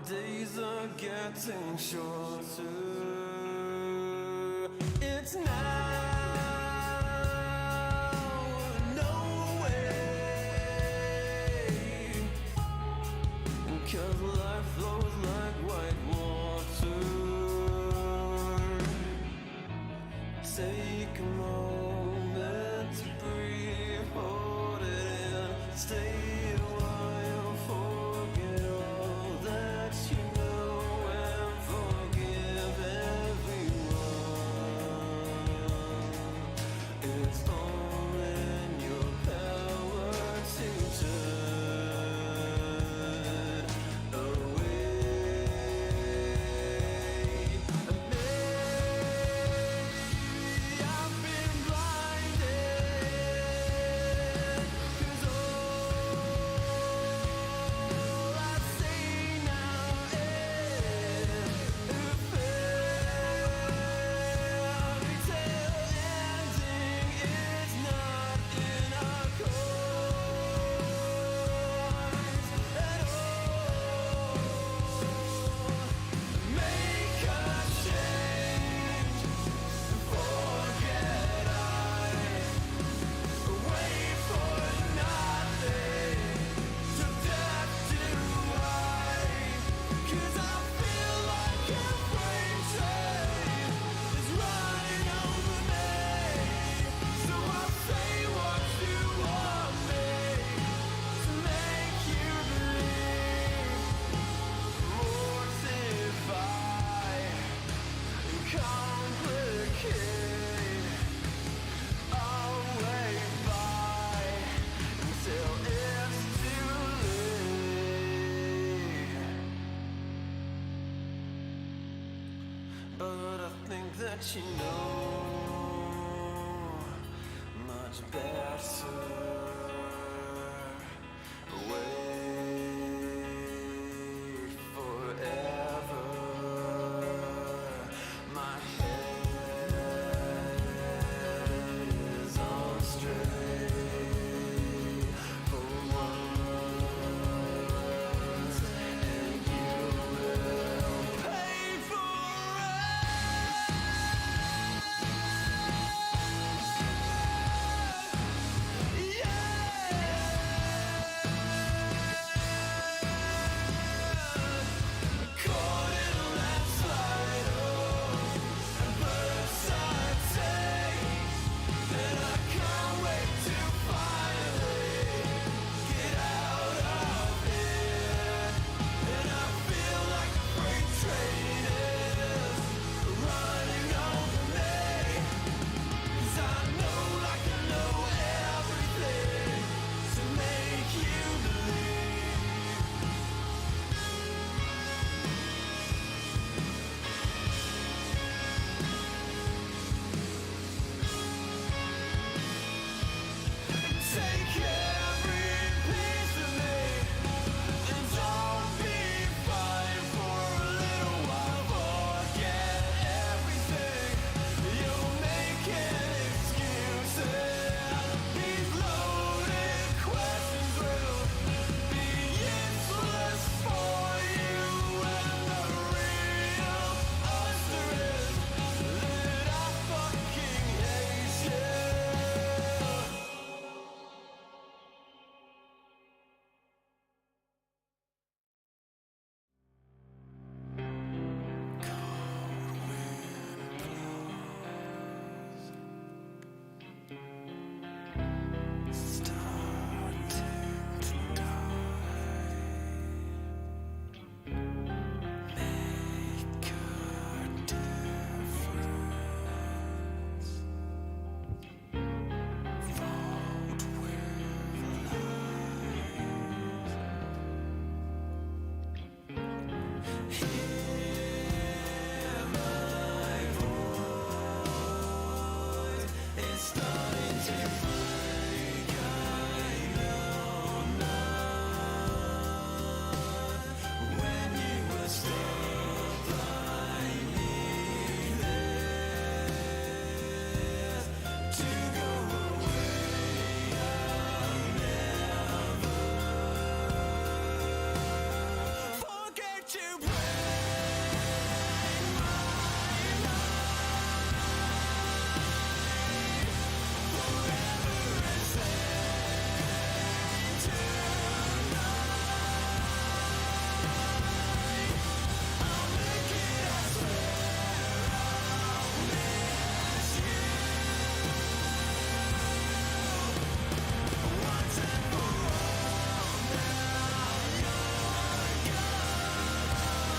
days are getting shorter. It's now, no way, 'cause life flows like white water. Take a moment to breathe, hold it in, stay a while, forget all that you know, and forgive everyone. It's all in your power to turn away. Maybe I've been blinded, 'cause all I see now is a fairy tale ending. It's not in our course at all. Make a change, forget wait for nothing, to death do I, 'cause I feel like a freight train is running over me. So I'll say what you want me to make you believe, mortify and complicate. I'll wait by until it's too late. But I think that you know much better. Wait forever. My head is on straight for once, and you will pay for it. Yeah. to break my mind forever and say tonight. I'll make it, I swear I'll miss you once and for all. Now you're gone.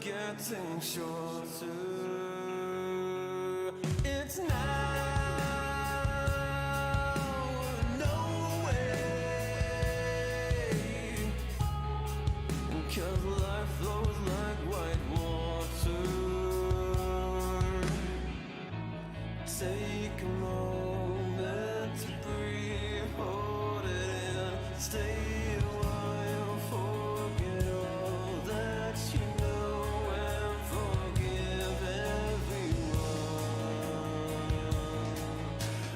getting shorter. It's now. No way. 'Cause life flows like white water. Take a moment to breathe, hold it in, stay a while, forget all that you know, and forgive everyone.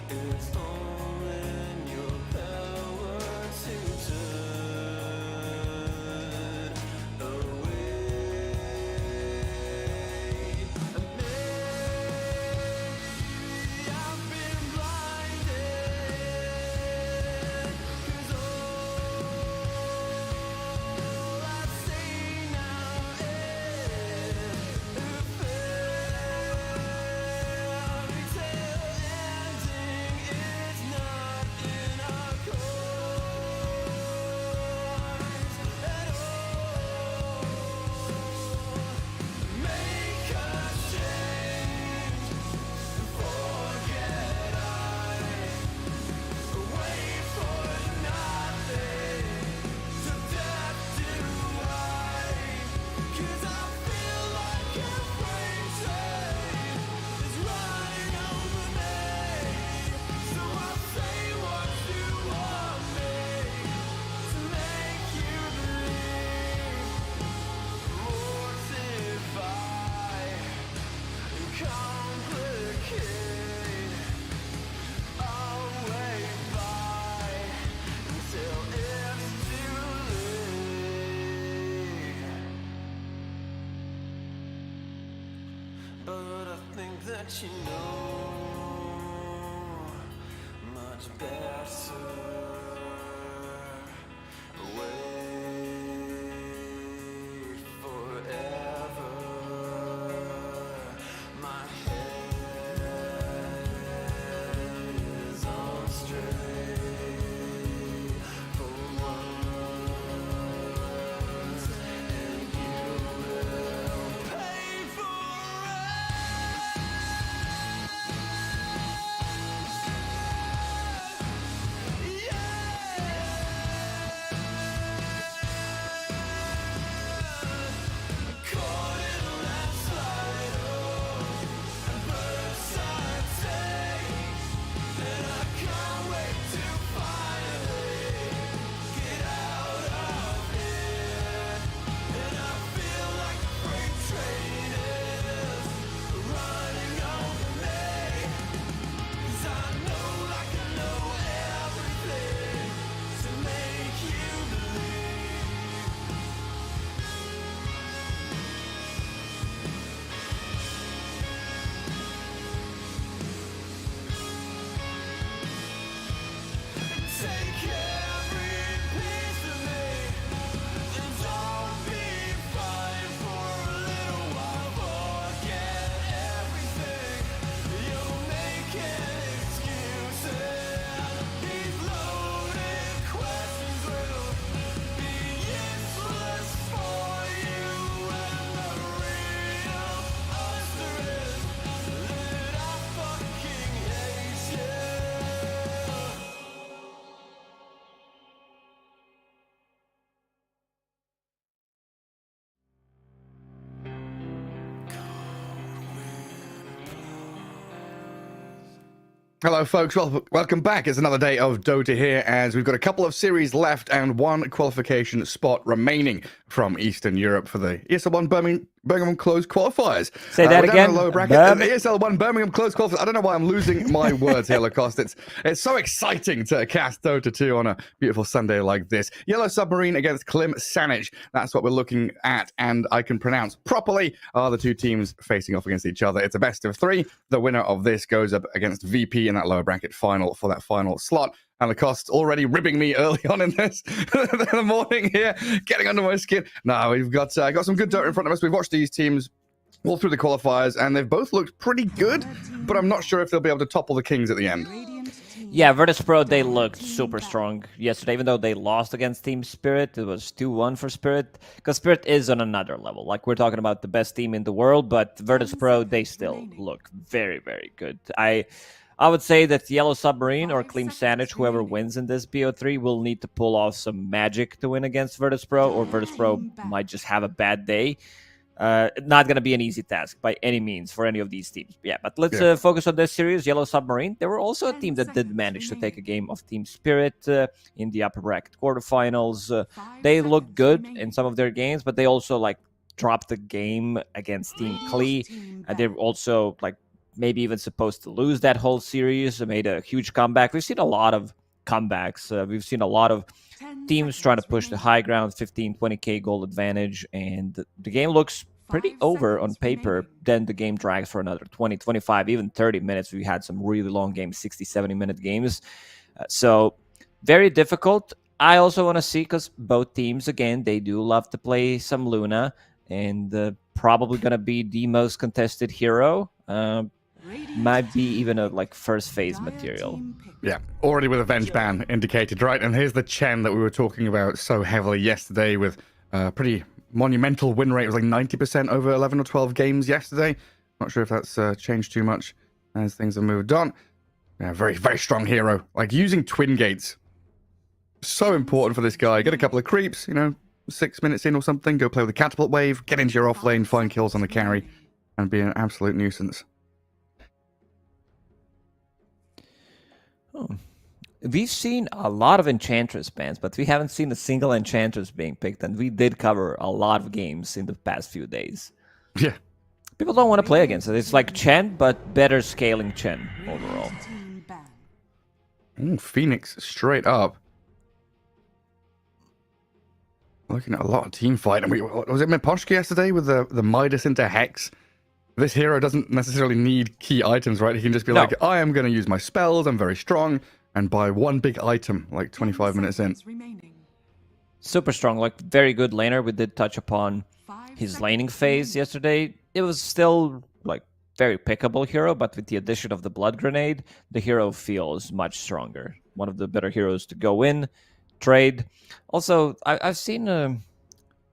It's all in your power to turn away. I've been blinded, 'cause all I see now is a fairy tale ending. It's not in our course at all. Make a change, forget wait for nothing, to death do I, 'cause I feel like a freight train is running over me, so I'll say what you want me to make you believe, mortify and complicate. I'll wait by until it's too late. But I think that you know much better. Wait forever. My head is on straight for once, and you will pay for it. Caught in a landslide, first I take, and I can't wait to finally get out of here. And I feel like a freight train is running over me, 'cause I know like I know everything to make you believe. Take every piece of me, and don't be fine for a little while. Forget everything. You're making excuses. These loaded questions will be useless for you. And the real answer is that I fucking hate you. Hello, folks. Welcome back. It's another day of Dota here, as we've got a couple of series left and one qualification spot remaining from Eastern Europe for the ESL 1 Birmingham closed qualifiers. Say that we're down again. in the lower bracket. ESL 1 Birmingham closed qualifiers. I don't know why I'm losing my words here, Lacoste. It's so exciting to cast Dota 2 on a beautiful Sunday like this. Yellow Submarine against Klim Sanic. That's what we're looking at, and I can pronounce properly are the two teams facing off against each other. It's a best of three. The winner of this goes up against VP in that lower bracket final for that final slot. And Lacoste already ribbing me early on in this in the morning here, getting under my skin. No, we've got some good Dota in front of us. We've watched these teams all through the qualifiers, and they've both looked pretty good, but I'm not sure if they'll be able to topple the Kings at the end. Yeah, Virtus.pro, they looked super strong yesterday, even though they lost against Team Spirit. It was 2-1 for Spirit, because Spirit is on another level. Like, we're talking about the best team in the world, but Virtus.pro, they still look very, very good. I would say that Yellow Submarine or Clean Sandwich, whoever wins in this BO3, will need to pull off some magic to win against Virtus.pro, or Virtus.pro might just have a bad day. Not going to be an easy task by any means for any of these teams. Yeah, but let's focus on this series. Yellow Submarine, they were also a team that did manage to take a game of Team Spirit in the upper bracket quarterfinals. They looked good in some of their games, but they also like dropped the game against Team Klee. They're also like maybe even supposed to lose that whole series. They made a huge comeback. We've seen a lot of comebacks. We've seen a lot of teams trying to push the high ground, 15, 20k goal advantage, and the game looks pretty over on paper. Then the game drags for another 20, 25, even 30 minutes. We had some really long games, 60, 70-minute games. So very difficult. I also want to see, because both teams, again, they do love to play some Luna, and probably going to be the most contested hero. Might be even a like first phase material. Yeah, already with a Venge ban indicated, right? And here's the Chen that we were talking about so heavily yesterday with a pretty monumental win rate. It was like 90% over 11 or 12 games yesterday. Not sure if that's changed too much as things have moved on. Yeah, very, very strong hero. Like using Twin Gates. So important for this guy. Get a couple of creeps, 6 minutes in or something. Go play with the catapult wave. Get into your off lane, find kills on the carry, and be an absolute nuisance. Oh. We've seen a lot of Enchantress bans, but we haven't seen a single Enchantress being picked, and we did cover a lot of games in the past few days. Yeah. People don't want to play against it. It's like Chen, but better scaling Chen overall. Ooh, Phoenix straight up. Looking at a lot of team fight. And was it Miposhka yesterday with the Midas into Hex? This hero doesn't necessarily need key items, right? He can just be like, I am going to use my spells, I'm very strong, and buy one big item, like 25 minutes in. Super strong, like very good laner. We did touch upon his laning phase yesterday. It was still like very pickable hero, but with the addition of the Blood Grenade, the hero feels much stronger. One of the better heroes to go in, trade. Also, I've seen...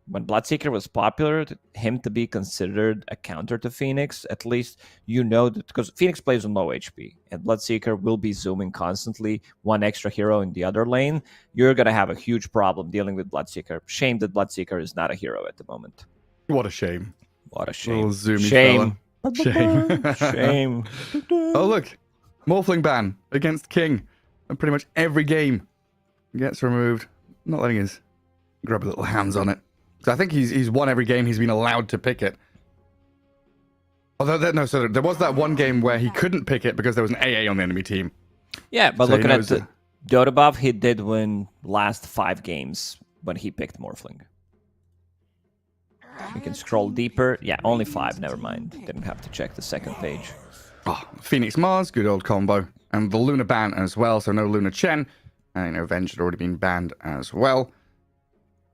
when Bloodseeker was popular, him to be considered a counter to Phoenix, at least that, because Phoenix plays on low HP, and Bloodseeker will be zooming constantly, one extra hero in the other lane, you're going to have a huge problem dealing with Bloodseeker. Shame that Bloodseeker is not a hero at the moment. What a shame. What a shame. Little zoomy shame. Fella. Shame. Shame. Oh, look. Morphling ban against King. And pretty much every game gets removed. Not letting his grubby little hands on it. So I think he's won every game he's been allowed to pick it. Although, so there was that one game where he couldn't pick it because there was an AA on the enemy team. Yeah, but so looking at the Dota buff, he did win last 5 games when he picked Morphling. We can scroll deeper. Yeah, only 5, never mind. Didn't have to check the second page. Oh, Phoenix Mars, good old combo. And the Luna ban as well, so no Luna Chen. And Venge had already been banned as well.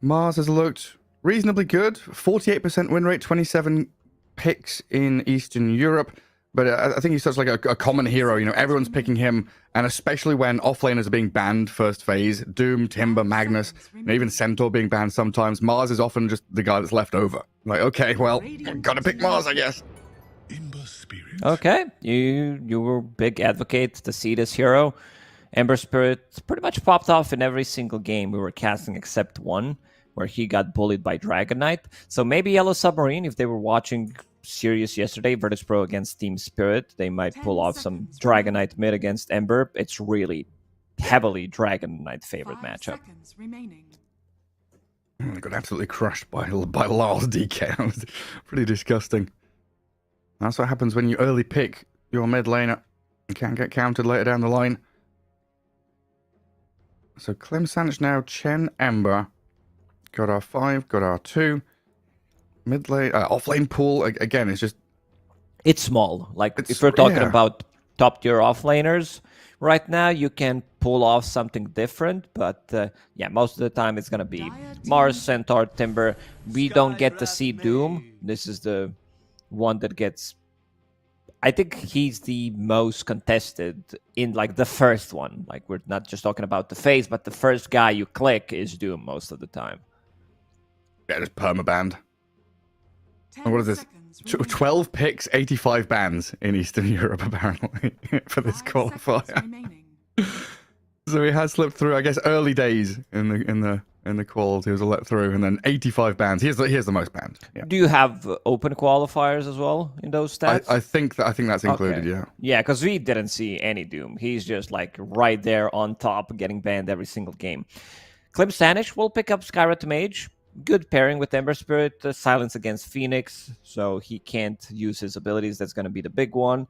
Mars has looked reasonably good. 48% win rate, 27 picks in Eastern Europe. But I think he's such like a common hero. Everyone's picking him. And especially when offlaners are being banned first phase. Doom, Timber, Magnus, even Centaur being banned sometimes. Mars is often just the guy that's left over. Like, okay, well, gotta pick Mars, I guess. Okay, you were a big advocate to see this hero. Ember Spirit pretty much popped off in every single game we were casting except one, where he got bullied by Dragon Knight. So maybe Yellow Submarine, if they were watching series yesterday, Virtus.pro against Team Spirit, they might pull off some Dragon Knight mid against Ember. It's really heavily Dragon Knight favorite matchup. I got absolutely crushed by Lars DK. That was pretty disgusting. That's what happens when you early pick your mid laner. You can't get countered later down the line. So Clem Sanch now, Chen, Ember. Got our 5, got our 2. Mid lane, off lane pool, again, it's just... It's small. Like, if we're talking about top tier offlaners, right now you can pull off something different, but yeah, most of the time it's going to be Mars, Centaur, Timber. We don't get to see Doom. This is the one that gets I think he's the most contested in like the first one. Like we're not just talking about the phase, but the first guy you click is Doom most of the time. Yeah, just permabanned. And what is this? 12 picks, 85 bans in Eastern Europe, apparently, for this qualifier. So he has slipped through, I guess, early days in the quals. He was a let through, and then 85 bans. Here's the most banned. Yeah. Do you have open qualifiers as well in those stats? I think that's included. Okay. Yeah. Yeah, because we didn't see any Doom. He's just like right there on top, getting banned every single game. Klim Stanish will pick up Skyrat Mage. Good pairing with Ember Spirit, silence against Phoenix, so he can't use his abilities. That's going to be the big one.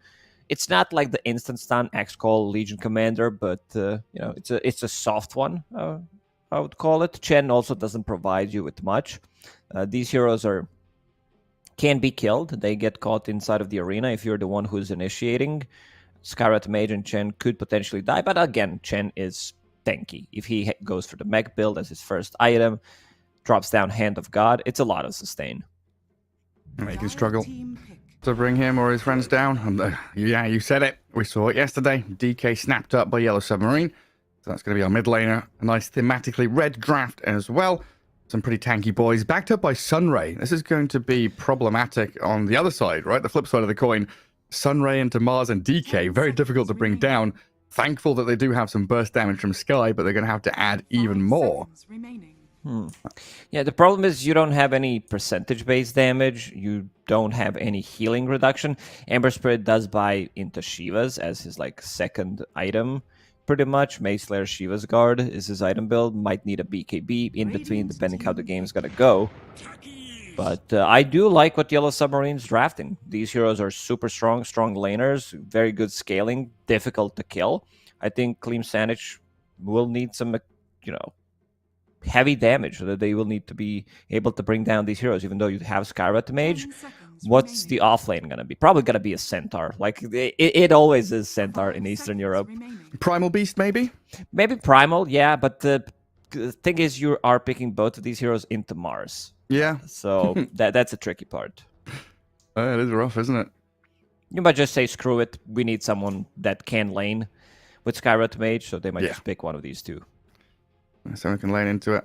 It's not like the instant stun X-Call Legion Commander, but it's a soft one. I would call it. Chen also doesn't provide you with much. These heroes can be killed. They get caught inside of the arena if you're the one who's initiating. Skyrat Mage and Chen could potentially die, but again, Chen is tanky. If he goes for the mech build as his first item, drops down Hand of God, it's a lot of sustain. He can struggle to bring him or his friends down. And, yeah, you said it. We saw it yesterday. DK snapped up by Yellow Submarine. So that's going to be our mid laner. A nice thematically red draft as well. Some pretty tanky boys. Backed up by Sunray. This is going to be problematic on the other side, right? The flip side of the coin. Sunray into Mars and DK. Very difficult to bring down. Thankful that they do have some burst damage from Sky, but they're going to have to add even more. Yeah, the problem is you don't have any percentage-based damage. You don't have any healing reduction. Ember Spirit does buy into Shivas as his like second item, pretty much. Mace Slayer Shiva's Guard is his item build. Might need a BKB in between, depending how the game's gonna go. But I do like what Yellow Submarine's drafting. These heroes are super strong laners, very good scaling, difficult to kill. I think Klim Sanich will need some, heavy damage, so that they will need to be able to bring down these heroes, even though you have Skyrat Mage. What's the offlane going to be? Probably going to be a Centaur. Like, it always is Centaur in Eastern Europe. Primal Beast, maybe? Maybe Primal, yeah, but the thing is you are picking both of these heroes into Mars. Yeah. So that's a tricky part. It is rough, isn't it? You might just say, screw it, we need someone that can lane with Skyrat Mage, so they might just pick one of these two. So we can lane into it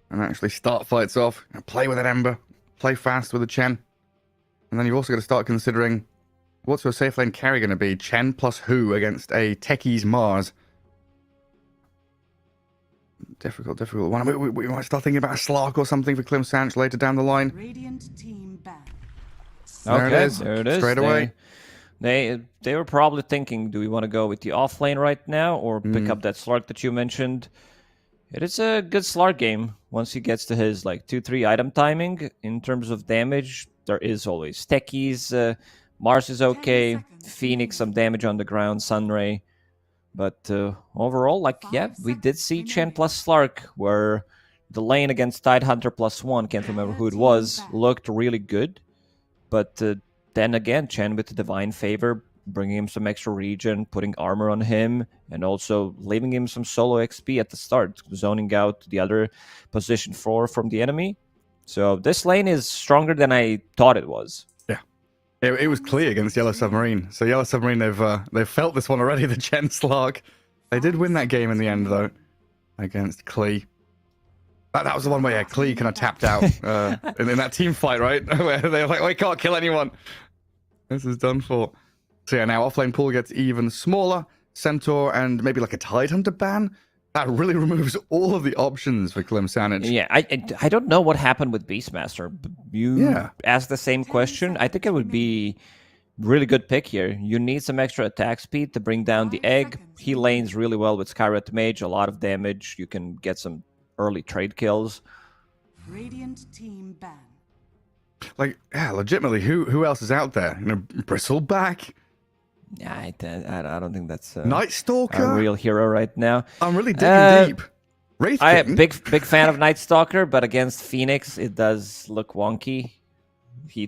and actually start fights off. Play with an Ember, play fast with a Chen. And then you've also got to start considering what's your safe lane carry going to be? Chen plus who against a Techies Mars? Difficult one. We might start thinking about a Slark or something for Klim Sanch later down the line. Radiant team back. There it is. Straight away. They were probably thinking, do we want to go with the offlane right now or pick up that Slark that you mentioned? It is a good Slark game. Once he gets to his like 2-3 item timing in terms of damage, there is always Techies. Mars is okay. Phoenix, some damage on the ground. Sunray. But overall, we did see Chen plus Slark, where the lane against Tidehunter +1, can't remember who it was, looked really good. But then again, Chen with the Divine Favor, bringing him some extra regen, putting armor on him, and also leaving him some solo XP at the start, zoning out the other position 4 from the enemy. So this lane is stronger than I thought it was. Yeah, it was clear against Yellow Submarine. So Yellow Submarine, they've felt this one already, the Chen Slark. They did win that game in the end, though, against Klee. That was the one where Klee kind of tapped out in that team fight, right? Where they were like, we can't kill anyone. This is done for. So yeah, now offlane pool gets even smaller. Centaur and maybe like a Tidehunter ban. That really removes all of the options for Klim Sanich. Yeah, I don't know what happened with Beastmaster. You asked the same question. I think it would be really good pick here. You need some extra attack speed to bring down the egg. He lanes really well with Skyrat Mage, a lot of damage. You can get some early trade kills. Radiant team ban. Like, yeah, legitimately, who else is out there? Bristleback? Yeah, I don't think that's Night Stalker? a real hero right now. I'm really digging deep. Wraith I am Kitten? big fan of Night Stalker, but against Phoenix, it does look wonky.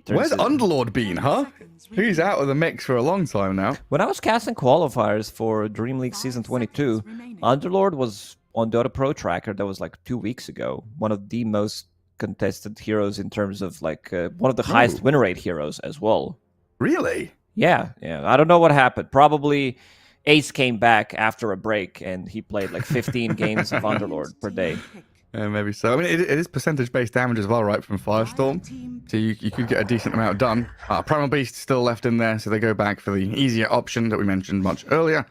Where's Underlord been, huh? He's out of the mix for a long time now. When I was casting qualifiers for Dream League Season 22, Underlord was on Dota Pro Tracker. That was like 2 weeks ago. One of the most contested heroes in terms of like one of the highest win rate heroes as well. Really? Yeah. I don't know what happened. Probably Ace came back after a break and he played like 15 games of Underlord per day. Maybe so. I mean, it is percentage-based damage as well, right, from Firestorm. So you could get a decent amount done. Primal Beast still left in there, so they go back for the easier option that we mentioned much earlier.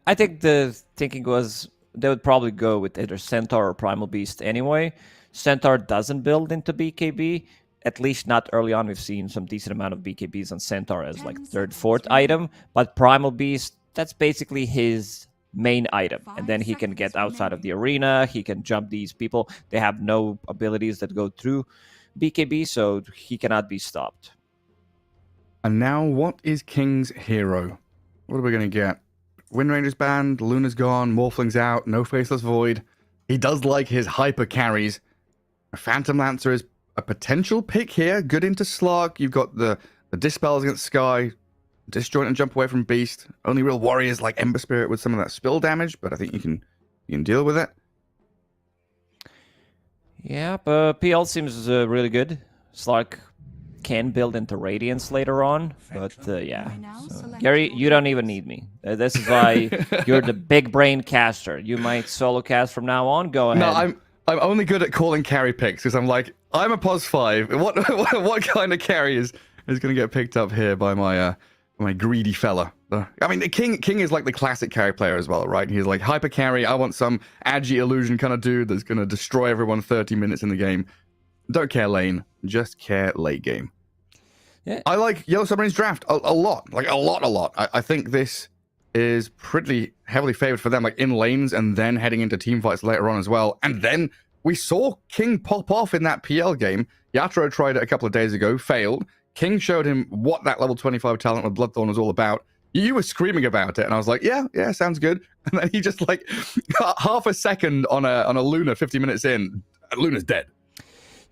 I think the thinking was they would probably go with either Centaur or Primal Beast anyway. Centaur doesn't build into BKB, at least not early on. We've seen some decent amount of BKBs on Centaur as like third, fourth item, but Primal Beast, that's basically his main item, and then he can get outside of the arena, he can jump these people. They have no abilities that go through BKB, so he cannot be stopped. And now, what is King's hero? What are we going to get? Wind Ranger's banned, Luna's gone, Morphling's out, no Faceless Void. He does like his hyper carries. Phantom Lancer is a potential pick here, good into Slug. You've got the Dispels against Sky, Disjoint and jump away from Beast. Only real warriors like Ember Spirit with some of that spill damage, but I think you can deal with it. Yeah, but PL seems really good. Slark can build into Radiance later on, but yeah. So, Gary, you don't even need me. This is why you're the big brain caster. You might solo cast from now on. Go ahead. No, I'm only good at calling carry picks because I'm like, I'm a pos 5. What kind of carry is going to get picked up here by my greedy fella? I mean, the King is like the classic carry player as well, right? He's like hyper carry. I want some agi illusion kind of dude that's going to destroy everyone 30 minutes in the game. Don't care lane, just care late game. Yeah. I like Yellow Submarine's draft a lot. Like a lot. I think this is pretty heavily favored for them, like in lanes and then heading into team fights later on as well. And then we saw King pop off in that PL game. Yatro tried it a couple of days ago, failed. King showed him what that level 25 talent with Bloodthorn was all about. You were screaming about it, and I was like, yeah, sounds good. And then he just like half a second on a Luna 50 minutes in, Luna's dead.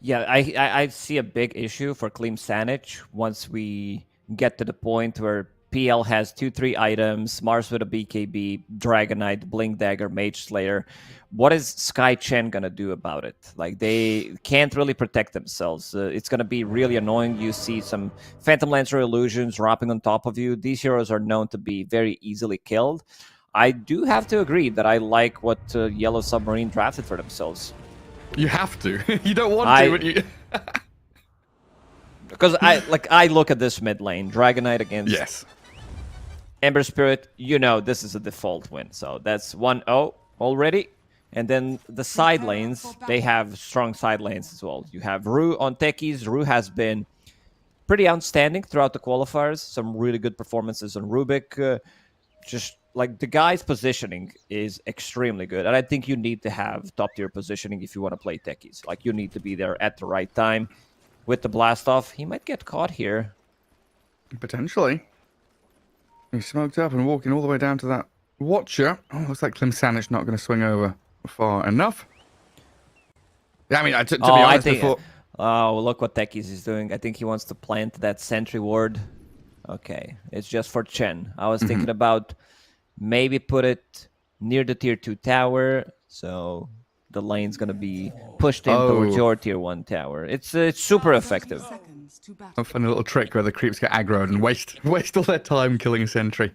Yeah, I see a big issue for Clean Sanich once we get to the point where PL has 2-3 items, Mars with a BKB, Dragonite, Blink Dagger, Mage Slayer. What is Sky Chen going to do about it? Like, they can't really protect themselves. It's going to be really annoying. You see some Phantom Lancer illusions dropping on top of you. These heroes are known to be very easily killed. I do have to agree that I like what Yellow Submarine drafted for themselves. You have to. You don't want to, but you... Because I look at this mid lane, Dragonite against Ember Spirit, this is a default win. So that's 1-0 already. And then the side lanes, they have strong side lanes as well. You have Rue on techies. Rue has been pretty outstanding throughout the qualifiers. Some really good performances on Rubik. Just like the guy's positioning is extremely good. And I think you need to have top tier positioning if you want to play techies. Like you need to be there at the right time. With the blast off, he might get caught here. Potentially. He's smoked up and walking all the way down to that Watcher. Oh, looks like Clem Sanich not going to swing over far enough. Yeah, I mean, to be honest, before... Oh, look what Techies is doing. I think he wants to plant that sentry ward. Okay, it's just for Chen. I was thinking about maybe put it near the tier 2 tower, so the lane's going to be pushed in towards your tier 1 tower. It's super effective. A funny little trick where the creeps get aggroed and waste all their time killing a sentry.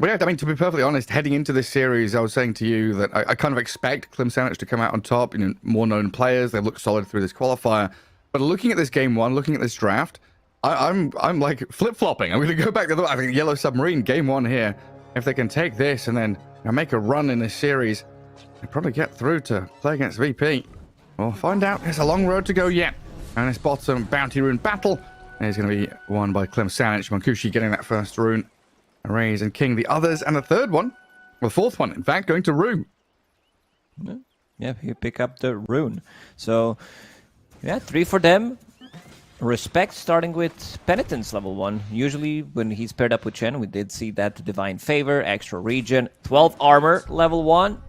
But yeah, I mean, to be perfectly honest, heading into this series, I was saying to you that I kind of expect Clem Sanich to come out on top. More known players, they look solid through this qualifier. But looking at this game one, looking at this draft, I'm like flip-flopping. I'm going to go back to the... I think Yellow Submarine, game one here. If they can take this and then make a run in this series, they probably get through to play against VP. We'll find out. There's a long road to go yet. And this bottom bounty rune battle is going to be won by Clem Sanich. Mankushi getting that first rune. Raze and King the others. And the third one, the fourth one, in fact, going to Rune. Yeah, he pick up the rune. So, yeah, 3 for them. Respect starting with Penitence level 1. Usually when he's paired up with Chen, we did see that Divine Favor, extra regen, 12 armor level 1.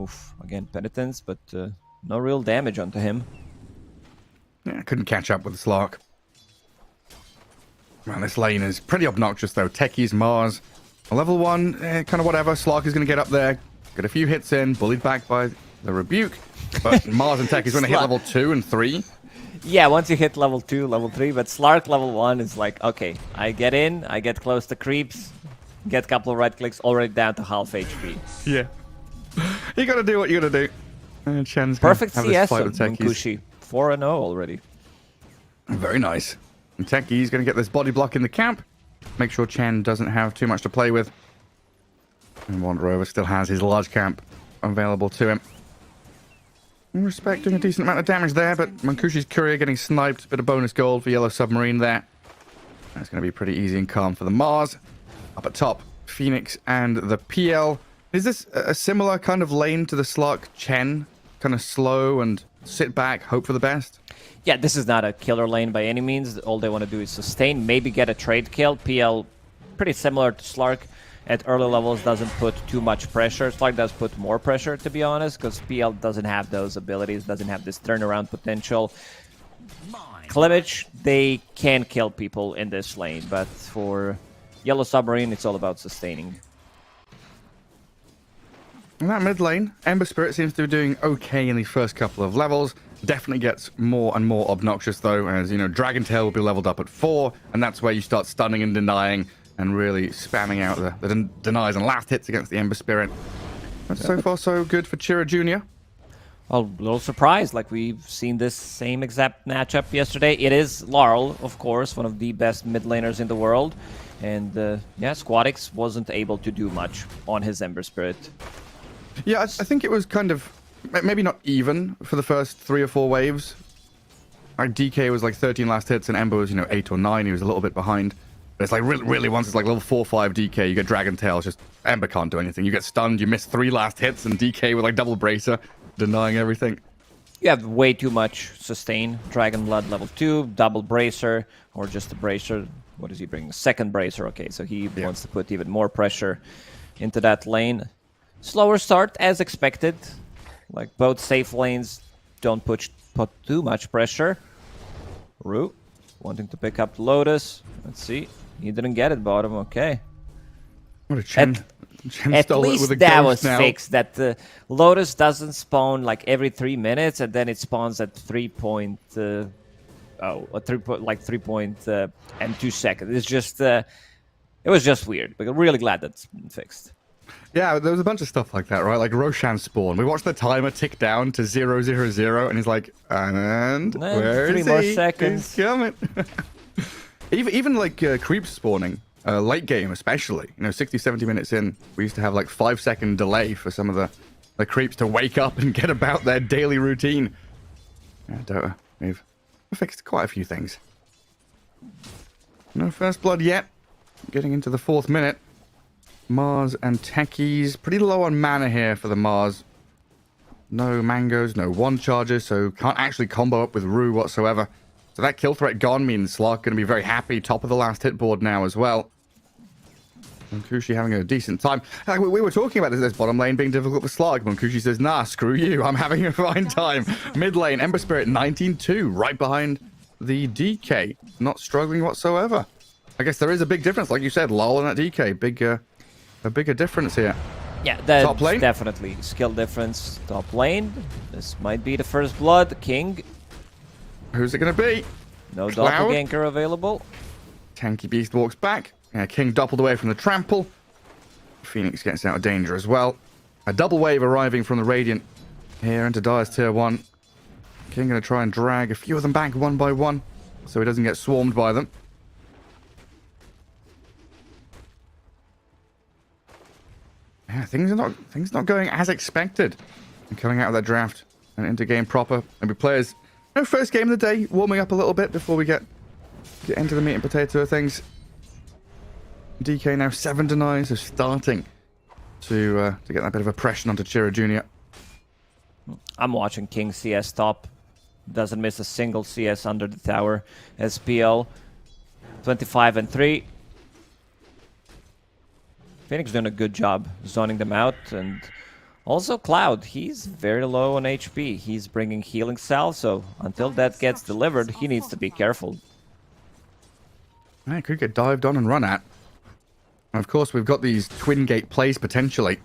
Oof, again, Penitence, but no real damage onto him. Yeah, couldn't catch up with Slark. Man, this lane is pretty obnoxious, though. Techies, Mars. Level 1, kind of whatever. Slark is going to get up there. Get a few hits in. Bullied back by the Rebuke. But Mars and Techies, when they hit level 2 and 3... Yeah, once you hit level 2, level 3, but Slark level 1 is like, okay, I get in, I get close to creeps, get a couple of right clicks, already down to half HP. Yeah. You gotta do what you gotta do. And Chen's gonna Perfect have this CS fight on with Techies. Munkushi. 4-0 already. Very nice. And Techie's gonna get this body block in the camp. Make sure Chen doesn't have too much to play with. And Wanderover still has his large camp available to him. In respect, doing a decent amount of damage there, but Munkushi's courier getting sniped. Bit of bonus gold for Yellow Submarine there. That's going to be pretty easy and calm for the Mars. Up at top, Phoenix and the PL. Is this a similar kind of lane to the Slark Chen? Kind of slow and sit back, hope for the best? Yeah, this is not a killer lane by any means. All they want to do is sustain, maybe get a trade kill. PL, pretty similar to Slark. At early levels, doesn't put too much pressure. Slark does put more pressure, to be honest, because PL doesn't have those abilities, doesn't have this turnaround potential. Skirmishes, they can kill people in this lane, but for Yellow Submarine, it's all about sustaining. In that mid lane, Ember Spirit seems to be doing okay in the first couple of levels. Definitely gets more and more obnoxious, though, as, you know, Dragon Tail will be leveled up at 4, and that's where you start stunning and denying and really spamming out the denies and last hits against the Ember Spirit. But so far, so good for Chira Jr. Well, a little surprised, like we've seen this same exact matchup yesterday. It is Laurel, of course, one of the best mid laners in the world. And, yeah, Squadix wasn't able to do much on his Ember Spirit. Yeah, I think it was kind of, maybe not even for the first 3 or 4 waves. Like DK was like 13 last hits and Ember was, you know, 8 or 9. He was a little bit behind. But it's like really once it's like level 4 or 5 DK, you get Dragon Tail, it's just Ember can't do anything. You get stunned, you miss 3 last hits, and DK with like double bracer, denying everything. You have way too much sustain. Dragon Blood level 2, double bracer, or just a bracer. What does he bring? Second bracer, okay, so he wants to put even more pressure into that lane. Slower start, as expected. Like, both safe lanes don't put too much pressure. Rue, wanting to pick up Lotus. Let's see. He didn't get it, bottom. Okay. What a Chen. Chen At stole it with least a that ghost was now. fixed. That the Lotus doesn't spawn like every 3 minutes, and then it spawns at 3 and 2 seconds. It's just, it was just weird. But I'm really glad that's been fixed. Yeah, there was a bunch of stuff like that, right? Like Roshan spawn. We watched the timer tick down to 000, and he's like, and where 3 is more he? seconds. He's coming. even like creeps spawning, late game especially. You know, 60, 70 minutes in, we used to have like 5-second delay for some of the creeps to wake up and get about their daily routine. Yeah, Dota, we've fixed quite a few things. No first blood yet. Getting into the 4th minute. Mars and Techies. Pretty low on mana here for the Mars. No mangoes, no one charges, so can't actually combo up with Rue whatsoever. So that kill threat gone means Slark going to be very happy. Top of the last hit board now as well. Munkushi having a decent time. We were talking about this bottom lane being difficult for Slark. Munkushi says, nah, screw you. I'm having a fine time. Mid lane, Ember Spirit 19-2, right behind the DK. Not struggling whatsoever. I guess there is a big difference. Like you said, LOL and that DK. A bigger difference here. Yeah, that's Top lane? definitely skill difference. Top lane. This might be the first blood. King. Who's it going to be? No Cloud? doppelganger available. Tanky Beast walks back. King doppeled away from the trample. Phoenix gets out of danger as well. A double wave arriving from the Radiant here into Dire's tier 1. King going to try and drag a few of them back one by one so he doesn't get swarmed by them. Yeah, things are not going as expected. And coming out of that draft and into game proper. Maybe players, first game of the day, warming up a little bit before we get into the meat and potato of things. DK now 7-9, so starting to get that bit of oppression onto Chira Jr. I'm watching King CS top. Doesn't miss a single CS under the tower. SPL 25-3. Phoenix doing a good job zoning them out, and also Cloud, he's very low on HP. He's bringing healing salve, so until that gets delivered, he needs to be careful. Yeah, could get dived on and run at. And of course, we've got these twin gate plays potentially.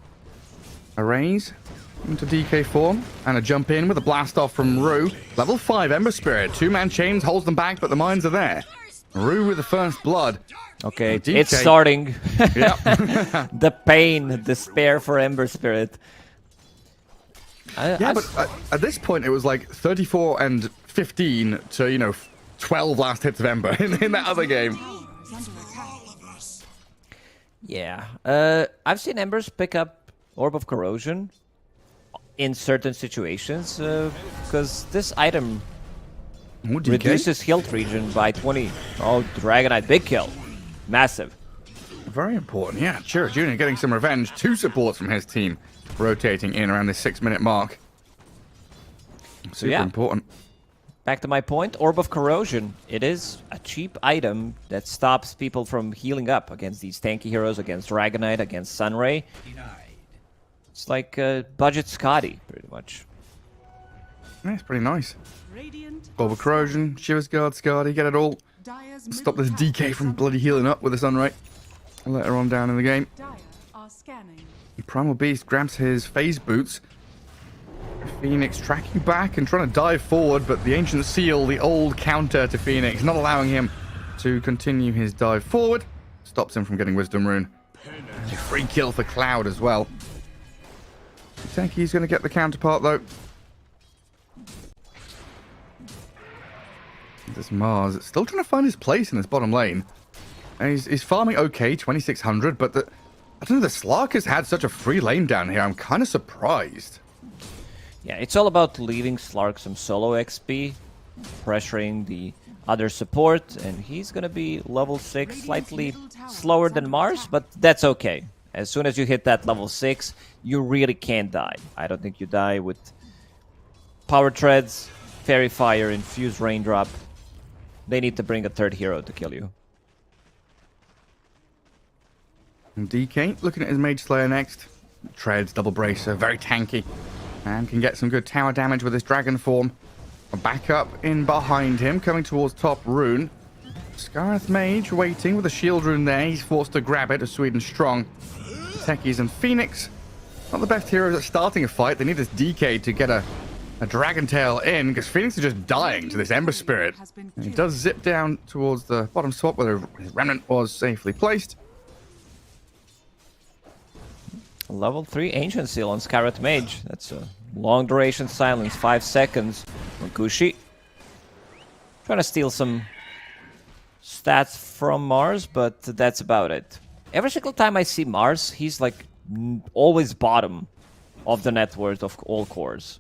Arrays into DK form, and a jump in with a blast off from Rue. Level 5 Ember Spirit. 2-man chains holds them back, but the mines are there. Rue with the first blood. Okay, DK. it's starting. Yep. The pain, despair for Ember Spirit. Yeah, but at this point, it was like 34 and 15 to, 12 last hits of Ember in that other game. Yeah, I've seen Embers pick up Orb of Corrosion in certain situations because this item Ooh, DK. reduces health region by 20. Oh, Dragonite, big kill. Massive. Very important, yeah. Chira Jr. getting some revenge. 2 supports from his team rotating in around this 6-minute mark. Super yeah. important. Back to my point, Orb of Corrosion. It is a cheap item that stops people from healing up against these tanky heroes, against Dragonite, against Sunray. It's like budget Scotty, pretty much. Yeah, it's pretty nice. Radiant Orb of Corrosion, Shivers Guard, Scardy, get it all. Dire's Stop this middle tower DK is from under bloody healing up with the Sunray. Later on down in the game. Dire are scanning. Primal Beast grabs his phase boots. Phoenix tracking back and trying to dive forward, but the Ancient Seal, the old counter to Phoenix, not allowing him to continue his dive forward. Stops him from getting Wisdom Rune. A free kill for Cloud as well. Techi's going to get the counterpart though. This Mars still trying to find his place in this bottom lane. And he's farming okay, 2600, but I don't know, the Slark has had such a free lane down here. I'm kind of surprised. Yeah, it's all about leaving Slark some solo XP, pressuring the other support, and he's gonna be level 6, slightly slower than Mars, but that's okay. As soon as you hit that level 6, you really can't die. I don't think you die with Power Treads, Fairy Fire, Infused Raindrop. They need to bring a third hero to kill you. And DK looking at his Mage Slayer next. Treads, double bracer, very tanky. And can get some good tower damage with his dragon form. Back up in behind him, coming towards top rune. Scarith Mage waiting with a shield rune there. He's forced to grab it as Sweden strong. Techies and Phoenix. Not the best heroes at starting a fight. They need this DK to get a Dragon Tail in, because Phoenix is just dying to this Ember Spirit. And he does zip down towards the bottom spot where his remnant was safely placed. Level 3 Ancient Seal on Scarlet Mage. That's a long duration silence, 5 seconds. Kushi trying to steal some stats from Mars, but that's about it. Every single time I see Mars, he's like always bottom of the net worth of all cores.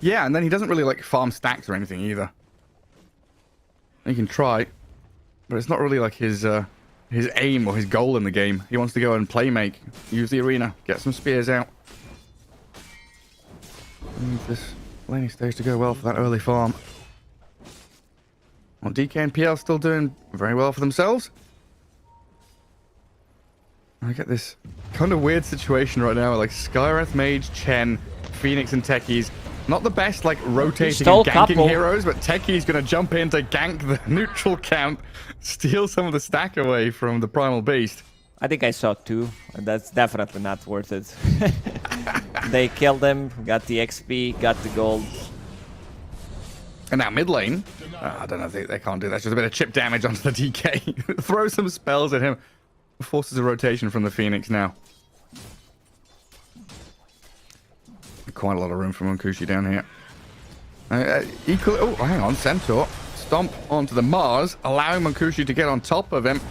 Yeah, and then he doesn't really like farm stacks or anything either. He can try, but it's not really like his aim or his goal in the game. He wants to go and play make, use the arena, get some spears out. Needs this laning stage to go well for that early farm. Well, DK and PL still doing very well for themselves. I get this kind of weird situation right now, like Skyreth, Mage, Chen, Phoenix, and Techies. Not the best, like, rotating and ganking heroes, but Techi's going to jump in to gank the neutral camp, steal some of the stack away from the Primal Beast. I think I saw 2, and that's definitely not worth it. They killed him, got the XP, got the gold. And now mid lane, I don't know, they can't do that. It's just a bit of chip damage onto the DK. Throw some spells at him. Forces a rotation from the Phoenix now. Quite a lot of room for Munkushi down here. Equally, oh, hang on, Centaur. Stomp onto the Mars, allowing Munkushi to get on top of him.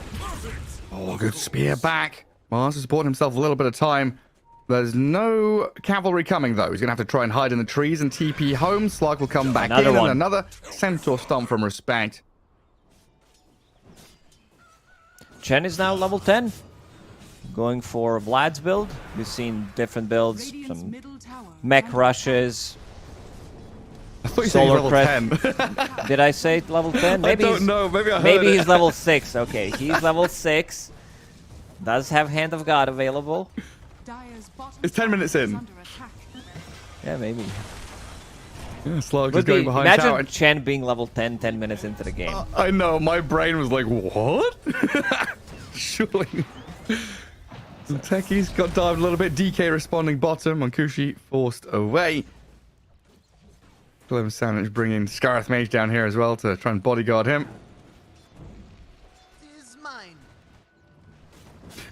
Oh, good spear back. Mars has bought himself a little bit of time. There's no cavalry coming, though. He's going to have to try and hide in the trees and TP home. Slug will come back in, and another Centaur Stomp from Respect. Chen is now level 10. Going for Vlad's build. We've seen different builds, Radiant's some middle tower mech rushes. I thought you said Solar level Crest. 10. Did I say level 10? Maybe I don't know. Maybe I heard maybe it. he's level 6. Okay, he's level 6. Does have Hand of God available. Dire's bottom It's 10 minutes tower is in. under attack. Yeah, maybe. Yeah, Slug is Would going be, behind imagine tower. Chen being level 10 minutes into the game. I know, my brain was like, what? Surely. Techies got dived a little bit. DK responding bottom. Monkushi forced away. Clem Sandwich bringing Scarth Mage down here as well to try and bodyguard him. Is mine.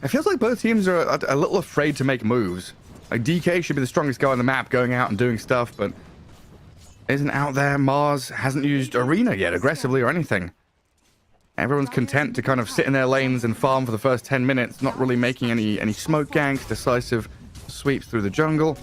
It feels like both teams are a little afraid to make moves. Like DK should be the strongest guy on the map going out and doing stuff, but isn't out there. Mars hasn't used Arena yet aggressively or anything. Everyone's content to kind of sit in their lanes and farm for the first 10 minutes, not really making any smoke ganks, decisive sweeps through the jungle.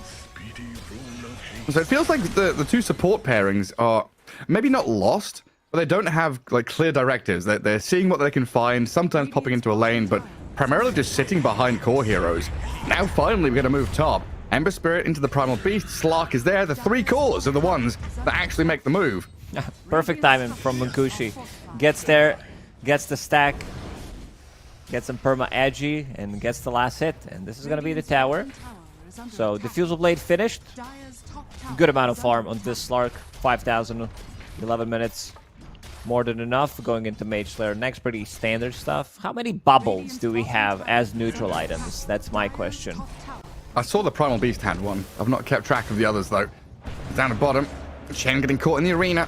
So it feels like the two support pairings are maybe not lost, but they don't have like clear directives. They're seeing what they can find, sometimes popping into a lane, but primarily just sitting behind core heroes. Now finally we're going to move top. Ember Spirit into the Primal Beast. Slark is there. The 3 cores are the ones that actually make the move. Perfect timing from Monkushi. Gets there, gets the stack, gets some perma edgy, and gets the last hit. And this is going to be the tower. So Diffusal Blade finished. Good amount of farm on this Slark. 5,000, 11 minutes. More than enough. Going into Mage Slayer next, pretty standard stuff. How many bubbles do we have as neutral items? That's my question. I saw the Primal Beast had one. I've not kept track of the others though. Down the bottom. Chen getting caught in the arena.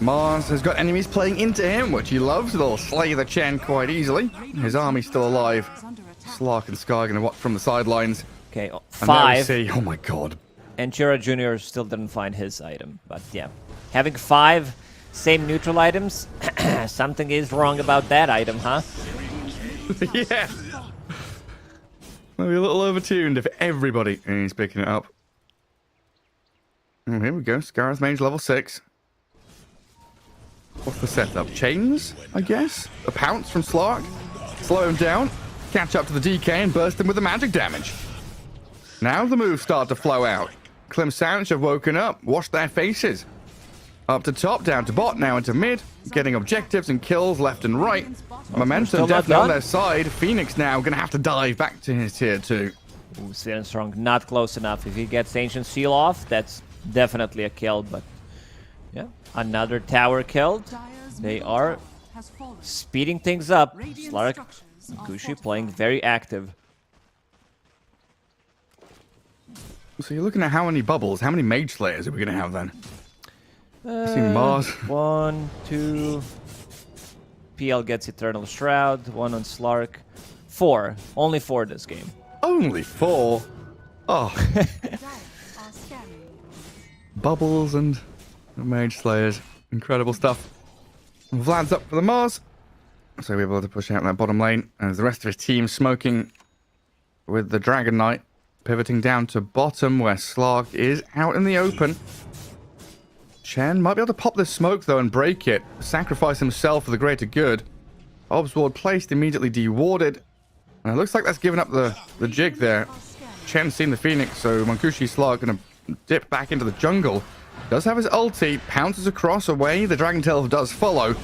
Mars has got enemies playing into him, which he loves. They'll slay the Chen quite easily. His army's still alive. Slark and Sky going to watch from the sidelines. Okay, And 5. there we see, oh my god. And Chira Jr. still didn't find his item. But yeah, having 5 same neutral items, something is wrong about that item, huh? Yeah. Maybe a little overtuned if everybody is picking it up. Oh, here we go. Scar's Mage level 6. What's the setup? Chains, I guess? A pounce from Slark. Slow him down. Catch up to the DK and burst him with the magic damage. Now the moves start to flow out. Clem Sandwich have woken up. Washed their faces. Up to top, down to bot, now into mid. Getting objectives and kills left and right. Momentum still not definitely on done. their side. Phoenix now going to have to dive back to his tier 2. Ooh, Staying Strong, not close enough. If he gets Ancient Seal off, that's definitely a kill. But yeah, another tower killed. They are speeding things up. Slark, Gushi playing very active. So you're looking at how many bubbles, how many Mage Slayers are we going to have then? I see Mars. 1, 2. PL gets Eternal Shroud. 1 on Slark. 4. Only 4 this game. Only 4. Oh, bubbles and Mage Slayers. Incredible stuff. Vlad's up for the Mars. So we're able to push out that bottom lane. As the rest of his team smoking with the Dragon Knight. Pivoting down to bottom where Slark is out in the open. Chen might be able to pop this smoke though and break it. Sacrifice himself for the greater good. Obs ward placed, immediately dewarded. And it looks like that's given up the jig there. Chen's seen the Phoenix, so Monkushi Slark gonna dip back into the jungle. Does have his ulti, pounces across away. The Dragon Tail does follow.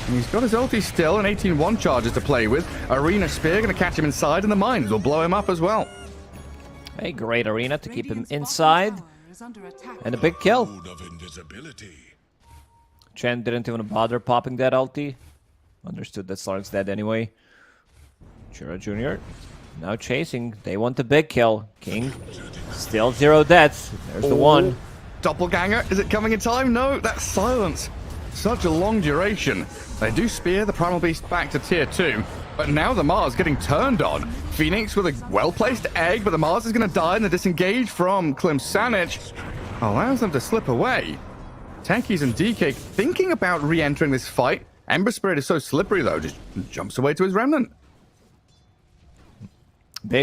And he's got his ulti still and 18-1 charges to play with. Arena Spear gonna catch him inside and the mines will blow him up as well. A great arena to keep him inside. And a big kill. Chen didn't even bother popping that ulti. Understood that Slark's dead anyway. Chira Jr. now chasing. They want the big kill. King still 0 deaths. There's the one. Doppelganger, is it coming in time? No, that's silence. Such a long duration. They do spear the Primal Beast back to tier 2. But now the Mars getting turned on. Phoenix with a well-placed egg, but the Mars is going to die in the disengage from Clem Sandwich. Allows them to slip away. Techies and DK thinking about re-entering this fight. Ember Spirit is so slippery though, just jumps away to his remnant.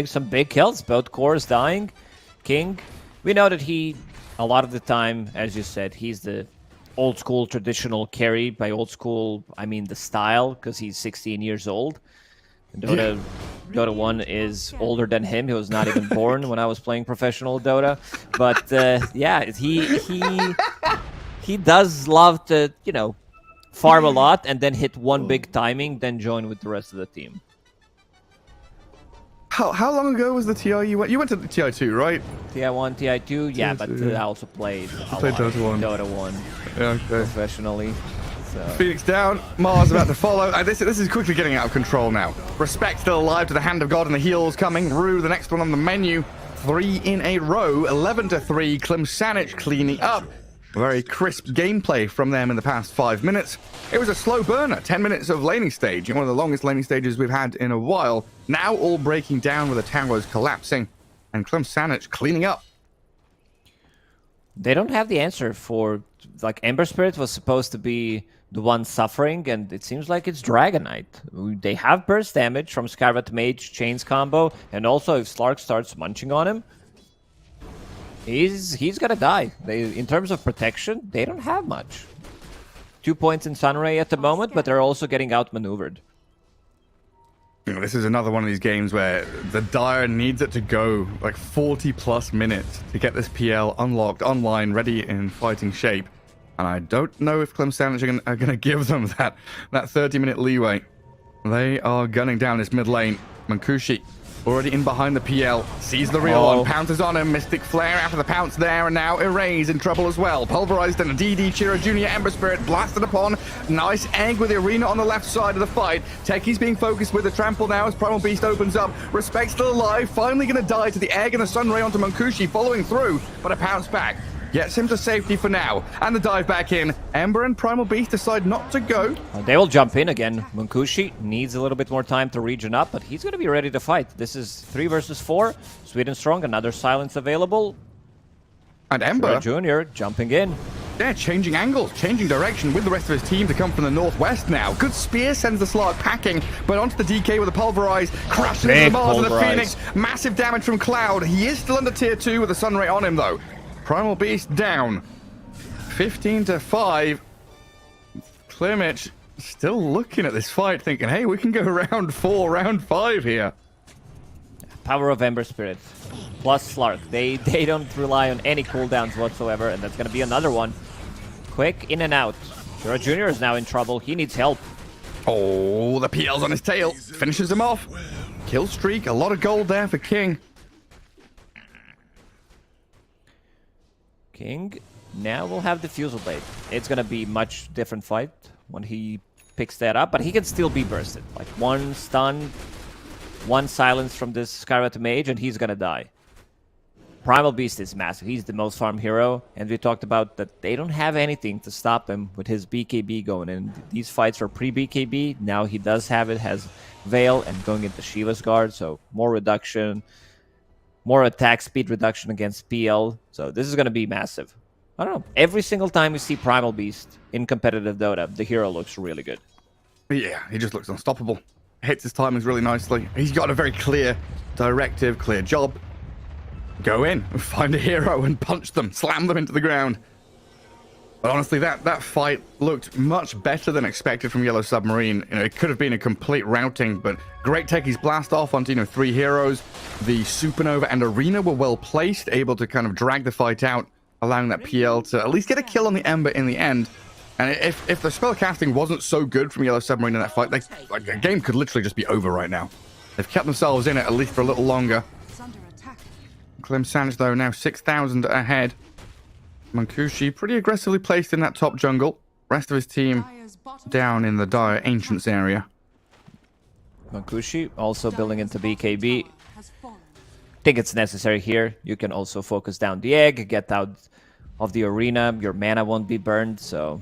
Some big kills. Both cores dying. King, we know that he, a lot of the time, as you said, he's the old school traditional carry. By old school, I mean the style, because he's 16 years old. Dota 1 is older than him. He was not even born when I was playing professional Dota. But yeah, he does love to, you know, farm a lot and then hit one big timing, then join with the rest of the team. How long ago was the TI you went? You went to the TI 2, right? TI 1, TI 2, yeah, but TI2, I also played Dota 1. Dota 1 Yeah, okay. professionally. So. Phoenix down, Mars about to follow. This is quickly getting out of control now. Respect still alive to the hand of God and the heals coming. Rue, the next one on the menu. 3 in a row. 11-3. Klimsanic cleaning up. Very crisp gameplay from them in the past 5 minutes. It was a slow burner. 10 minutes of laning stage. One of the longest laning stages we've had in a while. Now all breaking down with the towers collapsing. And Klimsanic cleaning up. They don't have the answer for, like, Ember Spirit was supposed to be the one suffering, and it seems like it's Dragonite. They have burst damage from Scarlet Mage Chains combo, and also if Slark starts munching on him, he's gonna die. In terms of protection, they don't have much. 2 points in Sunray at the moment, but they're also getting outmaneuvered. You know, this is another one of these games where the Dire needs it to go like 40 plus minutes to get this PL unlocked, online, ready in fighting shape. And I don't know if Klimsanic are going to give them that 30-minute leeway. They are gunning down this mid lane. Mankushi already in behind the PL. Sees the real one. Pounces on him. Mystic Flare after the pounce there. And now Erase in trouble as well. Pulverized and a DD Chira Jr. Ember Spirit blasted upon. Nice egg with the arena on the left side of the fight. Techi's being focused with the trample now as Primal Beast opens up. Respect still alive. Finally going to die to the egg and the Sunray onto Mankushi following through. But a pounce back. Gets him to safety for now. And the dive back in. Ember and Primal Beast decide not to go. They will jump in again. Munkushi needs a little bit more time to regen up, but he's going to be ready to fight. This is 3 versus 4. Sweden strong, another silence available. And Ember Junior jumping in. They're changing angles, changing direction with the rest of his team to come from the northwest now. Good spear sends the Slark packing, but onto the DK with a Pulverize. Crashing into the Mars and the Phoenix. Massive damage from Cloud. He is still under tier 2 with the Sunray on him though. Primal Beast down. 15-5. Klimich still looking at this fight, thinking, hey, we can go round 4, round 5 here. Power of Ember Spirit. Plus Slark. They don't rely on any cooldowns whatsoever, and that's going to be another one. Quick in and out. Shura Jr. is now in trouble. He needs help. Oh, the PL's on his tail. Finishes him off. Kill streak. A lot of gold there for King. King now will have the Fusel Blade. It's going to be much different fight when he picks that up, but he can still be bursted. Like one stun, one silence from this Scarlet Mage, and he's going to die. Primal Beast is massive. He's the most farm hero, and we talked about that they don't have anything to stop him with his BKB going in. These fights are pre-BKB. Now he does have it, has Veil, and going into Shiva's Guard, so more reduction. More attack speed reduction against PL. So this is going to be massive. I don't know. Every single time we see Primal Beast in competitive Dota, the hero looks really good. Yeah, he just looks unstoppable. Hits his timings really nicely. He's got a very clear directive, clear job. Go in, find a hero and punch them, slam them into the ground. But honestly, that fight looked much better than expected from Yellow Submarine. You know, it could have been a complete routing, but great techies blast off onto, 3 heroes. The Supernova and Arena were well placed, able to kind of drag the fight out, allowing that PL to at least get a kill on the Ember in the end. And if the spell casting wasn't so good from Yellow Submarine in that fight, the game could literally just be over right now. They've kept themselves in it at least for a little longer. Klimsanic, though, now 6,000 ahead. Mankushi pretty aggressively placed in that top jungle. Rest of his team down in the Dire Ancients area. Mankushi also building into BKB. Think it's necessary here. You can also focus down the egg, get out of the arena. Your mana won't be burned, so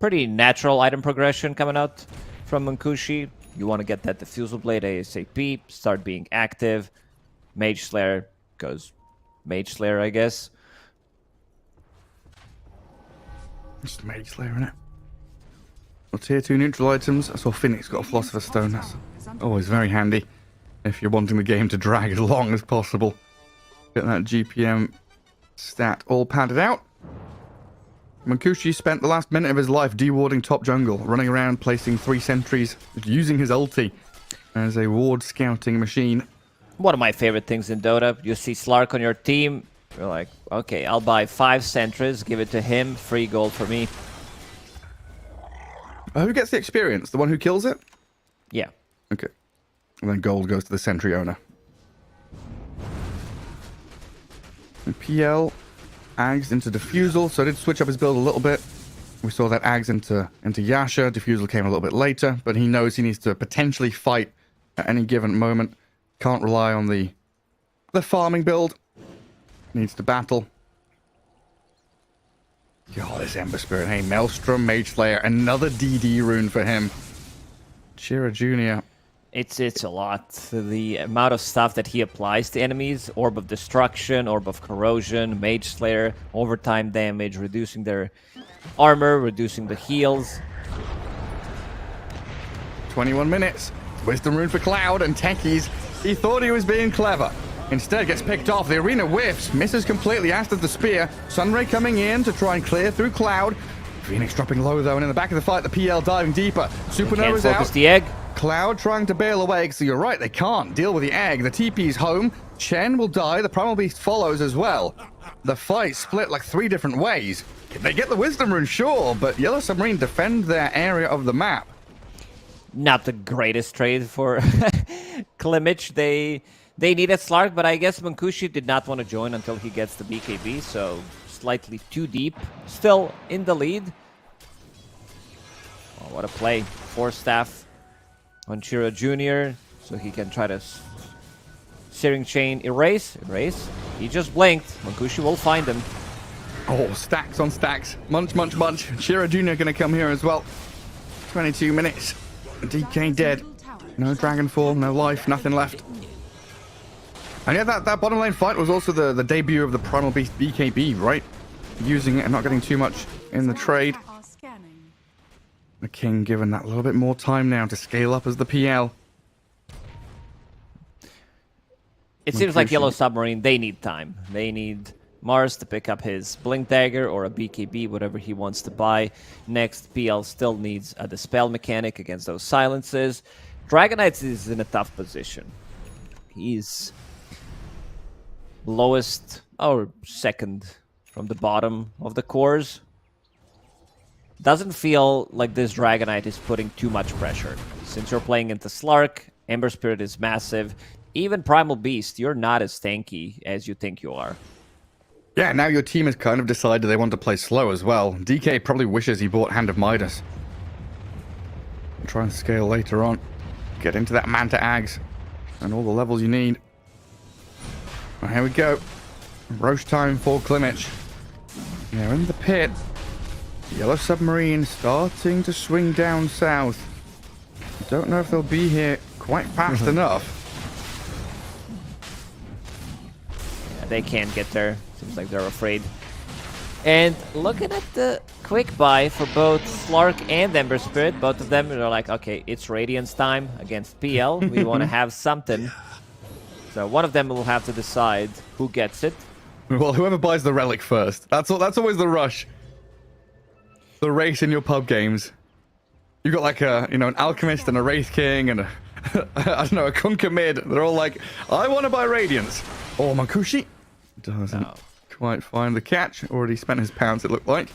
pretty natural item progression coming out from Mankushi. You want to get that Diffusal Blade ASAP, start being active. Mage Slayer goes Mage Slayer, I guess. Just Mage Slayer, innit? Well, tier 2 neutral items. I saw Phoenix got a Philosopher's Stone. That's always very handy if you're wanting the game to drag as long as possible. Get that GPM stat all padded out. Mankushi spent the last minute of his life dewarding top jungle, running around, placing 3 sentries, using his ulti as a ward scouting machine. One of my favorite things in Dota, you see Slark on your team, you're like, okay, I'll buy 5 sentries, give it to him, free gold for me. Who gets the experience? The one who kills it? Yeah. Okay. And then gold goes to the sentry owner. And PL Ags into Diffusal, so I did switch up his build a little bit. We saw that Ags into Yasha. Diffusal came a little bit later, but he knows he needs to potentially fight at any given moment. Can't rely on the farming build. Needs to battle. Oh, this Ember Spirit. Hey, Maelstrom, Mage Slayer, another DD rune for him. Shira Jr. It's a lot. The amount of stuff that he applies to enemies: Orb of Destruction, Orb of Corrosion, Mage Slayer, overtime damage, reducing their armor, reducing the heals. 21 minutes. Wisdom rune for Cloud and Techies. He thought he was being clever. Instead gets picked off. The arena whiffs. Misses completely after the spear. Sunray coming in to try and clear through Cloud. Phoenix dropping low though, and in the back of the fight, the PL diving deeper. Supernova's Can't focus out. the egg. Cloud trying to bail away, so you're right, they can't deal with the egg. The TP's home. Chen will die. The Primal Beast follows as well. The fight split like 3 different ways. They get the Wisdom Rune, sure, but Yellow Submarine defend their area of the map. Not the greatest trade for Klimich. They needed Slark, but I guess Mankushi did not want to join until he gets the BKB, so slightly too deep. Still in the lead. Oh, what a play. 4 staff on Shira Jr., so he can try to Searing Chain erase. He just blinked. Mankushi will find him. Oh, stacks on stacks. Munch, munch, munch. Shira Jr. gonna come here as well. 22 minutes. DK dead. No Dragonfall, no life, nothing left. And yeah, that bottom lane fight was also the debut of the Primal Beast BKB, right? Using it and not getting too much in the trade. Are scanning. The King given that little bit more time now to scale up as the PL. It seems like Yellow Submarine, they need time. They need Mars to pick up his Blink Dagger or a BKB, whatever he wants to buy. Next, PL still needs a Dispel mechanic against those silences. Dragonites is in a tough position. He's lowest or second from the bottom of the cores. Doesn't feel like this Dragonite is putting too much pressure. Since you're playing into Slark, Ember Spirit is massive. Even Primal Beast, you're not as tanky as you think you are. Yeah, now your team has kind of decided they want to play slow as well. DK probably wishes he bought Hand of Midas. Try and scale later on. Get into that Manta Ags and all the levels you need. Well, here we go. Roche time for Klimich. They're in the pit. Yellow Submarine starting to swing down south. Don't know if they'll be here quite fast enough. Yeah, they can't get there. Seems like they're afraid. And looking at the quick buy for both Slark and Ember Spirit, both of them are like, okay, it's Radiance time against PL. We want to have something. So one of them will have to decide who gets it. Well, whoever buys the relic first. That's always the rush. The race in your pub games. You got like an alchemist and a wraith king and a I don't know, a Kunkka mid. They're all like, I want to buy Radiance. Oh, Mankushi doesn't quite find the catch. Already spent his pounds, it looked like.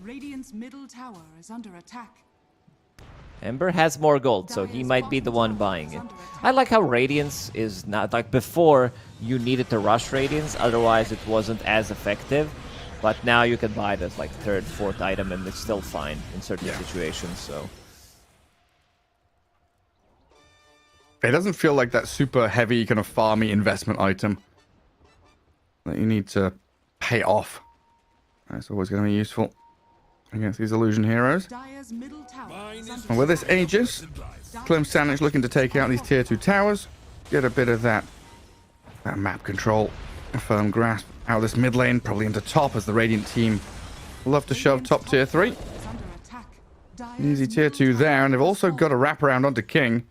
Radiant's middle tower is under attack. Ember has more gold, so he might be the one buying it. I like how Radiance is not like before. You needed to rush Radiance, otherwise it wasn't as effective. But now you can buy it as like 3rd, 4th item, and it's still fine in certain situations. So it doesn't feel like that super heavy kind of farmy investment item that you need to pay off. That's always going to be useful against these illusion heroes. Dire's middle tower is under And with this Aegis, Clem Sandwich looking to take out these tier 2 towers, get a bit of that map control, a firm grasp out of this mid lane, probably into top as the Radiant team love to shove top tier 3. is under attack. Dire's Easy tier 2 there, and they've also got a wraparound onto King.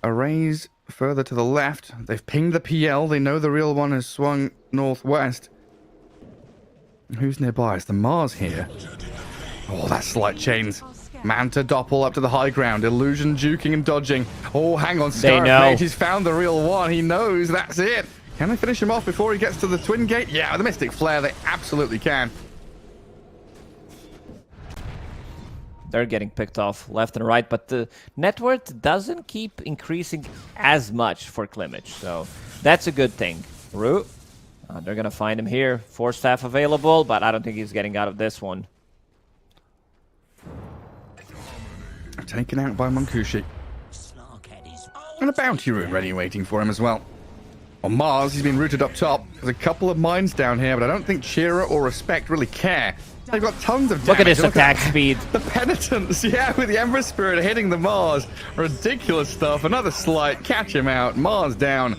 A raise further to the left. They've pinged the PL. They know the real one has swung northwest. Who's nearby? It's the Mars here. Oh, that's slight chains. Manta Doppel up to the high ground. Illusion juking and dodging. Oh, hang on. They know. He's found the real one. He knows that's it. Can they finish him off before he gets to the Twin Gate? Yeah, the Mystic Flare, they absolutely can. they're getting picked off left and right, but the net worth doesn't keep increasing as much for Klimich, so that's a good thing. Rue, they're gonna find him here. 4 staff available, but I don't think he's getting out of this one. Taken out by Munkushi. And a bounty rune ready waiting for him as well. On Mars, he's been rooted up top. There's a couple of mines down here, but I don't think Chira or Respect really care. They've got tons of damage. Look at his attack speed. The penitence, yeah, with the Ember Spirit hitting the Mars. Ridiculous stuff. Another slight. Catch him out. Mars down.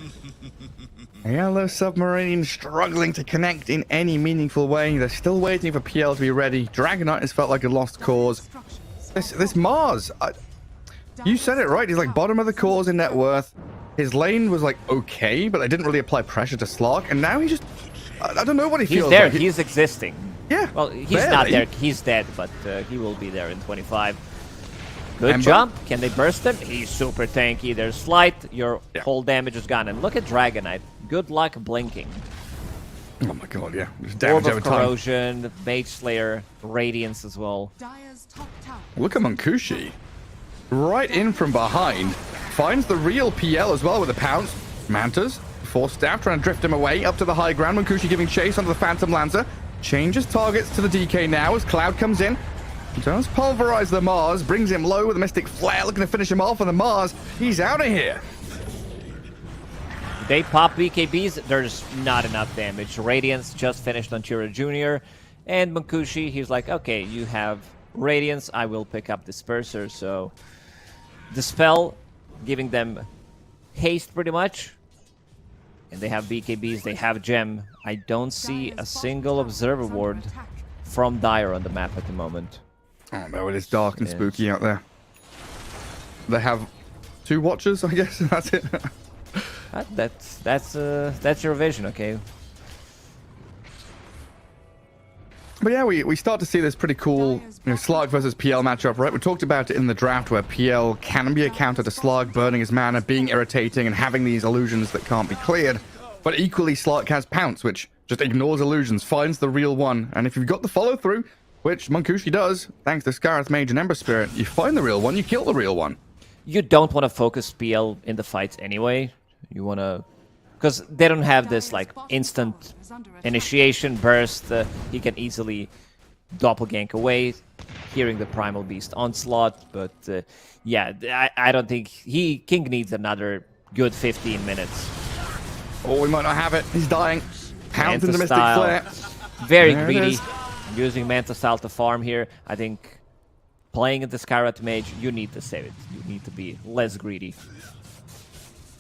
Yellow Submarine struggling to connect in any meaningful way. They're still waiting for PL to be ready. Dragonite has felt like a lost cause. This Mars, you said it right. He's like bottom of the cores in net worth. His lane was like okay, but they didn't really apply pressure to Slark. And now he just, I don't know what he feels He's there. like. He's existing. Yeah. Well, he's barely. not there. He's dead, but he will be there in 25. Good Ember. jump. Can they burst him? He's super tanky. There's Slight. Your Yeah. whole damage is gone. And look at Dragonite. Good luck blinking. Oh my god, yeah. Just Orb damage of over time. Corrosion, Mage Slayer, Radiance as well. Dire's top tower. Look at Munkushi. Right in from behind. Finds the real PL as well with a pounce. Mantas, Force Staff, trying to drift him away up to the high ground. Munkushi giving chase onto the Phantom Lancer. Changes targets to the DK now as Cloud comes in. Does pulverize the Mars, brings him low with a Mystic Flare, looking to finish him off on the Mars. He's out of here. They pop BKBs, there's not enough damage. Radiance just finished on Chira Jr. And Munkushi, he's like, okay, you have Radiance, I will pick up Disperser. So, Dispel, giving them haste pretty much. And they have BKBs, they have Gem. I don't see a single Observer Ward from Dire on the map at the moment. Oh no, it is dark and spooky out there. They have 2 watchers, I guess. That's it. That's your vision, okay? But yeah, we start to see this pretty cool Slark versus PL matchup, right? We talked about it in the draft where PL can be a counter to Slark, burning his mana, being irritating, and having these illusions that can't be cleared. But equally, Slark has Pounce, which just ignores illusions, finds the real one. And if you've got the follow-through, which Munkushi does, thanks to Scarith Mage and Ember Spirit, you find the real one, you kill the real one. You don't want to focus PL in the fights anyway. You want to... Because they don't have this, like, instant initiation burst. He can easily doppelgank away, hearing the Primal Beast onslaught. But, yeah, I don't think... King needs another good 15 minutes. Oh, we might not have it. He's dying. Pounce into Mystic Style. Flare. Very There it greedy. is. Using Manta Style to farm here. I think playing into Skyrat Mage, you need to save it. You need to be less greedy.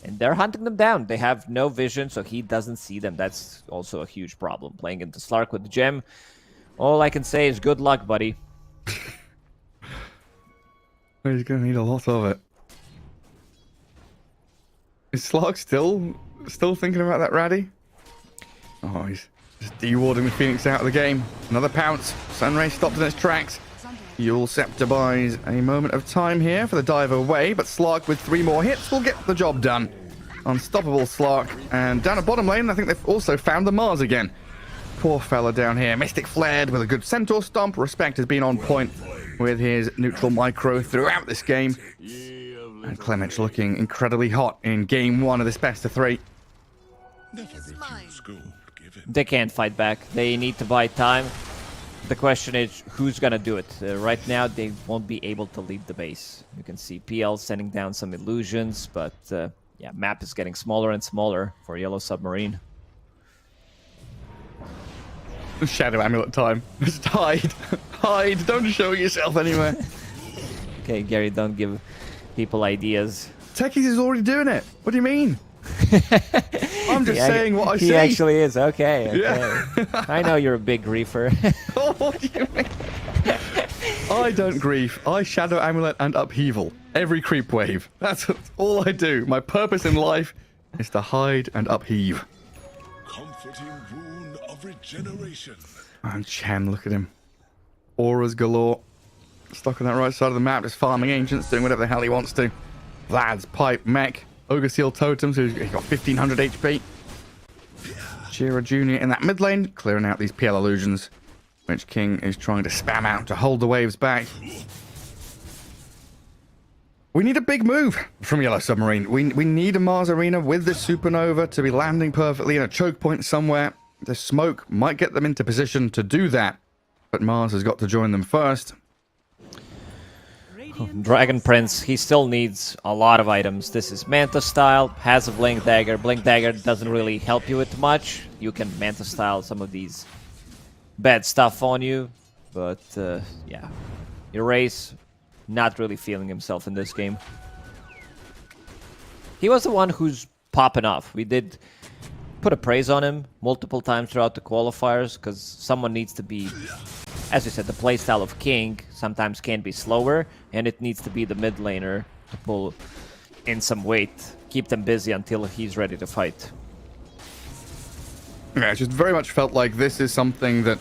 And they're hunting them down. They have no vision, so he doesn't see them. That's also a huge problem. Playing into Slark with the gem. All I can say is good luck, buddy. He's going to need a lot of it. Is Slark still thinking about that Raddy? Oh, he's just dewarding the Phoenix out of the game. Another pounce. Sunray stopped in its tracks. Yule Scepter buys a moment of time here for the dive away, but Slark with 3 more hits will get the job done. Unstoppable Slark. And down at bottom lane, I think they've also found the Mars again. Poor fella down here. Mystic flared with a good Centaur stomp. Respect has been on point with his neutral micro throughout this game. And Clemich looking incredibly hot in game 1 of this best of 3. They can't fight back. They need to buy time. The question is, who's gonna do it? Right now, they won't be able to leave the base. You can see PL sending down some illusions, but yeah, map is getting smaller and smaller for Yellow Submarine. Shadow Amulet time. Just hide. Hide. Don't show yourself anywhere. Okay, Gary, don't give people ideas. Techies is already doing it. What do you mean? I'm just saying what I see. He actually is. Okay. Yeah. I know you're a big griefer. Oh, what do you mean? I don't grief. I Shadow Amulet and Upheaval. Every creep wave. That's all I do. My purpose in life is to hide and upheave. Comforting rune of regeneration. And Chen, look at him. Auras galore. Stuck on that right side of the map, just farming ancients, doing whatever the hell he wants to. Vlad's pipe mech. Ogre Seal Totems, who's got 1500 HP. Chira Jr. in that mid lane, clearing out these PL illusions, which King is trying to spam out to hold the waves back. We need a big move from Yellow Submarine. We need a Mars Arena with the Supernova to be landing perfectly in a choke point somewhere. The smoke might get them into position to do that, but Mars has got to join them first. Dragon Prince, he still needs a lot of items. This is Manta style, has a Blink Dagger. Blink Dagger doesn't really help you with much. You can Manta style some of these bad stuff on you, but yeah. Erase, not really feeling himself in this game. He was the one who's popping off. We did put a praise on him multiple times throughout the qualifiers, because someone needs to be, as you said, the playstyle of King sometimes can be slower, and it needs to be the mid laner to pull in some weight, keep them busy until he's ready to fight. Yeah, it just very much felt like this is something that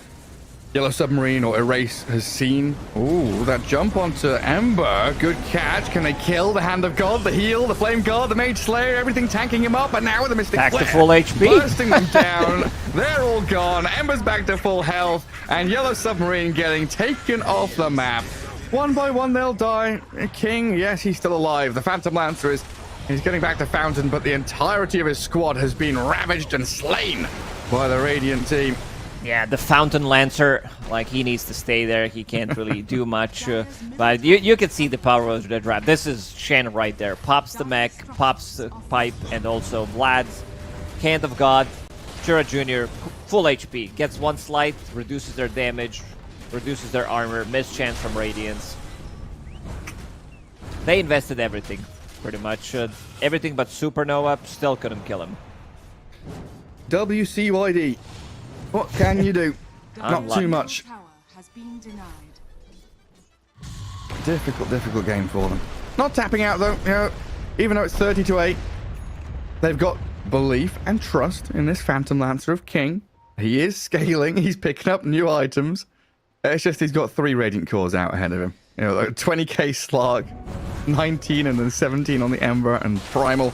Yellow Submarine or Erase has seen. Ooh, that jump onto Ember. Good catch. Can they kill the Hand of God, the heal, the Flame God, the Mage Slayer, everything tanking him up, and now with the Mystic Back to Flare, full HP. bursting them down. They're all gone. Ember's back to full health, and Yellow Submarine getting taken off the map. One by one, they'll die. King, yes, he's still alive. The Phantom Lancer he's getting back to Fountain, but the entirety of his squad has been ravaged and slain by the Radiant team. Yeah, the Fountain Lancer, like, he needs to stay there. He can't really do much. But you can see the power of the trap. This is Shen right there. Pops the mech, pops the pipe, and also Vlad's Hand of God. Shura Jr., full HP. Gets one slight, reduces their damage, reduces their armor, missed chance from Radiance. They invested everything, pretty much. Everything but Supernova, still couldn't kill him. WCYD. What can you do? Not too much. Tower has been denied. Difficult game for them. Not tapping out though, you know, even though it's 30-8. They've got belief and trust in this Phantom Lancer of King. He is scaling, he's picking up new items. It's just he's got 3 Radiant Cores out ahead of him. You know, like 20k Slug, 19 and then 17 on the Ember and Primal.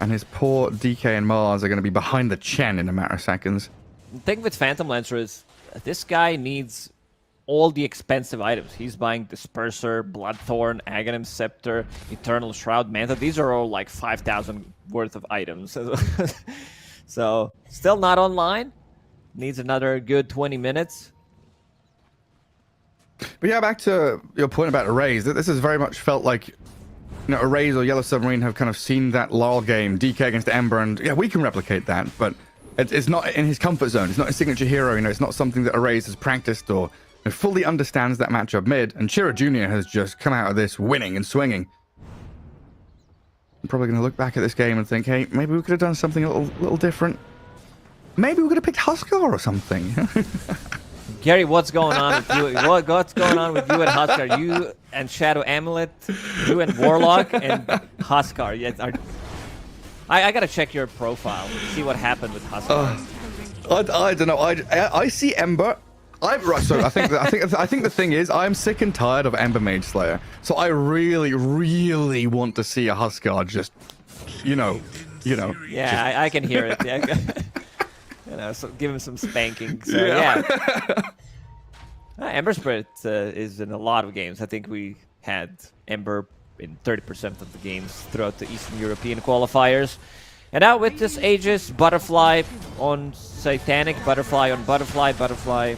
And his poor DK and Mars are going to be behind the Chen in a matter of seconds. The thing with Phantom Lancer is this guy needs all the expensive items. He's buying Disperser, Bloodthorn, Aghanim Scepter, Eternal Shroud, Manta. These are all like 5,000 worth of items. So, still not online. Needs another good 20 minutes. But yeah, back to your point about Erase. This has very much felt like, you know, Erase or Yellow Submarine have kind of seen that LoL game, DK against Ember, and yeah, we can replicate that, but it's not in his comfort zone. It's not his signature hero. You know, it's not something that Erase has practiced or fully understands that matchup mid. And Shura Jr. has just come out of this winning and swinging. I'm probably going to look back at this game and think, hey, maybe we could have done something a little different. Maybe we could have picked Huskar or something. Gary, what's going on with you? What's going on with you and Huskar? You and Shadow Amulet, you and Warlock and Huskar. Yes, I gotta check your profile, see what happened with Huskar. I don't know. I see Ember. So I think the thing is, I'm sick and tired of Ember Mage Slayer. So I really want to see a Huskar just, you know. Yeah, I can hear it. Yeah. You know, so give him some spanking. So yeah. Ember Spirit is in a lot of games. I think we had Ember in 30% of the games throughout the Eastern European qualifiers. And now with this Aegis, Butterfly on Satanic, Butterfly on Butterfly, Butterfly.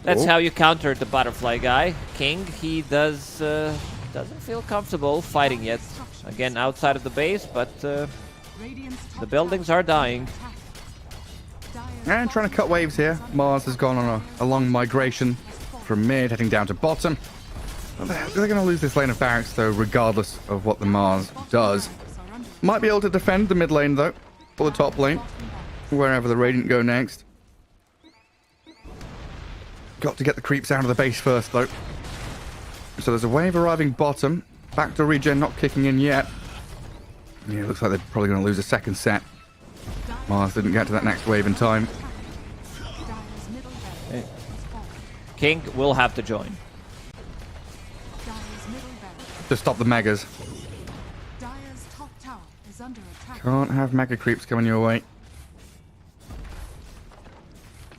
That's how you counter the Butterfly guy. King, he doesn't feel comfortable fighting yet. Again, outside of the base, but the buildings are dying. And trying to cut waves here. Mars has gone on a long migration from mid, heading down to bottom. They're going to lose this lane of barracks, though, regardless of what the Mars does. Might be able to defend the mid lane, though, or the top lane, wherever the Radiant go next. Got to get the creeps out of the base first, though. So there's a wave arriving bottom. Backdoor regen not kicking in yet. Yeah, looks like they're probably going to lose a second set. Mars didn't get to that next wave in time. Hey. King will have to join. To stop the megas. Can't have mega creeps coming your way.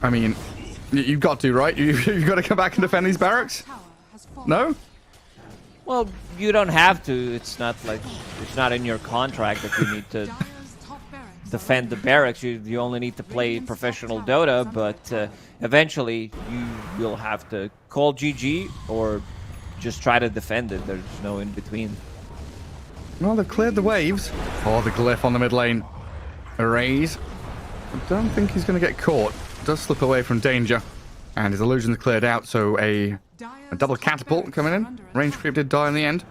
I mean, you've got to, right? You've got to come back and defend these barracks? No? Well, you don't have to. It's not like it's not in your contract that you need to defend the barracks. You only need to play professional Dota, but eventually you'll have to call GG or just try to defend it. There's no in between. Well, they've cleared the waves. Oh, the glyph on the mid lane. Raise. I don't think he's going to get caught. Does slip away from danger. And his illusion's cleared out, so a double catapult coming in. Range creep did die in the end.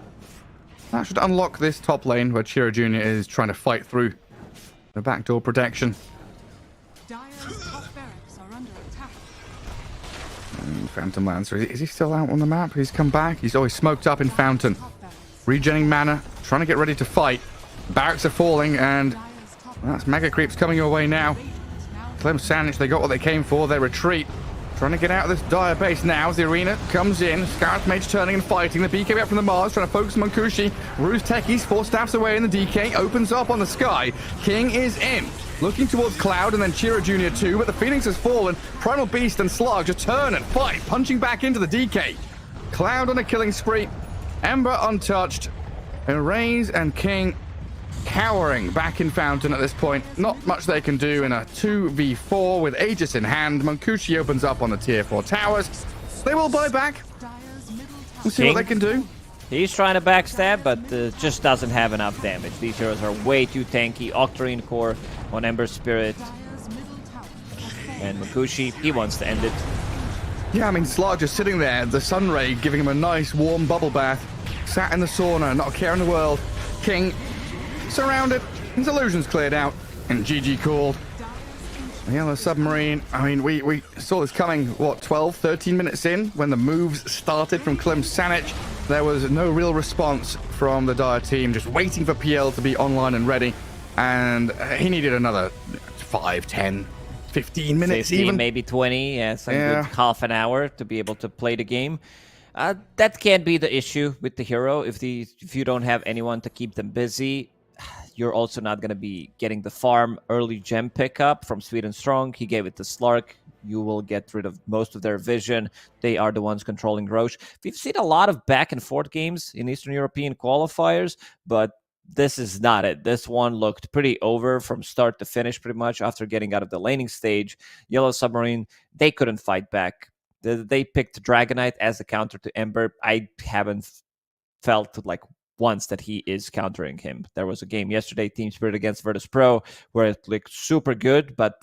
That should unlock this top lane where Chiro Jr. is trying to fight through the backdoor protection. Dire's top barracks are under attack. And Phantom Lancer, is he still out on the map? He's come back. He's always smoked up in Fountain. Top barracks. Regenning mana, trying to get ready to fight. Barracks are falling, and Dire's top that's Mega Creeps coming your way now. Radiant now Clem Sandwich, they got what they came for. They retreat. Trying to get out of this dire base now as the arena comes in. Scarlet Mage turning and fighting. The BK up from the Mars, trying to focus on Mankushi. Ruse Techies, 4 staffs away in the DK. Opens up on the sky. King is in. Looking towards Cloud and then Chiro Jr. too, but the Phoenix has fallen. Primal Beast and Slug just turn and fight, punching back into the DK. Cloud on a killing spree. Ember untouched. Erase and King cowering back in Fountain at this point. Not much they can do in a 2v4 with Aegis in hand. Mankushi opens up on the tier 4 towers. They will buy back. Dire's middle tower. We'll see what they can do. He's trying to backstab, but just doesn't have enough damage. These heroes are way too tanky. Octarine Core on Ember Spirit. Dire's middle tower has fallen. And Mankushi, he wants to end it. Yeah, I mean, Slug just sitting there, the sun ray giving him a nice warm bubble bath. Sat in the sauna, not a care in the world. King surrounded. His illusion's cleared out. And GG called. The Yellow Submarine. I mean, we saw this coming, what, 12, 13 minutes in when the moves started from Clem Sanic. There was no real response from the Dire team, just waiting for PL to be online and ready. And he needed another 5, 10, 15 minutes 15, even. maybe 20, yeah, some Yeah. good half an hour to be able to play the game. That can't be the issue with the hero. If you don't have anyone to keep them busy, you're also not going to be getting the farm early gem pickup from Sweet and Strong. He gave it to Slark. You will get rid of most of their vision. They are the ones controlling Roche. We've seen a lot of back and forth games in Eastern European qualifiers, but this is not it. This one looked pretty over from start to finish pretty much after getting out of the laning stage. Yellow Submarine, they couldn't fight back. They picked Dragonite as a counter to Ember. I haven't felt like once that he is countering him. There was a game yesterday, Team Spirit against Virtus Pro, where it looked super good, but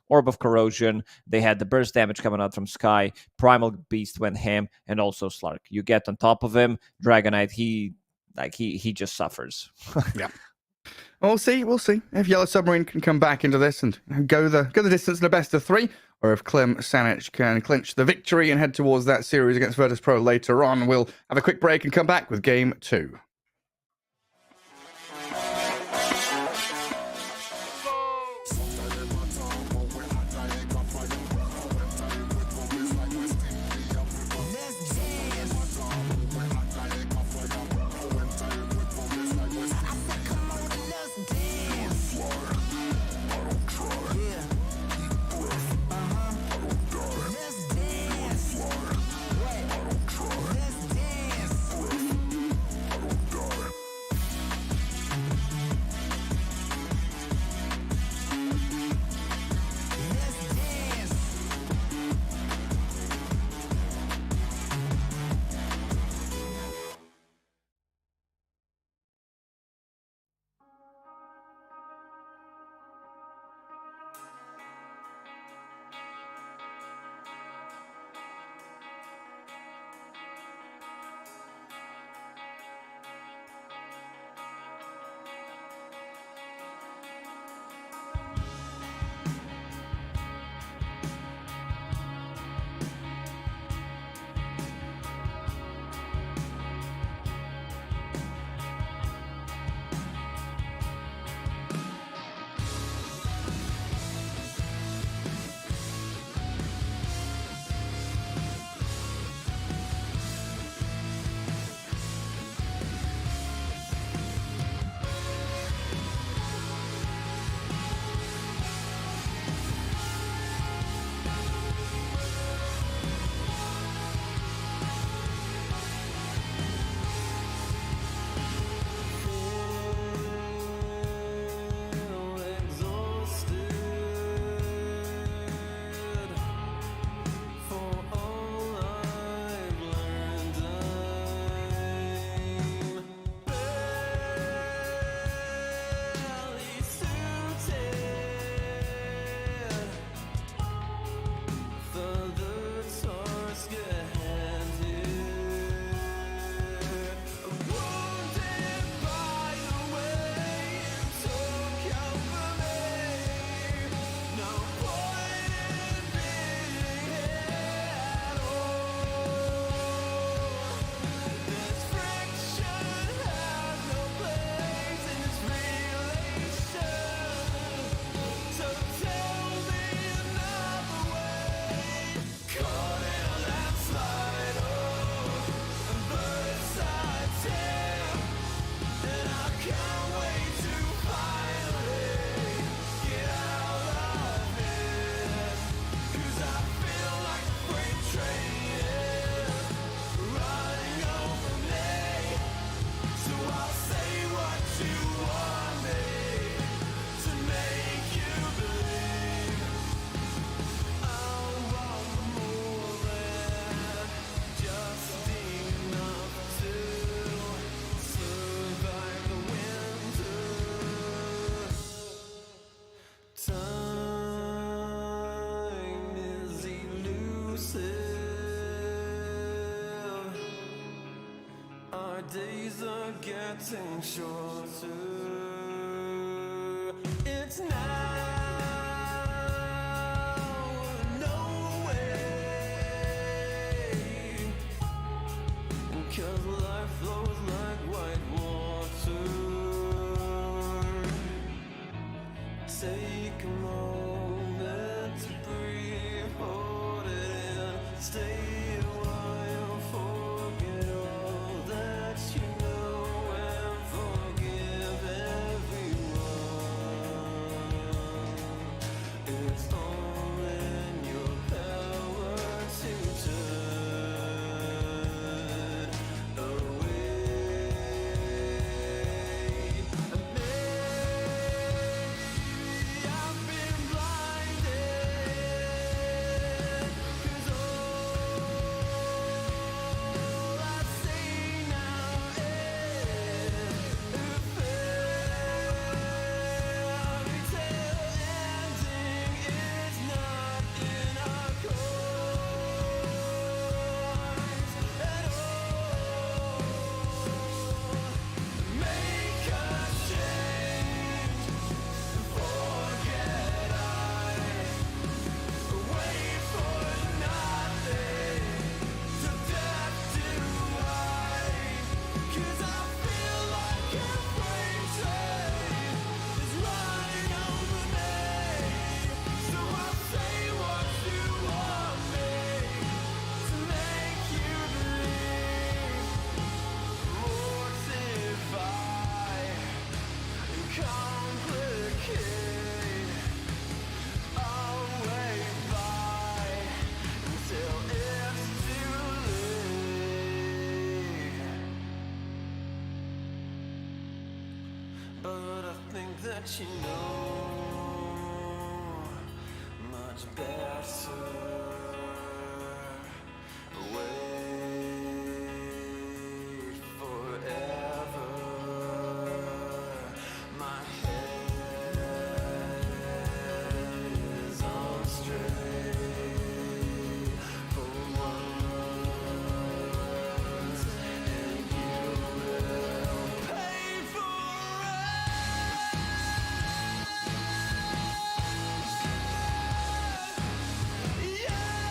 Orb of Corrosion, they had the burst damage coming out from Sky, Primal Beast went ham, and also Slark. You get on top of him, Dragonite, he just suffers. Yeah. We'll see if Yellow Submarine can come back into this and go the distance in a best of 3, or if Clem Sanic can clinch the victory and head towards that series against Virtus Pro later on. We'll have a quick break and come back with Game 2. days are getting shorter. It's now or no way, 'cause life flows like white water. Take a moment to breathe, hold it in, stay a while, forget all that you know, and forgive everyone. It's all in your power to turn away. And maybe I've been blinded, 'cause all I see now is a fairy tale ending. It's not in our course at all. Make a change, forget I wait for nothing, to death do I, 'cause I feel like a freight train is running over me. So I'll say what you want me to make you believe. Mortify and complicate. I'll wait by until it's too late. But I think that you know much better. Wait forever. My head is on straight for once, and you will pay for it. Yeah.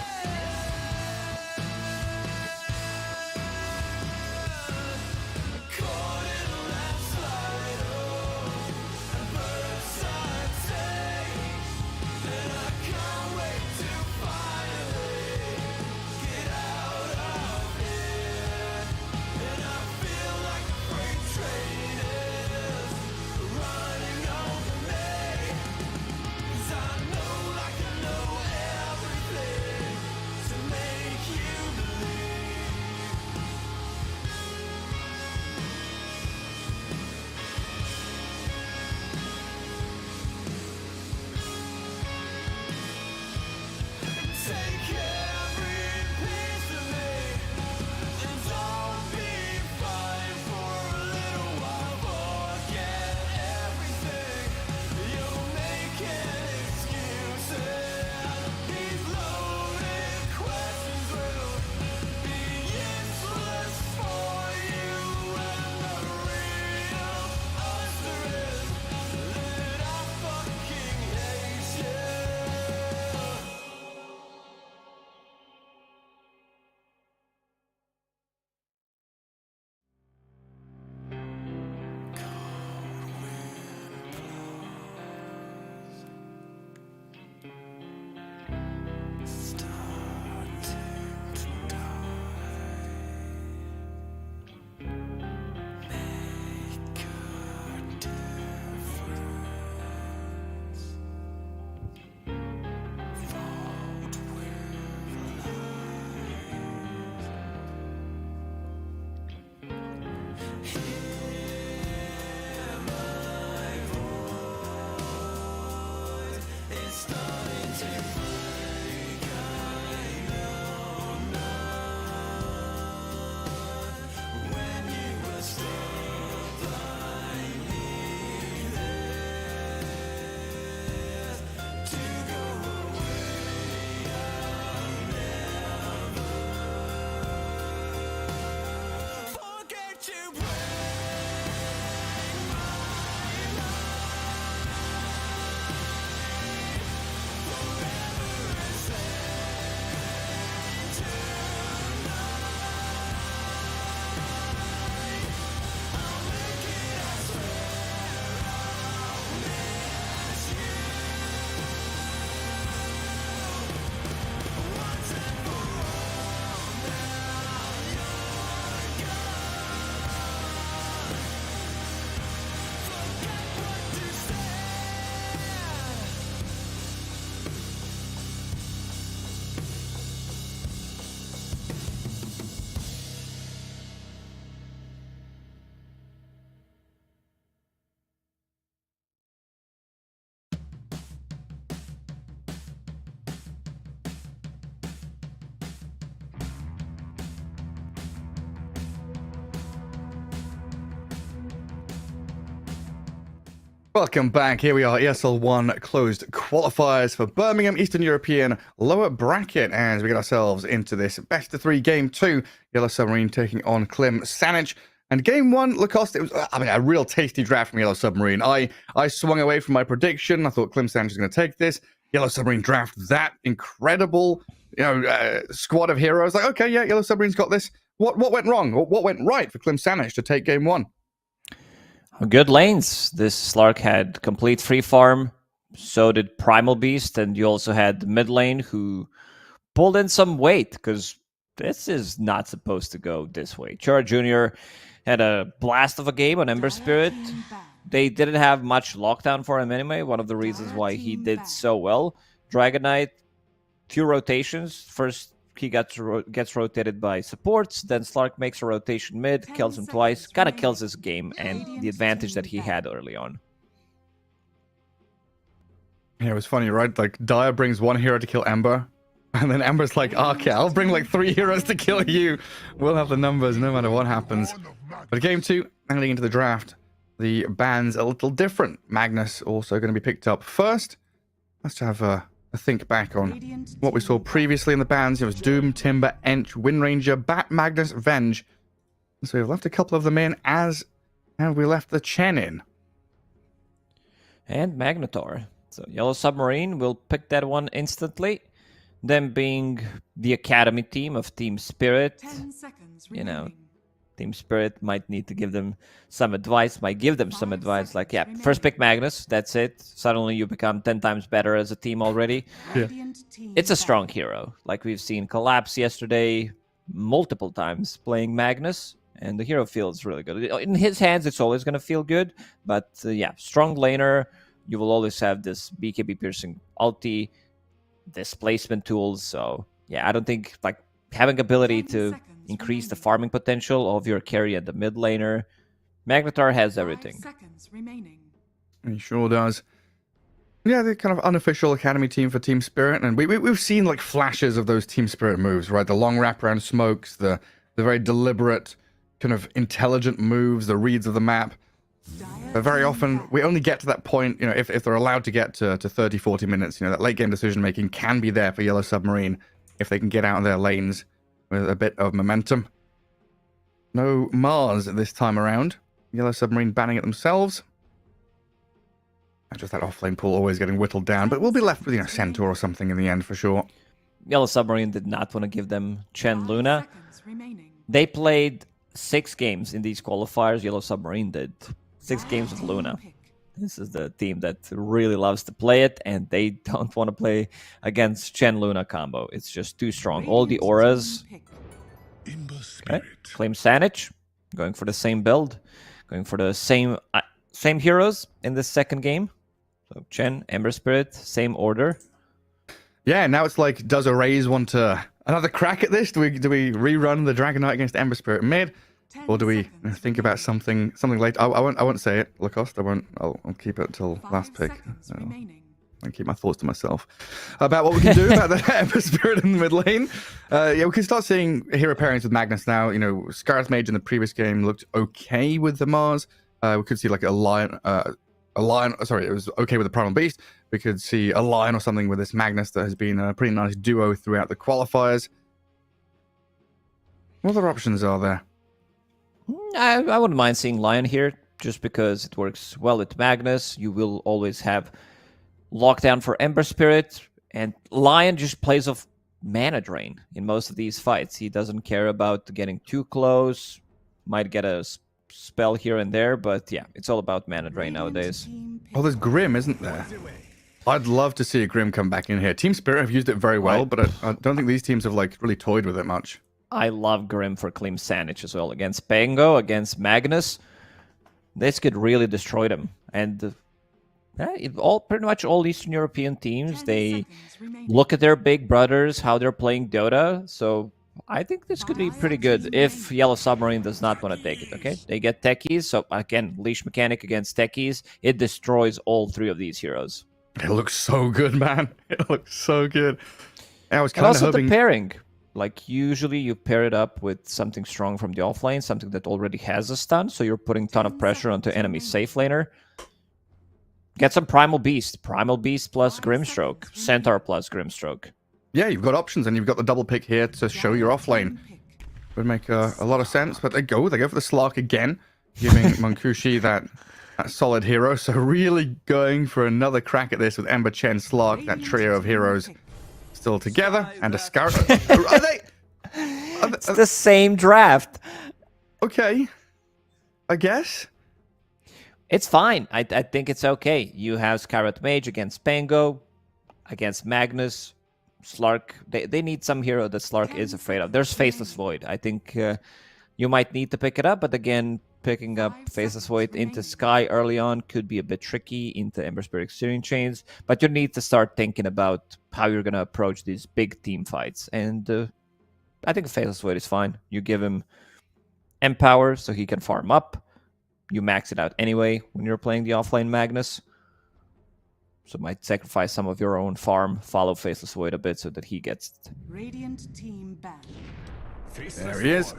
Welcome back. Here we are, ESL 1 closed qualifiers for Birmingham Eastern European lower bracket as we get ourselves into this best of 3 game 2. Yellow Submarine taking on Klim Sanic. And game 1, Lacoste, it was a real tasty draft from Yellow Submarine. I swung away from my prediction. I thought Klim Sanic was going to take this. Yellow Submarine draft that incredible squad of heroes. Like, okay, yeah, Yellow Submarine's got this. What went wrong? What went right for Klim Sanic to take game 1? Good lanes. This Slark had complete free farm. So did Primal Beast. And you also had the mid lane who pulled in some weight because this is not supposed to go this way. Chora Jr. had a blast of a game on Ember Spirit. They didn't have much lockdown for him anyway. One of the reasons why he did so well. Dragon Knight, few rotations. First, he gets rotated by supports. Then Slark makes a rotation mid, kills him twice. Kind of kills his game and the advantage that he had early on. Yeah, it was funny, right? Like, Dire brings 1 hero to kill Ember. And then Ember's like, okay, I'll bring like 3 heroes to kill you. We'll have the numbers no matter what happens. But game 2, angling into the draft, the ban's a little different. Magnus also going to be picked up first. Let's have a think back on what we saw previously in the bans. It was Doom, Timber, Ench, Windranger, Bat, Magnus, Venge. So we've left a couple of them in and we left the Chen in. And Magnetar. So Yellow Submarine will pick that one instantly. Them being the academy team of Team Spirit. 10 seconds You know, remaining. Team Spirit might need to give them some advice, might give them some advice. Like, yeah, first pick Magnus, that's it. Suddenly you become 10 times better as a team already. Radiant team It's a strong back. hero. Like we've seen Collapse yesterday multiple times playing Magnus. And the hero feels really good. In his hands, it's always going to feel good. But yeah, strong laner. You will always have this BKB piercing ulti, displacement tools. So yeah, I don't think like having ability 10 to seconds increase the remaining. farming potential of your carry and the mid laner. Magnetar has 5 everything. seconds remaining. He sure does. Yeah, the kind of unofficial academy team for Team Spirit, and we've seen like flashes of those Team Spirit moves, right? The long wraparound smokes, the very deliberate, kind of intelligent moves, the reads of the map. But very often, we only get to that point, if they're allowed to get to 30, 40 minutes, that late game decision making can be there for Yellow Submarine if they can get out of their lanes with a bit of momentum. No Mars this time around. Yellow Submarine banning it themselves. And just that offlane pool always getting whittled down, but we'll be left with, Centaur or something in the end for sure. Yellow Submarine did not want to give them Chen 5 Luna. seconds remaining. They played 6 games in these qualifiers. Yellow Submarine did 6 games with Luna. Pick. This is the team that really loves to play it, and they don't want to play against Chen Luna combo. It's just too strong. All the Radiant auras. team pick. In the Okay. spirit. Claim Sanic, going for the same build, going for the same heroes in this second game. So Chen, Ember Spirit, same order. Yeah, now it's like, does Arrays want another crack at this? Do we rerun the Dragon Knight against Ember Spirit mid? 10 Or do we seconds think about something later? I won't say it, Lacoste. I'll keep it till 5 last pick. seconds remaining. I keep my thoughts to myself about what we can do about the Ember Spirit in the mid lane. Yeah, we can start seeing hero pairings with Magnus now. Scar's Mage in the previous game looked okay with the Mars. We could see like a lion. Sorry, it was okay with the Primal Beast. We could see a lion or something with this Magnus that has been a pretty nice duo throughout the qualifiers. What other options are there? I wouldn't mind seeing Lion here, just because it works well with Magnus. You will always have lockdown for Ember Spirit, and Lion just plays off mana drain in most of these fights. He doesn't care about getting too close, might get a spell here and there, but yeah, it's all about mana drain Radiant nowadays. team pick. Oh, there's Grim, isn't there? I'd love to see a Grim come back in here. Team Spirit have used it very well, Right. but I don't think these teams have like really toyed with it much. I love Grim for Klim Sanic as well. Against Pango, against Magnus, this could really destroy them. And pretty much all Eastern European teams, 10 they seconds remaining. look at their big brothers, how they're playing Dota. So I think this could be pretty good if Yellow Submarine does not want to take it, okay? They get techies, so again, leash mechanic against techies, it destroys all 3 of these heroes. It looks so good, man. It looks so good. I was And kind of also hoping. the pairing. Like, usually you pair it up with something strong from the offlane, something that already has a stun, so you're putting a ton of 10 pressure onto seconds enemy remaining. safe laner. Get some Primal Beast. Primal Beast plus Grimstroke. Centaur plus Grimstroke. Yeah, you've got options, and you've got the double pick here to show your offlane. Would make a lot of sense, but they go for the Slark again, giving Monkushi that solid hero. So really going for another crack at this with Ember, Chen, Slark, that trio of heroes still together, and a Scout. Are they? It's the same draft. Okay, I guess. It's fine. I think it's okay. You have Scarlet Mage against Pango, against Magnus, Slark. They need some hero that Slark is afraid of. There's Faceless Void. I think you might need to pick it up, but again, picking up Faceless Void into Sky early on could be a bit tricky into Ember Spirit Steering Chains, but you need to start thinking about how you're going to approach these big team fights. And I think Faceless Void is fine. You give him Empower so he can farm up. You max it out anyway when you're playing the offlane Magnus. So might sacrifice some of your own farm, follow Faceless Void a bit so that he gets it. Radiant team ban. There he is.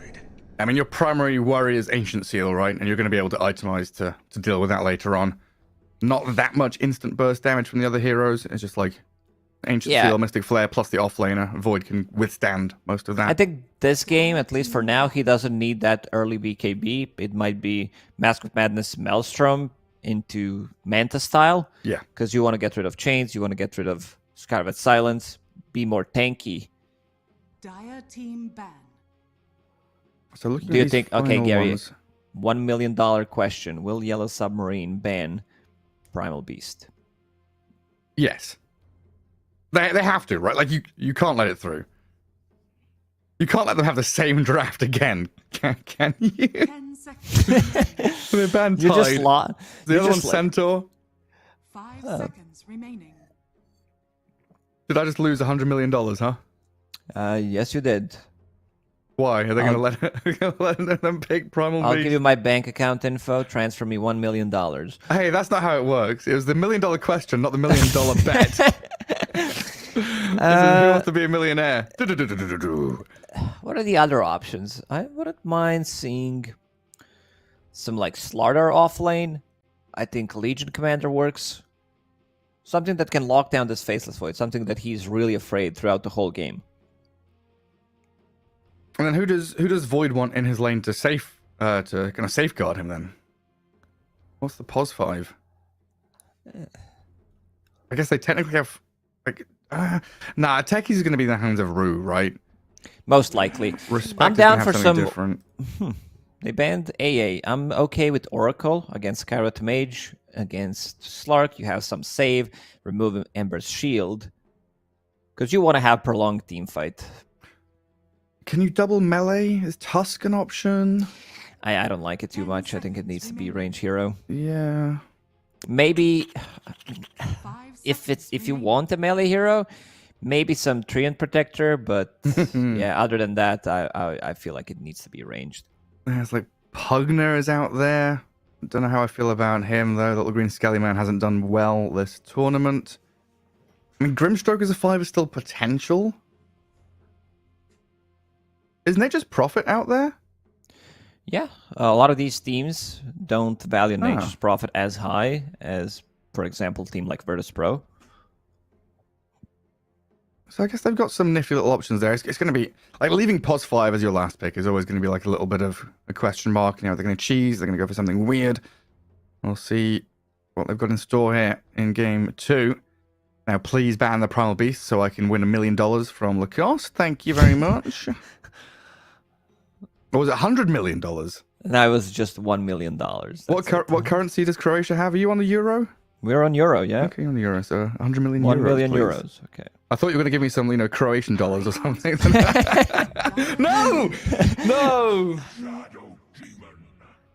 I mean, your primary worry is Ancient Seal, right? And you're going to be able to itemize to deal with that later on. Not that much instant burst damage from the other heroes. It's just like Ancient Seal, Mystic Flare, plus the offlaner. Void can withstand most of that. I think this game, at least for now, he doesn't need that early BKB. It might be Mask of Madness Maelstrom into Manta style. Yeah. Because you want to get rid of chains, you want to get rid of Scarlet Silence, be more tanky. Dire team ban. So looking Do you at think, these okay, final Gary, ones- $1 million question. Will Yellow Submarine ban Primal Beast? Yes. They have to, right? Like, you can't let it through. You can't let them have the same draft again, can you? 10 seconds. They banned You just Tide. lost. The other one's Centaur. 5 seconds remaining. Did I just lose $100 million, huh? Yes, you did. Why? Are they going to let them pick Primal I'll Beast? give you my bank account info. Transfer me $1 million. Hey, that's not how it works. It was the $1 million question, not the $1 million bet. Who wants to be a millionaire? What are the other options? I wouldn't mind seeing some like Slardar off lane. I think Legion Commander works. Something that can lock down this Faceless Void. Something that he's really afraid throughout the whole game. And then who does Void want in his lane to kind of safeguard him then? What's the pos 5? I guess they technically have like nah, Techie's going to be in the hands of Rue, right? Most likely. Respect I'm is gonna down have for something some. different. They banned AA. I'm okay with Oracle against Scarlet Mage. Against Slark, you have some save. Remove Ember's shield. Because you want to have prolonged team fight. Can you double melee? Is Tusk an option? I don't like it too much. I think it needs to be range hero. Yeah. Maybe 5 if you want a melee hero, maybe some Treant Protector, but yeah, other than that, I feel like it needs to be ranged. There's like Pugner is out there. Don't know how I feel about him though. The little green skelly man hasn't done well this tournament. I mean, Grimstroke as a 5 is still potential. Is Nature's Prophet out there? Yeah, a lot of these teams don't value Nature's Prophet as high as, for example, a team like Virtus Pro. So I guess they've got some nifty little options there. It's going to be like leaving POS 5 as your last pick is always going to be like a little bit of a question mark. You know, they're going to cheese, they're going to go for something weird. We'll see what they've got in store here in game 2. Now, please ban the Primal Beast so I can win $1 million from Lacoste. Thank you very much. Or was it $100 million? That was just $1 million. What currency does Croatia have? Are you on the euro? We're on Euro, yeah? Okay, on the euro. So 100 million 1 euros, million please. euros, okay. I thought you were going to give me some, Croatian dollars or something. No! No!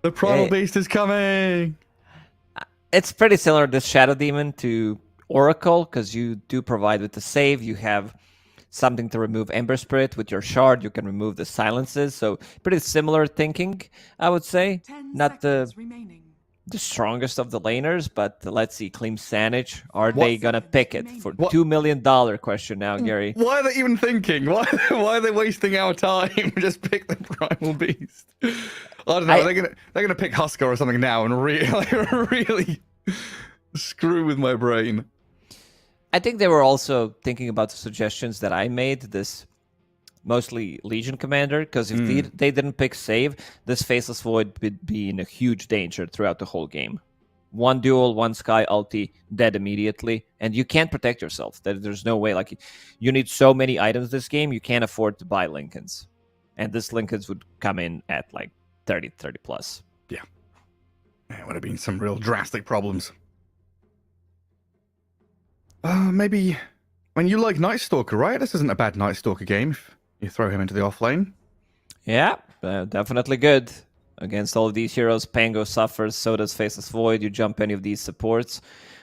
The Primal Beast is coming! It's pretty similar, this Shadow Demon, to Oracle, because you do provide with the save. You have something to remove Ember Spirit. With your shard, you can remove the silences. So pretty similar thinking, I would say. 10 Not the seconds remaining. strongest of the laners, but let's see, Clean Sanage. Are they going to pick it? For What? $2 million question now, Gary. Why are they even thinking? Why are they wasting our time? Just pick the Primal Beast. I don't know. They're gonna pick Husker or something now and really Screw with my brain. I think they were also thinking about the suggestions that I made, this mostly Legion Commander, because if they didn't pick Save, this Faceless Void would be in a huge danger throughout the whole game. One duel, one Sky ulti, dead immediately, and you can't protect yourself. There's no way. Like, you need so many items this game, you can't afford to buy Lincolns. And this Lincolns would come in at like 30 plus. Yeah. It would have been some real drastic problems. Maybe when you like Night Stalker, right? This isn't a bad Night Stalker game if you throw him into the offlane. Yeah, definitely good. Against all of these heroes, Pango suffers, so does Faceless Void. You jump any of these supports.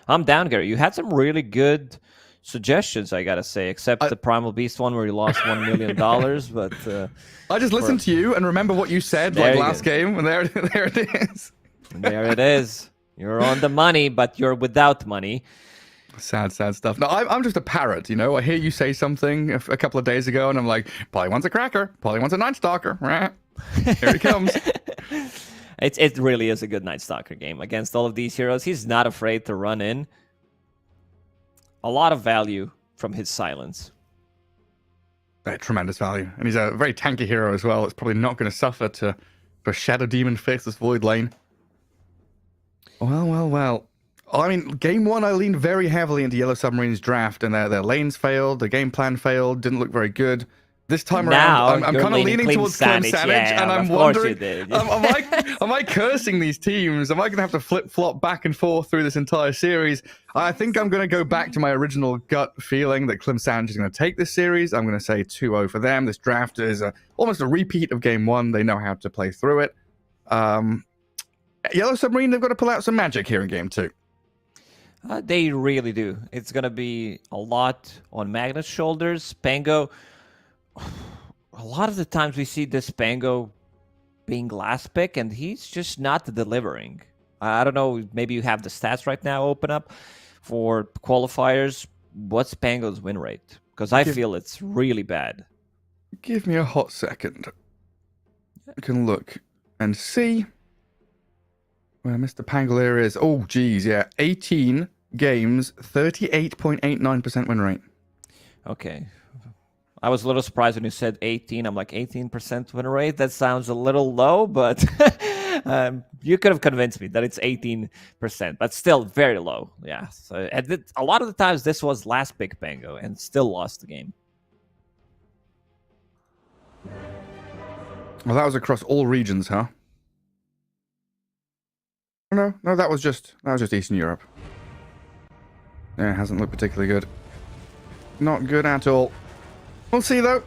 I'm down, Gary. You had some really good suggestions, I gotta say, except the Primal Beast one where you lost $1 million. But I just listened to you and remember what you said last game, and there it is. There it is. You're on the money, but you're without money. Sad stuff. No, I'm just a parrot, you know. I hear you say something a couple of days ago, and I'm like, Polly wants a cracker. Polly wants a Night Stalker. Here he comes. It really is a good Night Stalker game. Against all of these heroes, he's not afraid to run in. A lot of value from his silence. Tremendous value. And he's a very tanky hero as well. It's probably not going to suffer for Shadow Demon Faceless Void lane. Well. I mean, game one, I leaned very heavily into Yellow Submarine's draft, and their lanes failed, the game plan failed, didn't look very good. This time around, I'm kind of leaning towards Clem Sanich, and I'm wondering, am I cursing these teams? Am I going to have to flip-flop back and forth through this entire series? I think I'm going to go back to my original gut feeling that Clem Sanich is going to take this series. I'm going to say 2-0 for them. This draft is almost a repeat of game one. They know how to play through it. Yellow Submarine, they've got to pull out some magic here in game two. They really do. It's going to be a lot on Magnus' shoulders. Pango, a lot of the times we see this Pango being last pick, and he's just not delivering. I don't know, maybe you have the stats right now open up for qualifiers. What's Pango's win rate? Because I feel it's really bad. Give me a hot second. I can look and see where Mr. Pangolier is. Oh, geez, yeah. 18 games, 38.89% win rate. Okay. I was a little surprised when you said 18. I'm like, 18% win rate? That sounds a little low, but you could have convinced me that it's 18%, but still very low. Yeah. So a lot of the times this was last pick Pango and still lost the game. Well, that was across all regions, huh? No, that was just Eastern Europe. Yeah, it hasn't looked particularly good. Not good at all. We'll see, though.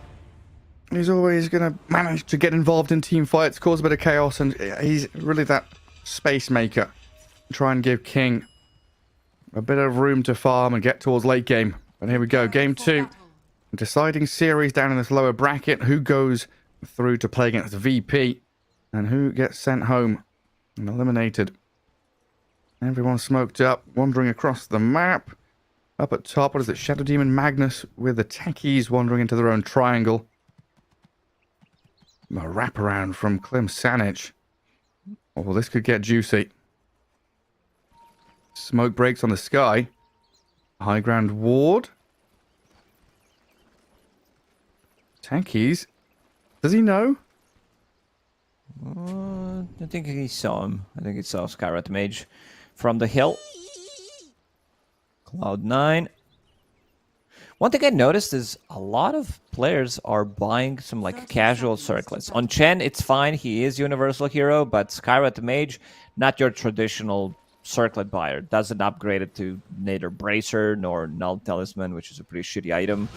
He's always going to manage to get involved in team fights, cause a bit of chaos, and he's really that space maker. Try and give King a bit of room to farm and get towards late game. But here we go, game two. Deciding series down in this lower bracket. Who goes through to play against VP, and who gets sent home and eliminated. Everyone smoked up, wandering across the map. Up at top, what is it? Shadow Demon Magnus with the techies wandering into their own triangle. A wraparound from Clem Sanich. Oh, well, this could get juicy. Smoke breaks on the sky. High ground ward. Techies. Does he know? I think he saw him. I think he saw Skyrat Mage from the hill. Cloud9. One thing I noticed is a lot of players are buying some like casual circlets. On Chen, it's fine. He is Universal Hero, but Skyrat Mage, not your traditional circlet buyer. Doesn't upgrade it to neither Bracer nor Null Talisman, which is a pretty shitty item.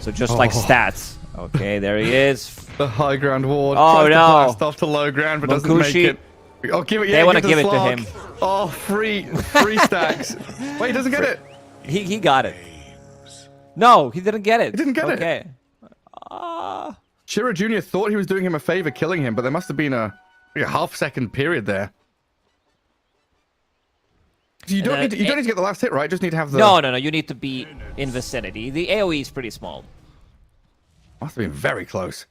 So just like stats. Okay, there he is. The high ground ward. Oh, tries no. to blast off to low ground, but doesn't make it. Oh, give it. Yeah, they want to the give it to slog. him. Oh, free stacks. Wait, he doesn't get it. He got it. No, he didn't get it. He didn't get it. Okay. Shira Jr. thought he was doing him a favor killing him, but there must have been a half-second period there. You don't need to get the last hit, right? Just need to have the... No. You need to be in vicinity. The AoE is pretty small. Must have been very close.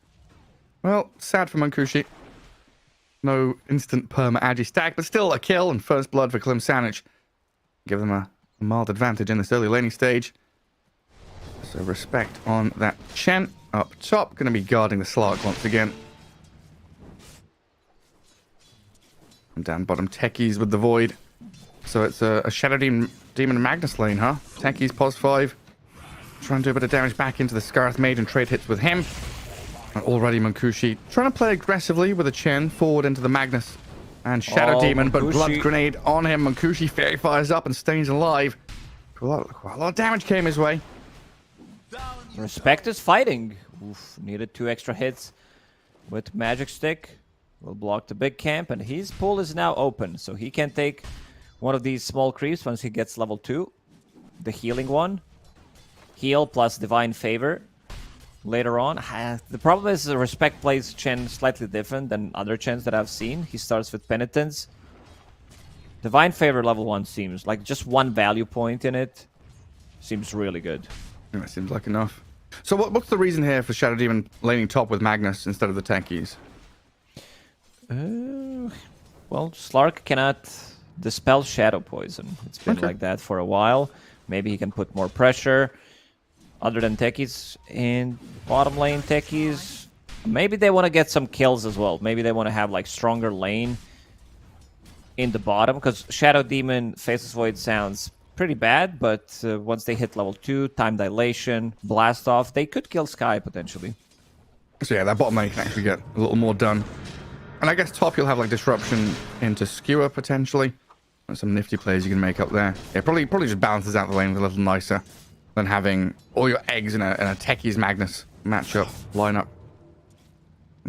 Well, sad for Mankushi. No instant perma agi stack, but still a kill and first blood for Clem Sanich. give them a mild advantage in this early laning stage. So respect on that Chen up top. Going to be guarding the Slark once again. And down bottom, Techies with the Void. So it's a Shadow Demon Magnus lane, huh? Techies pos 5. Trying to do a bit of damage back into the Scarth Mage and trade hits with him. And already Munkushi trying to play aggressively with a Chen forward into the Magnus and Shadow Demon, but Blood Grenade on him. Munkushi Fairy fires up and stays alive. Quite a lot of damage came his way. Respect is fighting. Oof, needed 2 extra hits with Magic Stick. Will block the big camp, and his pool is now open, so he can take one of these small creeps once he gets level 2. The healing one. Heal plus Divine Favor later on. The problem is the Respect plays Chen slightly different than other Chens that I've seen. He starts with Penitence. Divine Favor level 1 seems like just 1 value point in it. Seems really good. Yeah, that seems like enough. So what's the reason here for Shadow Demon laning top with Magnus instead of the Techies? Well, Slark cannot dispel Shadow Poison. It's been like that for a while. Maybe he can put more pressure. Other than Techies in bottom lane, Techies. Maybe they want to get some kills as well. Maybe they want to have like stronger lane in the bottom, because Shadow Demon Faceless Void sounds pretty bad, but once they hit level 2, Time Dilation, Blast Off, they could kill Sky potentially. So yeah, that bottom lane can actually get a little more done. And I guess top you'll have like Disruption into Skewer potentially. And some nifty plays you can make up there. Yeah, probably just balances out the lane a little nicer than having all your eggs in a Techies Magnus matchup lineup.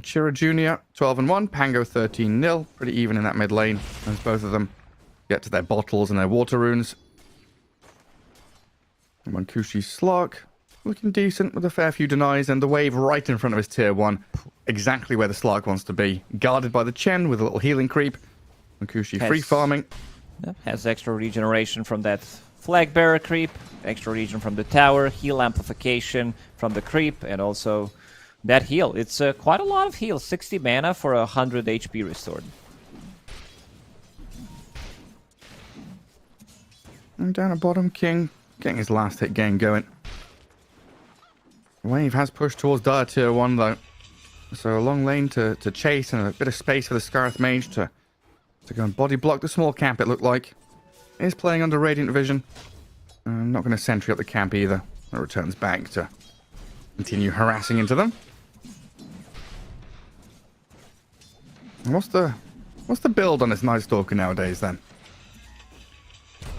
Chira Jr. 12-1, Pango 13-0. Pretty even in that mid lane as both of them get to their bottles and their water runes. Munkushi Slark looking decent with a fair few denies, and the wave right in front of his tier 1. Exactly where the Slark wants to be. Guarded by the Chen with a little healing creep. Munkushi free farming. Has extra regeneration from that Flag Bearer creep, extra regen from the tower, heal amplification from the creep, and also that heal. It's quite a lot of heal, 60 mana for 100 HP restored. And down at bottom, King getting his last hit game going. Wave has pushed towards Dire tier 1 though. So a long lane to chase and a bit of space for the Scarth Mage to go and body block the small camp, it looked like. Is playing under Radiant Vision. Not going to sentry up the camp either. It returns back to continue harassing into them. And what's the build on this Night Stalker nowadays then?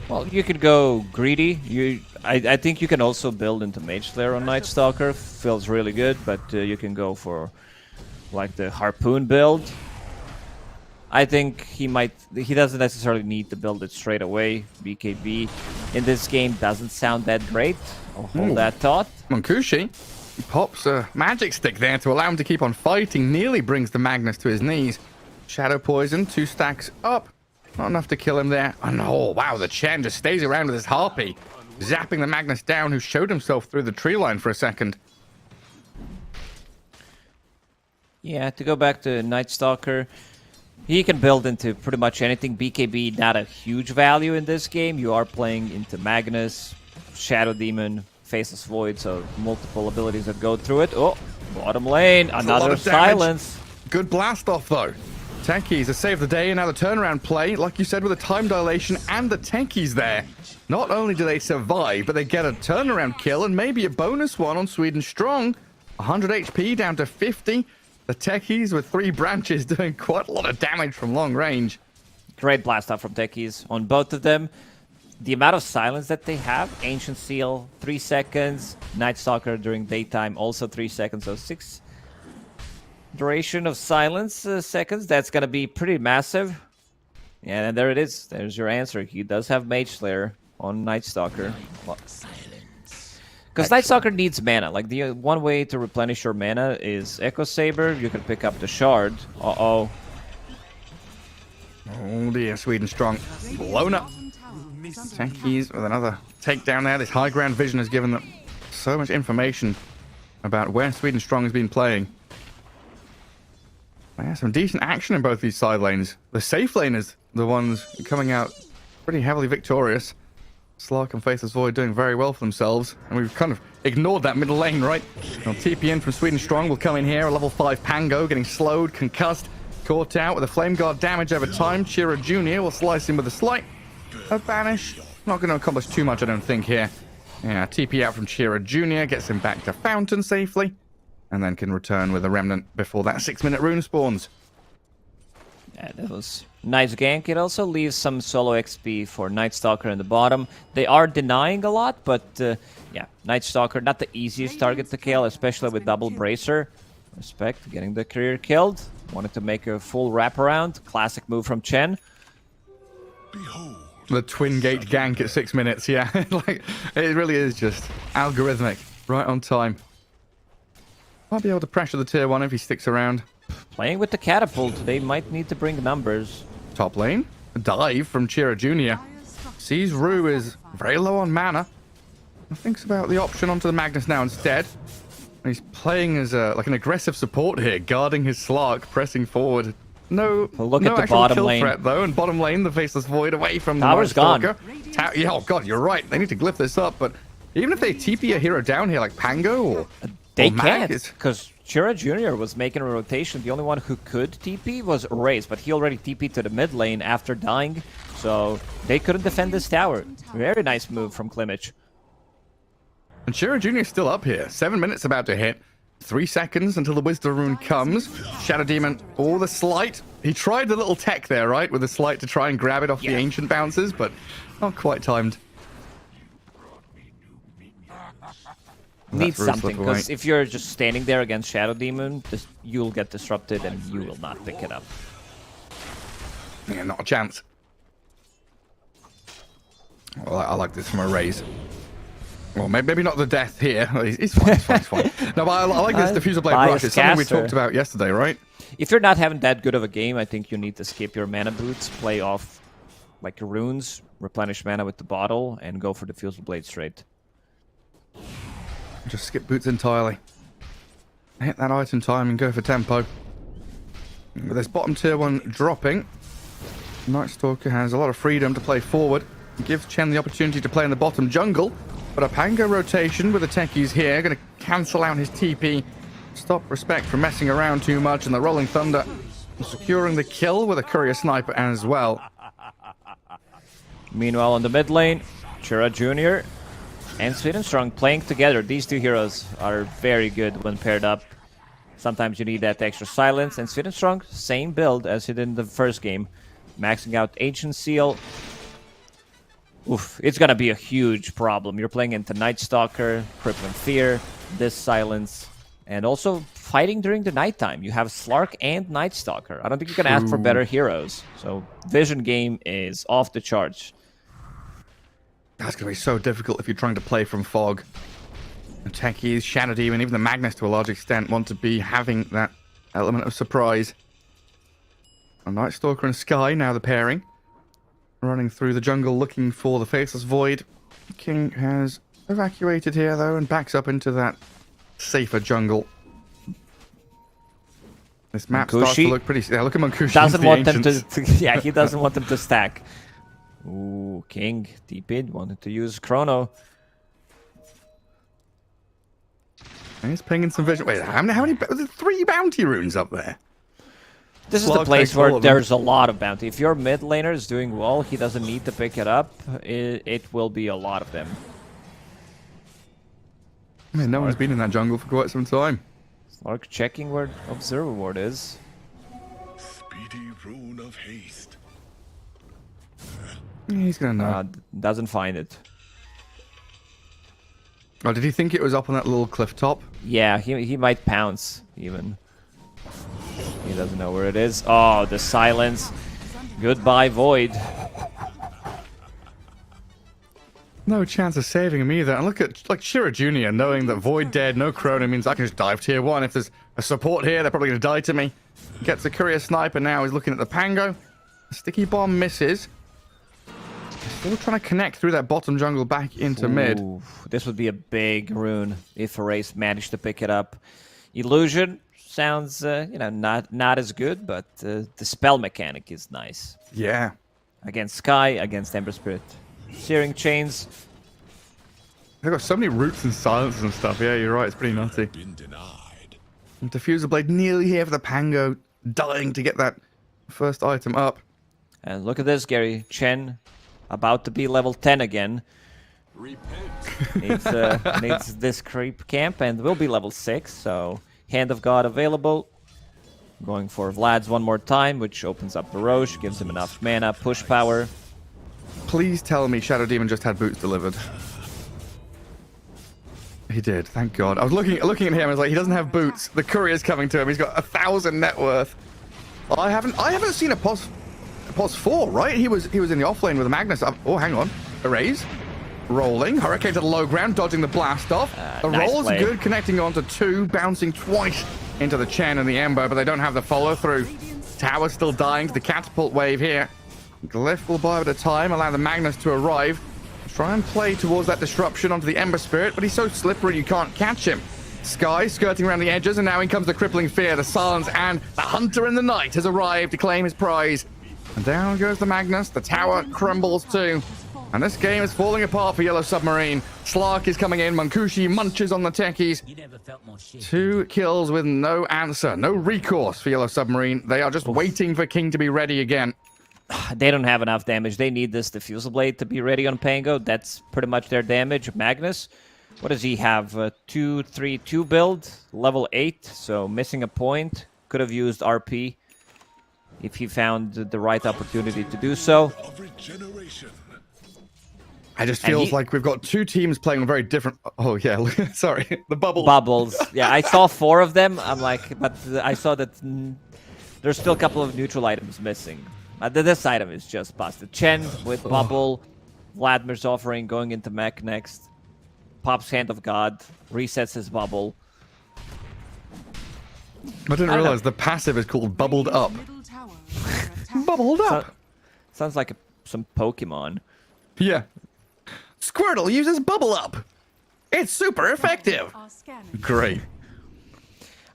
Well, you could go greedy. I think you can also build into Mage Slayer on Night Stalker. Feels really good, but you can go for like the Harpoon build. I think he doesn't necessarily need to build it straight away. BKB in this game doesn't sound that great. I'll hold that thought. Munkushi pops a magic stick there to allow him to keep on fighting. Nearly brings the Magnus to his knees. Shadow Poison, 2 stacks up. Not enough to kill him there. And oh, wow, the Chen just stays around with his Harpy. Zapping the Magnus down, who showed himself through the tree line for a second. Yeah, to go back to Night Stalker, he can build into pretty much anything. BKB, not a huge value in this game. You are playing into Magnus, Shadow Demon, Faceless Void, so multiple abilities that go through it. Oh, bottom lane, another silence. Good blast off though. Techies to save the day, and now the turnaround play, like you said, with the time dilation and the Techies there. Not only do they survive, but they get a turnaround kill and maybe a bonus one on Sweden Strong. 100 HP down to 50. The Techies with 3 branches doing quite a lot of damage from long range. Great blast off from Techies on both of them. The amount of silence that they have, Ancient Seal, 3 seconds. Night Stalker during daytime, also 3 seconds, so 6 duration of silence seconds. That's going to be pretty massive. Yeah, and there it is. There's your answer. He does have Mage Slayer on Night Stalker. Because Night Stalker needs mana. Like, the one way to replenish your mana is Echo Saber. You can pick up the Shard. Uh-oh. Oh dear, Sweden Strong. Blown up. Techies with another takedown there. This high ground vision has given them so much information about where Sweden Strong has been playing. Yeah, some decent action in both these side lanes. The safe lane is the ones coming out pretty heavily victorious. Slark and Faceless Void doing very well for themselves. And we've kind of ignored that middle lane, right? Now, TP in from Sweden Strong will come in here. A level 5 Pango getting slowed, concussed, caught out with a Flame Guard damage over time. Chira Jr. will slice him with a slight banish. Not going to accomplish too much, I don't think, here. Yeah, TP out from Chira Jr. gets him back to Fountain safely. And then can return with a Remnant before that 6-minute rune spawns. Yeah, that was nice gank. It also leaves some solo XP for Night Stalker in the bottom. They are denying a lot, but yeah, Night Stalker, not the easiest target to kill, especially with double Bracer. Respect, getting the career killed. Wanted to make a full wraparound. Classic move from Chen. Behold, The twin gate gank at 6 minutes, yeah. Like, it really is just algorithmic, right on time. Might be able to pressure the tier 1 if he sticks around. Playing with the catapult, they might need to bring numbers. Top lane, a dive from Chira Jr. Sees Rue is very low on mana. Thinks about the option onto the Magnus now instead. He's playing as like an aggressive support here, guarding his Slark, pressing forward. No, Look no at the actual bottom kill lane. threat though, and bottom lane, the Faceless Void away from the Tower's Night gone. Stalker. Yeah, oh god, you're right. They need to glyph this up, but even if they TP a hero down here like Pango or They Mag, can't, it's- because Chira Jr. was making a rotation. The only one who could TP was Raze, but he already TP'd to the mid lane after dying, so they couldn't defend this tower. Very nice move from Klimich. And Chira Jr. is still up here. 7 minutes about to hit. 3 seconds until the Wisdom Rune comes. Shadow Demon, all the slight. He tried the little tech there, right? With the slight to try and grab it off the ancient bounces, but not quite timed. Need That's Rue's something, slip away. because if you're just standing there against Shadow Demon, you'll get disrupted and you will not pick it up. Yeah, not a chance. Well, I like this from a raise. Well, maybe not the death here. He's fine, he's fine, he's fine. No, but I like this Diffuser Blade Biased Rush. It's something we caster. talked about yesterday, right? If you're not having that good of a game, I think you need to skip your mana boots, play off like runes, replenish mana with the bottle, and go for the Diffuser Blade straight. Just skip boots entirely. Hit that item time and go for tempo. With this bottom tier 1 dropping, Night Stalker has a lot of freedom to play forward. Gives Chen the opportunity to play in the bottom jungle. But a Pango rotation with the techies here, going to cancel out his TP. Stop Respect from messing around too much, and the Rolling Thunder securing the kill with a Courier Sniper as well. Meanwhile, on the mid lane, Chira Jr. and Sweden Strong playing together. These two heroes are very good when paired up. Sometimes you need that extra silence, and Sweden Strong, same build as he did in the first game. Maxing out Ancient Seal. Oof, it's gonna be a huge problem. You're playing into Night Stalker, Crippling Fear, this silence, and also fighting during the nighttime. You have Slark and Night Stalker. I don't think you can ask for better heroes. So Vision game is off the charts. That's going to be so difficult if you're trying to play from Fog. The techies, Shadow Demon, even the Magnus to a large extent want to be having that element of surprise. A Night Stalker and Sky, now the pairing. Running through the jungle looking for the Faceless Void. King has evacuated here though and backs up into that safer jungle. This map starts to Mancusi look pretty... Yeah, look at Mancusi. doesn't the want them Ancients. to yeah, he doesn't want them to stack. Ooh, King TP'd, wanted to use Chrono. He's pinging some vision. Wait, how many... There's 3 bounty runes up there. This is the Slug place takes all where of them. there's a lot of bounty. If your mid laner is doing well, he doesn't need to pick it up. It will be a lot of them. I mean, no one's been in that jungle for quite some time. Slark checking where Observer Ward is. speedy rune of haste. He's gonna know. Doesn't find it. Oh, did he think it was up on that little cliff top? Yeah, he might pounce even. He doesn't know where it is. Oh, the silence. Goodbye, Void. No chance of saving him either. And look at like Chira Jr. knowing that Void dead, no Chrono means I can just dive tier 1. If there's a support here, they're probably going to die to me. Gets a Courier Sniper now. He's looking at the Pango. Sticky Bomb misses. Still trying to connect through that bottom jungle back into mid. Ooh, this would be a big rune if Erase managed to pick it up. Illusion sounds, not as good, but the spell mechanic is nice. Yeah. Against Sky, against Ember Spirit. Searing chains. They've got so many roots and silences and stuff. Yeah, you're right. It's pretty nutty. Been denied. And Diffuser Blade nearly here for the Pango, dying to get that first item up. And look at this, Gary. Chen about to be level 10 again. Needs this creep camp and will be level 6, so Hand of God available. Going for Vlad's one more time, which opens up the Roche, gives him enough mana, push power. Please tell me Shadow Demon just had boots delivered. He did, thank God. I was looking at him, I was like, he doesn't have boots. The courier's coming to him, he's got 1,000 net worth. I haven't seen a pos 4, right? He was in the offlane with a Magnus. Oh, hang on. Erase. Rolling. Hurricane to the low ground, dodging the blast off. The nice roll is play. good, connecting onto 2, bouncing twice into the Chen and the Ember, but they don't have the follow through. Tower's still dying to the catapult wave here. Glyph will buy a bit of time, allow the Magnus to arrive. Try and play towards that disruption onto the Ember Spirit, but he's so slippery you can't catch him. Sky skirting around the edges, and now in comes the crippling fear. The silence, and the Hunter in the Night has arrived to claim his prize. And down goes the Magnus. The tower crumbles too. And this game is falling apart for Yellow Submarine. Slark is coming in. Mankushi munches on the techies. 2 kills with no answer. No recourse for Yellow Submarine. They are just waiting for King to be ready again. They don't have enough damage. They need this Diffusal Blade to be ready on Pango. That's pretty much their damage. Magnus, what does he have? 2-3-2 build, level 8, so missing a point. Could have used RP if he found the right opportunity to do so. Of regeneration. It just feels he- like we've got 2 teams playing very different. Oh yeah, sorry, the bubble. Bubbles. Yeah, I saw 4 of them. I'm like, but I saw that there's still a couple of neutral items missing. This item is just busted. Chen with bubble. Vladimir's offering going into mech next. Pops Hand of God. Resets his bubble. I didn't I don't realize the passive is called Bubbled Up. Middle tower under attack. Bubbled up. Sounds like some Pokemon. Yeah. Squirtle uses Bubble Up. It's super effective. Are scanning. Great.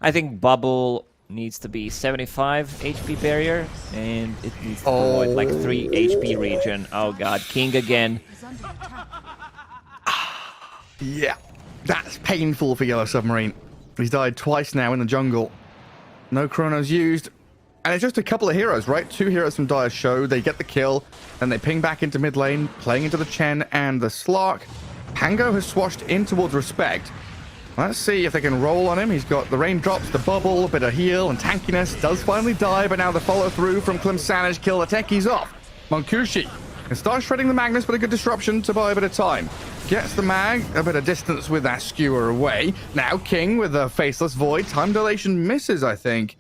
I think bubble needs to be 75 HP barrier, and it needs to avoid like 3 HP region. Oh god, King again. Is under attack. Yeah. That's painful for Yellow Submarine. He's died twice now in the jungle. No chronos used. And it's just a couple of heroes, right? 2 heroes from Dire's show. They get the kill, and they ping back into mid lane, playing into the Chen and the Slark. Pango has swashed in towards Respect. Let's see if they can roll on him. He's got the raindrops, the bubble, a bit of heal, and tankiness. Does finally die, but now the follow-through from Klimsanage kill the techies off. Monkushi can start shredding the Magnus, but a good disruption to buy a bit of time. Gets the mag, a bit of distance with that skewer away. Now King with the Faceless Void. Time dilation misses, I think.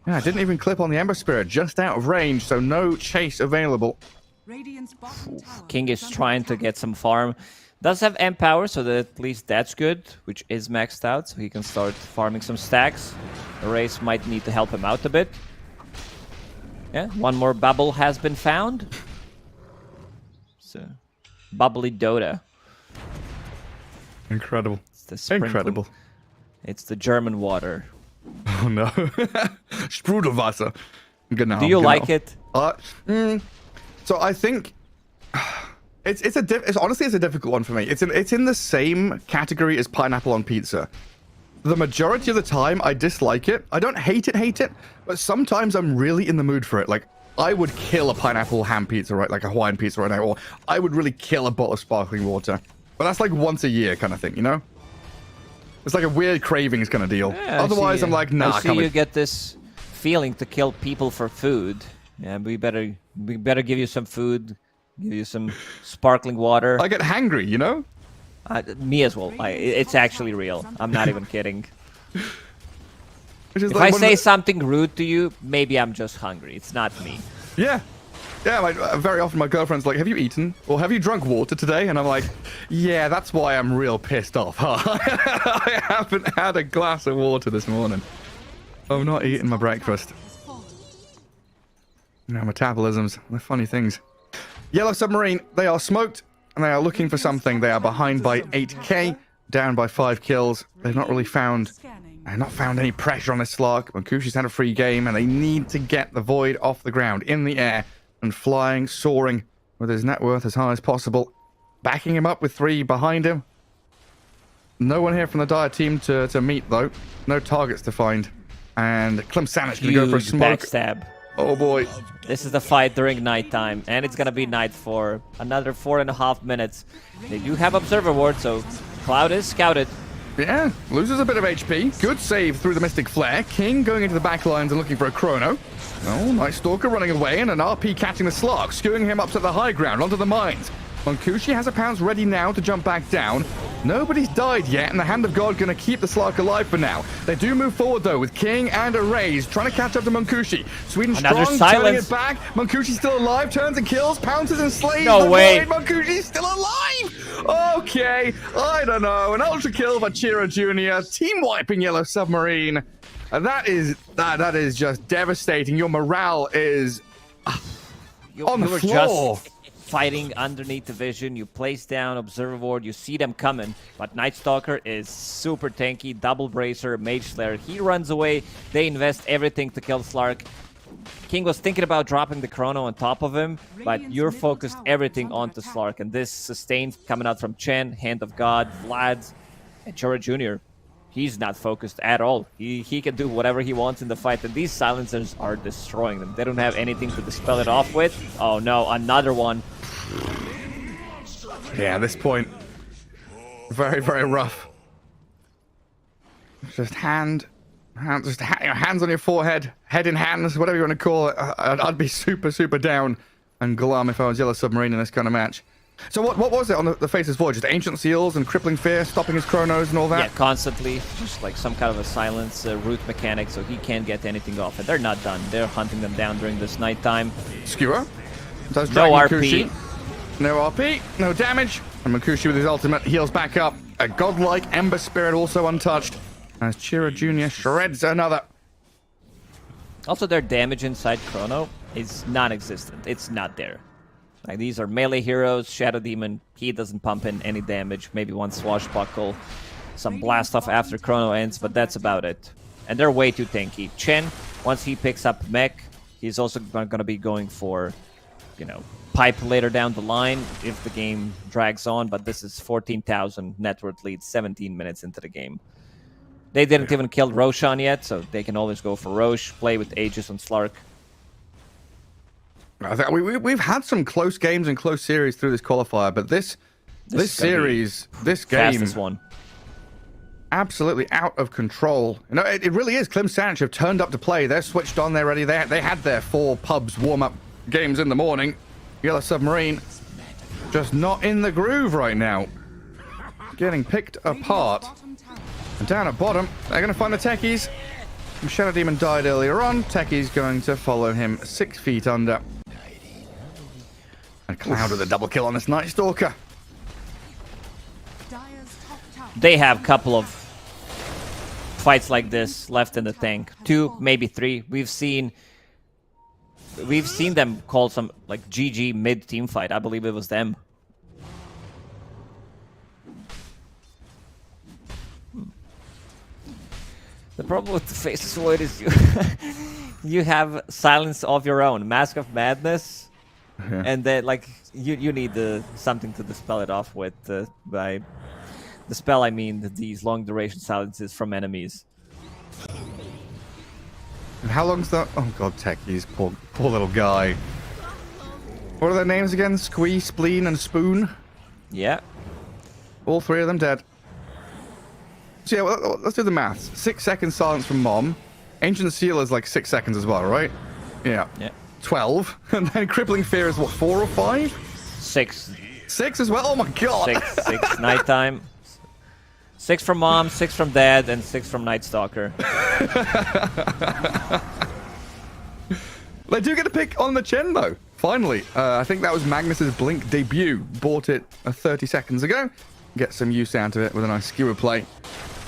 Yeah, didn't even clip on the Ember Spirit, just out of range, so no chase available. Radiant's bottom tower King is under trying to attack. get some farm. Does have Empower, so that at least that's good, which is maxed out, so he can start farming some stacks. Erase might need to help him out a bit. Yeah, one more bubble has been found. So, bubbly Dota. Incredible. It's the sprinkle- Incredible. It's the German water. Oh no. Sprudelwasser. Genau. Do you genau. like it? So I think it's honestly a difficult one for me. It's in the same category as pineapple on pizza. The majority of the time I dislike it. I don't hate it, but sometimes I'm really in the mood for it. Like I would kill a pineapple ham pizza, right? Like a Hawaiian pizza right now, or I would really kill a bottle of sparkling water. But that's like once a year kind of thing, you know? It's like a weird cravings kind of deal. Yeah, Otherwise, I'm like, nah, I see come you with. get this feeling to kill people for food. Yeah, we better give you some food, give you some sparkling water. I get hangry, you know? Me as well. It's actually real. I'm not even kidding. Which is If like I one of say the- something rude to you, maybe I'm just hungry. It's not me. Yeah. Yeah, like, very often my girlfriend's like, have you eaten? Or have you drunk water today? And I'm like, yeah, that's why I'm real pissed off, huh? I haven't had a glass of water this morning. I'm not eating my breakfast. Has fallen. You know, metabolisms, they're funny things. Yellow Submarine, they are smoked, and they are looking for something. They are behind by 8k, down by 5 kills. They've not really found... Scanning. I've not found any pressure on this Slark. Mankushi's had a free game, and they need to get the Void off the ground, in the air, and flying, soaring with his net worth as high as possible. Backing him up with 3 behind him. No one here from the Dire team to meet, though. No targets to find. And Clem Sanish going to go for a Huge smoke. backstab. Oh, boy. This is the fight during nighttime, and it's gonna be night for another 4.5 minutes. They do have Observer Ward, so Cloud is scouted. Yeah, loses a bit of HP. Good save through the Mystic Flare. King going into the back lines and looking for a Chrono. Oh, Night Stalker running away, and an RP catching the Slark, skewing him up to the high ground, onto the mines. Monkushi has a pounce ready now to jump back down. Nobody's died yet, and the Hand of God going to keep the Slark alive for now. They do move forward, though, with King and Arrays trying to catch up to Monkushi. Sweden Another strong, silence. turning it back. Monkushi's still alive, turns and kills, pounces and slays. No the way. void. Monkushi's still alive! Okay, I don't know. An ultra kill by Chiro Jr. Team wiping Yellow Submarine. And that is just devastating. Your morale is on the You were floor. just fighting underneath the vision. You place down Observer Ward. You see them coming. But Night Stalker is super tanky. Double Bracer, Mage Slayer. He runs away. They invest everything to kill Slark. King was thinking about dropping the Chrono on top of him, but you're focused everything onto Slark. And this sustained coming out from Chen, Hand of God, Vlad, and Chora Jr. He's not focused at all. He can do whatever he wants in the fight, and these silencers are destroying them. They don't have anything to dispel it off with. Oh no, another one. Yeah, at this point, very, very rough. Just hands on your forehead, head in hands, whatever you want to call it. I'd be super, super down and glum if I was Yellow Submarine in this kind of match. So what was it on the Faceless Void? Just Ancient Seals and Crippling Fear, stopping his Chronos and all that? Yeah, constantly. Just like some kind of a silence root mechanic, so he can't get anything off. And they're not done. They're hunting them down during this nighttime. Skewer. Does No drag RP. Monkushi. No RP, no damage. And Monkushi with his ultimate heals back up. A godlike Ember Spirit also untouched. As Chiro Jr. shreds another. Also, their damage inside Chrono is non-existent. It's not there. Like, these are melee heroes. Shadow Demon, he doesn't pump in any damage. Maybe one Swashbuckle, some blast off after Chrono ends, but that's about it. And they're way too tanky. Chen, once he picks up mech, he's also going to be going for, you know, pipe later down the line if the game drags on. But this is 14,000 net worth lead, 17 minutes into the game. They didn't even kill Roshan yet, so they can always go for Rosh, play with Aegis on Slark. I think we've had some close games and close series through this qualifier, but this series, this game, Fastest one. absolutely out of control. You know, it really is. Clem Sanish have turned up to play. They're switched on. They're ready. They had their 4 pubs warm-up games in the morning. Yellow Submarine just not in the groove right now. Getting picked apart. And down at bottom, they're going to find the techies. Shadow Demon died earlier on. Techie's going to follow him 6 feet under. And Cloud with a double kill on this Night Stalker. They have a couple of fights like this left in the tank. 2, maybe 3. We've seen them call some like GG mid team fight. I believe it was them. The problem with the Faceless Void is you have silence of your own, Mask of Madness, and then like you need something to dispel it off with. By the spell, I mean these long duration silences from enemies. And how long's that? Oh god, Techies, poor little guy. What are their names again? Squee, Spleen, and Spoon? Yeah. All 3 of them dead. So yeah, well, let's do the maths. 6 seconds silence from Mom. Ancient Seal is like 6 seconds as well, right? Yeah. Yeah. 12. And then Crippling Fear is what, 4 or 5? 6. 6 as well? Oh my god! 6 nighttime. 6 from Mom, 6 from Dad, and 6 from Night Stalker. They do get a pick on the Chen though. Finally. I think that was Magnus's Blink debut. Bought it 30 seconds ago. Get some use out of it with a nice skewer play.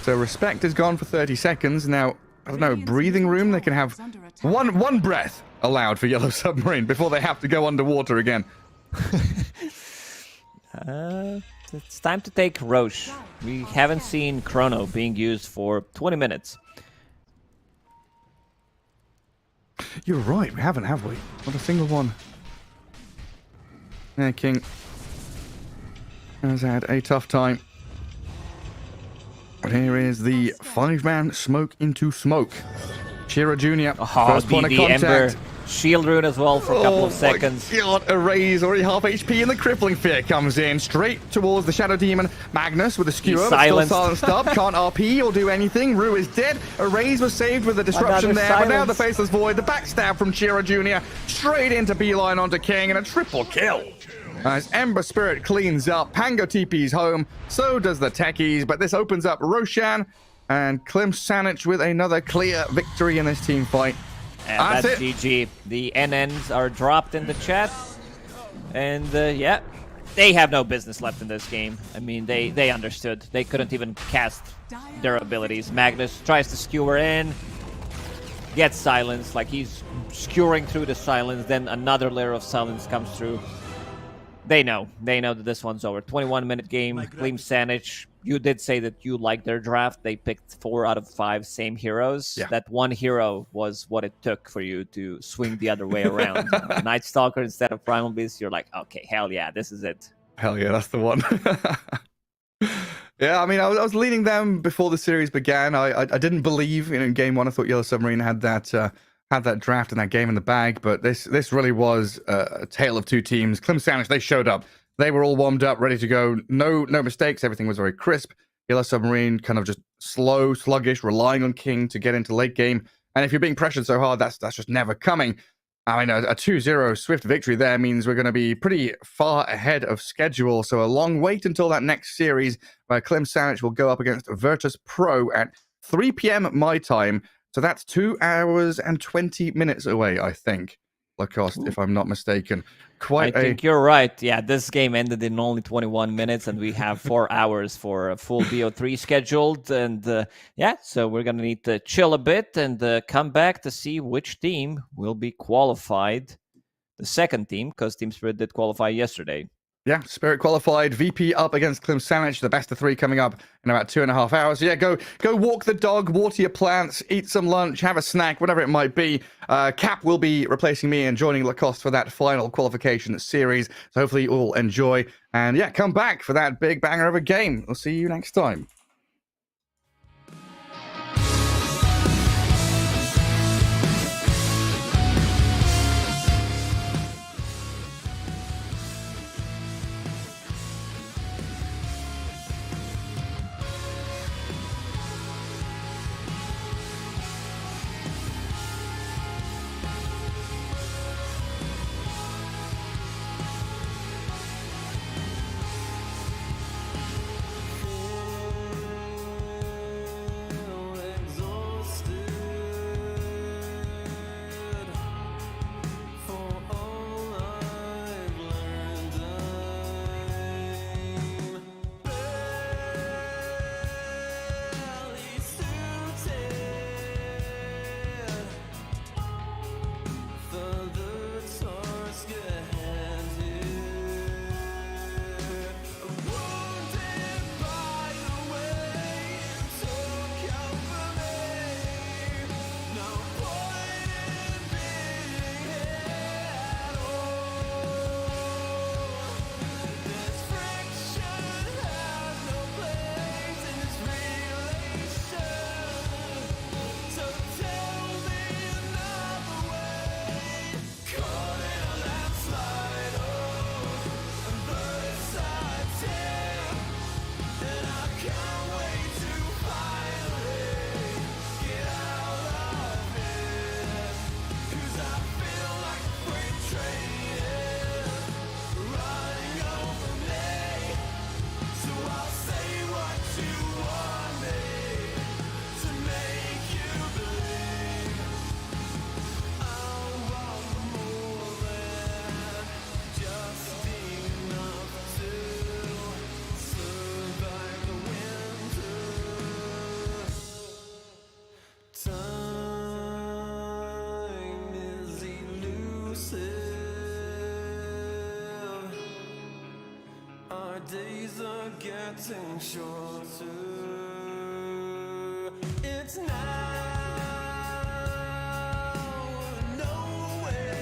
So Respect is gone for 30 seconds. Now, I don't know, breathing room. They can have one breath allowed for Yellow Submarine before they have to go underwater again. It's time to take Roche. We haven't seen Chrono being used for 20 minutes. You're right, we haven't, have we? Not a single one. Yeah, King has had a tough time. But here is the 5-man smoke into smoke. Shira Jr. First point of the contact. Ember shield rune as well for a couple of seconds. My God, Array's already half HP, and the crippling fear comes in straight towards the Shadow Demon. Magnus with a skewer, but still silenced up. Can't RP or do anything. Rue is dead. Array's was saved with the disruption there, but now the Faceless Void, the backstab from Shira Jr. straight into beeline onto King, and a triple kill. As Ember Spirit cleans up, Pango TP's home, so does the Techies, but this opens up Roshan and Klim Sanic with another clear victory in this team fight. And that's GG. The NNs are dropped in the chat. And yeah, they have no business left in this game. I mean, they understood. They couldn't even cast their abilities. Magnus tries to skewer in, gets silenced, like he's skewering through the silence, then another layer of silence comes through. They know that this one's over. 21-minute game. Klim Sanic, you did say that you liked their draft. They picked 4 out of 5 same heroes. Yeah. That one hero was what it took for you to swing the other way around. Night Stalker instead of Primal Beast, you're like, okay, hell yeah, this is it. Hell yeah, that's the one. Yeah, I mean, I was leaning them before the series began. I didn't believe in game 1. I thought Yellow Submarine had that draft and that game in the bag, but this really was a tale of two teams. Klim Sanic, they showed up. They were all warmed up, ready to go. No mistakes. Everything was very crisp. Yellow Submarine kind of just slow, sluggish, relying on King to get into late game. And if you're being pressured so hard, that's just never coming. I mean, a 2-0 swift victory there means we're going to be pretty far ahead of schedule. So a long wait until that next series where Klim Sanic will go up against Virtus Pro at 3 p.m. my time. So that's 2 hours and 20 minutes away, I think, Lacoste, if I'm not mistaken. I think you're right. Yeah, this game ended in only 21 minutes, and we have 4 hours for a full BO3 scheduled. And yeah, so we're going to need to chill a bit and come back to see which team will be qualified. The second team, because Team Spirit did qualify yesterday. Yeah, Spirit qualified. VP up against Klim Sanic. The best of 3 coming up in about 2.5 hours. So yeah, go walk the dog, water your plants, eat some lunch, have a snack, whatever it might be. Cap will be replacing me and joining Lacoste for that final qualification series. So hopefully you all enjoy. And yeah, come back for that big banger of a game. We'll see you next time. Days are getting shorter. It's now, no way.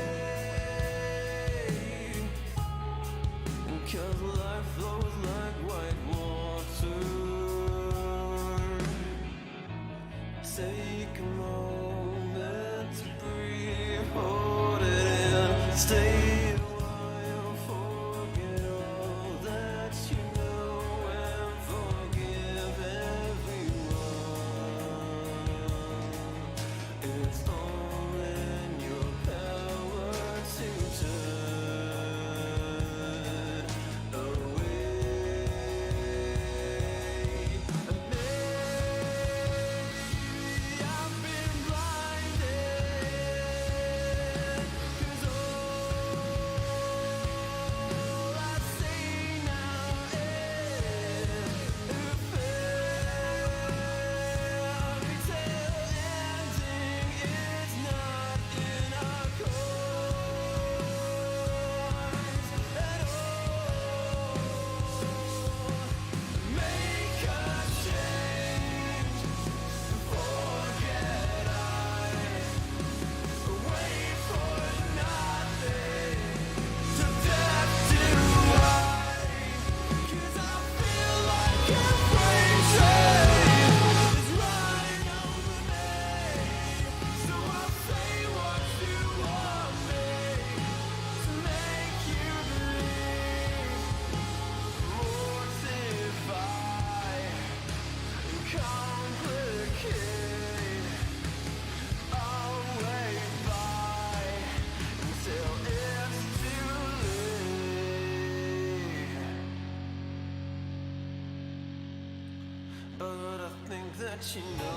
but I think that you know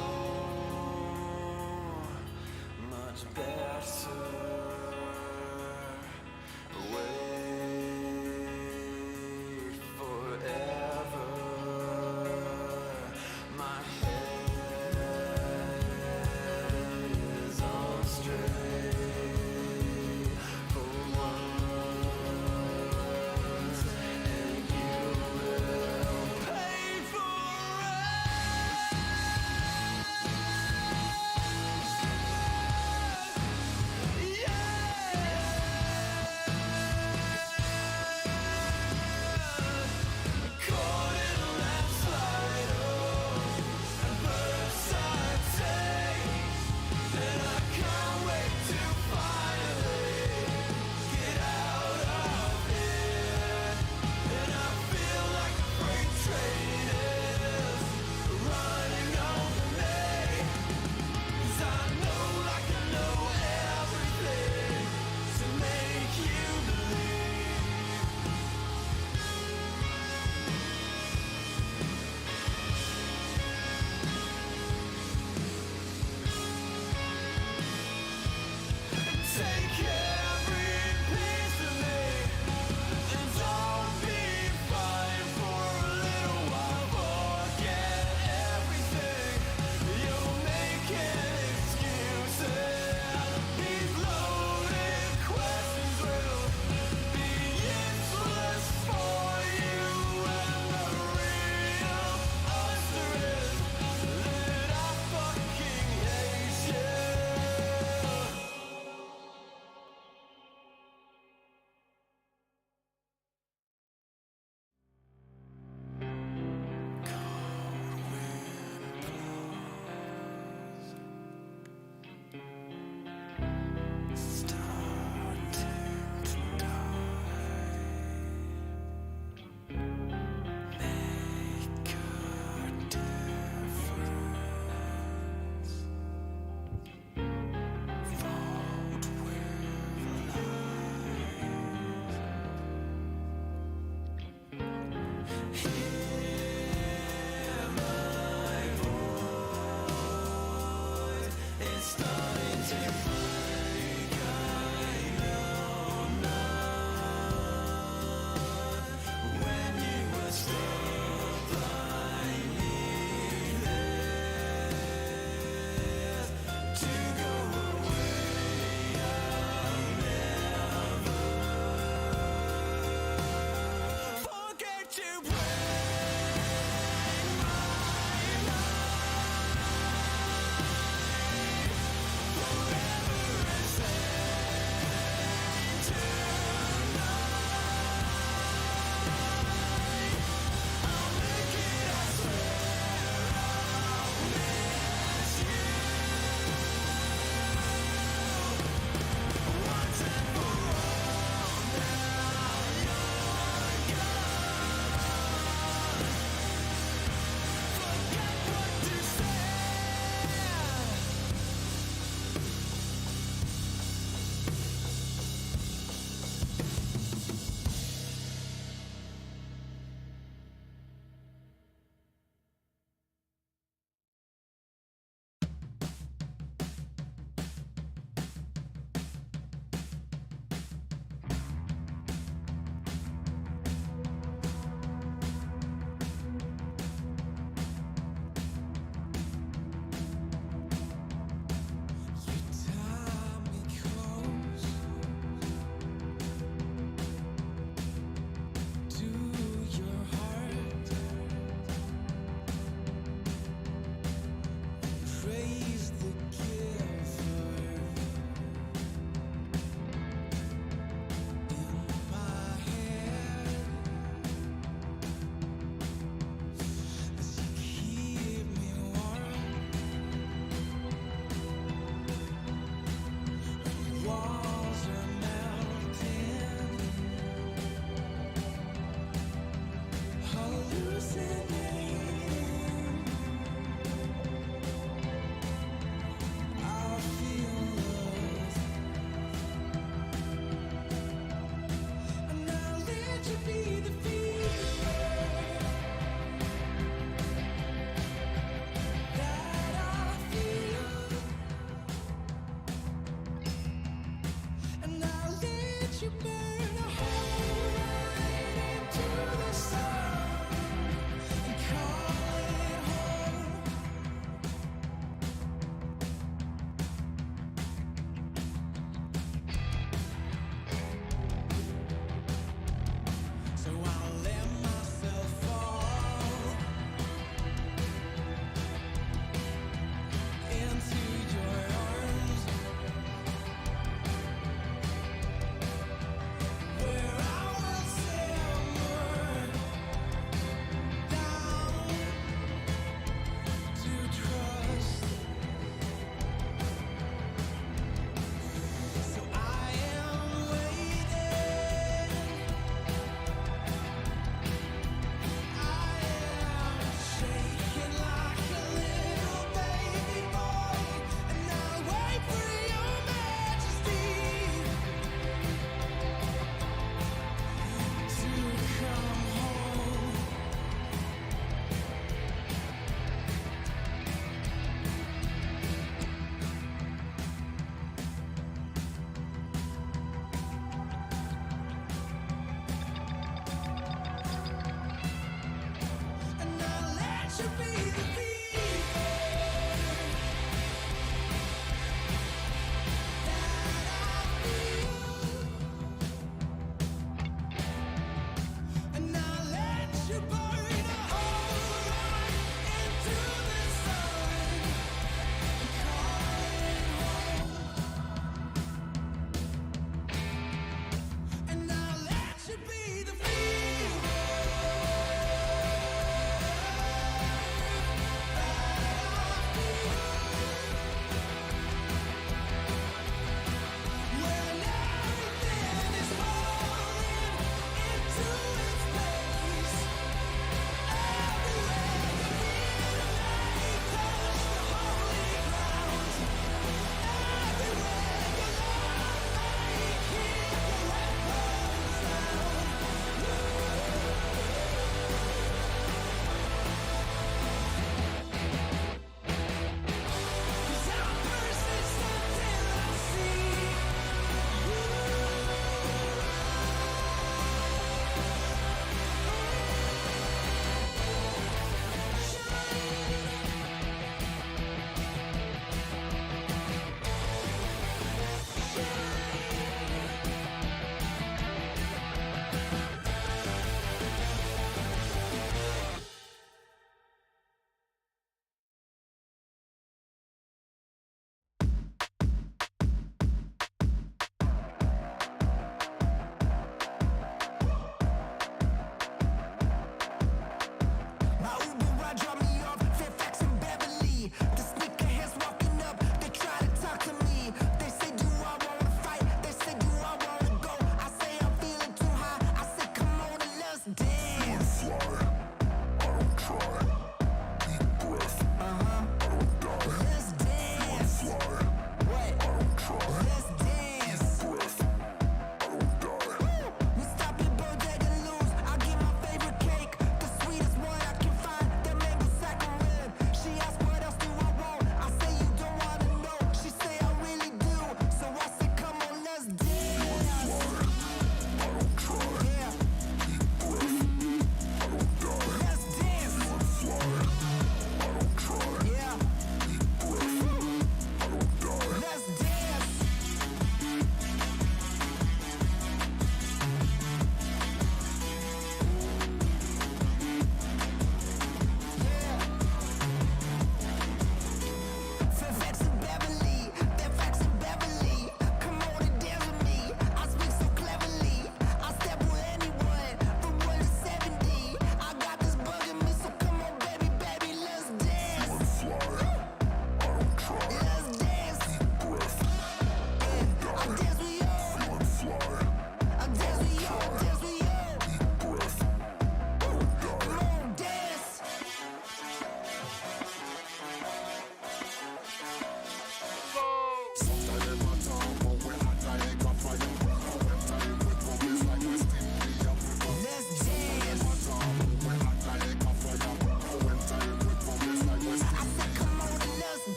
much better. Wait forever. My head is on straight for once, and you will pay for it. Yeah.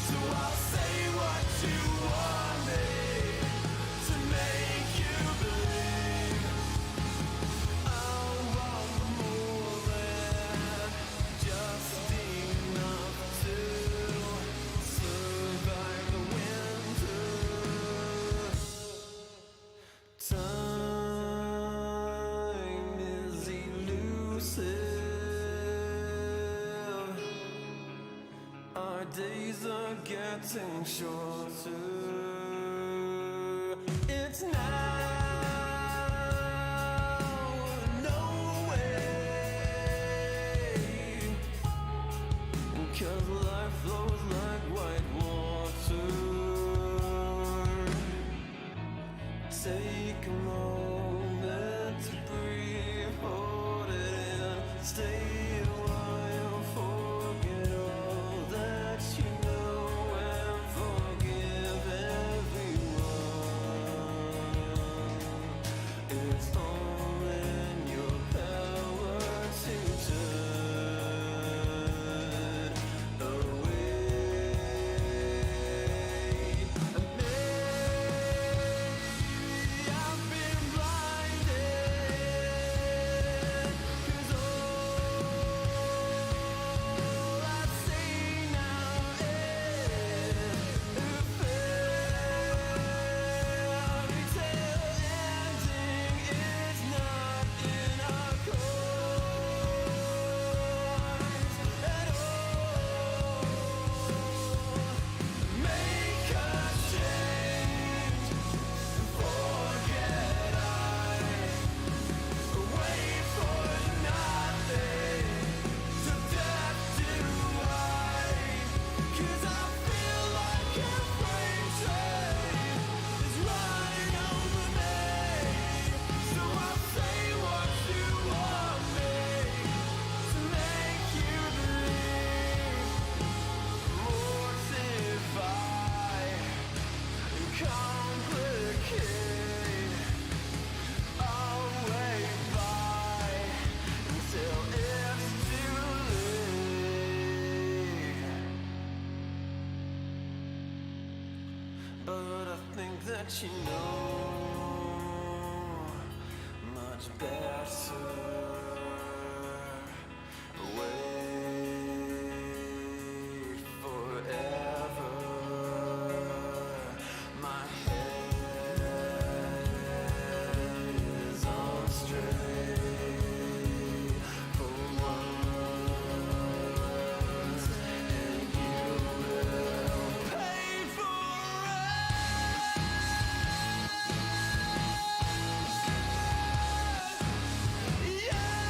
So I'll say what you want me to make you believe. I want more than just enough to survive the winter. Time is elusive. Our days are getting shorter. It's now or no way. 'Cause life flows like white water. Take a moment to breathe, hold it in, stay a while, forget all that you know, and forgive everyone. It's all in your power to turn away. I've been blinded, 'cause all I see now is a fairy tale ending. It's not in our course at all. Make a change, forget I wait for nothing, to death do I. 'Cause I feel like a freight train is running over me. So I'll say what you want me to make you believe. Mortify and complicate. I'll wait by until it's too late. But I think that you know much better. Wait forever. My head is on straight for once, and you will pay for it. Yeah.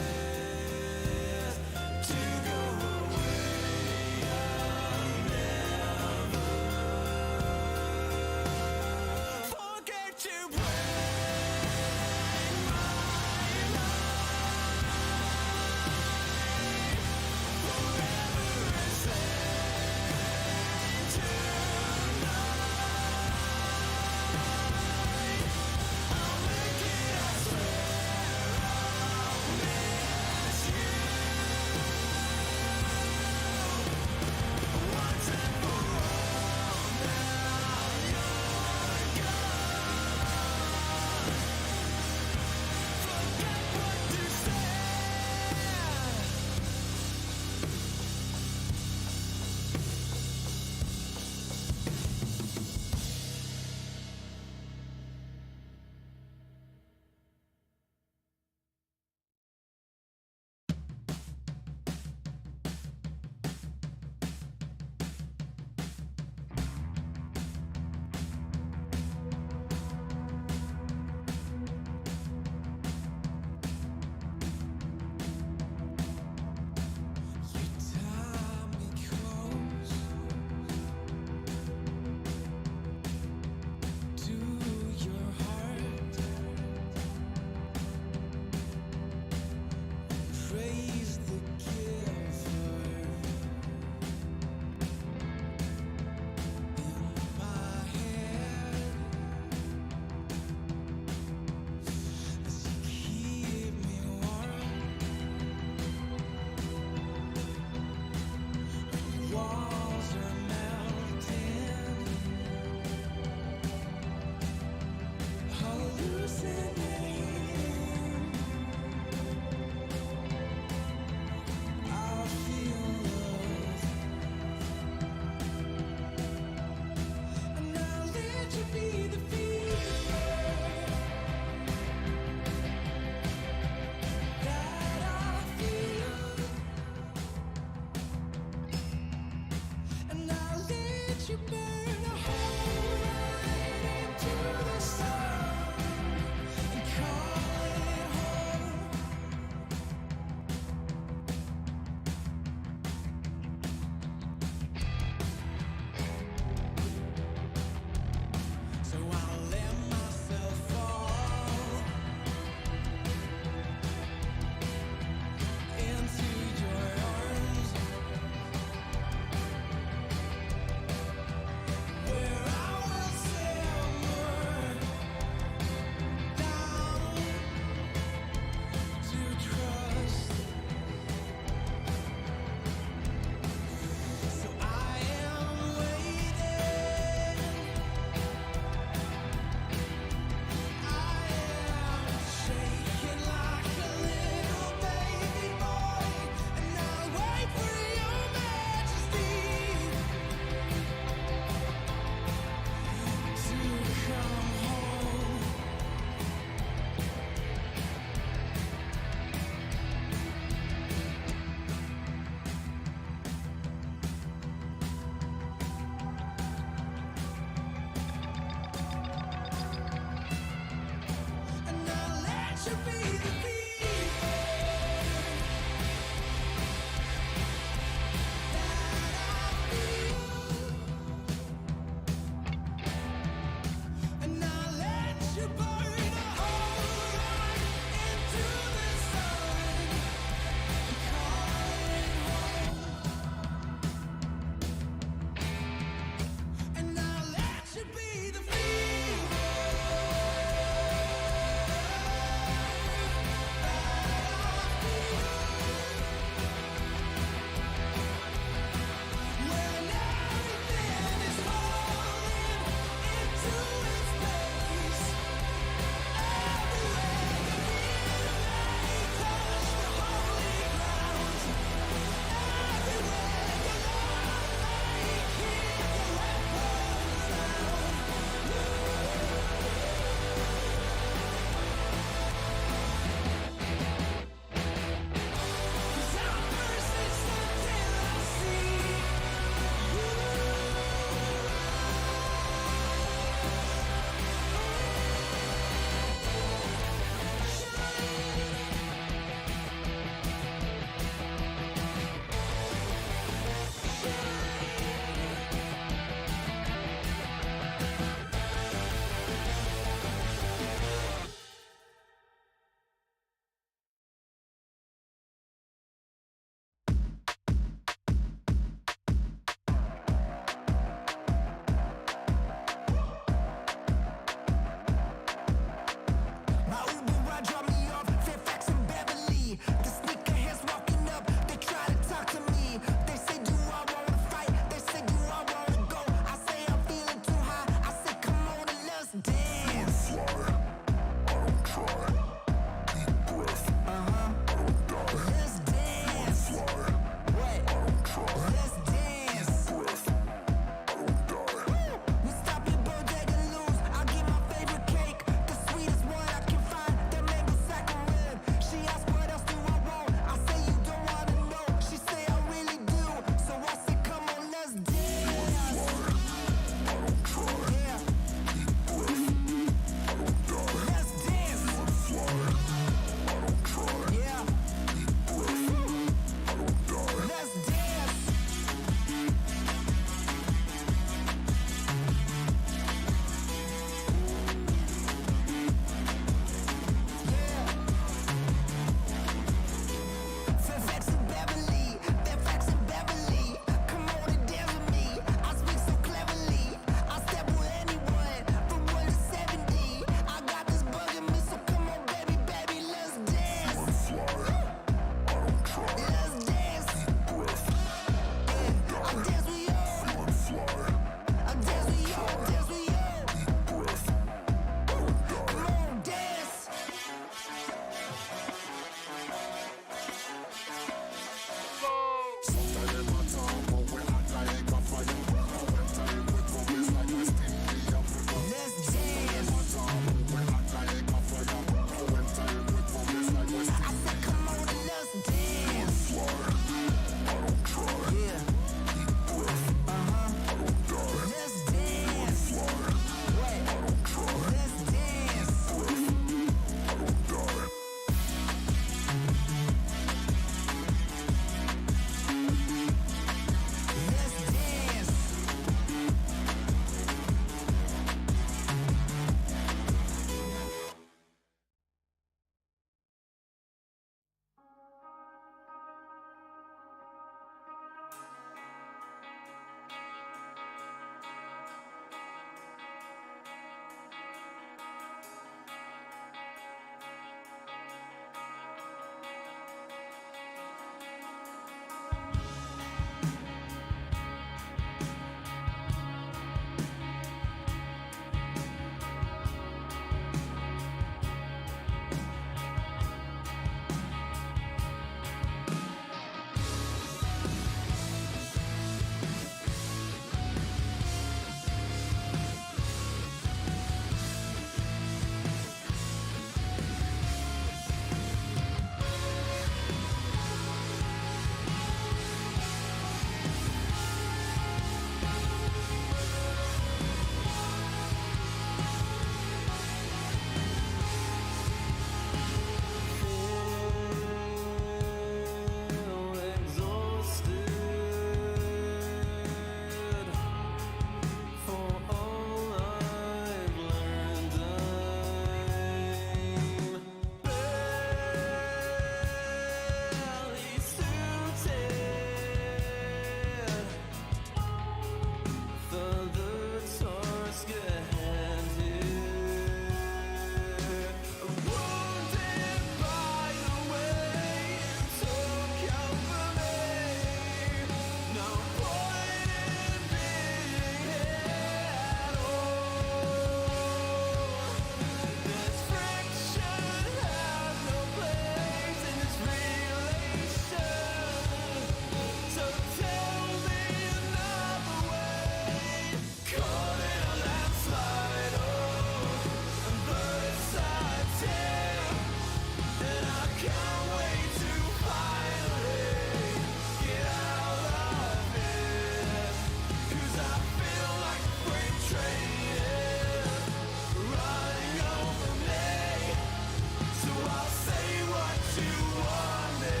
So I'll say what you want me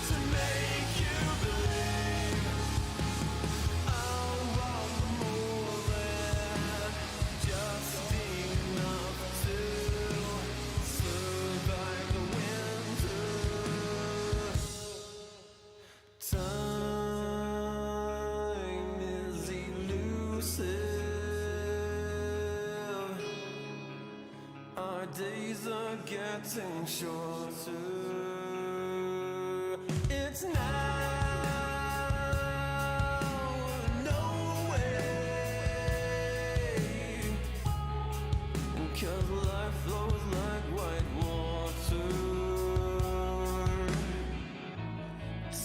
to make you believe. I want more than just enough to survive the winter. Time is elusive. Our days are getting shorter. It's now or no way. 'Cause life flows like white water.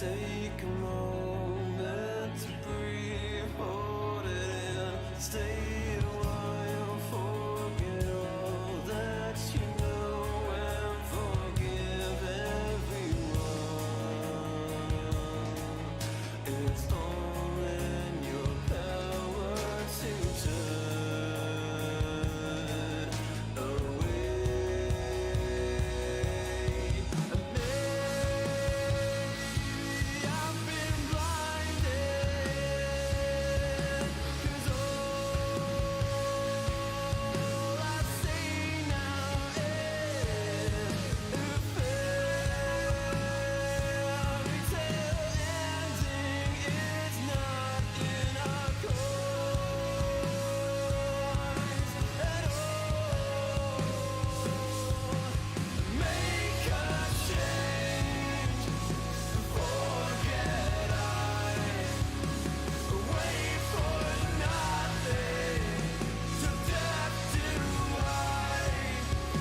Take a moment to breathe, hold it in, stay a while, forget all that you know, and forgive everyone. It's all in your power to turn away. And I've been blinded, 'cause all I see now is a fairy tale ending. It's not in our course at all. Make a change. Forget I wait for nothing. To death do I.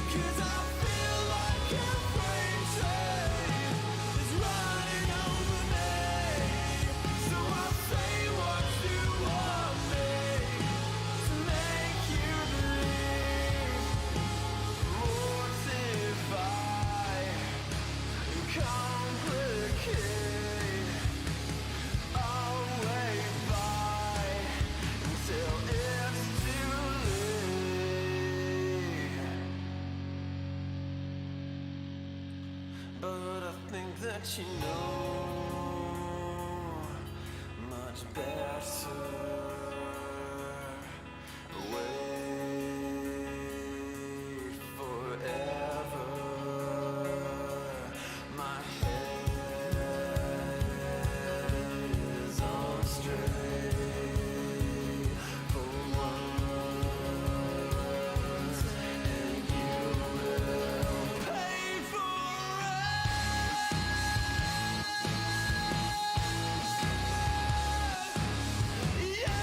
'Cause I feel like a freight train is running over me. So I'll say what you want me to make you believe. Mortify, complicate. I'll wait by until it's too late. But I think that you know much better. Wait forever. My head is on straight for once, and you will pay for it. Yeah.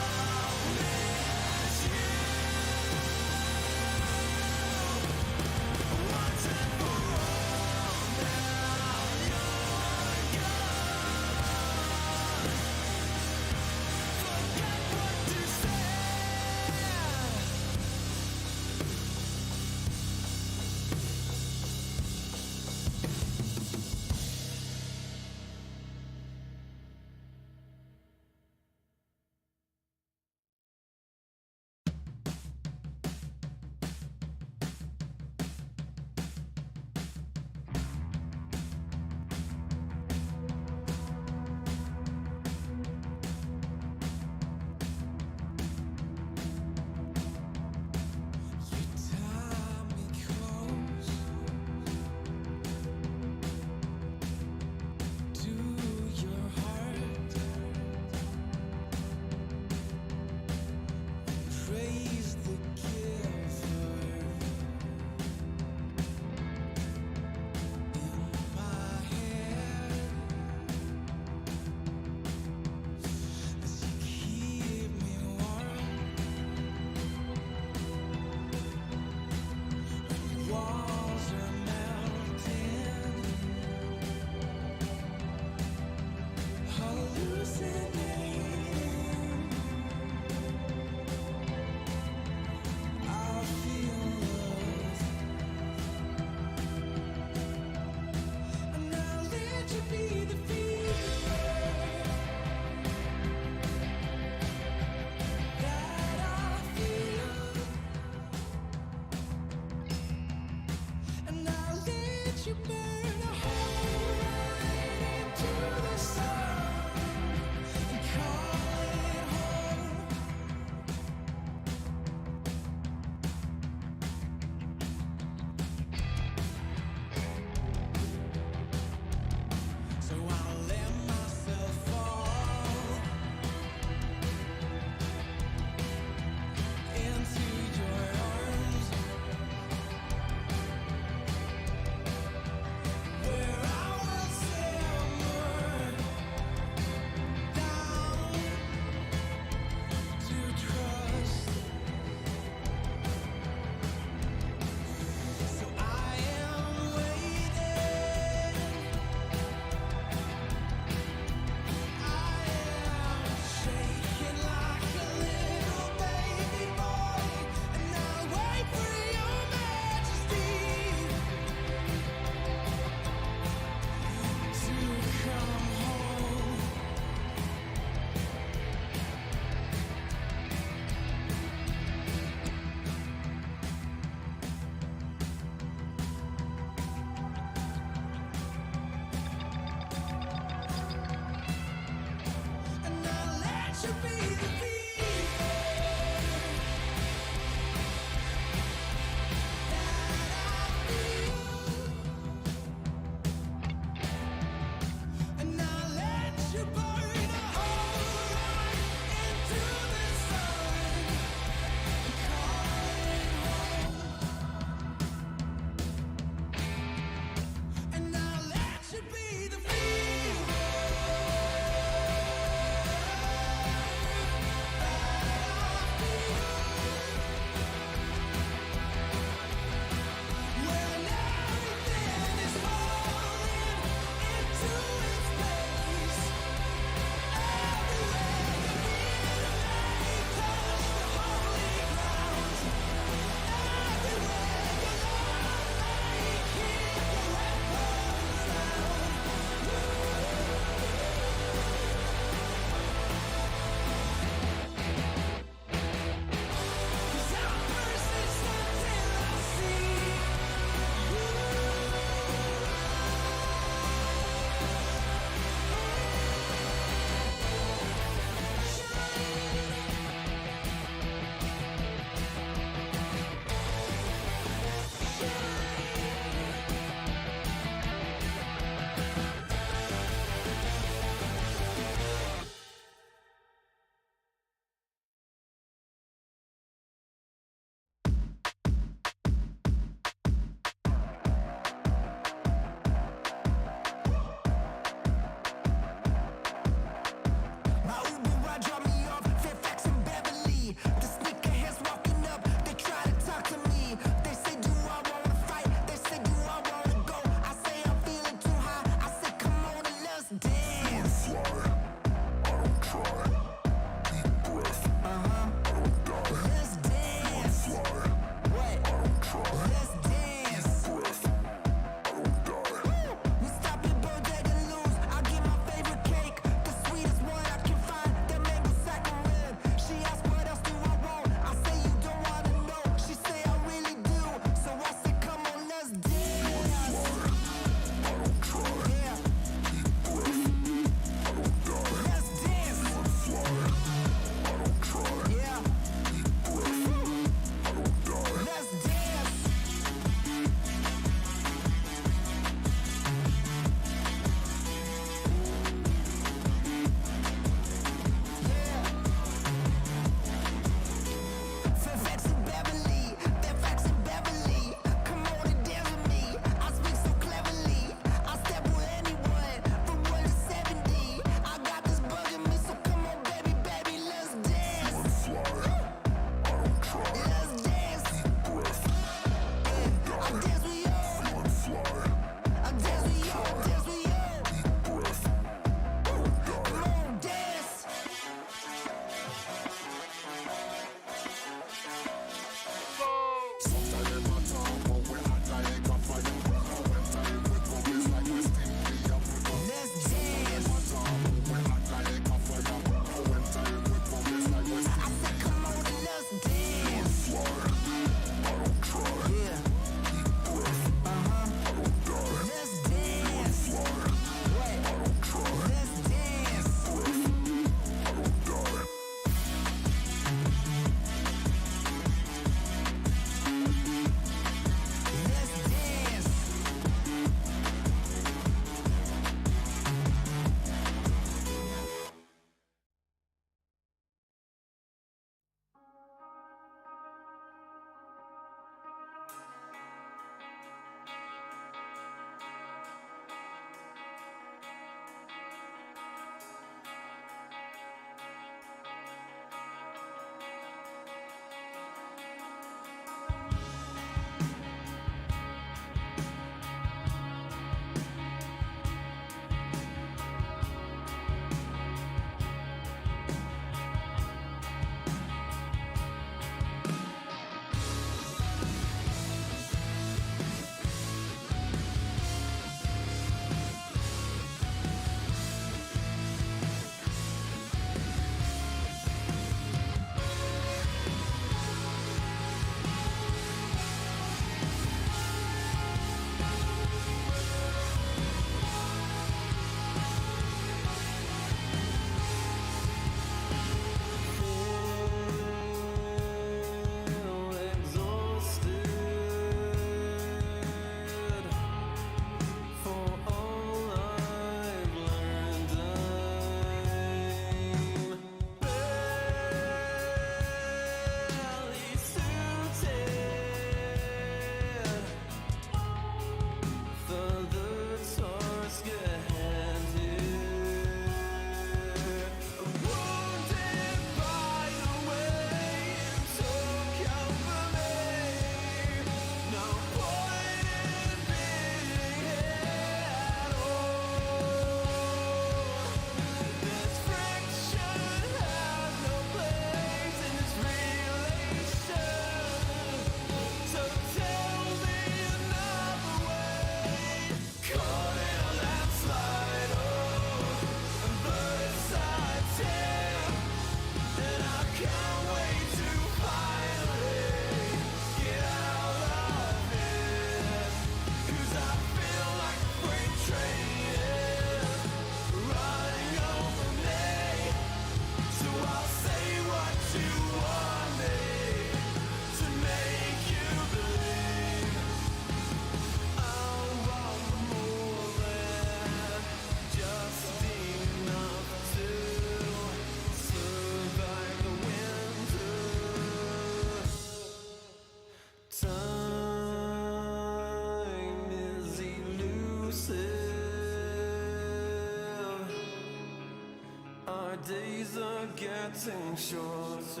Our days are getting shorter.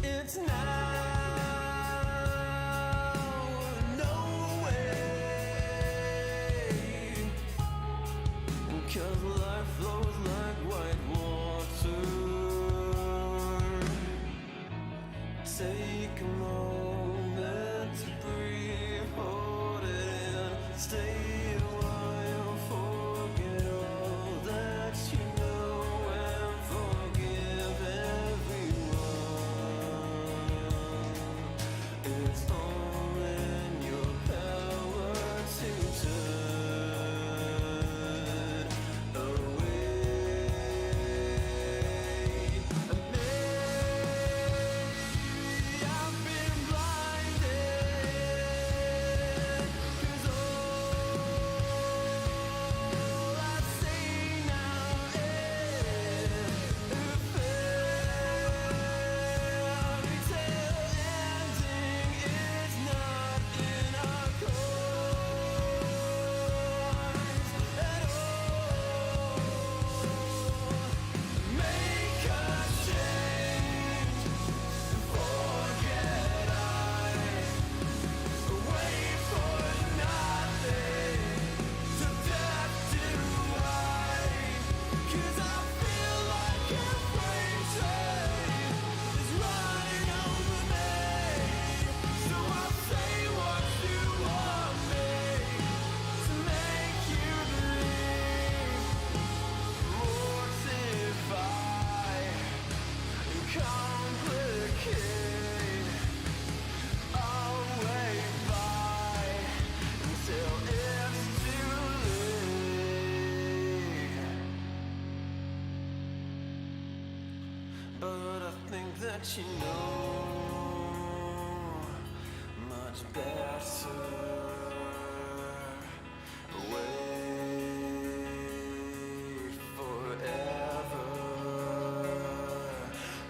It's now or no way. 'Cause life flows like white water. Take a moment to breathe, hold it in, stay a while, forget all that you know, and forgive everyone. It's all in your power to turn away. I've been blinded, 'cause all I see now is a fairy tale ending. It's not in our course at all. Make a change, forget eyes, wait for nothing, to death do I. 'Cause I feel like a freight train is running over me. So I'll say what you want me to make you believe. Mortify and complicate. I'll wait by until it's too late. But I think that you know much better. Wait forever.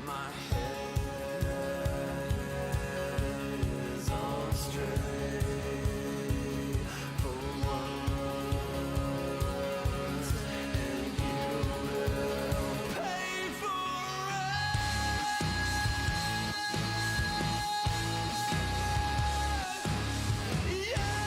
My head is on straight for once, and you will pay for it. Yeah.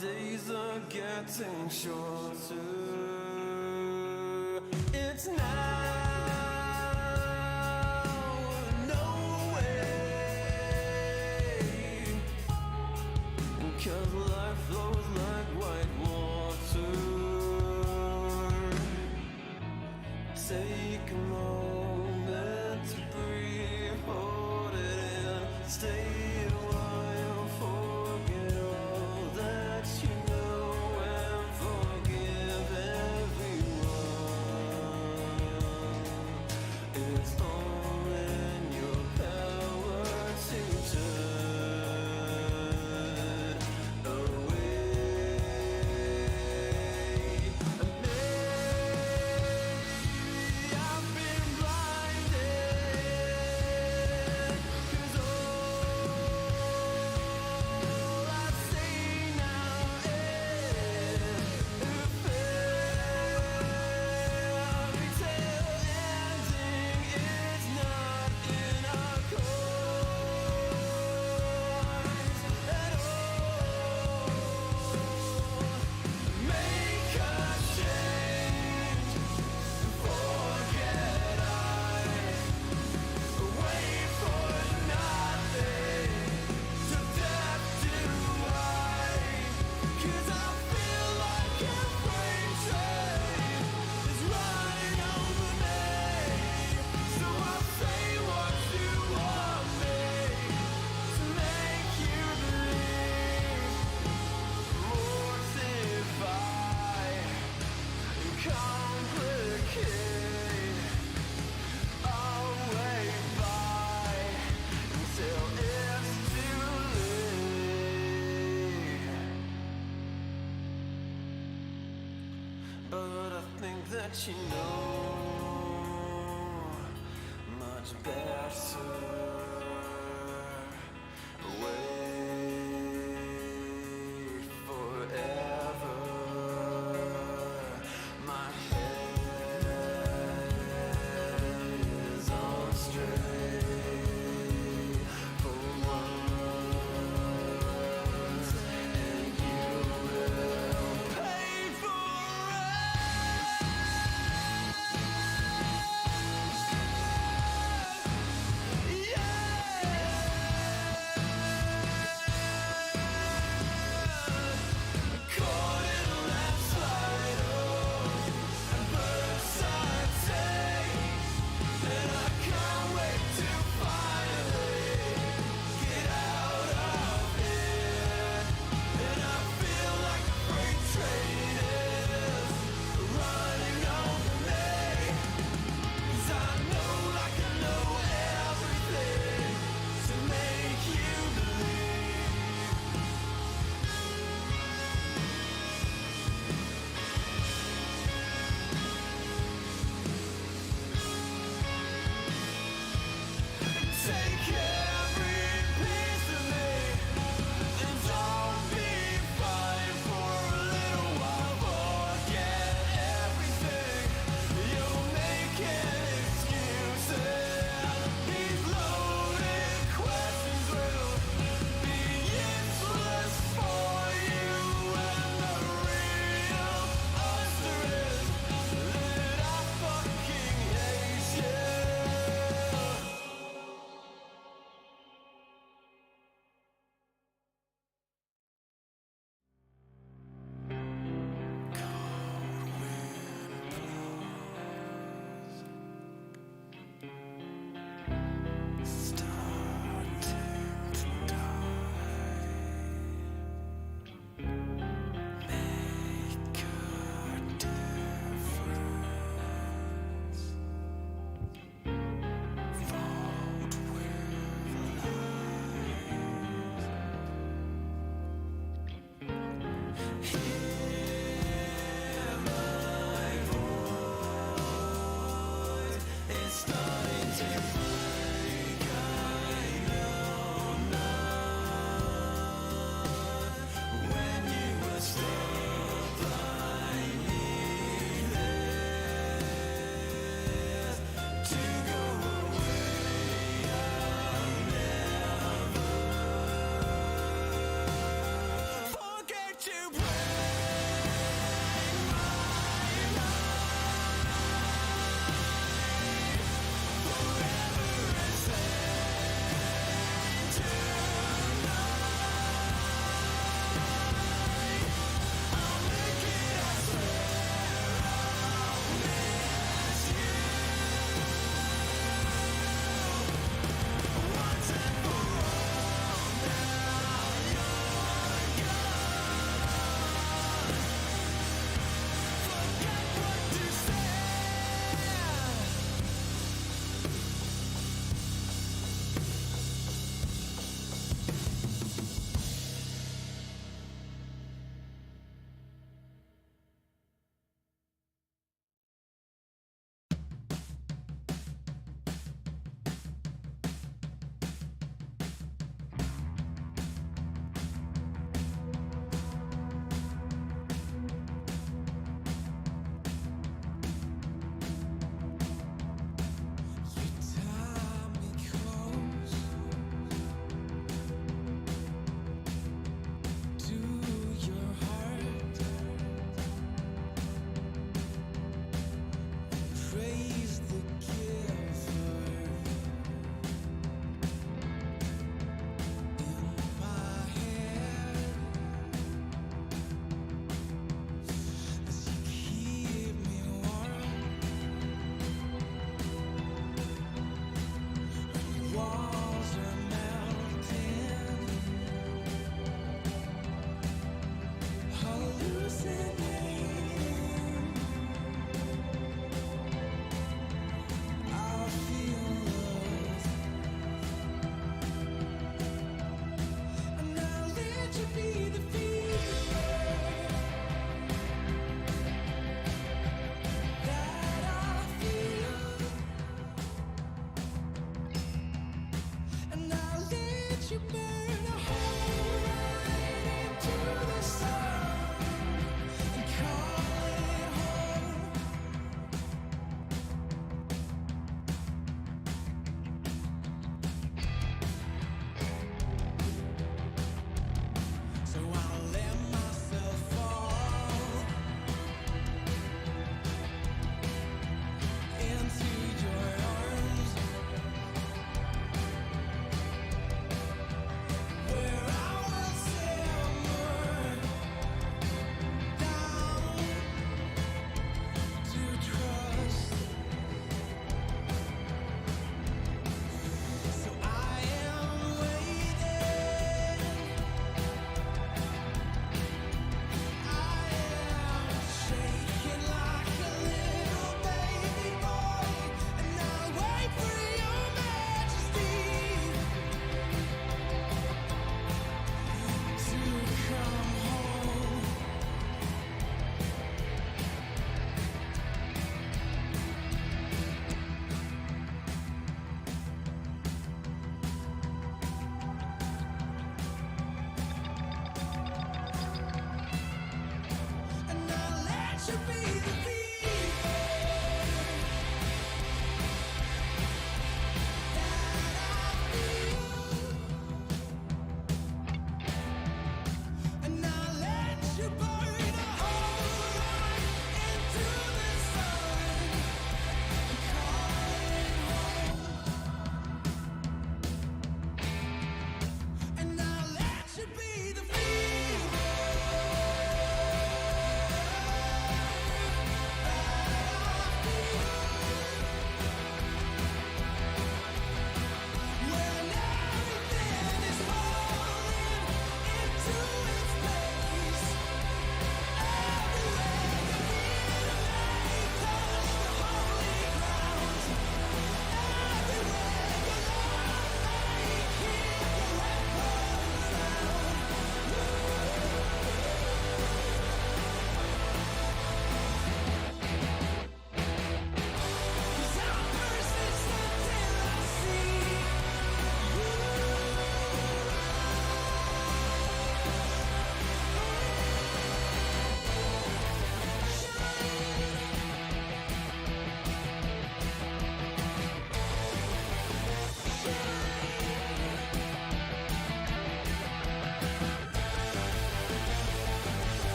days are getting shorter. It's now or no way. 'cause life flows like white water. Take a moment to breathe, hold it in, stay a while, forget all that you know, and forgive everyone. It's all in your power to turn away. I've been blinded, 'cause all I see now is a fairy tale ending. It's not in our course at all. Make a change, forget wait for nothing, to death do I, 'cause I feel like a freight train is running over me. So I'll say what you want me to make you believe, mortify and complicate. I'll wait by until it's too late. But I think that you know much better. Wait forever. My head is on straight for once, and you will pay for it. Yeah.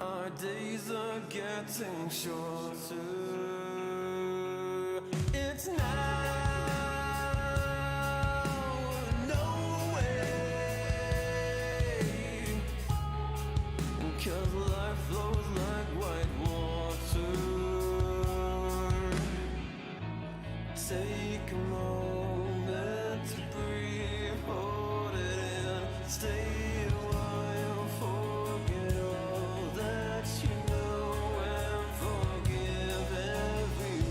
Our days are getting shorter. It's now or no way. 'Cause life flows like white water. Take a moment to breathe, hold it in, stay a while, forget all that you know, and forgive everyone.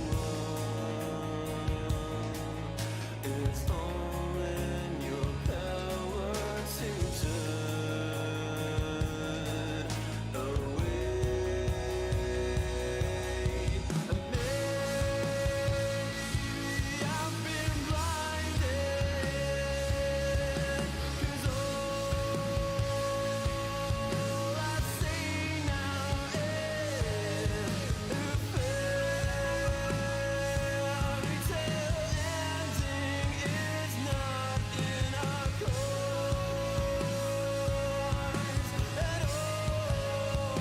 It's all in your power to turn away. And maybe I've been blinded, 'cause all I see now is a fairy tale ending is not in our course at all.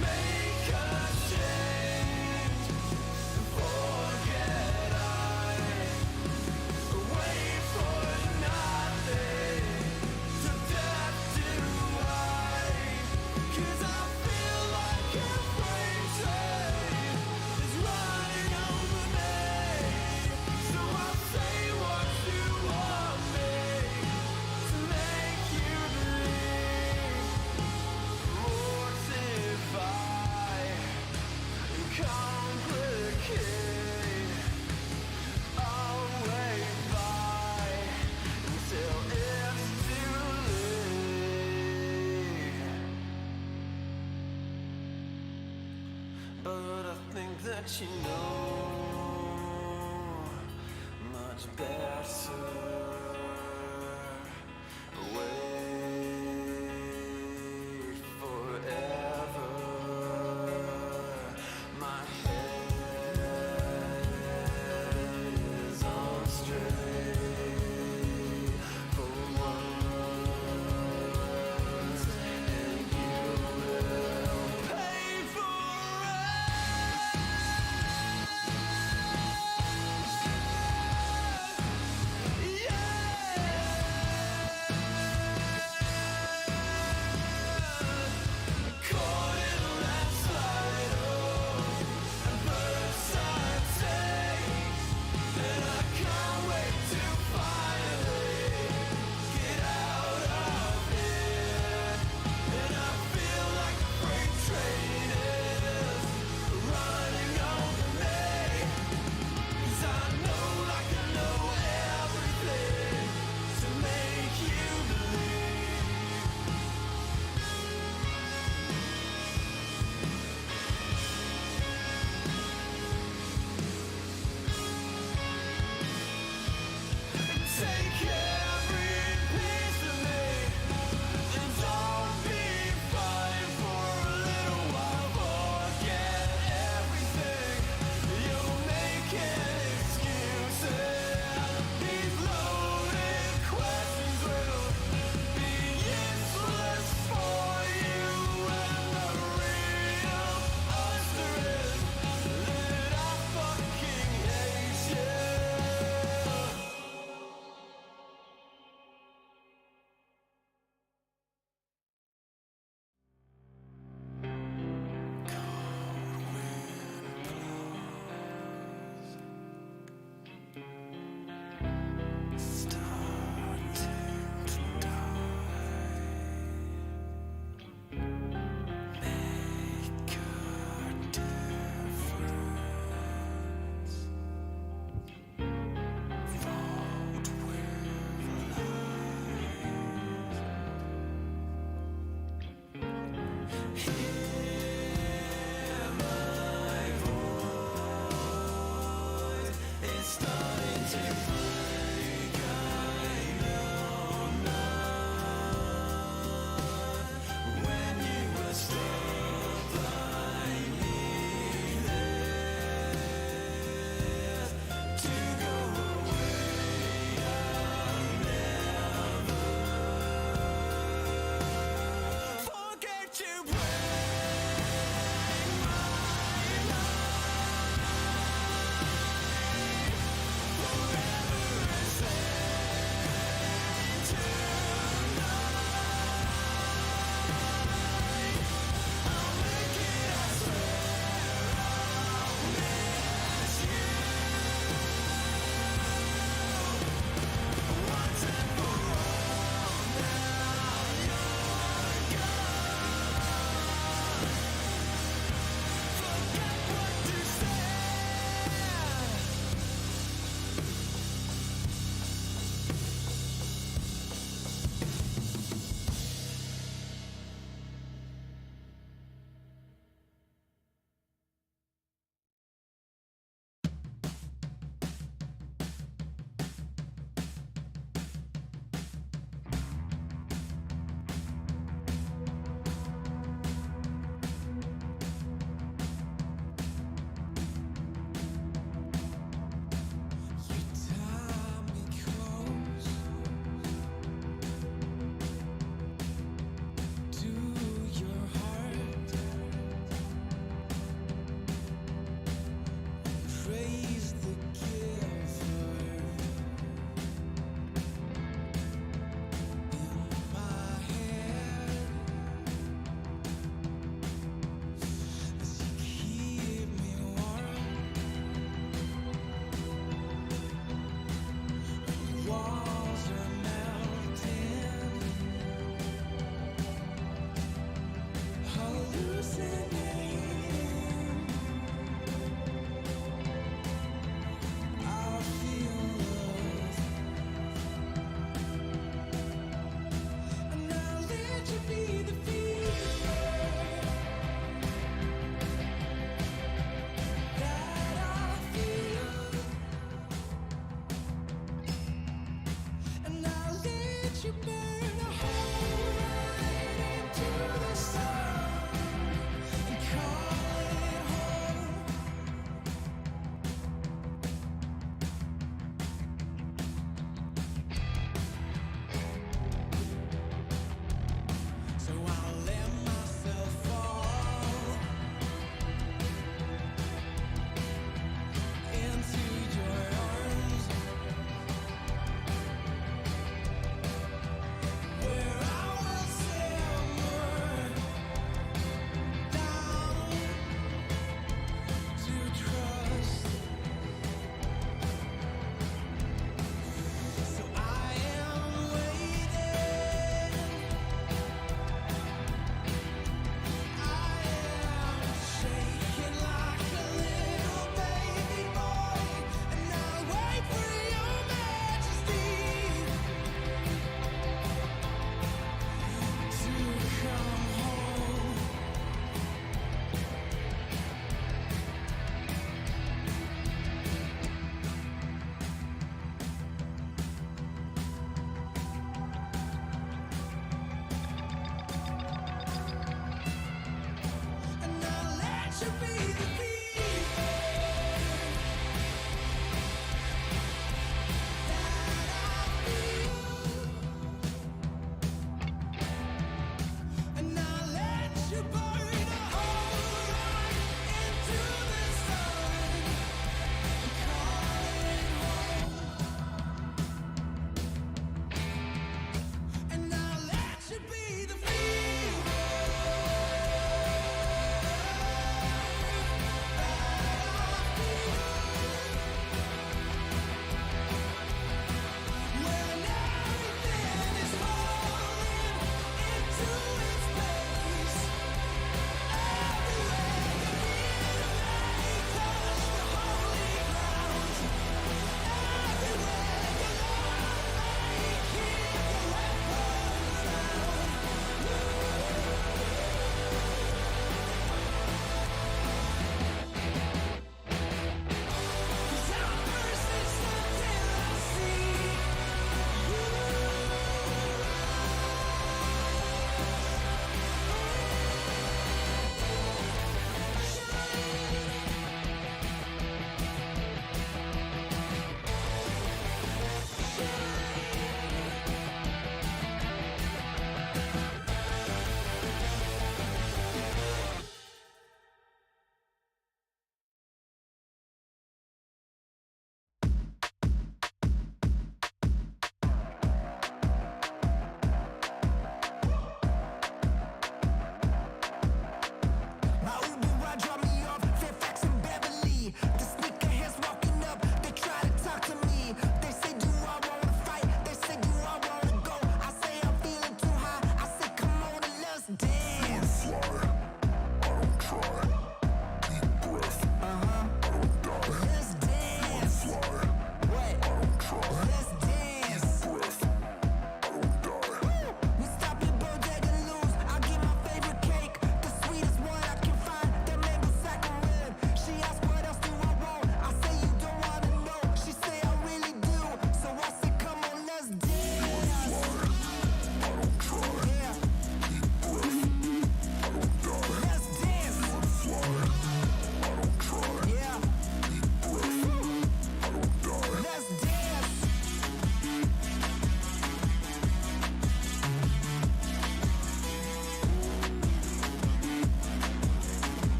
Make a change, forget I wait for nothing to death do I. 'Cause I feel like a freight train is running over me. So I'll say what you want me to make you believe. Mortify and complicate. I'll wait by until it's too late. But I think that you know much better. Wait forever. My head is on straight for once, and you will pay for it. Yeah.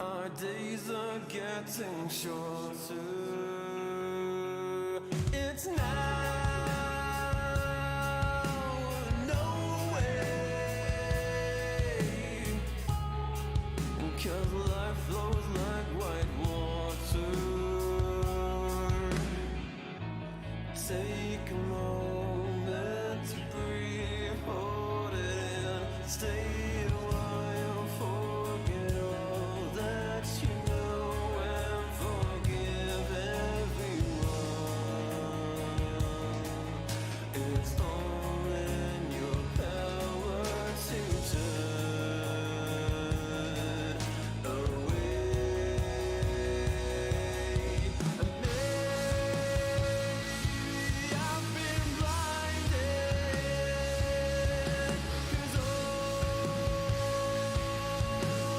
Our days are getting shorter. It's now or no way. 'Cause life flows like white water. Take a moment to breathe, hold it in, stay a while, forget all that you know, and forgive everyone. It's all in your power to turn away. I've been blinded, 'cause all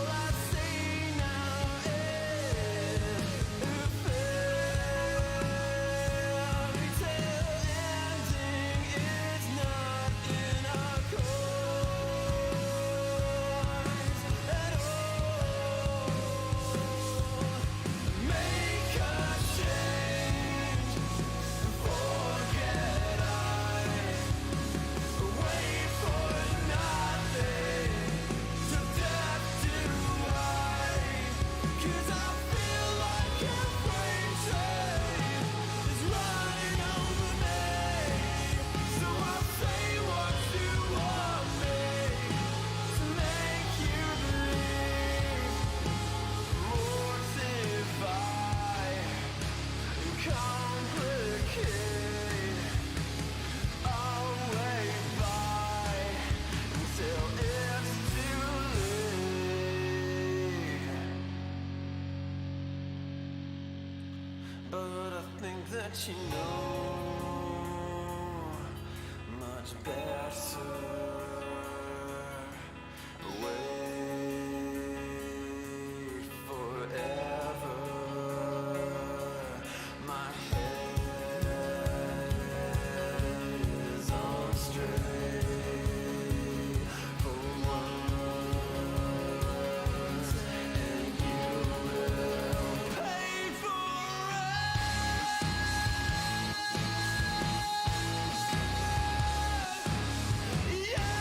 I see now is a fairy tale ending. It's not in our course at all. Make a change, forget wait for nothing, to death do I. 'Cause I feel like a freight train is running over me. So I'll say what you want me to make you believe. Mortify and complicate. I'll wait by until it's too late. But I think that you know much better. Wait forever. My head is on straight for once, and you will pay for it. Yeah.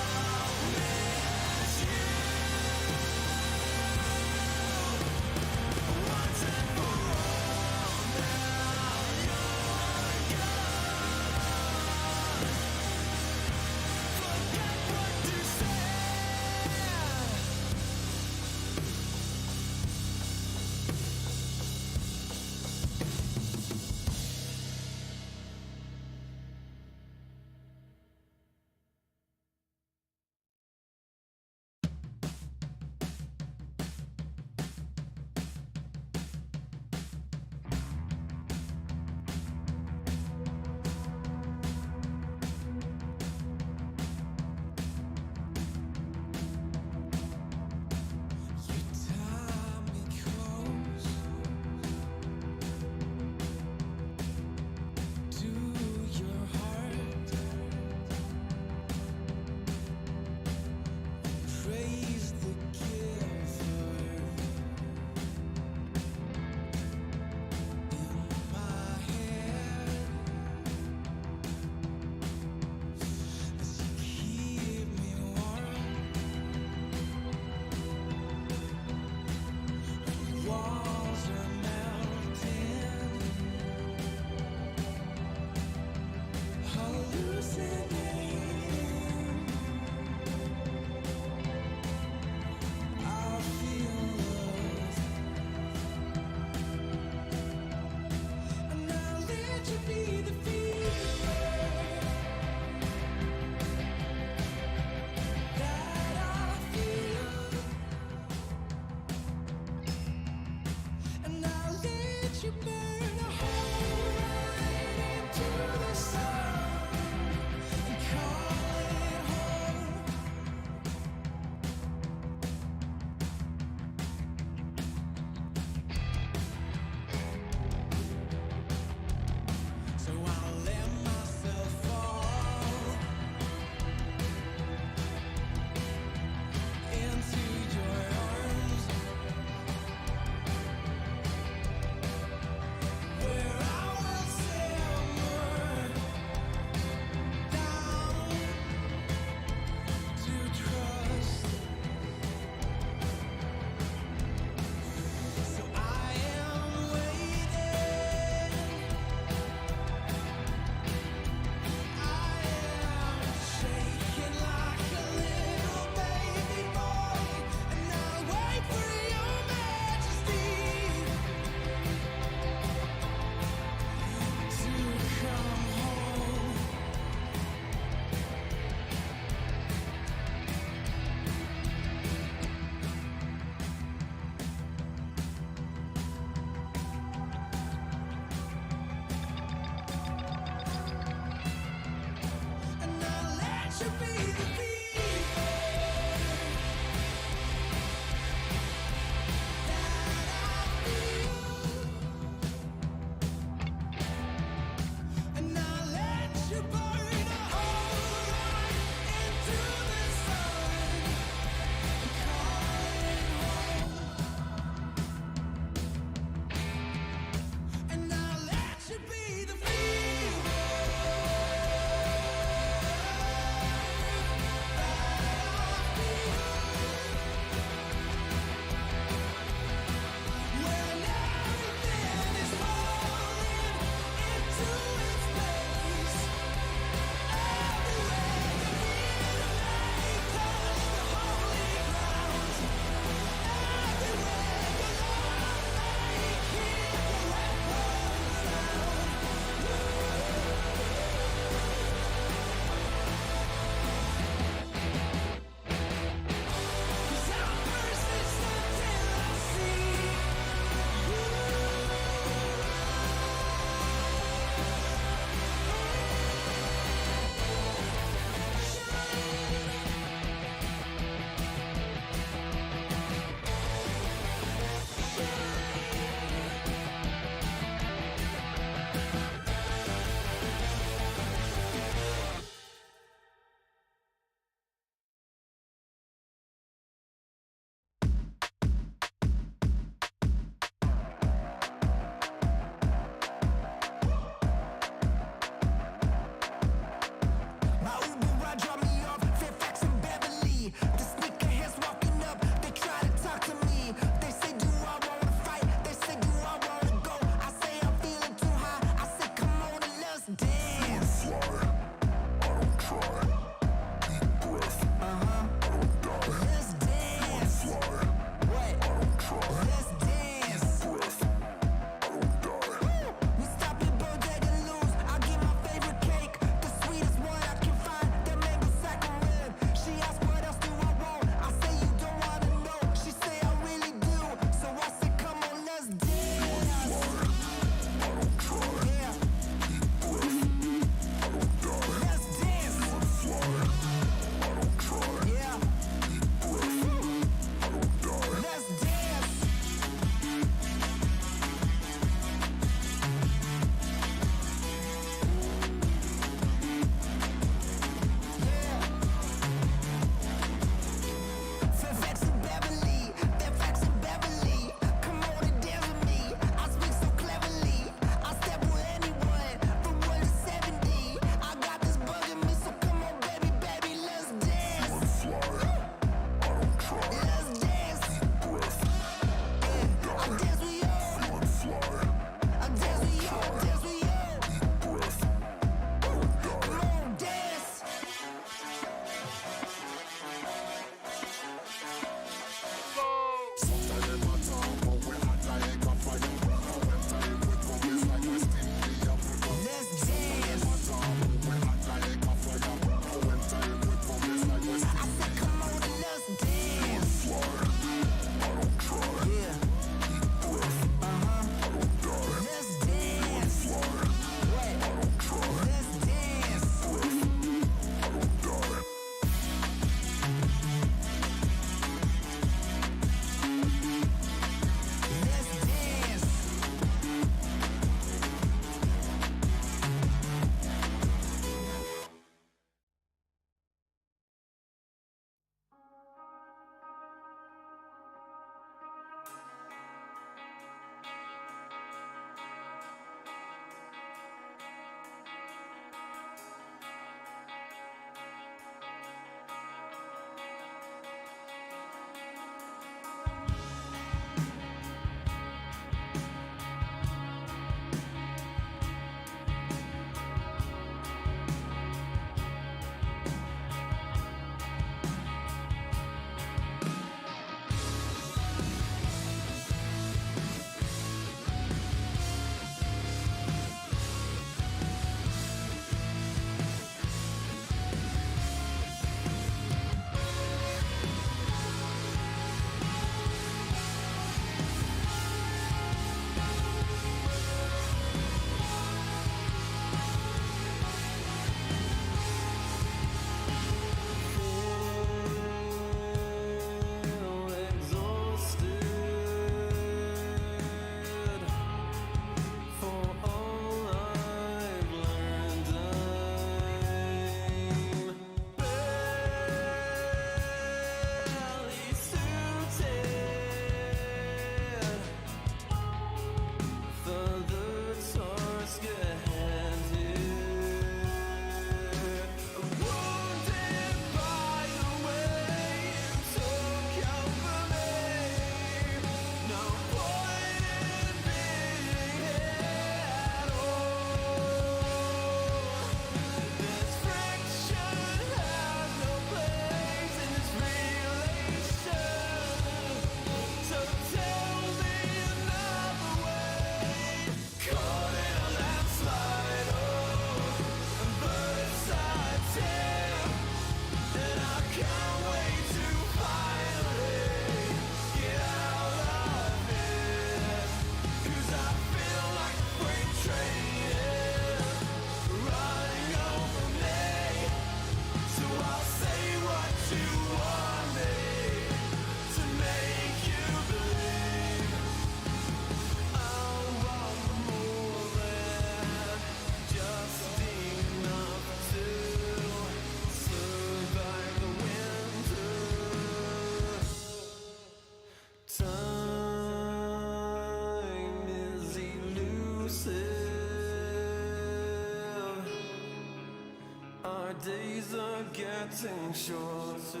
Our days are getting shorter.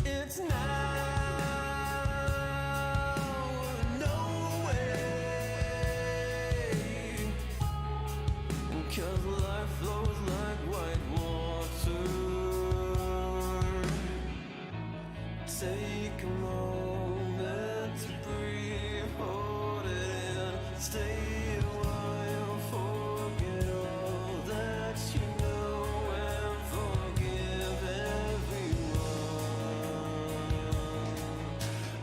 It's now or no way. 'Cause life flows like white water. Take a moment to breathe, hold it in, stay a while, forget all that you know, and forgive everyone.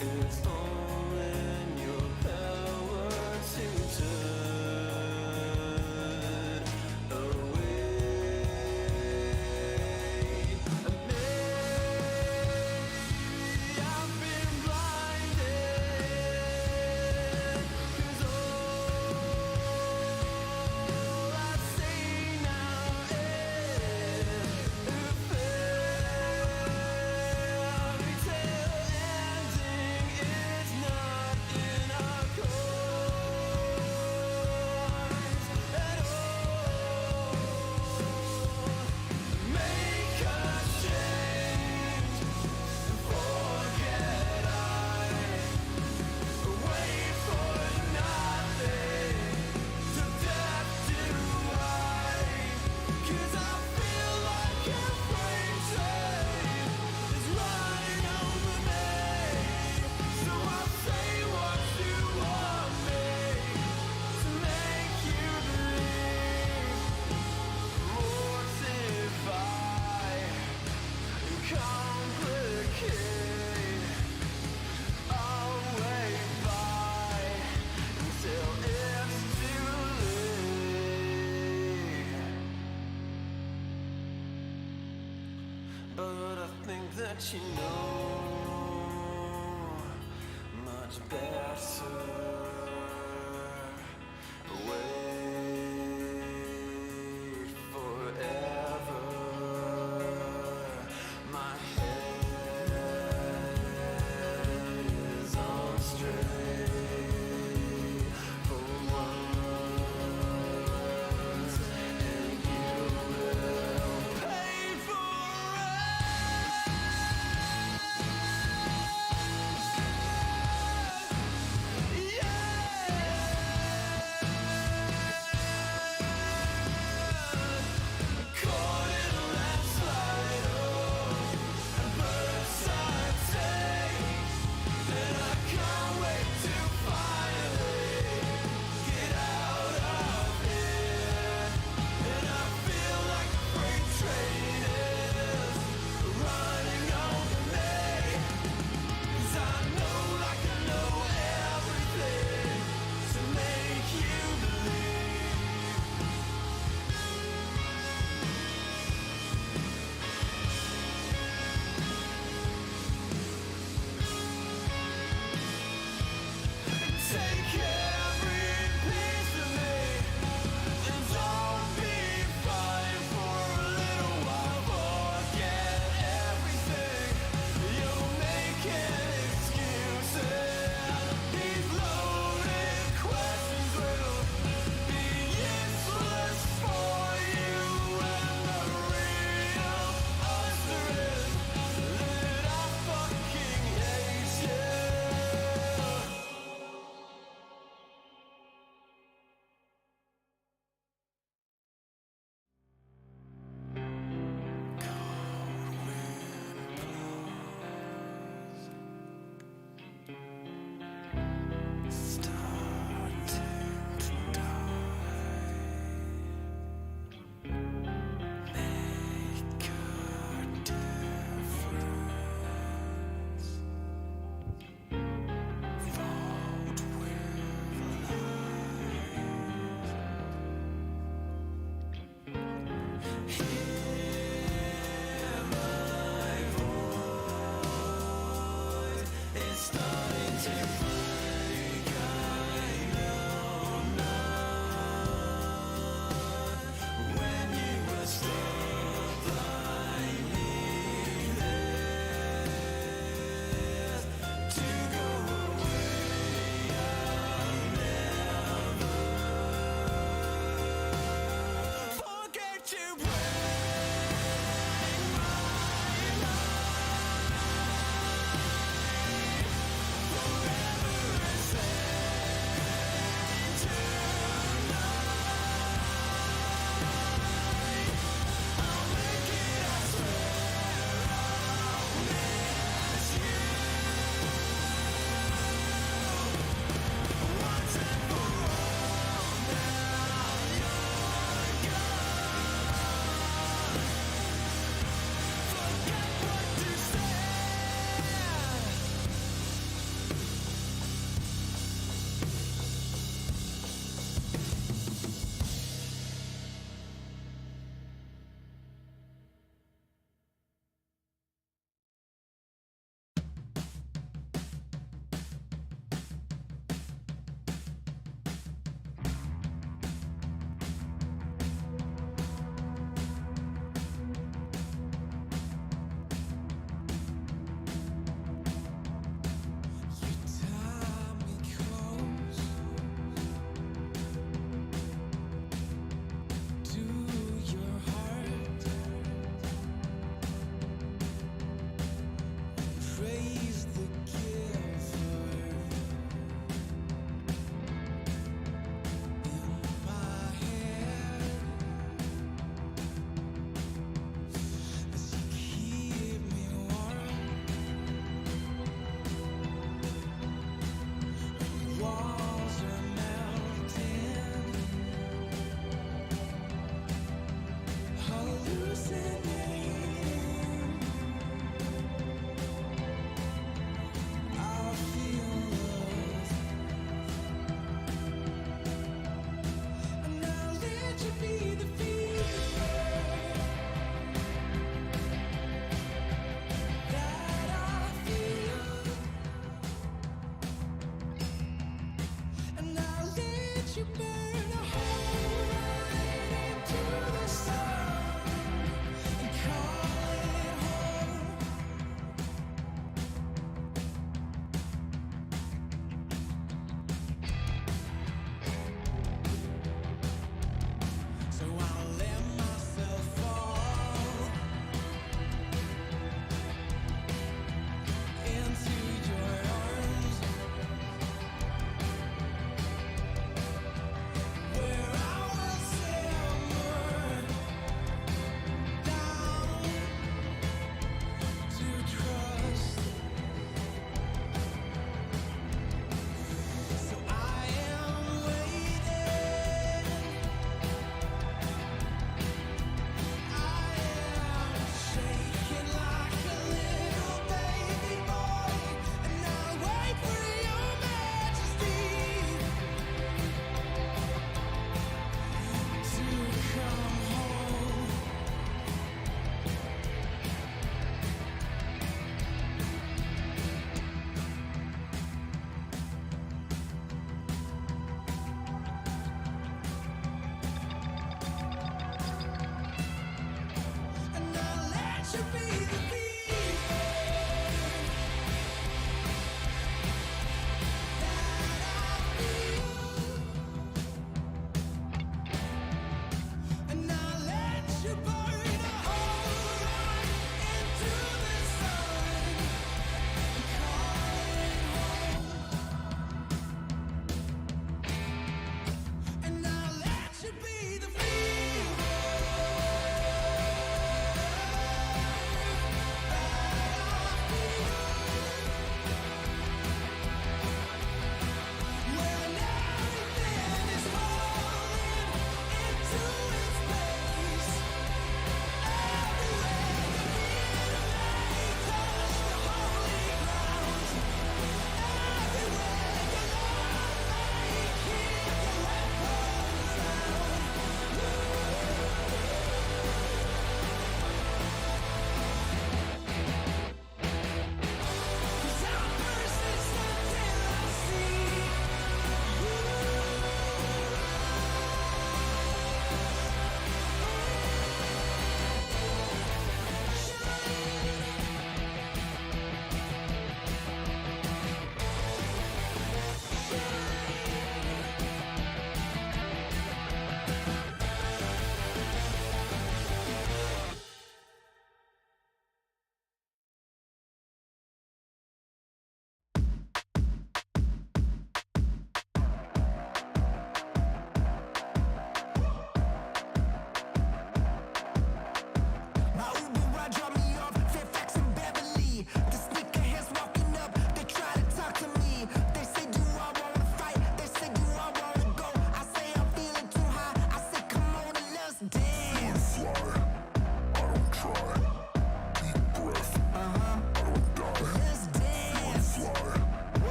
It's all in your power to turn away. I've been blinded, 'cause all I see now is a fairy tale ending. It's not in our cards at all. Make a change, forget wait for nothing, to death do I. 'Cause I feel like a freight train is running over me. So I'll say what you want me to make you believe. Mortify and complicate. I'll wait by until it's too late. But I think that you know much better. Wait forever. My head is on straight for once, and you will pay for it. Yeah.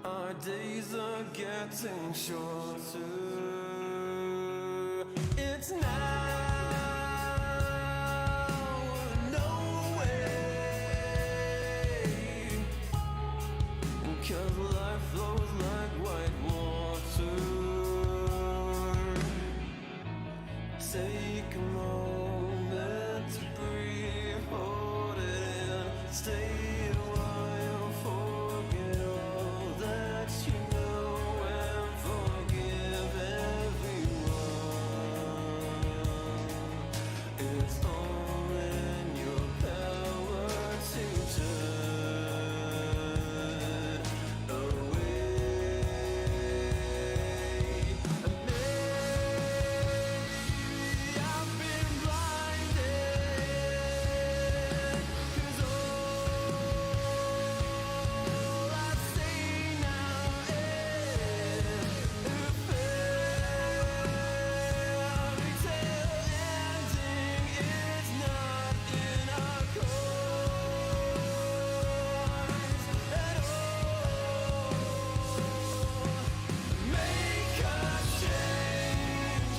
Our days are getting shorter. It's now, no way. 'Cause life flows like white water. Take a moment to breathe, hold it in, stay a while, forget all that you know, and forgive everyone. It's all in your power to turn away. I've been blinded, 'cause all I see now is a fairy tale ending. It's not in our course at all. Make a change,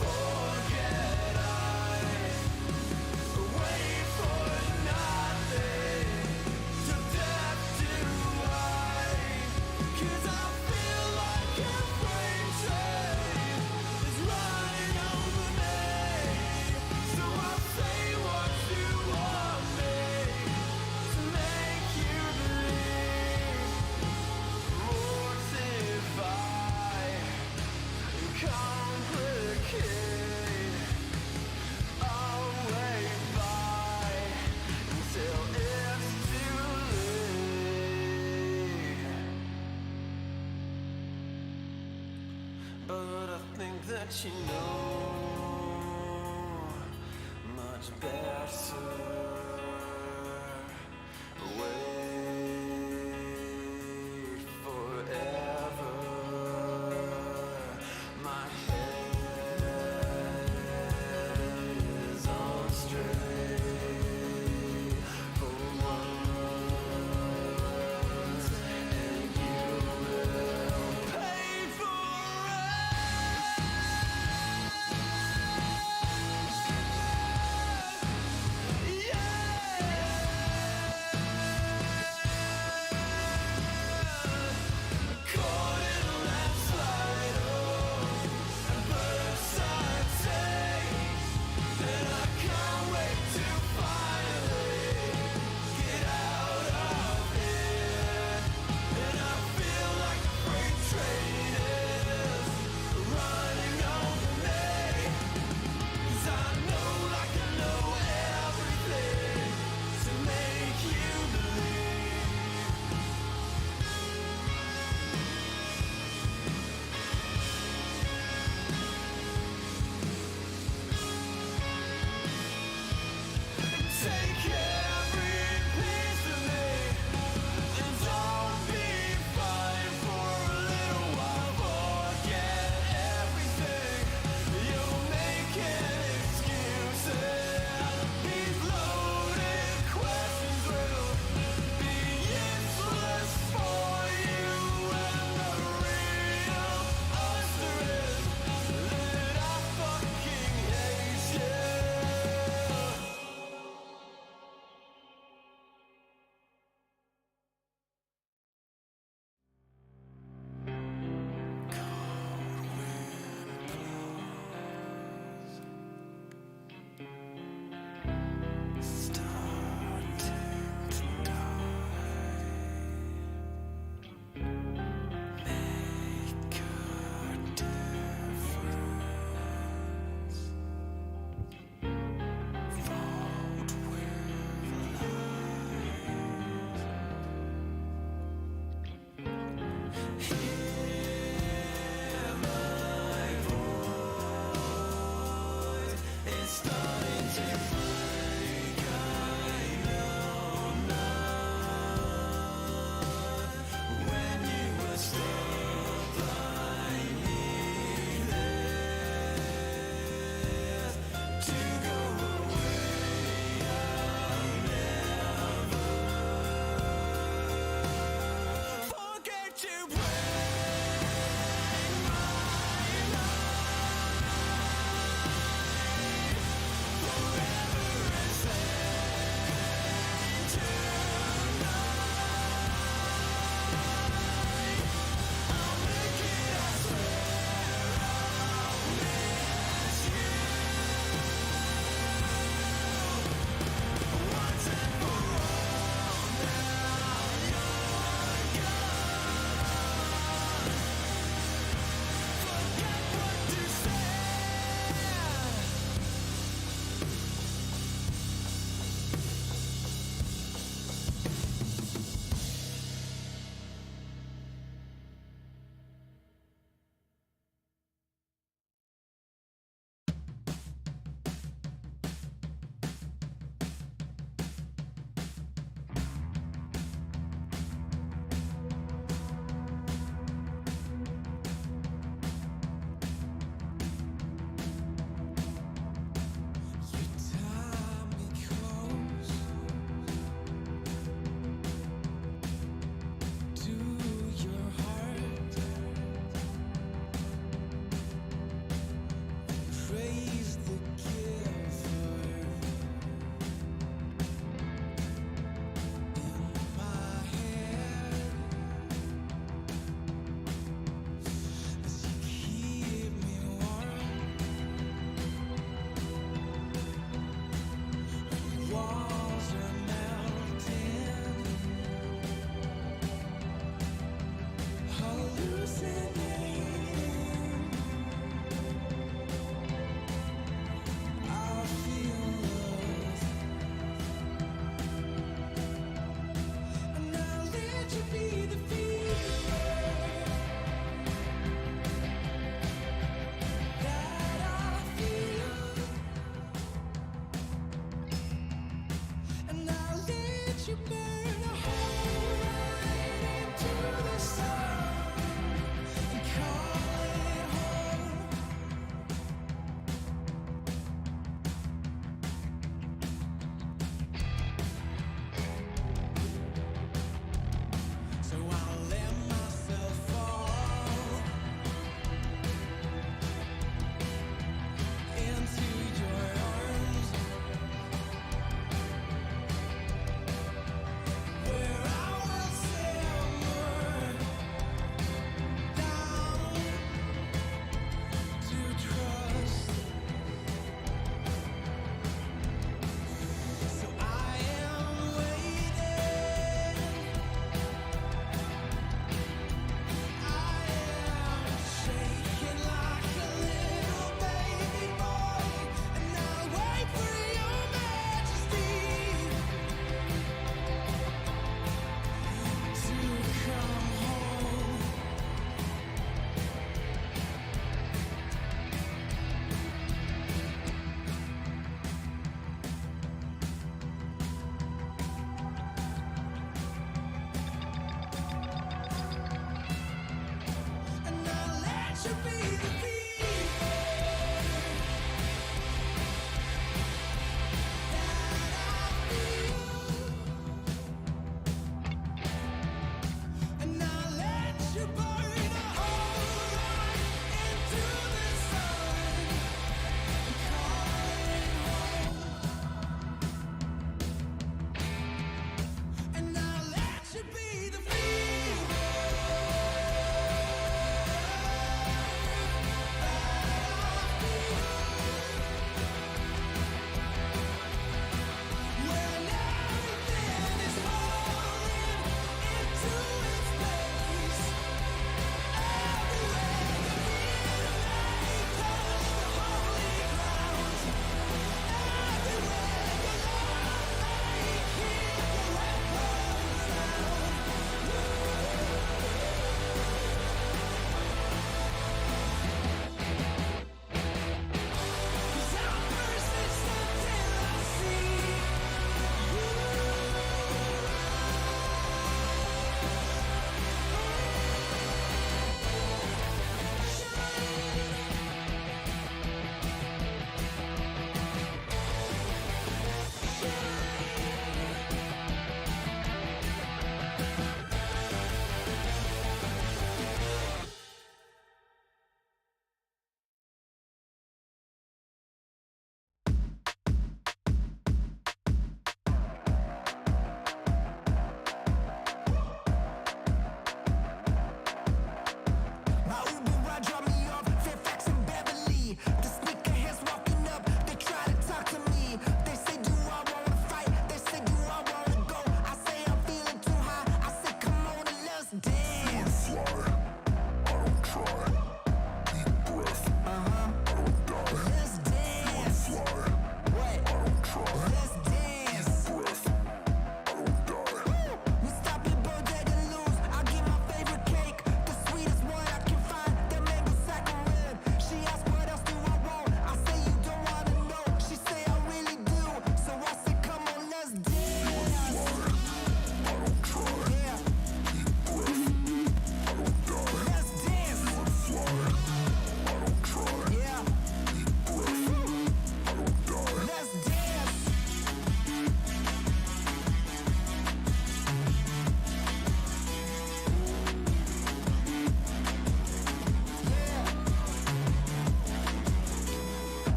forget wait for nothing, to death do I. 'Cause I feel like a freight train is running over me. So I'll say what you want me to make you believe. Mortify, complicate, I'll wait by until it's too late. But I think that you know much better. Wait forever. My head is on straight for once, and you will pay for it. Yeah.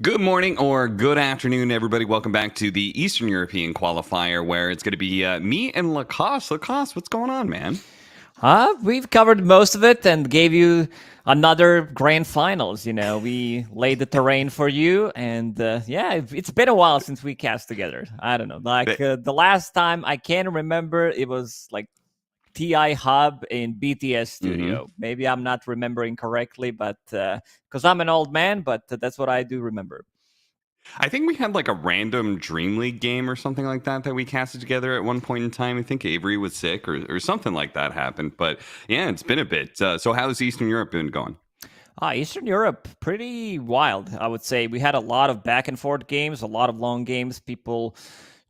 Good morning or good afternoon, everybody. Welcome back to the Eastern European qualifier, where it's going to be me and Lacoste. Lacoste, what's going on, man? We've covered most of it and gave you another grand finals. You know, we laid the terrain for you, and it's been a while since we cast together. I don't know, the last time I can remember, it was like TI Hub in BTS Studio. Maybe I'm not remembering correctly, but because I'm an old man, but that's what I do remember. I think we had like a random Dream League game or something like that we casted together at one point in time. I think Avery was sick or something like that happened. But yeah, it's been a bit. So how's Eastern Europe been going? Eastern Europe, pretty wild, I would say. We had a lot of back and forth games, a lot of long games, people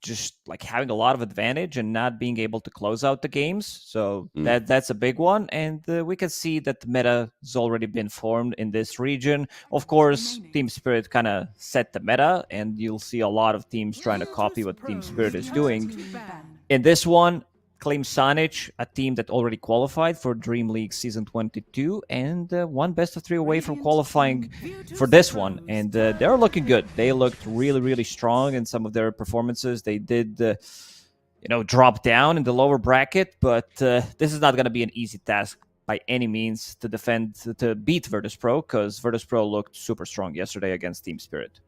just like having a lot of advantage and not being able to close out the games. So that's a big one. And we can see that the meta has already been formed in this region. Of course, Team Spirit kind of set the meta, and you'll see a lot of teams trying to copy what Team Spirit is doing. In this one, Claim Sonic, a team that already qualified for Dream League Season 22 and one best of 3 away from qualifying for this one. And they're looking good. They looked really, really strong in some of their performances. They did, drop down in the lower bracket, but this is not going to be an easy task by any means to beat Virtus.pro, because Virtus.pro looked super strong yesterday against Team Spirit.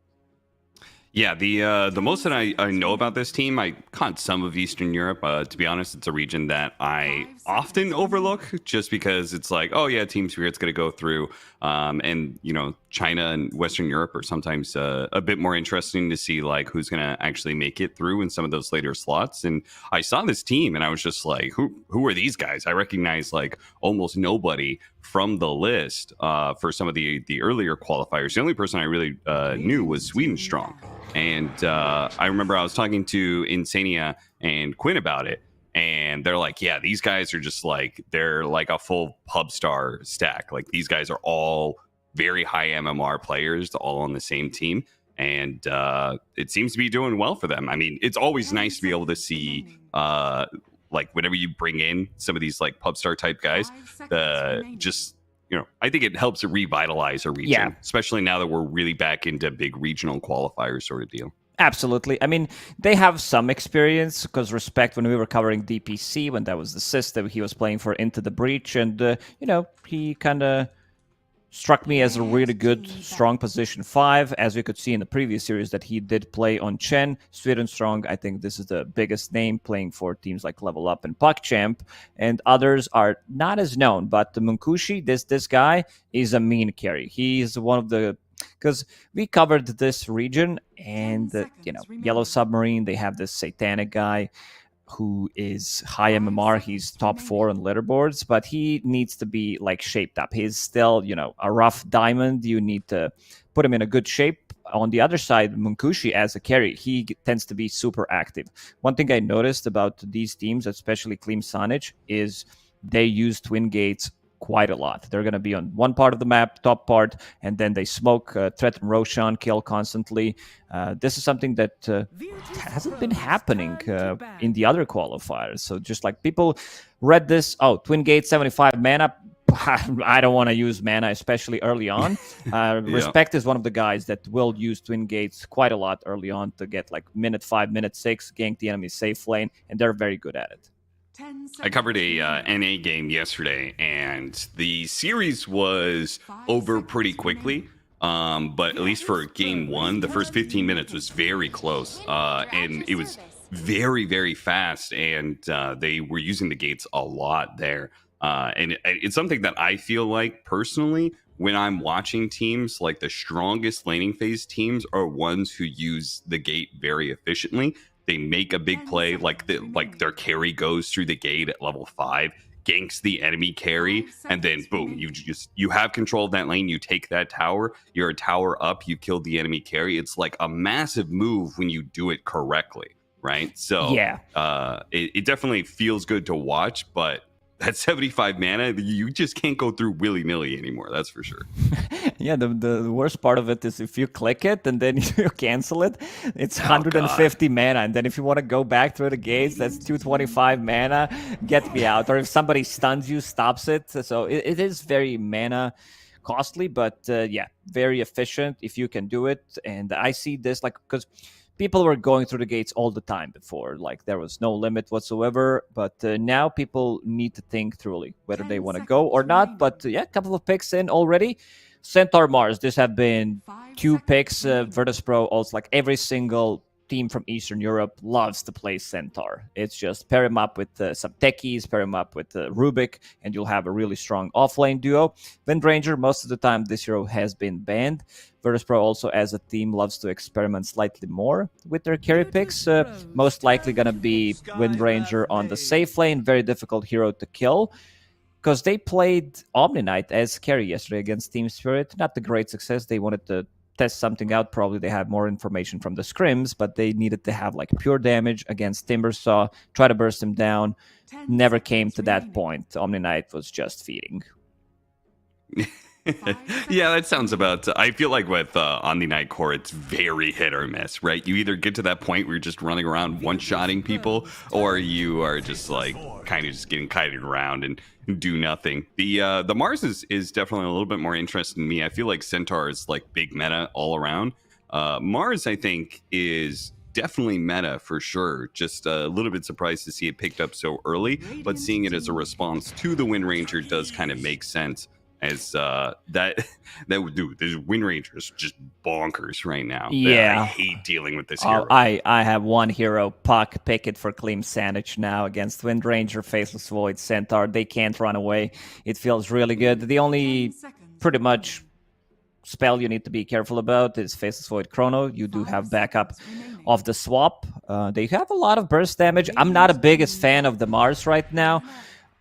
Yeah, the most that I know about this team, I caught some of Eastern Europe. To be honest, it's a region that I often overlook just because it's like, oh yeah, Team Spirit's going to go through, and China and Western Europe are sometimes a bit more interesting to see like who's going to actually make it through in some of those later slots. And I saw this team and I was just like, who are these guys? I recognize like almost nobody from the list for some of the earlier qualifiers. The only person I really knew was Sweden Strong. And I remember I was talking to Insania and Quinn about it, and they're like, yeah, these guys are just like, they're like a full pub star stack. Like these guys are all very high MMR players, all on the same team. And it seems to be doing well for them. I mean, it's always nice to be able to see like whenever you bring in some of these like pub star type guys, I think it helps to revitalize a region, especially now that we're really back into big regional qualifiers sort of deal. Absolutely. I mean, they have some experience because Respect, when we were covering DPC, when that was the system, he was playing for Into the Breach, and, he kind of struck me as a really good, strong position 5, as we could see in the previous series that he did play on Chen. Sweden Strong, I think this is the biggest name playing for teams like Level Up and PuckChamp, and others are not as known. But the Munkushi, this guy is a mean carry. He's one of the, because we covered this region, and Yellow Submarine, they have this Satanic guy who is high MMR. He's top 4 on leaderboards, but he needs to be like shaped up. He's still, a rough diamond. You need to put him in a good shape. On the other side, Munkushi as a carry, he tends to be super active. One thing I noticed about these teams, especially Clean Sonic, is they use Twin Gates quite a lot. They're going to be on one part of the map, top part, and then they smoke, threaten Roshan, kill constantly. This is something that hasn't been happening in the other qualifiers. So just like people read this, Twin Gate 75 mana, I don't want to use mana, especially early on. Respect is one of the guys that will use Twin Gates quite a lot early on to get like minute 5, minute 6, gank the enemy safe lane, and they're very good at it. I covered a NA game yesterday, and the series was over pretty quickly. But at least for game 1, the first 15 minutes was very close, and it was very, very fast. And they were using the gates a lot there. And it's something that I feel like personally, when I'm watching teams, like the strongest laning phase teams are ones who use the gate very efficiently. They make a big play, like their carry goes through the gate at level 5, ganks the enemy carry, and then boom, you have control of that lane. You take that tower, you're a tower up, you killed the enemy carry. It's like a massive move when you do it correctly, right? So it definitely feels good to watch, but that 75 mana, you just can't go through willy-nilly anymore, that's for sure. Yeah, the worst part of it is if you click it and then you cancel it, it's 150 mana. And then if you want to go back through the gates, that's 225 mana. Get me out. Or if somebody stuns you, stops it. So it is very mana costly, but yeah, very efficient if you can do it. And I see this like because people were going through the gates all the time before, like there was no limit whatsoever. But now people need to think thoroughly whether they 10 want to go or seconds not. But yeah, a couple of picks in already. Centaur Mars. This have been 5 two seconds picks. remaining. Virtus Pro also like every single team from Eastern Europe loves to play Centaur. It's just pair him up with some techies, pair him up with Rubik, and you'll have a really strong offlane duo. Windranger, most of the time this hero has been banned. Virtus Pro also as a team loves to experiment slightly more with their carry picks. Most likely going to be Windranger on the safe lane, very difficult hero to kill. Because they played Omni Knight as carry yesterday against Team Spirit. Not the great success. They wanted to test something out. Probably they had more information from the scrims, but they needed to have like pure damage against Timbersaw, try to burst him down. 10 Never came seconds to that remaining. point. Omni Knight was just feeding. Yeah, that sounds about. I feel like with Omni Knight Core, it's very hit or miss, right? You either get to that point where you're just running around one-shotting people, or you are just like kind of just getting kited around and do nothing. The Mars is definitely a little bit more interesting to me. I feel like Centaur is like big meta all around. Mars, I think, is definitely meta for sure. Just a little bit surprised to see it picked up so early, but seeing it as a response to the Wind Ranger does kind of make sense. As that would do. This Wind Ranger is just bonkers right now. Yeah. I hate dealing with this Oh, hero. I have one hero, Puck, pick it for Clean Sandwich now against Windranger, Faceless Void, Centaur. They can't run away. It feels really good. The only 10 seconds pretty much spell you need to be careful about is Faceless Void Chrono. You do 5 have backup seconds remaining. of the swap. They have a lot of burst damage. I'm not a biggest fan of the Mars right now.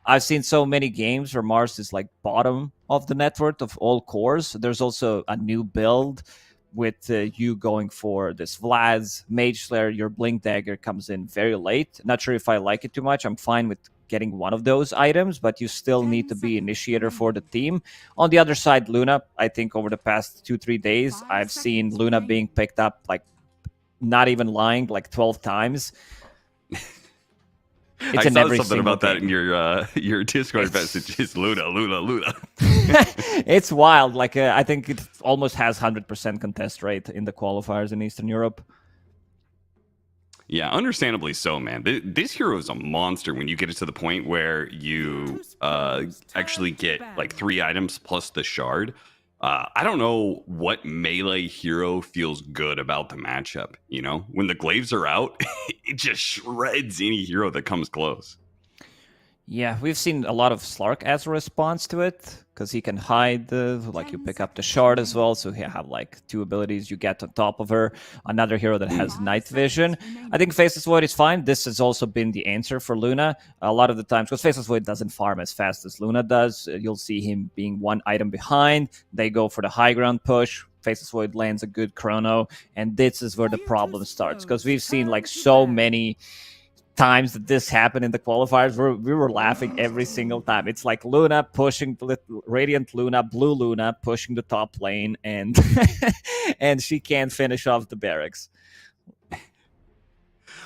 I've seen so many games where Mars is like bottom of the net worth of all cores. There's also a new build with you going for this Vlad's Mage Slayer. Your Blink Dagger comes in very late. Not sure if I like it too much. I'm fine with getting one of those items, but you still 10 need to be seconds initiator for the remaining. team. On the other side, Luna, I think over the past 2-3 days, 5 I've seen seconds Luna remaining. being picked up like not even lying like 12 times. It's I in saw every something single about that game. in your Discord message. Is Luna. It's wild. Like I think it almost has 100% contest rate in the qualifiers in Eastern Europe. Yeah, understandably so, man. This hero is a monster when you get it to the point where you actually get like 3 items plus the shard. I don't know what melee hero feels good about the matchup. You know, when the glaives are out, it just shreds any hero that comes close. Yeah, we've seen a lot of Slark as a response to it, because he can hide, like you pick up the shard as well, so he have like 2 abilities you get on top of her. Another hero that has night vision. I think Faceless Void is fine. This has also been the answer for Luna a lot of the times, because Faceless Void doesn't farm as fast as Luna does. You'll see him being 1 item behind. They go for the high ground push. Faceless Void lands a good chrono, and this is where the problem starts, because we've seen like so many times that this happened in the qualifiers we were laughing every single time. It's like Luna pushing Radiant Luna, Blue Luna pushing the top lane, and and she can't finish off the barracks.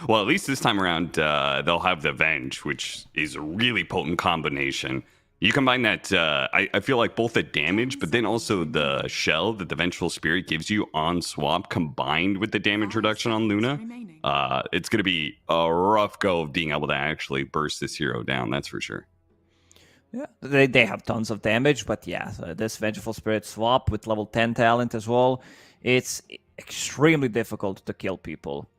Well, at least this time around, they'll have the Venge, which is a really potent combination. You combine that, I feel like both the damage, but then also the shell that the Vengeful Spirit gives you on swap, combined with the damage reduction on Luna. It's going to be a rough go of being able to actually burst this hero down, that's for sure. Yeah, they have tons of damage, but yeah, this Vengeful Spirit swap with level 10 talent as well, it's extremely difficult to kill people.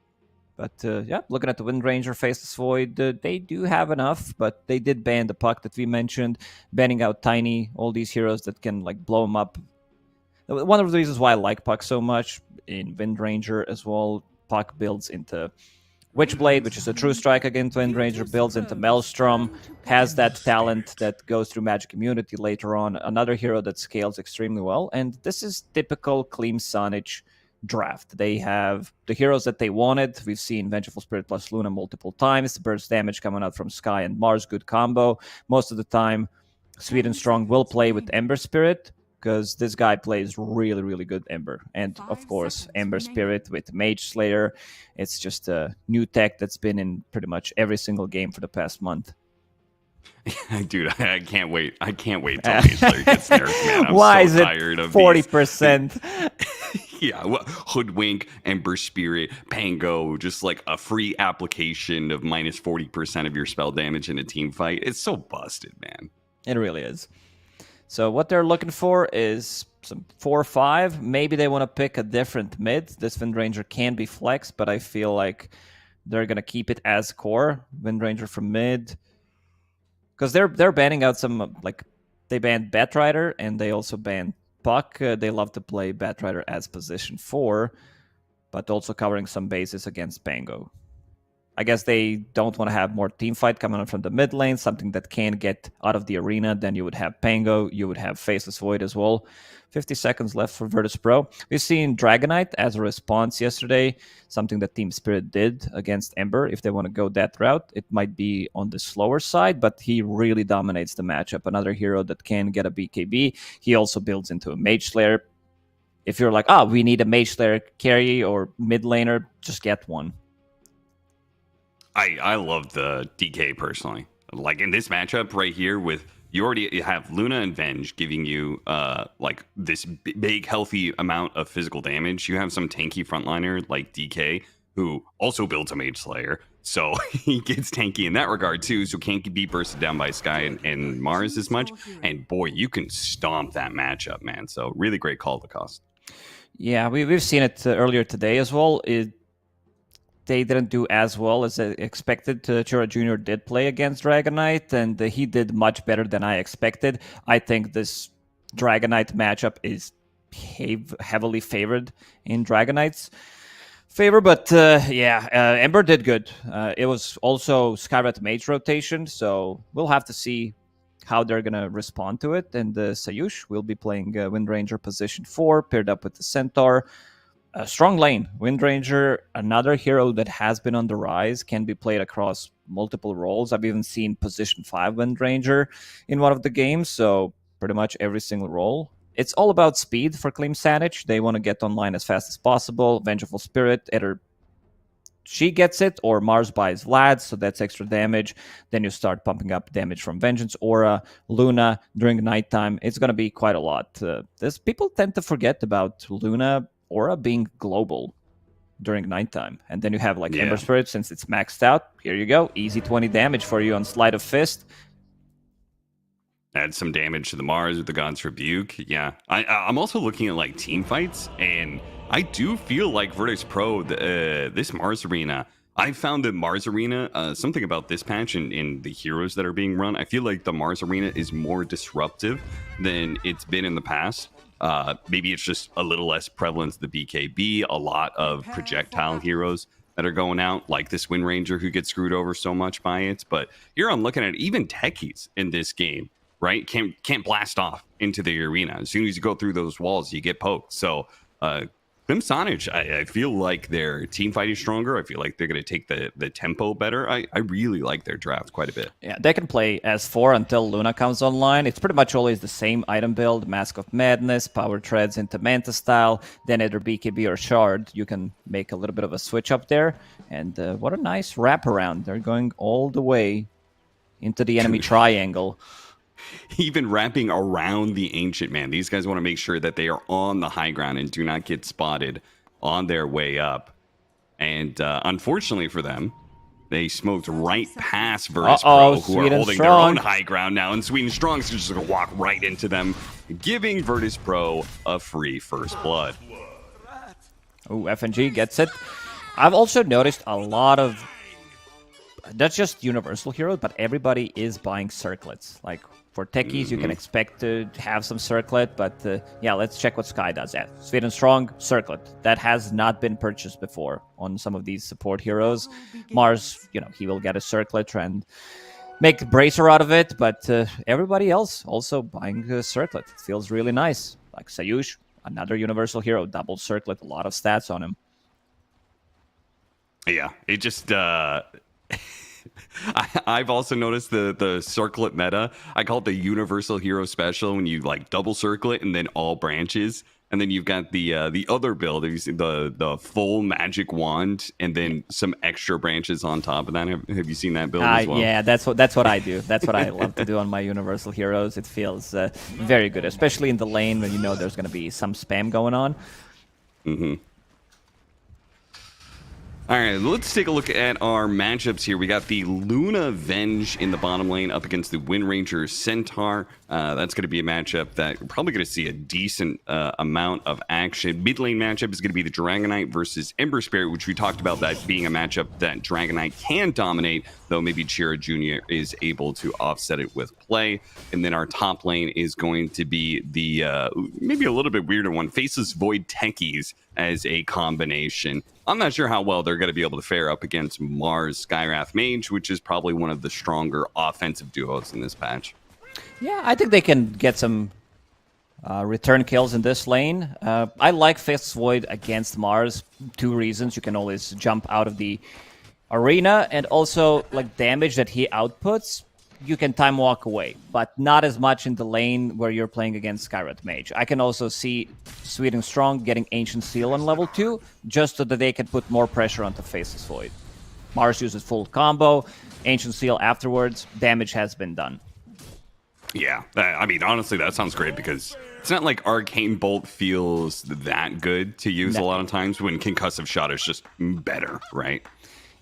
But yeah, looking at the Wind Ranger, Faceless Void, they do have enough, but they did ban the Puck that we mentioned, banning out Tiny, all these heroes that can like blow them up. One of the reasons why I like Puck so much in Wind Ranger as well, Puck builds into Witchblade, which is a true strike against Wind Ranger, builds into Maelstrom, has that talent that goes through Magic Immunity later on, another hero that scales extremely well, and this is typical Clean Sonnage draft. They have the heroes that they wanted. We've seen Vengeful Spirit plus Luna multiple times. Burst damage coming out from Sky and Mars, good combo. Most of the time, Sweet and Strong will play with Ember Spirit, because this guy plays really, really good Ember. And of course, Ember Spirit with Mage Slayer. It's just a new tech that's been in pretty much every single game for the past month. Dude, I can't wait. I can't wait till Mage Slayer gets nerfed, man. I'm Why so is tired it of 40%? Yeah, Hoodwink, Ember Spirit, Pango, just like a free application of minus 40% of your spell damage in a team fight. It's so busted, man. It really is. So what they're looking for is some 4 or 5. Maybe they want to pick a different mid. This Wind Ranger can be flexed, but I feel like they're going to keep it as core. Wind Ranger from mid. Because they're banning out some, like, they banned Batrider, and they also banned Puck. They love to play Batrider as position 4, but also covering some bases against Pango. I guess they don't want to have more team fight coming in from the mid lane, something that can get out of the arena. Then you would have Pango, you would have Faceless Void as well. 50 seconds left for Virtus Pro. We've seen Dragonite as a response yesterday, something that Team Spirit did against Ember. If they want to go that route, it might be on the slower side, but he really dominates the matchup. Another hero that can get a BKB. He also builds into a Mage Slayer. If you're like, we need a Mage Slayer carry or mid laner, just get one. I love the DK personally. Like in this matchup right here, with you already have Luna and Venge giving you like this big healthy amount of physical damage. You have some tanky frontliner like DK who also builds a Mage Slayer, so he gets tanky in that regard too. So can't be bursted down by Sky and Mars as much. And boy, you can stomp that matchup, man. So really great call to cost. Yeah, we've seen it earlier today as well. They didn't do as well as expected. Chura Jr. did play against Dragonite, and he did much better than I expected. I think this Dragonite matchup is heavily favored in Dragonite's favor, but Ember did good. It was also Skyrat Mage rotation, so we'll have to see how they're going to respond to it. And Sayush will be playing Wind Ranger position 4, paired up with the Centaur. A strong lane. Wind Ranger, another hero that has been on the rise, can be played across multiple roles. I've even seen position 5 Wind Ranger in one of the games, so pretty much every single role. It's all about speed for Clean Sanich. They want to get online as fast as possible. Vengeful Spirit, either she gets it or Mars buys Vlad, so that's extra damage. Then you start pumping up damage from Vengeance, Aura, Luna during nighttime. It's going to be quite a lot. People tend to forget about Luna Aura being global during nighttime. And then you have like Ember Spirit, since it's maxed out. Here you go. Easy 20 damage for you on Sleight of Fist. Add some damage to the Mars with the God's Rebuke. Yeah. I'm also looking at like team fights, and I do feel like Virtus Pro, this Mars Arena, I found that Mars Arena, something about this patch and in the heroes that are being run, I feel like the Mars Arena is more disruptive than it's been in the past. Maybe it's just a little less prevalent to the BKB, a lot of projectile heroes that are going out, like this Wind Ranger who gets screwed over so much by it. But here I'm looking at even techies in this game, right? Can't blast off into the arena. As soon as you go through those walls, you get poked. So Clem Sanich, I feel like their team fight is stronger. I feel like they're going to take the tempo better. I really like their draft quite a bit. Yeah, they can play as 4 until Luna comes online. It's pretty much always the same item build: Mask of Madness, Power Treads into Manta style, then either BKB or Shard. You can make a little bit of a switch up there. And what a nice wraparound. They're going all the way into the enemy triangle. Even wrapping around the Ancient, man. These guys want to make sure that they are on the high ground and do not get spotted on their way up. And unfortunately for them, they smoked right past Virtus Pro, who are holding their own high ground now. And Sweden Strong is just going to walk right into them, giving Virtus Pro a free first blood. Oh, FNG gets it. I've also noticed a lot of, that's just universal heroes, but everybody is buying circlets. Like, for techies, you can expect to have some circlet, but let's check what Sky does. Yeah, Sweden Strong, circlet. That has not been purchased before on some of these support heroes. Mars, he will get a circlet and make Bracer out of it, but everybody else also buying a circlet. It feels really nice. Like Sayush, another universal hero, double circlet, a lot of stats on him. Yeah, it just... I've also noticed the circlet meta. I call it the universal hero special, when you like double circlet and then all branches. And then you've got the other build. Have you seen the full magic wand and then some extra branches on top of that? Have you seen that build as well? Yeah, that's what I do. That's what I love to do on my Universal Heroes. It feels very good, especially in the lane when you know there's going to be some spam going on. Mm-hmm. All right, let's take a look at our matchups here. We got the Luna Venge in the bottom lane up against the Wind Ranger Centaur. That's going to be a matchup that we're probably going to see a decent amount of action. Mid lane matchup is going to be the Dragonite versus Ember Spirit, which we talked about that being a matchup that Dragonite can dominate, though maybe Chira Jr. is able to offset it with play. And then our top lane is going to be the maybe a little bit weirder one, Faceless Void Techies as a combination. I'm not sure how well they're going to be able to fare up against Mars Skywrath Mage, which is probably one of the stronger offensive duos in this patch. Yeah, I think they can get some return kills in this lane. I like Faceless Void against Mars. 2 reasons. You can always jump out of the arena, and also like damage that he outputs, you can time walk away, but not as much in the lane where you're playing against Skywrath Mage. I can also see Sweet and Strong getting Ancient Seal on level 2, just so that they can put more pressure onto Faceless Void. Mars uses full combo, Ancient Seal afterwards, damage has been done. Yeah, I mean, honestly, that sounds great because it's not like Arcane Bolt feels that good to use a lot of times when Concussive Shot is just better, right?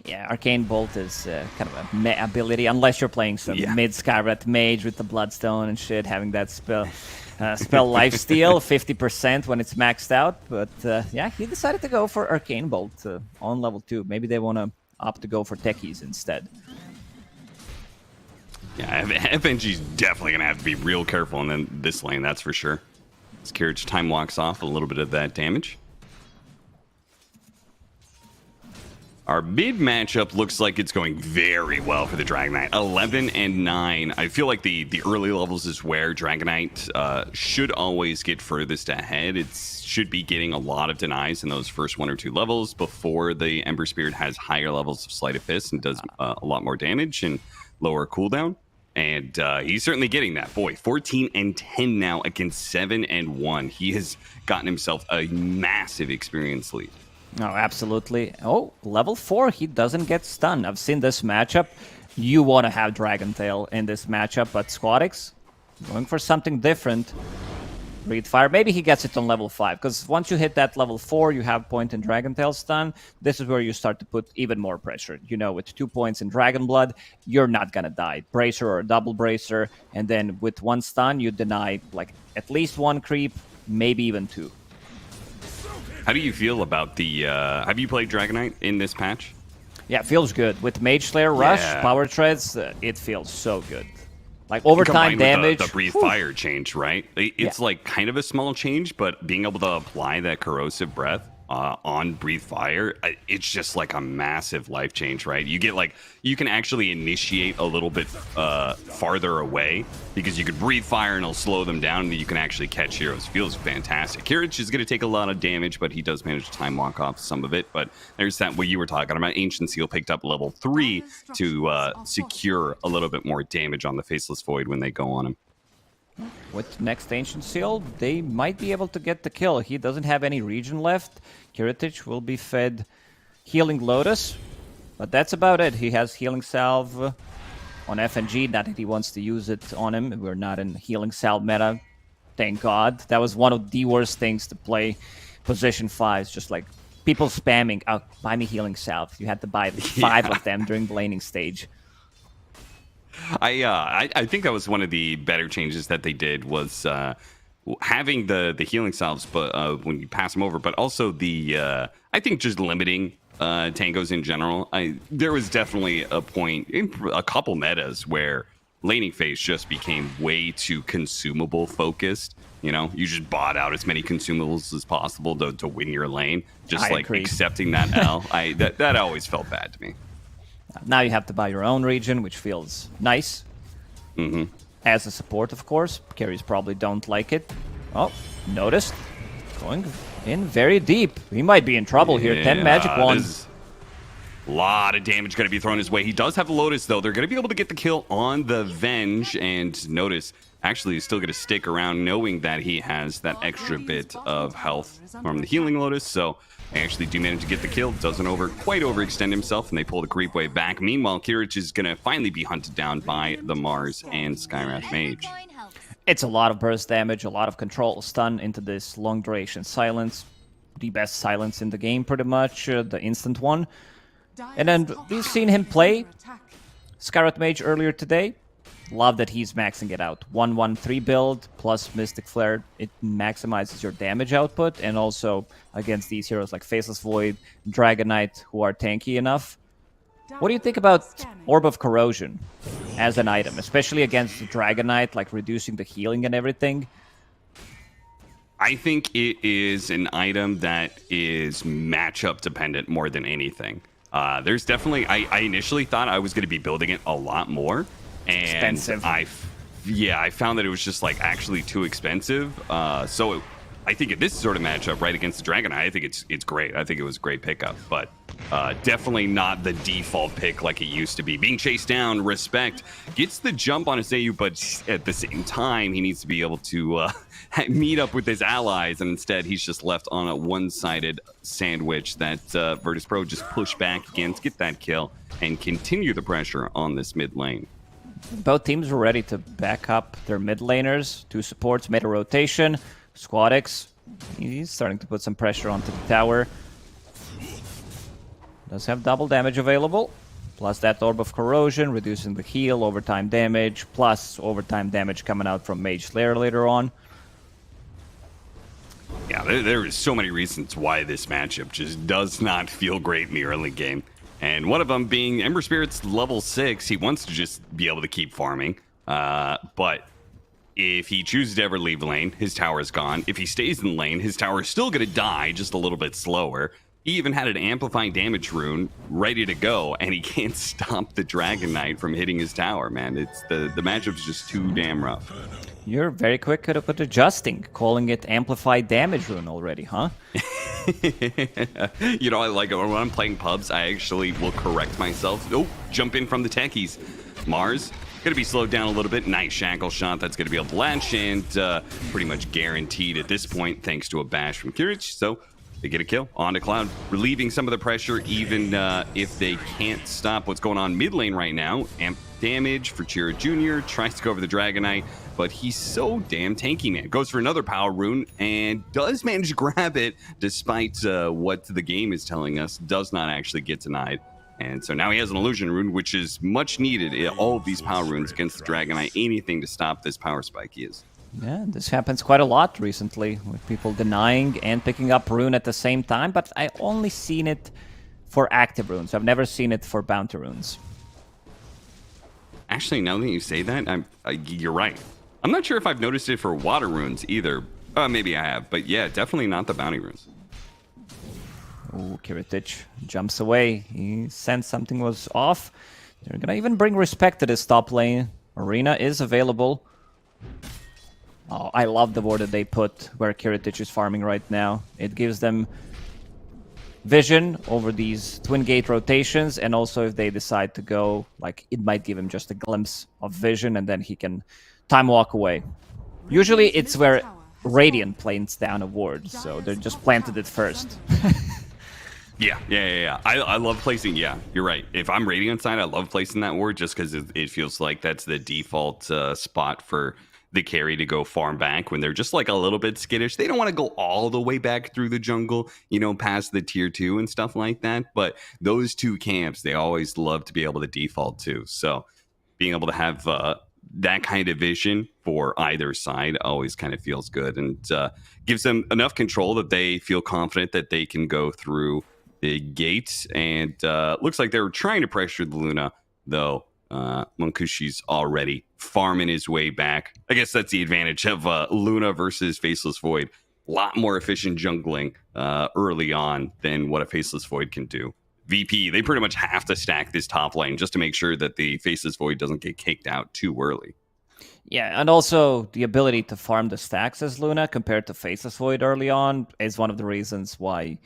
Yeah, Arcane Bolt is kind of a meh ability, unless you're playing some mid Skywrath Mage with the Bloodstone and shit, having that spell lifesteal 50% when it's maxed out. But yeah, he decided to go for Arcane Bolt on level 2. Maybe they want to opt to go for Techies instead. Yeah, FNG's definitely going to have to be real careful in this lane, that's for sure. As Carriage time walks off a little bit of that damage. Our mid matchup looks like it's going very well for the Dragonite. 11 and 9. I feel like the early levels is where Dragonite should always get furthest ahead. It should be getting a lot of denies in those first 1 or 2 levels before the Ember Spirit has higher levels of Sleight of Fist and does a lot more damage and lower cooldown. And he's certainly getting that. Boy, 14 and 10 now against 7 and 1. He has gotten himself a massive experience lead. Oh, absolutely. Oh, level 4, he doesn't get stunned. I've seen this matchup. You want to have Dragon Tail in this matchup, but Squadix going for something different. Breathe Fire. Maybe he gets it on level 5, because once you hit that level 4, you have point and Dragon Tail stun. This is where you start to put even more pressure. You know, with 2 points in Dragon Blood, you're not going to die. Bracer or double Bracer, and then with 1 stun, you deny like at least 1 creep, maybe even 2. How do you feel about the... have you played Dragonite in this patch? Yeah, it feels good. With Mage Slayer, Rush, Power Treads, it feels so good. Like overtime damage. The Breathe Fire change, right? It's like kind of a small change, but being able to apply that Corrosive Breath on Breathe Fire, it's just like a massive life change, right? You get like, you can actually initiate a little bit farther away because you could Breathe Fire and it'll slow them down and you can actually catch heroes. Feels fantastic. Kirich is going to take a lot of damage, but he does manage to time walk off some of it. But there's that, what you were talking about. Ancient Seal picked up level 3 to secure a little bit more damage on the Faceless Void when they go on him. With next Ancient Seal, they might be able to get the kill. He doesn't have any region left. Kiritich will be fed Healing Lotus, but that's about it. He has Healing Salve on FNG, not that he wants to use it on him. We're not in Healing Salve meta, thank God. That was one of the worst things to play position 5s, just like people spamming, oh, buy me Healing Salve. You had to buy 5 of them during the laning stage. I think that was one of the better changes that they did was having the healing salves, but when you pass them over, but also the I think just limiting tangos in general. There was definitely a point in a couple metas where laning phase just became way too consumable focused. You know, you just bought out as many consumables as possible to win your lane. Just like accepting that L. That always felt bad to me. Now you have to buy your own region, which feels nice. As a support, of course. Carries probably don't like it. Oh, noticed. Going in very deep. He might be in trouble here. 10 magic wands. A lot of damage going to be thrown his way. He does have the Lotus, though. They're going to be able to get the kill on the Venge. And notice actually is still going to stick around knowing that he has that extra bit of health from the healing Lotus. So they actually do manage to get the kill. Doesn't quite overextend himself, and they pull the creep wave back. Meanwhile, Kirich is going to finally be hunted down by the Mars and Skywrath Mage. It's a lot of burst damage, a lot of control stun into this long duration silence. The best silence in the game, pretty much, the instant one. And then we've seen him play Skywrath Mage earlier today. Love that he's maxing it out. 1-1-3 build plus Mystic Flare. It maximizes your damage output, and also against these heroes like Faceless Void, Dragon Knight, who are tanky enough. What do you think about Orb of Corrosion as an item, especially against the Dragon Knight, like reducing the healing and everything? I think it is an item that is matchup dependent more than anything. There's definitely, I initially thought I was going to be building it a lot more. And Expensive. I found that it was just like actually too expensive. So I think in this sort of matchup, right against the Dragon Eye, I think it's great. I think it was a great pickup, but definitely not the default pick like it used to be. Being chased down, respect, gets the jump on his AU, but at the same time, he needs to be able to meet up with his allies, and instead he's just left on a one-sided sandwich that Virtus Pro just push back against, get that kill, and continue the pressure on this mid lane. Both teams were ready to back up their mid laners. Two supports made a rotation. Squadix, he's starting to put some pressure onto the tower. Does have double damage available. Plus that Orb of Corrosion, reducing the heal, overtime damage, plus overtime damage coming out from Mage Slayer later on. Yeah, there is so many reasons why this matchup just does not feel great in the early game. And one of them being Ember Spirit's level 6. He wants to just be able to keep farming. But if he chooses to ever leave lane, his tower is gone. If he stays in lane, his tower is still going to die just a little bit slower. He even had an amplifying damage rune ready to go, and he can't stop the Dragon Knight from hitting his tower, man. It's the matchup's just too damn rough. You're very quick at adjusting, calling it amplified damage rune already, huh? You know, I like it. When I'm playing pubs, I actually will correct myself. Oh, jump in from the techies. Mars, going to be slowed down a little bit. Nice shackle shot. That's going to be able to latch, and pretty much guaranteed at this point, thanks to a bash from Kirich. So they get a kill on to Cloud, relieving some of the pressure, even if they can't stop what's going on mid lane right now. Amp damage for Chira Jr. Tries to go over the Dragon Knight, but he's so damn tanky, man. Goes for another power rune and does manage to grab it, despite what the game is telling us. Does not actually get denied. And so now he has an illusion rune, which is much needed in all of these power runes against the Dragon Knight. Anything to stop this power spike he is. Yeah, this happens quite a lot recently, with people denying and picking up rune at the same time, but I only seen it for active runes. I've never seen it for bounty runes. Actually, now that you say that, you're right. I'm not sure if I've noticed it for water runes either. Maybe I have, but yeah, definitely not the bounty runes. Ooh, Kiritich jumps away. He sensed something was off. They're gonna even bring respect to this top lane. Arena is available. Oh, I love the ward that they put where Kiritich is farming right now. It gives them vision over these twin gate rotations, and also if they decide to go, like, it might give him just a glimpse of vision, and then he can time walk away. Usually it's where Radiant plants down a ward, so they just planted it first. Yeah. I love placing, yeah, you're right. If I'm Radiant side, I love placing that ward just because it feels like that's the default spot for the carry to go farm back when they're just like a little bit skittish. They don't want to go all the way back through the jungle, you know, past the tier 2 and stuff like that. But those two camps, they always love to be able to default to. So being able to have that kind of vision for either side always kind of feels good, and gives them enough control that they feel confident that they can go through the gates. And looks like they were trying to pressure the Luna, though. Munkushi's already farming his way back. I guess that's the advantage of Luna versus Faceless Void. A lot more efficient jungling early on than what a Faceless Void can do. VP, they pretty much have to stack this top lane just to make sure that the Faceless Void doesn't get kicked out too early. Yeah, and also the ability to farm the stacks as Luna compared to Faceless Void early on is one of the reasons why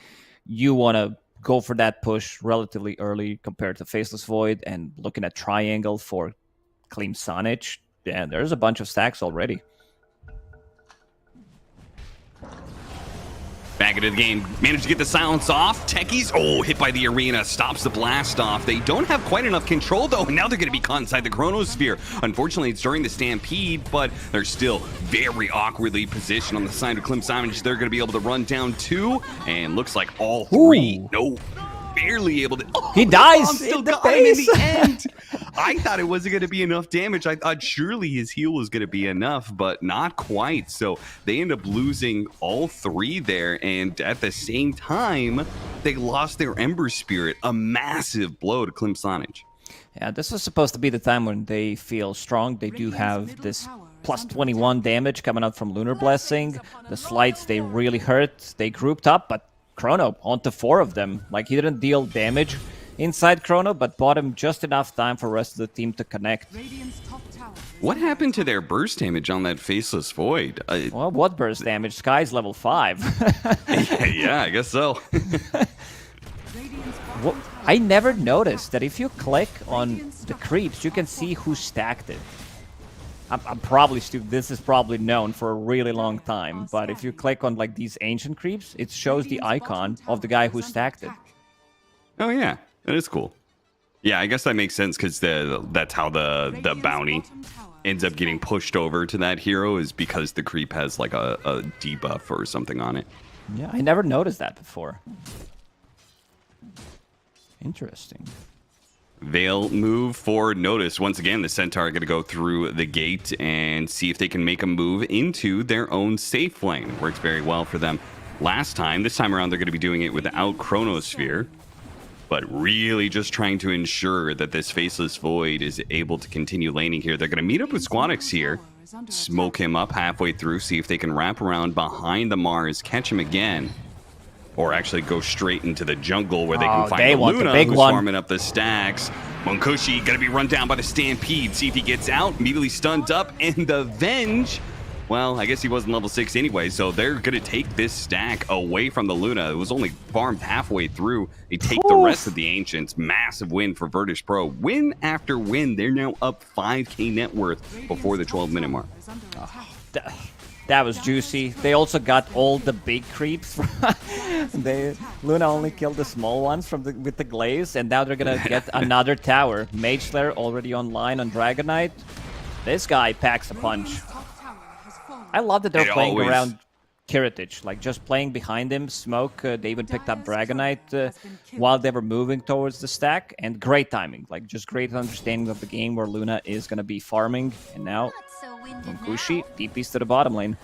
you want to go for that push relatively early compared to Faceless Void, and looking at Triangle for Clean Sonage. Yeah, there's a bunch of stacks already. Back into the game, managed to get the silence off. Techies, hit by the arena, stops the blast off. They don't have quite enough control though, and now they're going to be caught inside the chronosphere. Unfortunately, it's during the stampede, but they're still very awkwardly positioned on the side of Clemsonage. They're going to be able to run down 2, and looks like all 3. Ooh. No, barely able to. He dies Bomb still in the got him in base. the end. I thought it wasn't going to be enough damage. I thought surely his heal was going to be enough, but not quite. So they end up losing all 3 there, and at the same time, they lost their Ember Spirit. A massive blow to Clemsonage. Yeah, this was supposed to be the time when they feel strong. They do have this plus 21 damage coming out from Lunar Blessing. The slides, they really hurt. They grouped up, but Chrono onto 4 of them. Like, he didn't deal damage inside Chrono, but bought him just enough time for the rest of the team to connect. Radiant's top tower is What happened to their burst damage on that Faceless Void? Well, what burst damage? Sky's level 5. Yeah, I guess so. Radiant's What? bottom tower I never noticed that if you click on the creeps, you can see who stacked it. I'm probably stupid. This is probably known for a really long time, but if you click on like these ancient creeps, it shows the Radiant's bottom icon tower of the guy who is under stacked it. attack. Oh yeah, that is cool. Yeah, I guess that makes sense because that's how the Radiant's bounty bottom tower ends up getting pushed over to that hero, is because the creep has like a debuff or something on it. Yeah, I never noticed that before. Interesting. Veil move forward. Notice once again the Centaur are going to go through the gate and see if they can make a move into their own safe lane. Works very well for them last time. This time around they're going to be doing it without Chronosphere, but really just trying to ensure that this Faceless Void is able to continue laning here. They're going to meet up with Squanix here, smoke him up halfway through, see if they can wrap around behind the Mars, catch him again, or actually go straight into the jungle where they can Oh, find they the want the Luna, big who's one. farming up the stacks. Monkushi gonna be run down by the Stampede. See if he gets out. Immediately stunned up, and the Venge. Well, I guess he wasn't level 6 anyway, so they're gonna take this stack away from the Luna. It was only farmed halfway through. They take the rest of the Ancients. Massive win for Virtus Pro. Win after win. They're now up 5k net worth before the 12-minute mark. Is under attack. That was juicy. They also got all the big creeps. Luna only killed the small ones with the glaze, and now they're gonna get another tower. Mage Slayer already online on Dragonite. This guy packs a punch. Radiant's top tower has fallen. I love that they're It playing always- around Kiritich, like just playing behind him. Smoke, they even picked up Dragonite while they were moving towards the stack, and great timing, like just great understanding of the game where Luna is gonna be farming, and now Monkushi DPs to the bottom lane.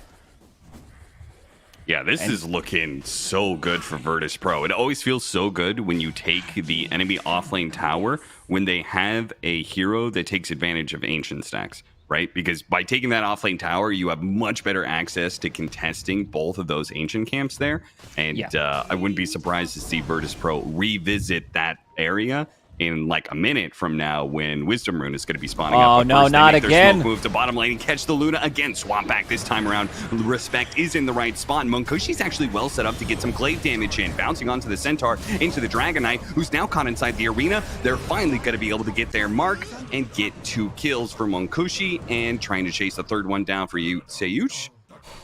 Yeah, this is looking so good for Virtus Pro. It always feels so good when you take the enemy offlane tower when they have a hero that takes advantage of ancient stacks, right? Because by taking that offlane tower, you have much better access to contesting both of those ancient camps there. And Yeah. I wouldn't be surprised to see Virtus Pro revisit that area in like a minute from now when Wisdom Rune is going to be spawning up. Oh, But no, first they not make their again. smoke move to bottom lane and catch the Luna again. Swamp back this time around. Respect is in the right spot. Monkushi's actually well set up to get some glaive damage in. Bouncing onto the Centaur, into the Dragonite, who's now caught inside the arena. They're finally going to be able to get their mark and get 2 kills for Monkushi, and trying to chase the third one down for you, Seyuch.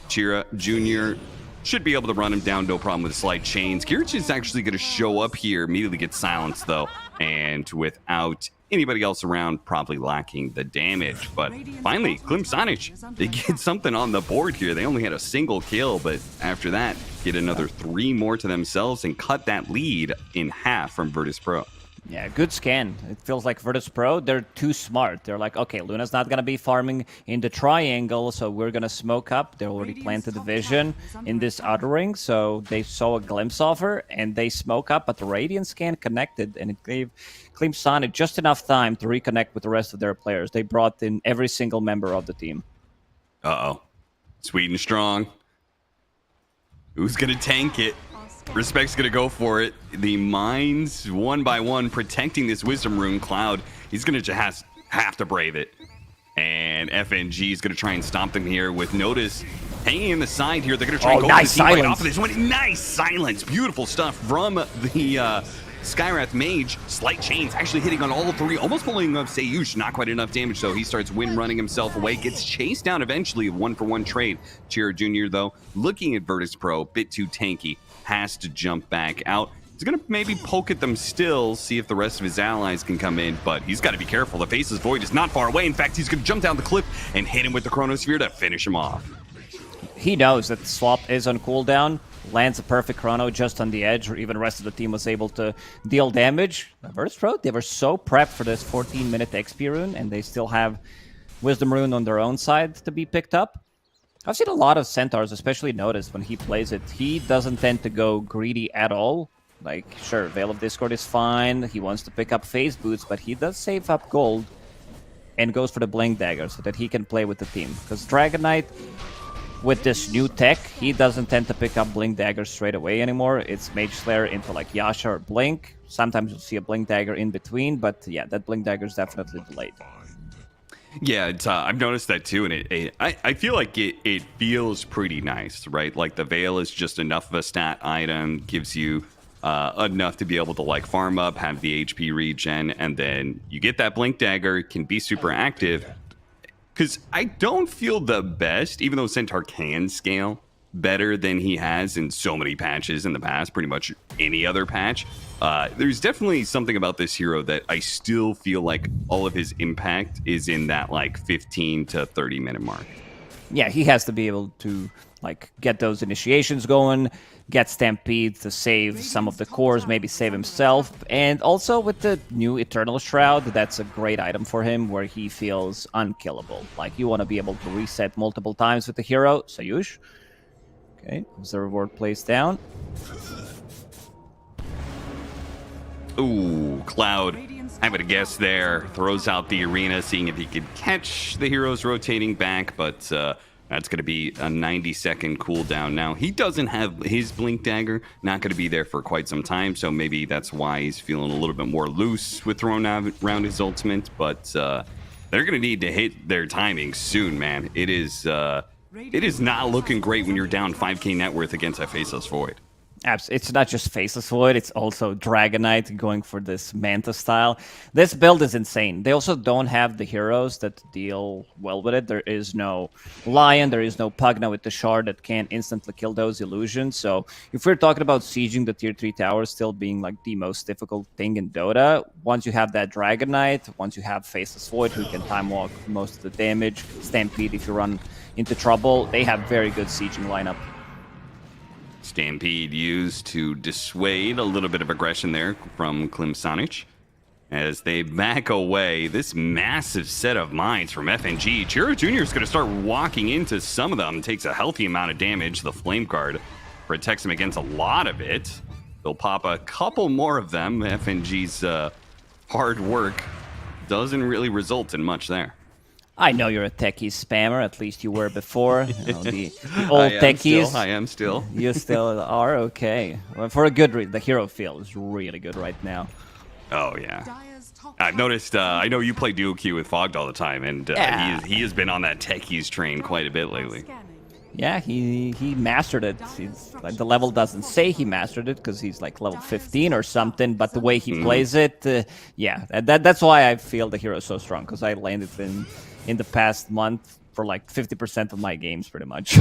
Chira Jr. should be able to run him down, no problem with slight chains. Kirich is actually going to show up here, immediately get silenced though, and without anybody else around, probably lacking the damage. But finally, Clemsonage, they get something on the board here. They only had a single kill, but after that, get another 3 more to themselves and cut that lead in half from Virtus Pro. Yeah, good scan. It feels like Virtus Pro, they're too smart. They're like, okay, Luna's not going to be farming in the triangle, so we're going to smoke up. They already planted the vision in this outer ring, so they saw a glimpse of her, and they smoke up, but the Radiant scan connected, and it gave Clemsonage just enough time to reconnect with the rest of their players. They brought in every single member of the team. Uh-oh. Sweden strong. Who's going to tank it? Respect's going to go for it. The mines, one by one, protecting this Wisdom Rune Cloud. He's going to just have to brave it. And FNG is going to try and stop them here with Notice hanging in the side here. They're going to try and go nice for the team right silence. off of this one. Nice silence. Beautiful stuff from the Skywrath Mage, Slight Chains, actually hitting on all three, almost pulling up Sayush. Not quite enough damage, though. He starts running himself away, gets chased down eventually, 1-for-1 trade. Chiro Jr., though, looking at Virtus Pro, a bit too tanky, has to jump back out. He's going to maybe poke at them still, see if the rest of his allies can come in, but he's got to be careful. The Faceless Void is not far away. In fact, he's going to jump down the cliff and hit him with the Chronosphere to finish him off. He knows that the swap is on cooldown, lands a perfect chrono just on the edge, or even the rest of the team was able to deal damage. Virtus Pro, they were so prepped for this 14-minute XP rune, and they still have Wisdom rune on their own side to be picked up. I've seen a lot of Centaurs, especially noticed when he plays it, he doesn't tend to go greedy at all. Like, sure, Veil of Discord is fine, he wants to pick up phase boots, but he does save up gold and goes for the Blink Dagger so that he can play with the team. Because Dragon Knight, with this new tech, he doesn't tend to pick up Blink Dagger straight away anymore. It's Mage Slayer into like Yasha or Blink. Sometimes you'll see a Blink Dagger in between, but yeah, that Blink Dagger is definitely delayed. Yeah, it's, I've noticed that too, and I feel like it feels pretty nice, right? Like the Veil is just enough of a stat item, gives you enough to be able to like farm up, have the HP regen, and then you get that Blink Dagger, can be super active. Because I don't feel the best, even though Centaur can scale better than he has in so many patches in the past, pretty much any other patch. There's definitely something about this hero that I still feel like all of his impact is in that like 15 to 30 minute mark. Yeah, he has to be able to like get those initiations going, get Stampede to save some of the cores, maybe save himself. And also with the new Eternal Shroud, that's a great item for him where he feels unkillable. Like you want to be able to reset multiple times with the hero. Sayush. Okay, Observer Ward plays down. Ooh, Cloud, having a guess there, throws out the arena, seeing if he could catch the heroes rotating back, but that's going to be a 90-second cooldown. Now, he doesn't have his Blink Dagger, not going to be there for quite some time, so maybe that's why he's feeling a little bit more loose with throwing around his ultimate, but they're going to need to hit their timing soon, man. It is not looking great when you're down 5k net worth against that Faceless Void. It's not just Faceless Void, it's also Dragon Knight going for this Manta style. This build is insane. They also don't have the heroes that deal well with it. There is no Lion, there is no Pugna with the Shard that can instantly kill those illusions. So if we're talking about sieging the tier 3 towers still being like the most difficult thing in Dota, once you have that Dragon Knight, once you have Faceless Void who can time walk most of the damage, Stampede if you run into trouble, they have very good sieging lineup. Stampede used to dissuade a little bit of aggression there from Klimsanic. As they back away, this massive set of mines from FNG. Chiro Jr. is going to start walking into some of them. Takes a healthy amount of damage. The Flame Guard protects him against a lot of it. They'll pop a couple more of them. FNG's hard work doesn't really result in much there. I know you're a techie spammer, at least you were before. You know, the old techies. I am still. You still are? Okay. Well, for a good reason. The hero feel is really good right now. Oh, yeah. I've noticed, I know you play duo queue with Fogged all the time, and Yeah. he has been on that techies train quite a bit lately. Yeah, he mastered it. He's, like, the level doesn't say he mastered it because he's like level 15 or something, but the way he plays it, yeah, that's why I feel the hero is so strong, because I landed in the past month for like 50% of my games pretty much.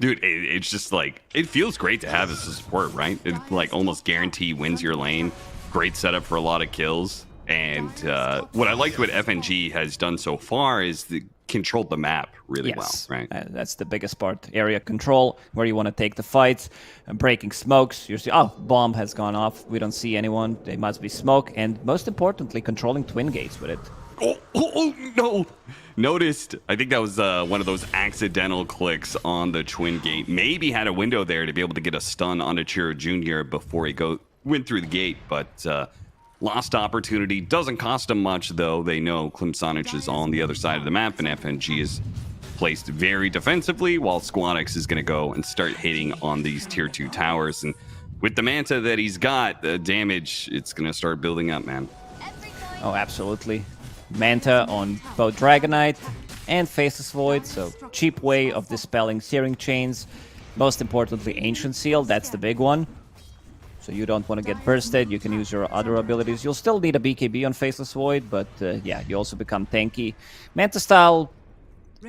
Dude, it's just like, it feels great to have as a support, right? It like almost guarantee wins your lane. Great setup for a lot of kills. And what I like what FNG has done so far is controlled the map really well, right? That's the biggest part. Area control, where you want to take the fights, breaking smokes. You see, oh, bomb has gone off. We don't see anyone. They must be smoke. And most importantly, controlling twin gates with it. Oh, no. Noticed, I think that was one of those accidental clicks on the twin gate. Maybe had a window there to be able to get a stun onto Chiro Jr. before he went through the gate, but lost opportunity. Doesn't cost him much, though. They know Klimsanic is on the other side of the map, and FNG is placed very defensively, while Squadix is going to go and start hitting on these tier 2 towers. And with the Manta that he's got, the damage, it's going to start building up, man. Oh, absolutely. Manta on both Dragon Knight and Faceless Void, so cheap way of dispelling Searing Chains. Most importantly, Ancient Seal, that's the big one. so you don't want to get bursted. You can use your other abilities. You'll still need a BKB on Faceless Void, but yeah, you also become tanky. Manta style,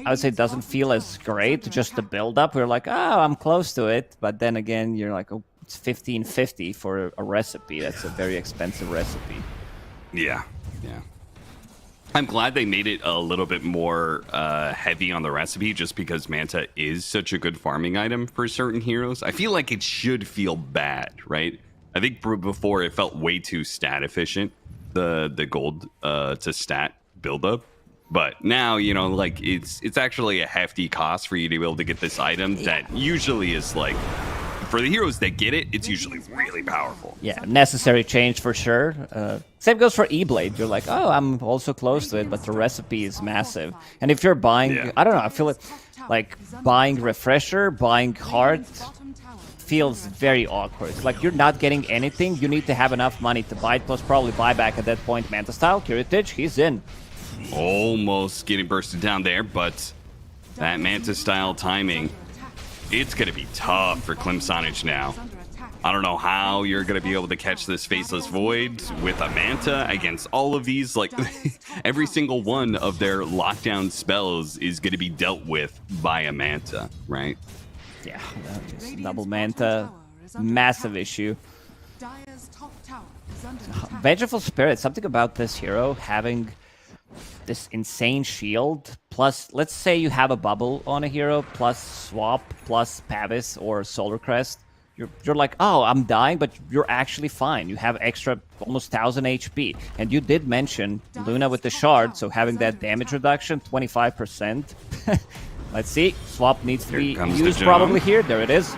I would say, doesn't feel as great. Just the build up, we're like, oh, I'm close to it, but then again, you're like, oh, it's 1550 for a recipe. That's a very expensive recipe. Yeah. I'm glad they made it a little bit more heavy on the recipe, just because Manta is such a good farming item for certain heroes. I feel like it should feel bad, right? I think before it felt way too stat efficient, the gold to stat buildup. But now, you know, like it's actually a hefty cost for you to be able to get this item that usually is like, for the heroes that get it, it's usually really powerful. Yeah, necessary change for sure. Same goes for E-Blade. You're like, oh, I'm also close to it, but the recipe is massive. And if you're buying, Yeah. I don't know, I feel it like buying Refresher, buying Heart feels very awkward. It's like you're not getting anything. You need to have enough money to buy it, plus probably buy back at that point. Manta style, Kiritich, he's in. Almost getting bursted down there, but that Manta style timing, it's going to be tough for Klimsonich now. I don't know how you're going to be able to catch this Faceless Void with a Manta against all of these. Like, every single one of their lockdown spells is going to be dealt with by a Manta, right? Yeah, double Manta, massive issue. Vengeful Spirit, something about this hero having this insane shield, plus, let's say you have a bubble on a hero, plus swap, plus Pavis or Solar Crest. You're like, oh, I'm dying, but you're actually fine. You have extra almost 1000 HP. And you did mention Luna with the shard, so having that damage reduction, 25%. Let's see, swap needs to be used probably here. There it is.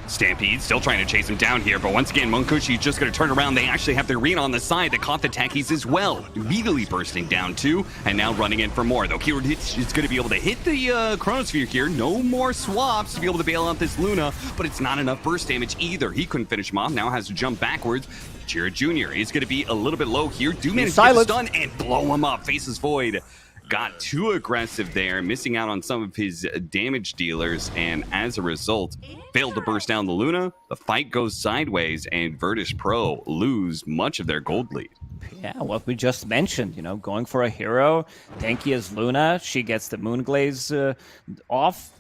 Stampede still trying to chase him down here, but once again, Munkushi just going to turn around. They actually have their arena on the side that caught the Takis as well. Immediately bursting down too, and now running in for more, though. Kiritich is going to be able to hit the Chronosphere here. No more swaps to be able to bail out this Luna, but it's not enough burst damage either. He couldn't finish him off, now has to jump backwards. Chira Jr. is going to be a little bit low here. Do manage to get the stun and blow him up. Faceless Void got too aggressive there, missing out on some of his damage dealers, and as a result, failed to burst down the Luna. The fight goes sideways, and Virtus Pro lose much of their gold lead. Yeah, what we just mentioned, you know, going for a hero, tanky as Luna, she gets the Moonglaze off,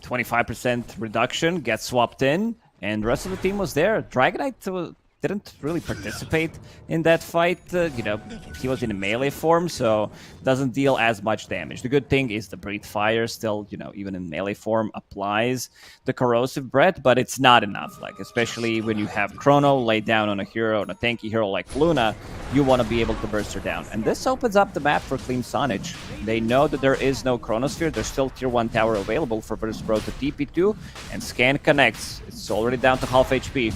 25% reduction, gets swapped in, and the rest of the team was there. Dragonite didn't really participate in that fight. You know, he was in a melee form, so doesn't deal as much damage. The good thing is the Breathe Fire still, you know, even in melee form, applies the Corrosive Breath, but it's not enough. Like, especially when you have Chrono laid down on a hero, on a tanky hero like Luna, you want to be able to burst her down. And this opens up the map for Klimsonich. They know that there is no Chronosphere. There's still tier 1 tower available for Virtus Pro to TP to, and Scan connects. It's already down to half HP.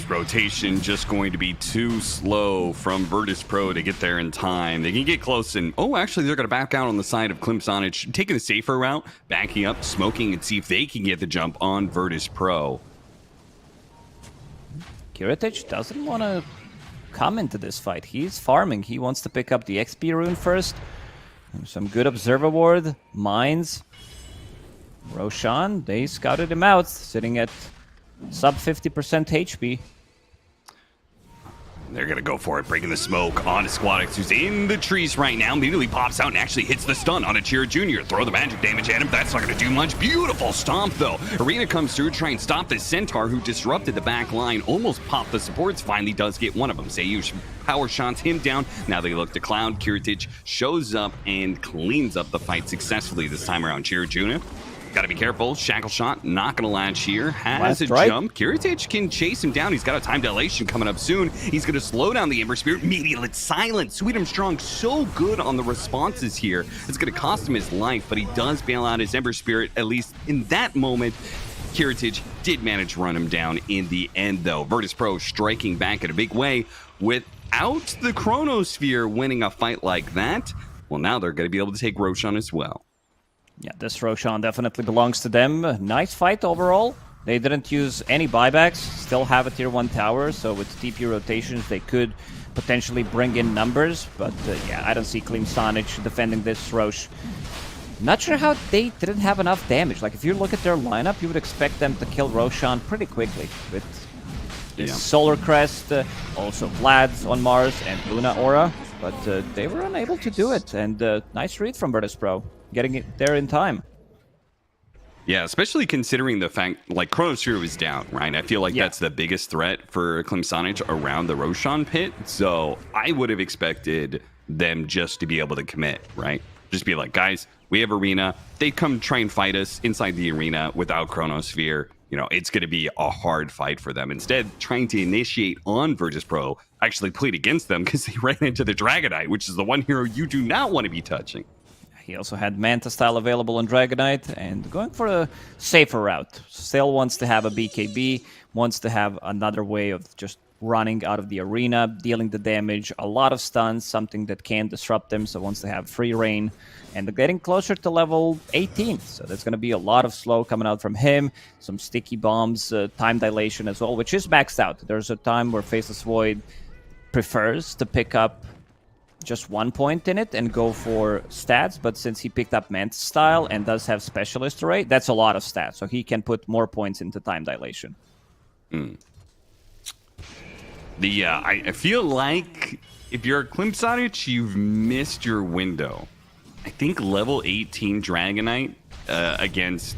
Rotation just going to be too slow from Virtus Pro to get there in time. They can get close and, oh, actually, they're going to back out on the side of Klimsonich, taking a safer route, backing up, smoking, and see if they can get the jump on Virtus Pro. Kiritich doesn't want to come into this fight. He's farming. He wants to pick up the XP rune first. Some good Observer Ward, Mines. Roshan, they scouted him out, sitting at sub 50% HP. They're going to go for it, breaking the smoke on Squadix, who's in the trees right now. Immediately pops out and actually hits the stun on a Chira Jr. Throw the magic damage at him. That's not going to do much. Beautiful stomp, though. Arena comes through to try and stop this Centaur, who disrupted the back line. Almost popped the supports. Finally does get one of them. Seiyuu power shots him down. Now they look to Cloud. Kiritich shows up and cleans up the fight successfully this time around. Chira Jr. Got to be careful. Shackle shot, not going to latch here. Has a jump. Kiritich can chase him down. He's got a time dilation coming up soon. He's going to slow down the Ember Spirit. Medial, it's silent. Sweet Strong, so good on the responses here. It's going to cost him his life, but he does bail out his Ember Spirit, at least in that moment. Kiritich did manage to run him down in the end, though. Virtus Pro striking back in a big way. Without the Chronosphere winning a fight like that, well, now they're going to be able to take Roshan as well. Yeah, this Roshan definitely belongs to them. Nice fight overall. They didn't use any buybacks, still have a tier 1 tower, so with TP rotations they could potentially bring in numbers, but yeah, I don't see Klimsonich defending this Rosh Not sure how they didn't have enough damage. Like, if you look at their lineup, you would expect them to kill Roshan pretty quickly with his Solar Crest, also Vlad's on Mars, and Luna Aura. But they were unable to do it. And nice read from Virtus.pro, getting it there in time. Yeah, especially considering the fact, like, Chronosphere was down, right? I feel like that's the biggest threat for Klimsonic around the Roshan pit. So I would have expected them just to be able to commit, right? Just be like, guys, we have arena. They come try and fight us inside the arena without Chronosphere. You know, it's going to be a hard fight for them. Instead, trying to initiate on Virtus.pro actually played against them because they ran into the Dragonite, which is the one hero you do not want to be touching. He also had Manta style available on Dragonite and going for a safer route. Still wants to have a BKB, wants to have another way of just running out of the arena, dealing the damage, a lot of stuns, something that can disrupt him, so wants to have free reign. And they're getting closer to level 18, so there's going to be a lot of slow coming out from him, some sticky bombs, time dilation as well, which is maxed out. There's a time where Faceless Void prefers to pick up just 1 point in it and go for stats, but since he picked up Manta style and does have specialist array, that's a lot of stats, so he can put more points into time dilation. I feel like if you're a Klimsonic, you've missed your window. I think level 18 Dragonite against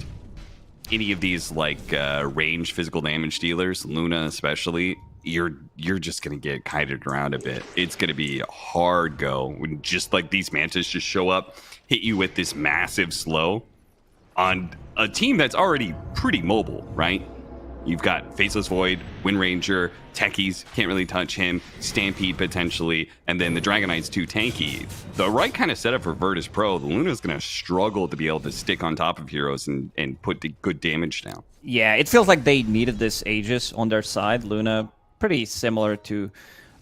any of these like range physical damage dealers, Luna especially, you're just gonna get kited around a bit. It's gonna be a hard go when just like these mantas just show up, hit you with this massive slow on a team that's already pretty mobile, right? You've got Faceless Void, Wind Ranger, Techies, can't really touch him, Stampede potentially, and then the Dragonite's too tanky. The right kind of setup for Virtus.pro, the Luna's going to struggle to be able to stick on top of heroes and put the good damage down. Yeah, it feels like they needed this Aegis on their side. Luna, pretty similar to,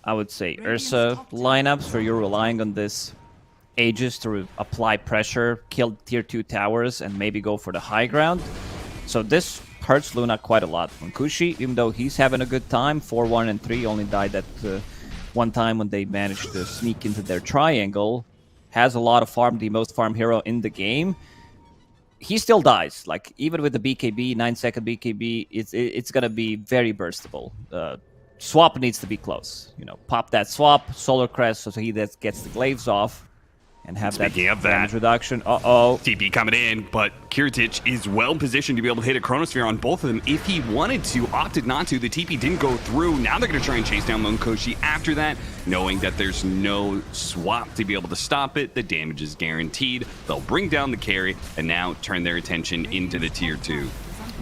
I would say, Ursa lineups, where you're relying on this Aegis to apply pressure, kill tier 2 towers, and maybe go for the high ground. So this hurts Luna quite a lot. Munkushi, even though he's having a good time, 4-1 and 3, only died at one time when they managed to sneak into their triangle, has a lot of farm, the most farm hero in the game. He still dies. Like, even with the BKB, 9-second BKB, it's gonna be very burstable. Swap needs to be close. You know, pop that swap, Solar Crest, so he gets the glaives off, and have Speaking that of that, damage reduction. TP coming in, but Kiritich is well positioned to be able to hit a Chronosphere on both of them if he wanted to. Opted not to. The TP didn't go through. Now they're going to try and chase down Munkoshi after that, knowing that there's no swap to be able to stop it. The damage is guaranteed. They'll bring down the carry and now turn their attention into the tier 2.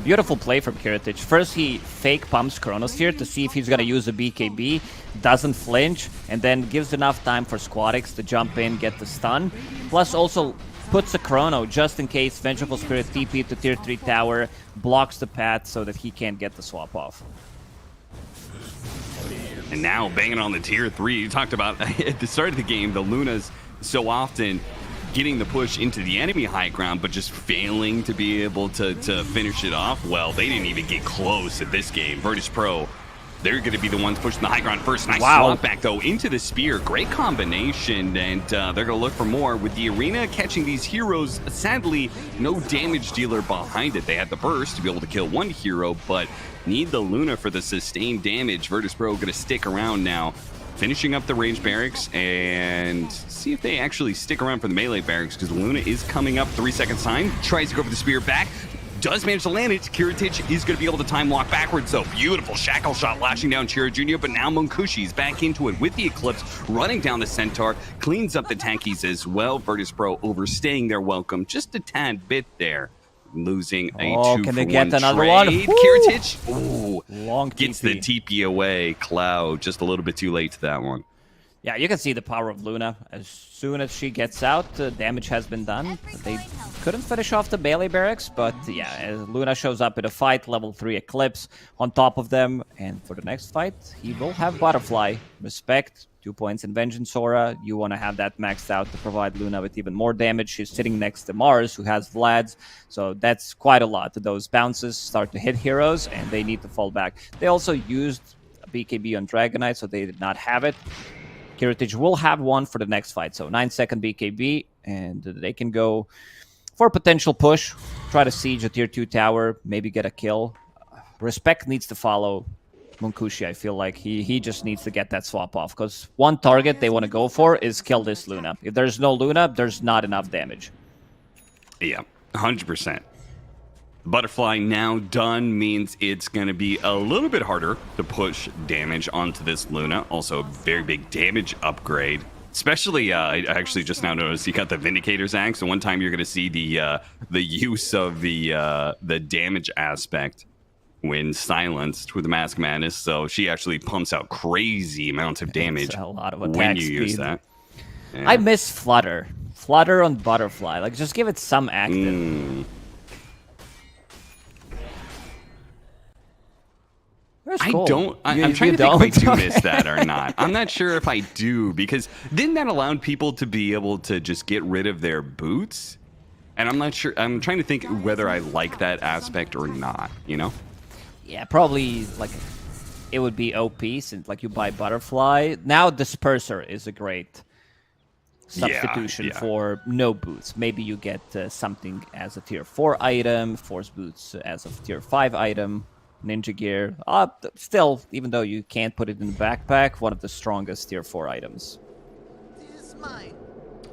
Beautiful play from Kiritich. First, he fake pumps Chronosphere to see if he's going to use a BKB, doesn't flinch, and then gives enough time for Squadix to jump in, get the stun. Plus, also puts a Chrono just in case Vengeful Spirit TP to tier 3 tower, blocks the path so that he can't get the swap off. And now banging on the tier 3. You talked about at the start of the game, the Lunas so often getting the push into the enemy high ground, but just failing to be able to finish it off. Well, they didn't even get close at this game. Virtus.pro, they're going to be the ones pushing the high ground first. Nice swap back, though, into the spear. Great combination, and they're going to look for more. With the arena catching these heroes, sadly, no damage dealer behind it. They had the burst to be able to kill one hero, but need the Luna for the sustained damage. Virtus.pro going to stick around now, finishing up the range barracks, and see if they actually stick around for the melee barracks, because Luna is coming up. 3 seconds time, tries to go for the spear back, does manage to land it. Kiritich is going to be able to time walk backwards, though. Beautiful shackle shot lashing down Chira Jr., but now Munkushi's back into it with the Eclipse, running down the Centaur, cleans up the tankies as well. Virtus.pro overstaying their welcome just a tad bit there. Losing a 2-for-1 can they get another trade. one? Kiritich, ooh, Long gets TP. the TP away. Cloud just a little bit too late to that one. Yeah, you can see the power of Luna. As soon as she gets out, damage has been done. They couldn't finish off the melee barracks, but yeah, as Luna shows up in a fight, level 3 Eclipse on top of them, and for the next fight, he will have Butterfly. Respect, 2 points in Vengeance Aura. You want to have that maxed out to provide Luna with even more damage. She's sitting next to Mars, who has Vlad's, so that's quite a lot. Those bounces start to hit heroes, and they need to fall back. They also used a BKB on Dragonite, so they did not have it. Kiritich will have one for the next fight, so 9-second BKB, and they can go for a potential push. Try to siege a tier 2 tower, maybe get a kill. Respect needs to follow Munkushi, I feel like. He just needs to get that swap off, because one target they want to go for is kill this Luna. If there's no Luna, there's not enough damage. Yeah, 100%. Butterfly now done means it's going to be a little bit harder to push damage onto this Luna. Also, a very big damage upgrade. Especially, I actually just now noticed you got the Vindicator's axe. So one time you're going to see the use of the damage aspect when silenced with the Mask Madness. So she actually pumps out crazy amounts of damage a lot of when attack you use speed. that. Yeah. I miss Flutter. Flutter on Butterfly. Like, just give it some active. Where's I Cole? don't. You- I'm trying you to think if I do don't? miss that or not. I'm not sure if I do, because didn't that allow people to be able to just get rid of their boots? And I'm not sure. I'm trying to think whether I like that aspect or not. You know? Yeah, probably, like, it would be OP since, like, you buy Butterfly. Now Disperser is a great substitution yeah. for no boots. Maybe you get something as a tier 4 item, Force Boots as a tier 5 item, Ninja Gear. Still, even though you can't put it in the backpack, one of the strongest tier 4 items.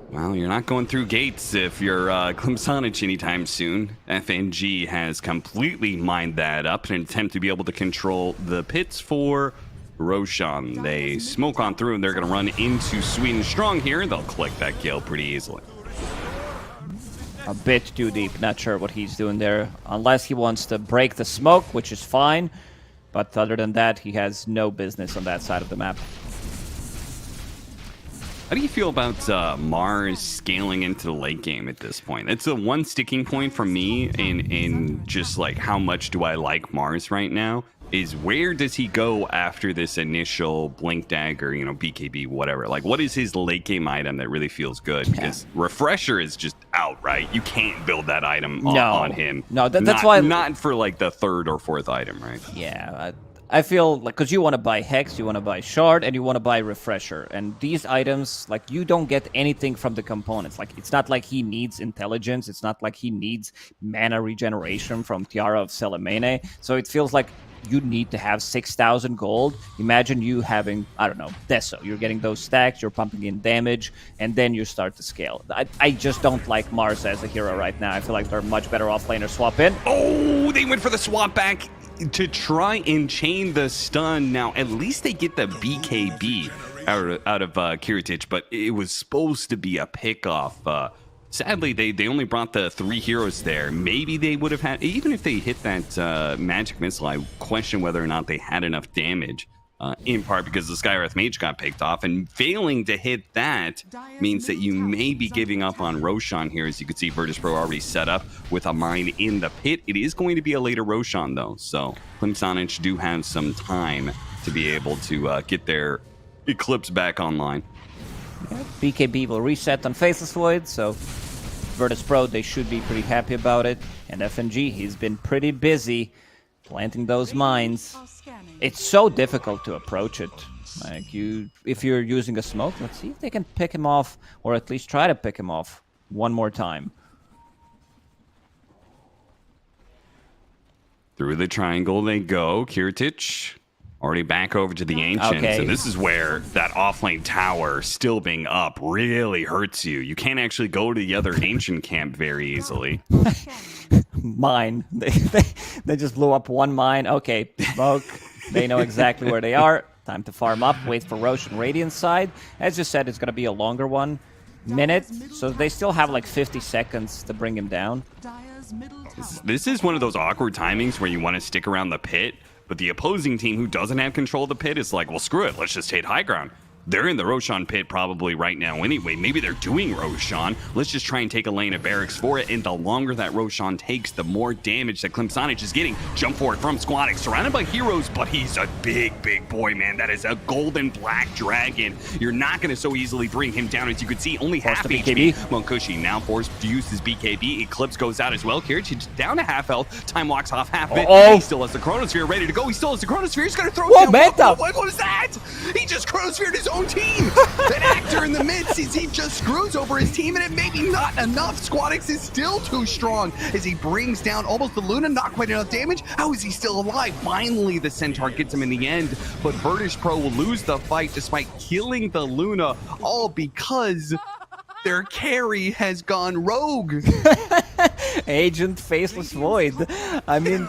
Well, you're not going through gates if you're Clemsonich anytime soon. FNG has completely mined that up in an attempt to be able to control the pits for Roshan. They smoke on through and they're going to run into Sweden Strong here, and they'll collect that kill pretty easily. A bit too deep. Not sure what he's doing there. Unless he wants to break the smoke, which is fine. But other than that, he has no business on that side of the map. How do you feel about Mars scaling into the late game at this point? It's the one sticking point for me in just like how much do I like Mars right now, is where does he go after this initial Blink Dagger, you know, BKB, whatever. Like, what is his late game item that really feels good? Because Refresher is just out, right? You can't build that item on him. No, that's why... Not for like the third or fourth item, right? Yeah, I feel like, because you want to buy Hex, you want to buy Shard, and you want to buy Refresher. And these items, like, you don't get anything from the components. Like, it's not like he needs intelligence. It's not like he needs mana regeneration from Tiara of Selemene. So it feels like you need to have 6,000 gold. Imagine you having, I don't know, Deso. You're getting those stacks, you're pumping in damage, and then you start to scale. I just don't like Mars as a hero right now. I feel like they're much better off laner swap in. Oh, they went for the swap back to try and chain the stun. Now, at least they get the BKB out of Kiritich, but it was supposed to be a pickoff. Sadly, they only brought the 3 heroes there. Maybe they would have had, even if they hit that magic missile, I question whether or not they had enough damage. In part because the Skywrath Mage got picked off, and failing to hit that means that you may be giving up on Roshan here. As you can see, Virtus.pro already set up with a mine in the pit. It is going to be a later Roshan, though, so Clemsonich do have some time to be able to get their Eclipse back online. Yeah, BKB will reset on Faceless Void, so Virtus.pro, they should be pretty happy about it. And FNG, he's been pretty busy planting those mines. It's so difficult to approach it. Like, if you're using a smoke, let's see if they can pick him off, or at least try to pick him off one more time. Through the triangle they go. Kiritich already back over to the Ancients. Okay. And this is where that offlane tower still being up really hurts you. You can't actually go to the other Ancient camp very easily. Mine. They just blew up one mine. Okay, smoke. They know exactly where they are. Time to farm up, wait for Roshan Radiant's side. As you said, it's going to be a longer one. Minute, so they still have like 50 seconds to bring him down. This is one of those awkward timings where you want to stick around the pit, but the opposing team who doesn't have control of the pit is like, well, screw it, let's just hit high ground. They're in the Roshan pit probably right now anyway. Maybe they're doing Roshan. Let's just try and take a lane of barracks for it. And the longer that Roshan takes, the more damage that Clemsonich is getting. Jump forward from Squatix, surrounded by heroes, but he's a big, big boy, man. That is a golden black dragon. You're not going to so easily bring him down. As you can see, only half HP. Monkushi now forced to use his BKB. Eclipse goes out as well. Kiritich down to half health. Time walks off half of it. He still has the Chronosphere ready to go. He still has the Chronosphere. He's going to throw it down. Meta! What was that? He just Chronosphered his own own team. An actor in the mid sees he just screws over his team, and it may be not enough. Squadix is still too strong as he brings down almost the Luna. Not quite enough damage. How is he still alive? Finally, the Centaur gets him in the end, but Virtus Pro will lose the fight despite killing the Luna, all because their carry has gone rogue. Agent Faceless Void. I mean,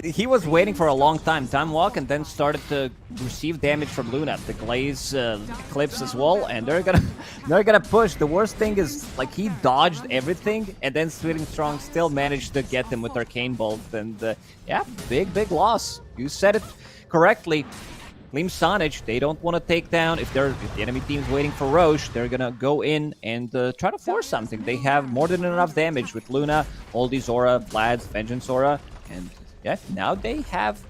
he was waiting for a long time. Time walk and then started to receive damage from Luna. The Glaze Eclipse as well, and they're gonna push. The worst thing is like he dodged everything, and then Sweeting Strong still managed to get him with Arcane Bolt. And yeah, big loss. You said it correctly. Team Sonage, they don't want to take down. If the enemy team's waiting for Roche, they're gonna go in and try to force something. They have more than enough damage with Luna, Oldie's Aura, Vlad's Vengeance Aura, and yeah, now they have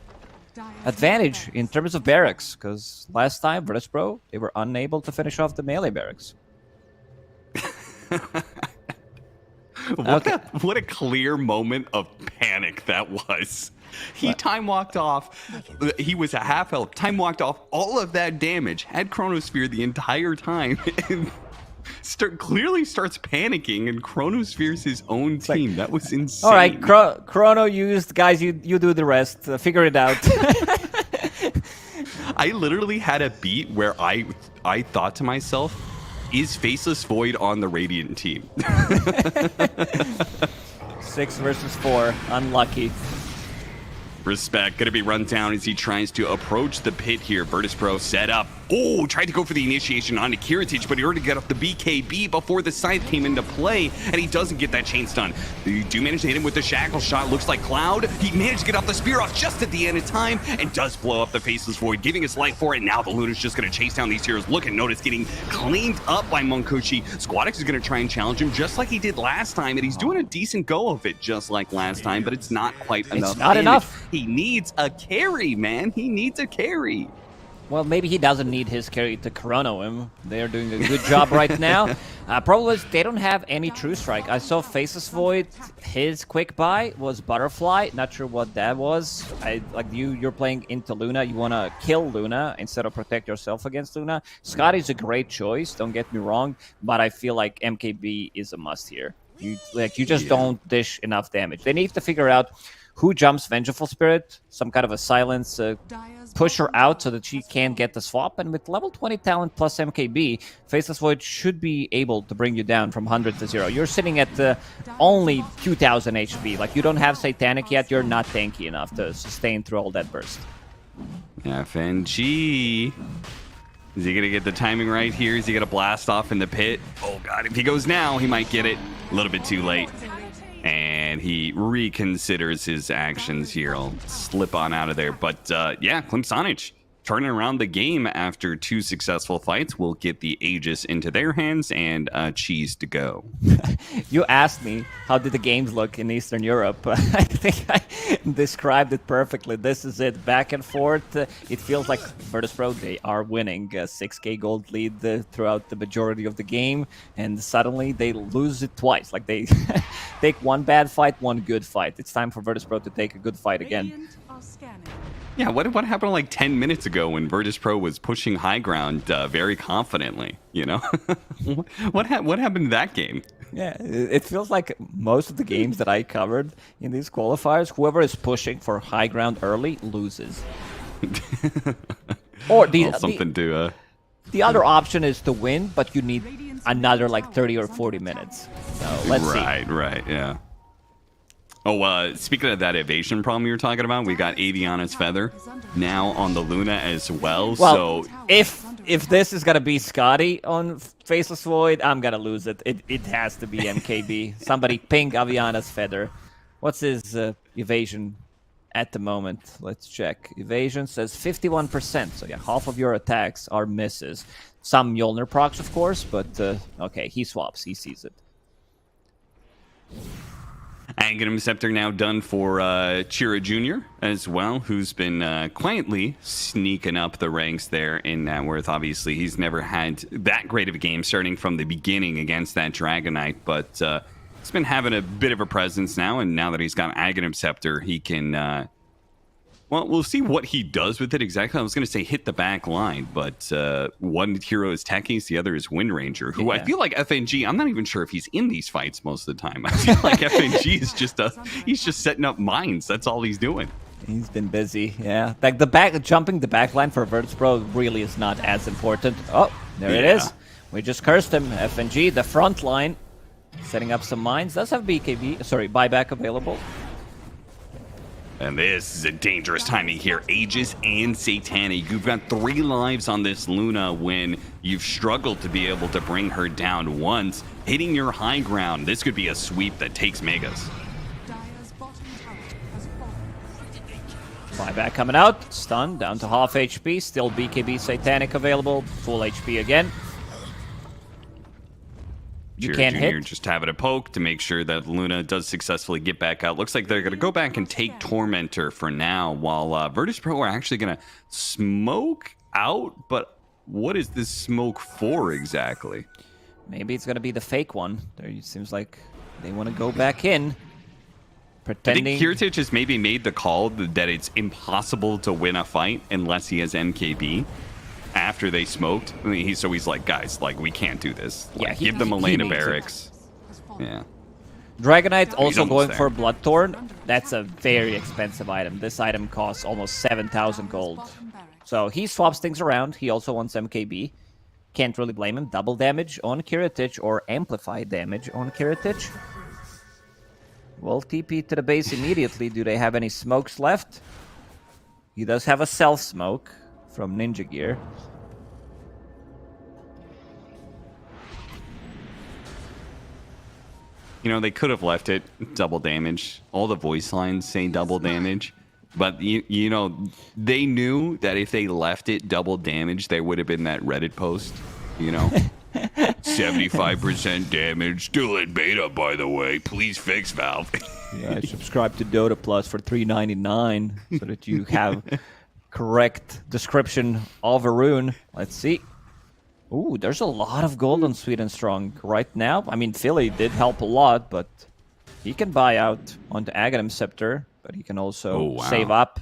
advantage in terms of barracks, because last time, Virtus Pro, they were unable to finish off the melee barracks. What a clear moment of panic that was. He time walked off. He was a half health. Time walked off all of that damage. Had Chronosphere the entire time, and clearly starts panicking. And Chronosphere's his own team. That was insane. All right, Chrono used, guys. You do the rest. Figure it out. I literally had a beat where I thought to myself, is Faceless Void on the Radiant team? 6 versus 4. Unlucky. Respect, gonna be run down as he tries to approach the pit here. Virtus Pro set up. Oh, tried to go for the initiation onto Kiritich, but he already got off the BKB before the scythe came into play, and he doesn't get that chain stun. You do manage to hit him with the shackle shot. Looks like Cloud. He managed to get off the spear off just at the end of time, and does blow up the Faceless Void, giving us life for it. Now the Luna's just gonna chase down these heroes. Look at Notice getting cleaned up by Monkushi. Squadix is gonna try and challenge him just like he did last time, and he's doing a decent go of it just like last time, but it's not quite enough. It's not enough. He needs a carry, man. He needs a carry. Well, maybe he doesn't need his carry to chrono him. They are doing a good job right now. Problem is, they don't have any True Strike. I saw Faceless Void, his quick buy was Butterfly. Not sure what that was. You're playing into Luna. You want to kill Luna instead of protect yourself against Luna. Scotty's a great choice, don't get me wrong, but I feel like MKB is a must here. You just don't dish enough damage. They need to figure out who jumps Vengeful Spirit, some kind of a silence, push her out so that she can't get the swap. And with level 20 talent plus MKB, Faceless Void should be able to bring you down from 100 to 0. You're sitting at only 2000 HP. Like, you don't have Satanic yet. You're not tanky enough to sustain through all that burst. FNG. Is he going to get the timing right here? Is he going to blast off in the pit? Oh, God. If he goes now, he might get it. A little bit too late. And he reconsiders his actions here. I'll slip on out of there. But yeah, Clemsonage turning around the game after 2 successful fights. Will get the Aegis into their hands and cheese to go. You asked me, how did the games look in Eastern Europe? I think I described it perfectly. This is it, back and forth. It feels like Virtus Pro, they are winning. 6k gold lead throughout the majority of the game, and suddenly they lose it twice. Like, they take one bad fight, one good fight. It's time for Virtus Pro to take a good fight again. Radiant are scanning. Yeah, what happened like 10 minutes ago when Virtus Pro was pushing high ground very confidently, you know? What happened to that game? Yeah, it feels like most of the games that I covered in these qualifiers, whoever is pushing for high ground early loses. Or the other option is to win, but you need another like 30 or 40 minutes. So let's see. Right, yeah. Oh, speaking of that evasion problem you were talking about, we got Aviana's Feather now on the Luna as well. Well, so if this is gonna be Scotty on Faceless Void, I'm gonna lose it. It has to be MKB. Somebody ping Aviana's Feather. What's his evasion at the moment? Let's check. Evasion says 51%. So yeah, half of your attacks are misses. Some Mjolnir procs, of course, but okay, he swaps. He sees it. Aghanim Scepter now done for Chira Jr. as well, who's been quietly sneaking up the ranks there in Net Worth. Obviously, he's never had that great of a game starting from the beginning against that Dragon Knight, but he's been having a bit of a presence now, and now that he's got Aghanim Scepter, he can Well, we'll see what he does with it exactly. I was going to say hit the back line, but one hero is Techies, the other is Wind Ranger, who I feel like FNG, I'm not even sure if he's in these fights most of the time. I feel like FNG is just he's just setting up mines. That's all he's doing. He's been busy, yeah. Like jumping the back line for Virtus Pro really is not as important. Oh, there it is. We just cursed him. FNG, the front line, setting up some mines. Does have buyback available. And this is a dangerous timing here. Aegis and Satanic. You've got 3 lives on this Luna when you've struggled to be able to bring her down once. Hitting your high ground. This could be a sweep that takes Megas. Dire's bottom tower has fallen. Buyback coming out. Stun down to half HP. Still BKB Satanic available. Full HP again. You can't Junior hit. just having a poke to make sure that Luna does successfully get back out. Looks like they're going to go back and take Tormentor for now, while Virtus Pro are actually going to smoke out. But what is this smoke for exactly? Maybe it's going to be the fake one. It seems like they want to go back in. I Pretending. think Kiritich has maybe made the call that it's impossible to win a fight unless he has MKB. After they smoked, I mean, he's like, guys, like, we can't do this. Like, Yeah, give them Elena needs it. Barracks. Yeah. Dragonite also almost going there. for Bloodthorn. That's a very expensive item. This item costs almost 7,000 gold. So he swaps things around. He also wants MKB. Can't really blame him. Double damage on Kiritich or amplified damage on Kiritich. Well, TP to the base immediately. Do they have any smokes left? He does have a self-smoke from Ninja Gear. You know, they could have left it double damage. All the voice lines say double damage. But, you know, they knew that if they left it double damage, there would have been that Reddit post, you know? 75% damage. Still in beta, by the way. Please fix Valve. Yeah, subscribe to Dota Plus for $3.99 so that you have correct description of a rune. Let's see. Ooh, there's a lot of gold on Sweden Strong right now. I mean, Philly did help a lot, but he can buy out onto Aghanim Scepter, but he can also save up.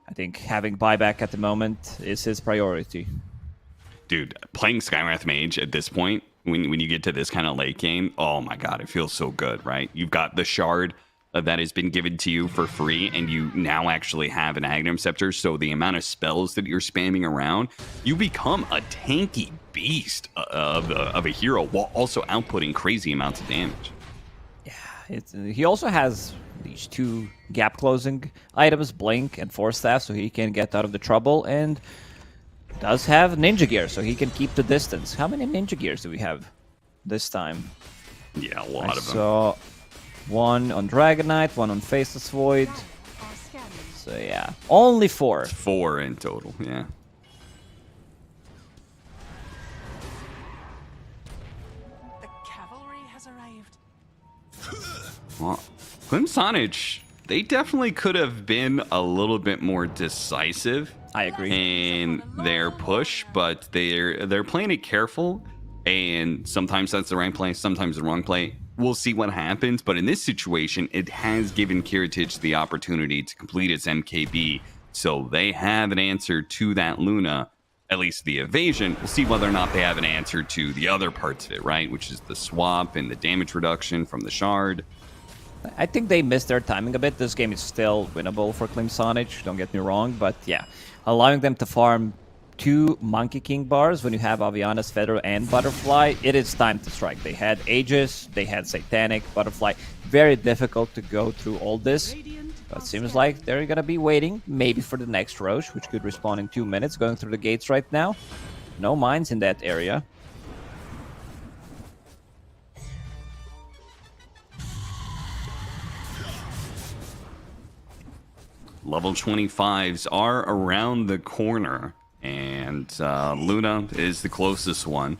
I think having buyback at the moment is his priority. Dude, playing Skywrath Mage at this point, when you get to this kind of late game, oh my god, it feels so good, right? You've got the shard that has been given to you for free, and you now actually have an Aghanim Scepter, so the amount of spells that you're spamming around, you become a tanky beast of a hero while also outputting crazy amounts of damage. He also has these 2 gap closing items, Blink and Force Staff, so he can get out of the trouble, and does have Ninja Gear, so he can keep the distance. How many Ninja Gears do we have this time? Yeah, a lot of them. So, one on Dragonite, one on Faceless Void. So yeah, only 4. 4 in total, yeah. The cavalry has arrived. Well, Clemsonage, they definitely could have been a little bit more decisive. I agree. In their push, but they're playing it careful, and sometimes that's the right play, sometimes the wrong play. We'll see what happens, but in this situation, it has given Kiritich the opportunity to complete its MKB, so they have an answer to that Luna, at least the evasion. We'll see whether or not they have an answer to the other parts of it, right, which is the swap and the damage reduction from the shard. I think they missed their timing a bit. This game is still winnable for Clemsonage, don't get me wrong, but yeah, allowing them to farm 2 Monkey King bars when you have Aviana's Feather and Butterfly, it is time to strike. They had Aegis, they had Satanic, Butterfly. Very difficult to go through all this. But it seems like they're going to be waiting, maybe for the next Roche, which could respawn in 2 minutes, going through the gates right now. No mines in that area. Level 25s are around the corner, and Luna is the closest one.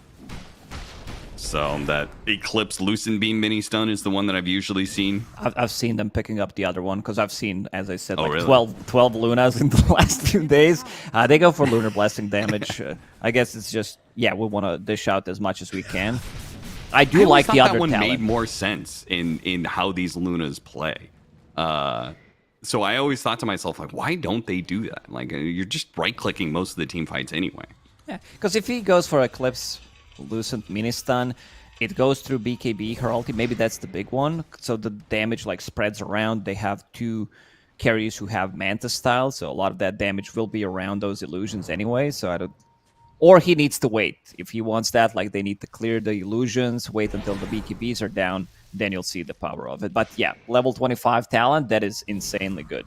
So that Eclipse Lucent Beam mini stun is the one that I've usually seen. I've seen them picking up the other one, because I've seen, as I said, like really? 12 Lunas in the last 2 days. They go for Lunar Blessing damage. I guess it's just, yeah, we want to dish out as much as we can. I do like the other that one talent. made more sense in how these Lunas play. So I always thought to myself, like, why don't they do that? Like, you're just right-clicking most of the team fights anyway. Yeah, because if he goes for Eclipse, Lucent, Mini-Stun, it goes through BKB, her ulti, maybe that's the big one. So the damage like spreads around. They have 2 carries who have Manta style, so a lot of that damage will be around those illusions anyway, so I don't... Or he needs to wait. If he wants that, like they need to clear the illusions, wait until the BKBs are down, then you'll see the power of it. But yeah, level 25 talent, that is insanely good.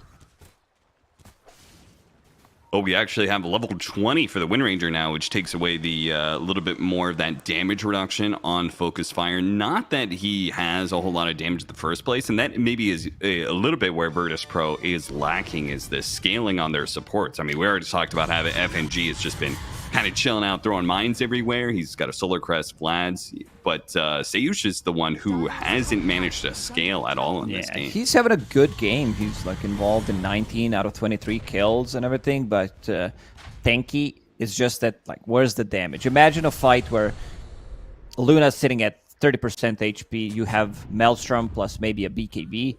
Oh, we actually have level 20 for the Wind Ranger now, which takes away the little bit more of that damage reduction on Focus Fire. Not that he has a whole lot of damage in the first place, and that maybe is a little bit where Virtus Pro is lacking, is the scaling on their supports. I mean, we already talked about how FNG has just been kind of chilling out, throwing mines everywhere. He's got a Solar Crest, Vlad's, but Sayush is the one who hasn't managed to scale at all in this game. He's having a good game. He's like involved in 19 out of 23 kills and everything, but Tenki is just that, like, where's the damage? Imagine a fight where Luna's sitting at 30% HP, you have Maelstrom plus maybe a BKB,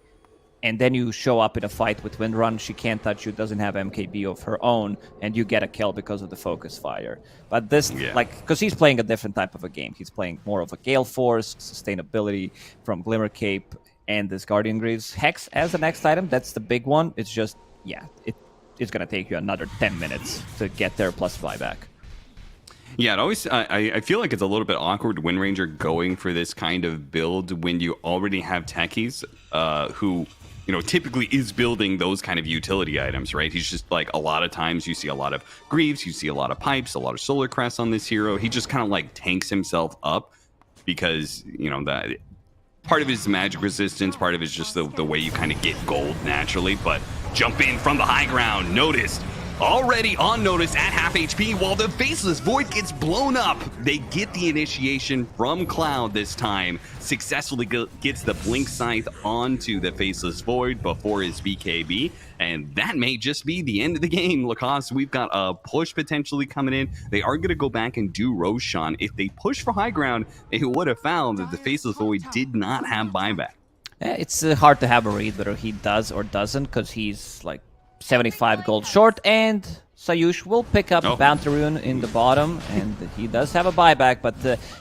and then you show up in a fight with Windrun, she can't touch you, doesn't have MKB of her own, and you get a kill because of the Focus Fire. But this, like, because he's playing a different type of a game. He's playing more of a Gale Force, sustainability from Glimmer Cape, and this Guardian Greaves. Hex as the next item, that's the big one. It's just, yeah, it's going to take you another 10 minutes to get there plus flyback. Yeah, it always. I feel like it's a little bit awkward Wind Ranger going for this kind of build when you already have techies who, you know, typically is building those kind of utility items, right? He's just like, a lot of times you see a lot of Greaves, you see a lot of Pipes, a lot of Solar Crests on this hero. He just kind of like tanks himself up because, you know, that part of it is magic resistance, part of it is just the way you kind of get gold naturally. But jump in from the high ground, noticed. Already on notice at half HP while the Faceless Void gets blown up. They get the initiation from Cloud this time. Successfully gets the Blink Scythe onto the Faceless Void before his BKB. And that may just be the end of the game, Lacoste. We've got a push potentially coming in. They are going to go back and do Roshan. If they push for high ground, they would have found that the Faceless Void did not have buyback. Yeah, it's hard to have a read whether he does or doesn't, because he's like 75 gold short, and Sayush will pick up Bounty Rune in the bottom, and he does have a buyback, but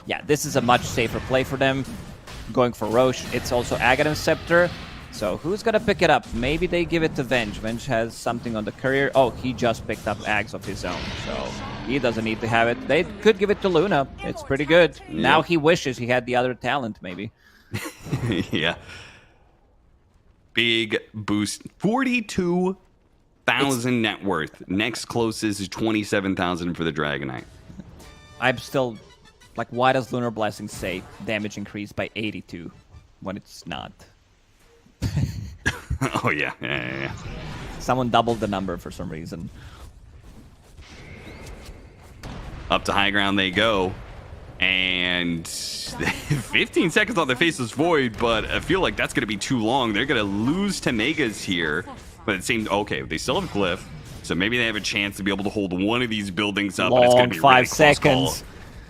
yeah, this is a much safer play for them. Going for Roche, it's also Aghanim Scepter, so who's gonna pick it up? Maybe they give it to Venge. Venge has something on the courier. Oh, he just picked up Ags of his own, so he doesn't need to have it. They could give it to Luna. It's pretty good. Yeah. Now he wishes he had the other talent, maybe. Yeah. Big boost. 42,000 net worth. Next closest is 27,000 for the Dragonite. I'm still like, why does Lunar Blessing say damage increased by 82 when it's not? Oh yeah. Someone doubled the number for some reason. Up to high ground they go. And 15 seconds on the Faceless Void, but I feel like that's going to be too long. They're going to lose to Megas here. But it seems, okay, they still have Glyph, so maybe they have a chance to be able to hold one of these buildings up. But it's going to be 5 really close seconds.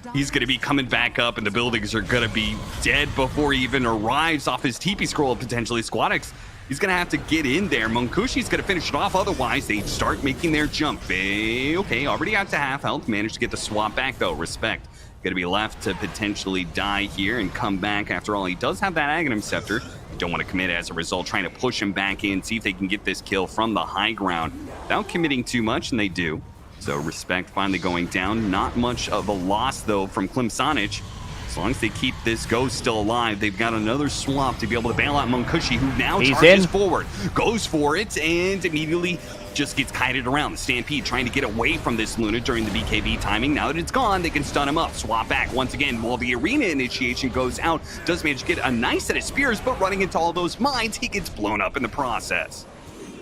call. He's going to be coming back up, and the buildings are going to be dead before he even arrives off his TP scroll, potentially. Squadix, he's going to have to get in there. Monkushi's going to finish it off, otherwise they start making their jump. Okay, already out to half health, managed to get the swap back, though. Respect. Going to be left to potentially die here and come back. After all, he does have that Aghanim Scepter. Don't want to commit as a result, trying to push him back in, see if they can get this kill from the high ground without committing too much, and they do. So Respect finally going down. Not much of a loss, though, from Klimsonich. As long as they keep this Ghost still alive, they've got another swap to be able to bail out Monkushi, who now charges forward, goes for it, and immediately just gets kited around. The Stampede trying to get away from this Luna during the BKB timing. Now that it's gone, they can stun him up. Swap back once again while the arena initiation goes out. Does manage to get a nice set of spears, but running into all those mines, he gets blown up in the process.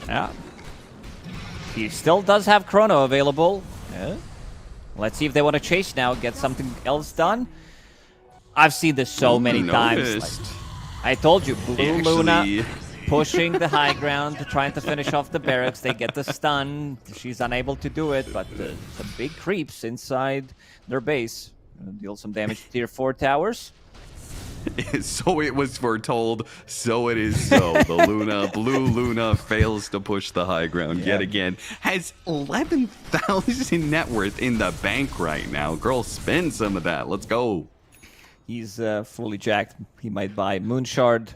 Yeah. He still does have Chrono available. Yeah. Let's see if they want to chase now, get something else done. I've seen this so many times. Like, I told you, Blue Luna pushing the high ground, trying to finish off the barracks. They get the stun. She's unable to do it, but some big creeps inside their base. Deal some damage to tier 4 towers. So it was foretold, so it is so. The Blue Luna fails to push the high ground yet again. Has 11,000 net worth in the bank right now. Girl, spend some of that. Let's go. He's fully jacked. He might buy Moonshard.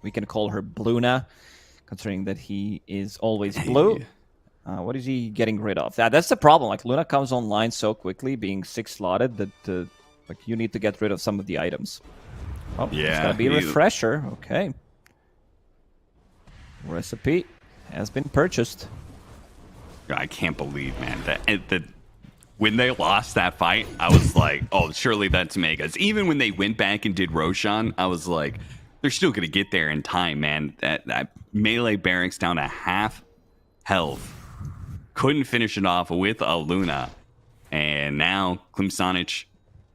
We can call her Bluna, considering that he is always blue. What is he getting rid of? That's the problem. Like, Luna comes online so quickly, being 6 slotted, that like you need to get rid of some of the items. Oh, Yeah, it's gonna be a refresher. Okay. Recipe has been purchased. I can't believe, man, that when they lost that fight, I was like, oh, surely that's Megas. Even when they went back and did Roshan, I was like, they're still gonna get there in time, man. That melee barracks down to half health. Couldn't finish it off with a Luna. And now Klimsanic,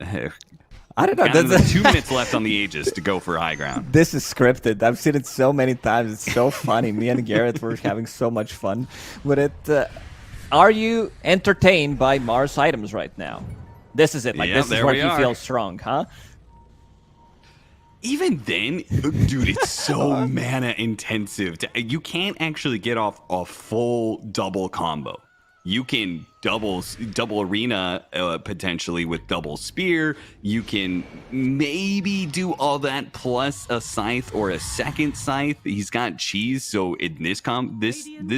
I don't know. down to 2 minutes left on the Aegis to go for high ground. This is scripted. I've seen it so many times. It's so funny. Me and Garrett were having so much fun with it. Are you entertained by Mars items right now? This is it. Like, Yeah, this is there where we he are. feels strong, huh? Even then, dude, it's so mana intensive. You can't actually get off a full double combo. You can double arena potentially with double spear. You can maybe do all that plus a scythe or a second scythe. He's got cheese, so in this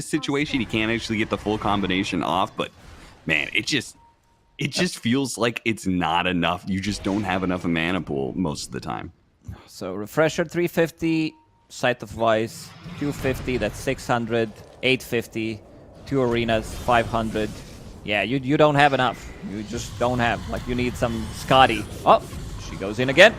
situation, he can't actually get the full combination off. But man, it just feels like it's not enough. You just don't have enough of mana pool most of the time. So refresher 350, Sight of Vice 250. That's 600, 850. 2 arenas 500. Yeah, you don't have enough. You just don't have. Like, you need some Scotty. Oh, she goes in again.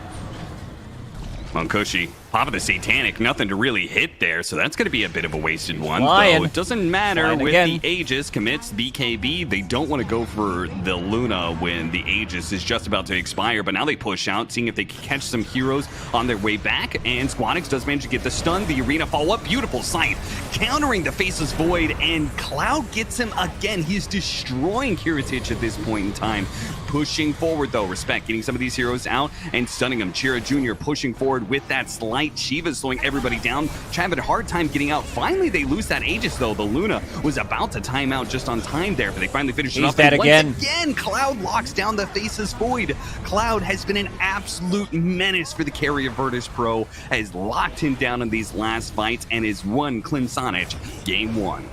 Monkushi, Pop of the Satanic, nothing to really hit there, so that's going to be a bit of a wasted one. Flying. Though it doesn't matter Flying with again. the Aegis commits BKB. They don't want to go for the Luna when the Aegis is just about to expire, but now they push out, seeing if they can catch some heroes on their way back, and Squadix does manage to get the stun. The arena follow-up, beautiful sight, countering the Faceless Void, and Cloud gets him again. He's destroying Kiritich at this point in time. Pushing forward, though, Respect getting some of these heroes out and stunning them. Chira Jr. pushing forward with that slight. Shiva slowing everybody down. Trav had a hard time getting out. Finally, they lose that Aegis, though. The Luna was about to time out just on time there, but they finally finished it He's off. dead And again. Once again, Cloud locks down the Faceless Void. Cloud has been an absolute menace for the carry of Virtus Pro, has locked him down in these last fights, and has won Klimsanic game 1.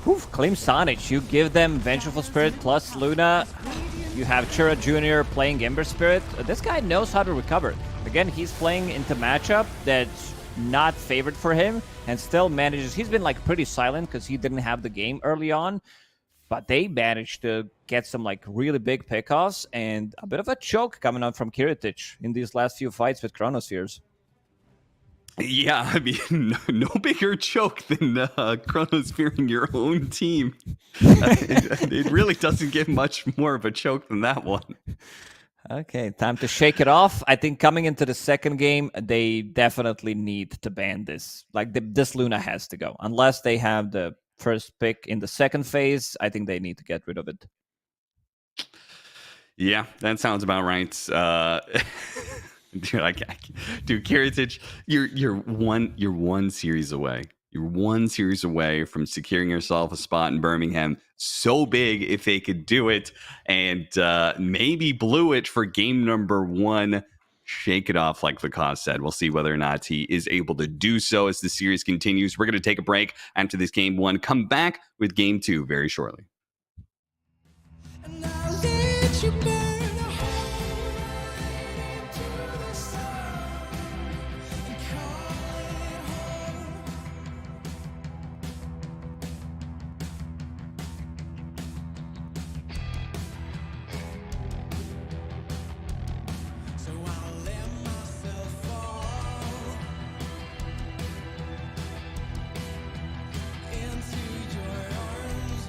Oof, Klimsanic. You give them Vengeful Spirit plus Luna. You have Chira Jr. playing Ember Spirit. This guy knows how to recover. Again, he's playing into matchup that's not favored for him and still manages. He's been like pretty silent because he didn't have the game early on, but they managed to get some like really big pickoffs and a bit of a choke coming out from Kiritich in these last few fights with Chronospheres. Yeah, I mean, no bigger choke than Chronosphere in your own team. It really doesn't get much more of a choke than that one. Okay, time to shake it off. I think coming into the second game, they definitely need to ban this. Like, this Luna has to go. Unless they have the first pick in the second phase, I think they need to get rid of it. Yeah, that sounds about right. Dude, Kiritich, you're one series away. You're one series away from securing yourself a spot in Birmingham. So big if they could do it, and maybe blew it for game number 1. Shake it off, like Vikas said. We'll see whether or not he is able to do so as the series continues. We're going to take a break after this game 1. Come back with game 2 very shortly. And I'll let you burn a hole into the sun and call it home. So I'll let myself fall into your arms.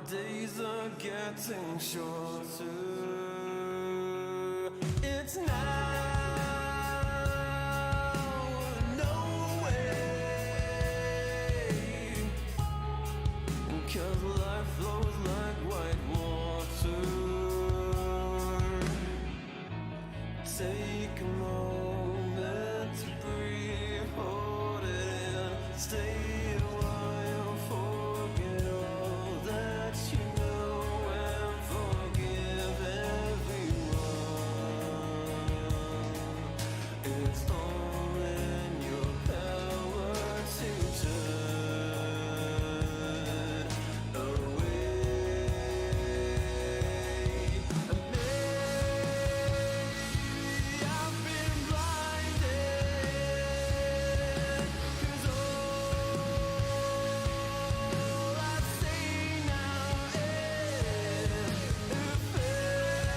days are getting shorter. It's now or no way. 'Cause life flows like white water. Take a moment to breathe, hold it in, stay a while, forget all that you know, and forgive everyone. It's all in your power to turn away. I've been blinded, 'cause all I see now is a fairy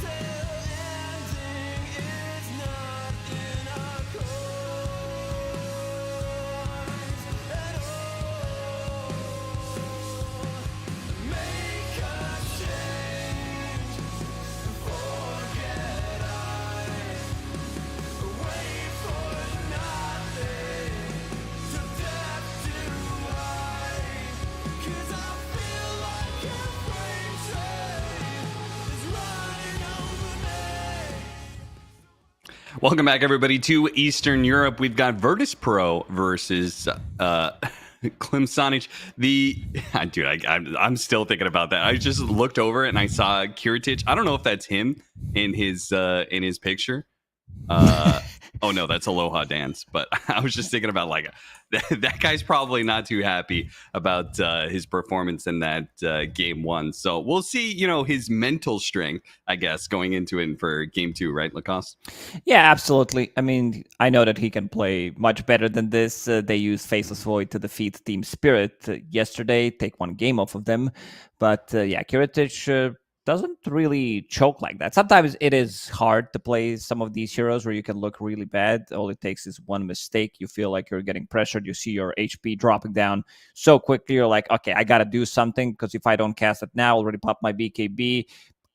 tale ending. It's not in our course at all. Make a change. Forget I wait for nothing to death do I, 'cause I feel like a freight train is running over me. Welcome back, everybody, to Eastern Europe. We've got Virtus Pro versus Klimsonic. I'm still thinking about that. I just looked over and I saw Kiritich. I don't know if that's him in his picture. Oh no, that's Aloha Dance. But I was just thinking about like that guy's probably not too happy about his performance in that game one. So we'll see, his mental strength, I guess, going into it for game two, right, Lacoste? Yeah, absolutely. I mean, I know that he can play much better than this. They used Faceless Void to defeat Team Spirit yesterday, take one game off of them. But yeah, Kiritich doesn't really choke like that. Sometimes it is hard to play some of these heroes where you can look really bad. All it takes is one mistake. You feel like you're getting pressured. You see your HP dropping down so quickly. You're like, okay, I got to do something, because if I don't cast it now, I'll already pop my BKB.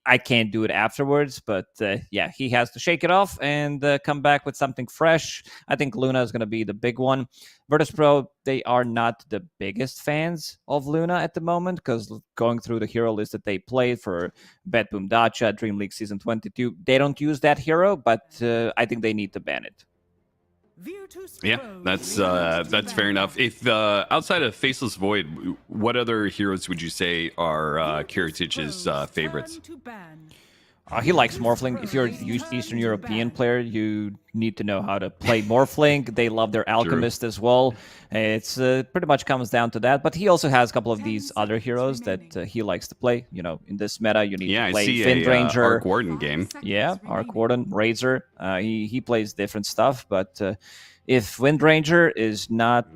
I can't do it afterwards, but yeah, he has to shake it off and come back with something fresh. I think Luna is going to be the big one. Virtus Pro, they are not the biggest fans of Luna at the moment, because going through the hero list that they played for Bet Boom Dacha, Dream League Season 22, they don't use that hero, but I think they need to ban it. Yeah, that's fair enough. If outside of Faceless Void, what other heroes would you say are Kiritich's favorites? He likes Morphling. If you're a Eastern European player, you need to know how to play Morphling. They love their Alchemist as well. It's pretty much comes down to that. But he also has a couple of these other heroes that he likes to play. In this meta, you need to play I see Wind Ranger. Arc Warden game. Yeah, Arc Warden, Razor. He plays different stuff. But if Wind Ranger is not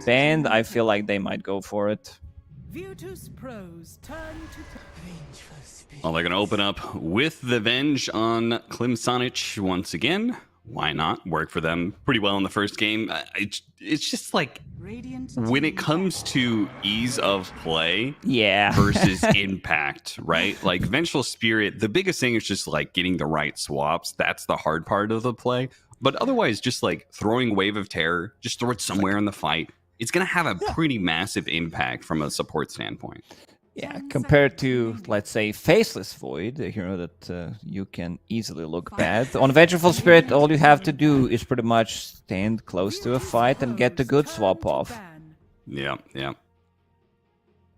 banned, I feel like they might go for it. Virtus Pro's turn to Well, they're going to open up with the Venge on Klimsonic once again. Why not? Worked for them pretty well in the first game. It's just like when it comes to ease of play versus impact, right? Like Vengeful Spirit, the biggest thing is just like getting the right swaps. That's the hard part of the play. But otherwise, just like throwing Wave of Terror, just throw it somewhere in the fight. It's going to have a pretty massive impact from a support standpoint. Yeah, compared to, let's say, Faceless Void, a hero that you can easily look bad. On Vengeful Spirit, all you have to do is pretty much stand close to a fight and get the good swap off. Yeah.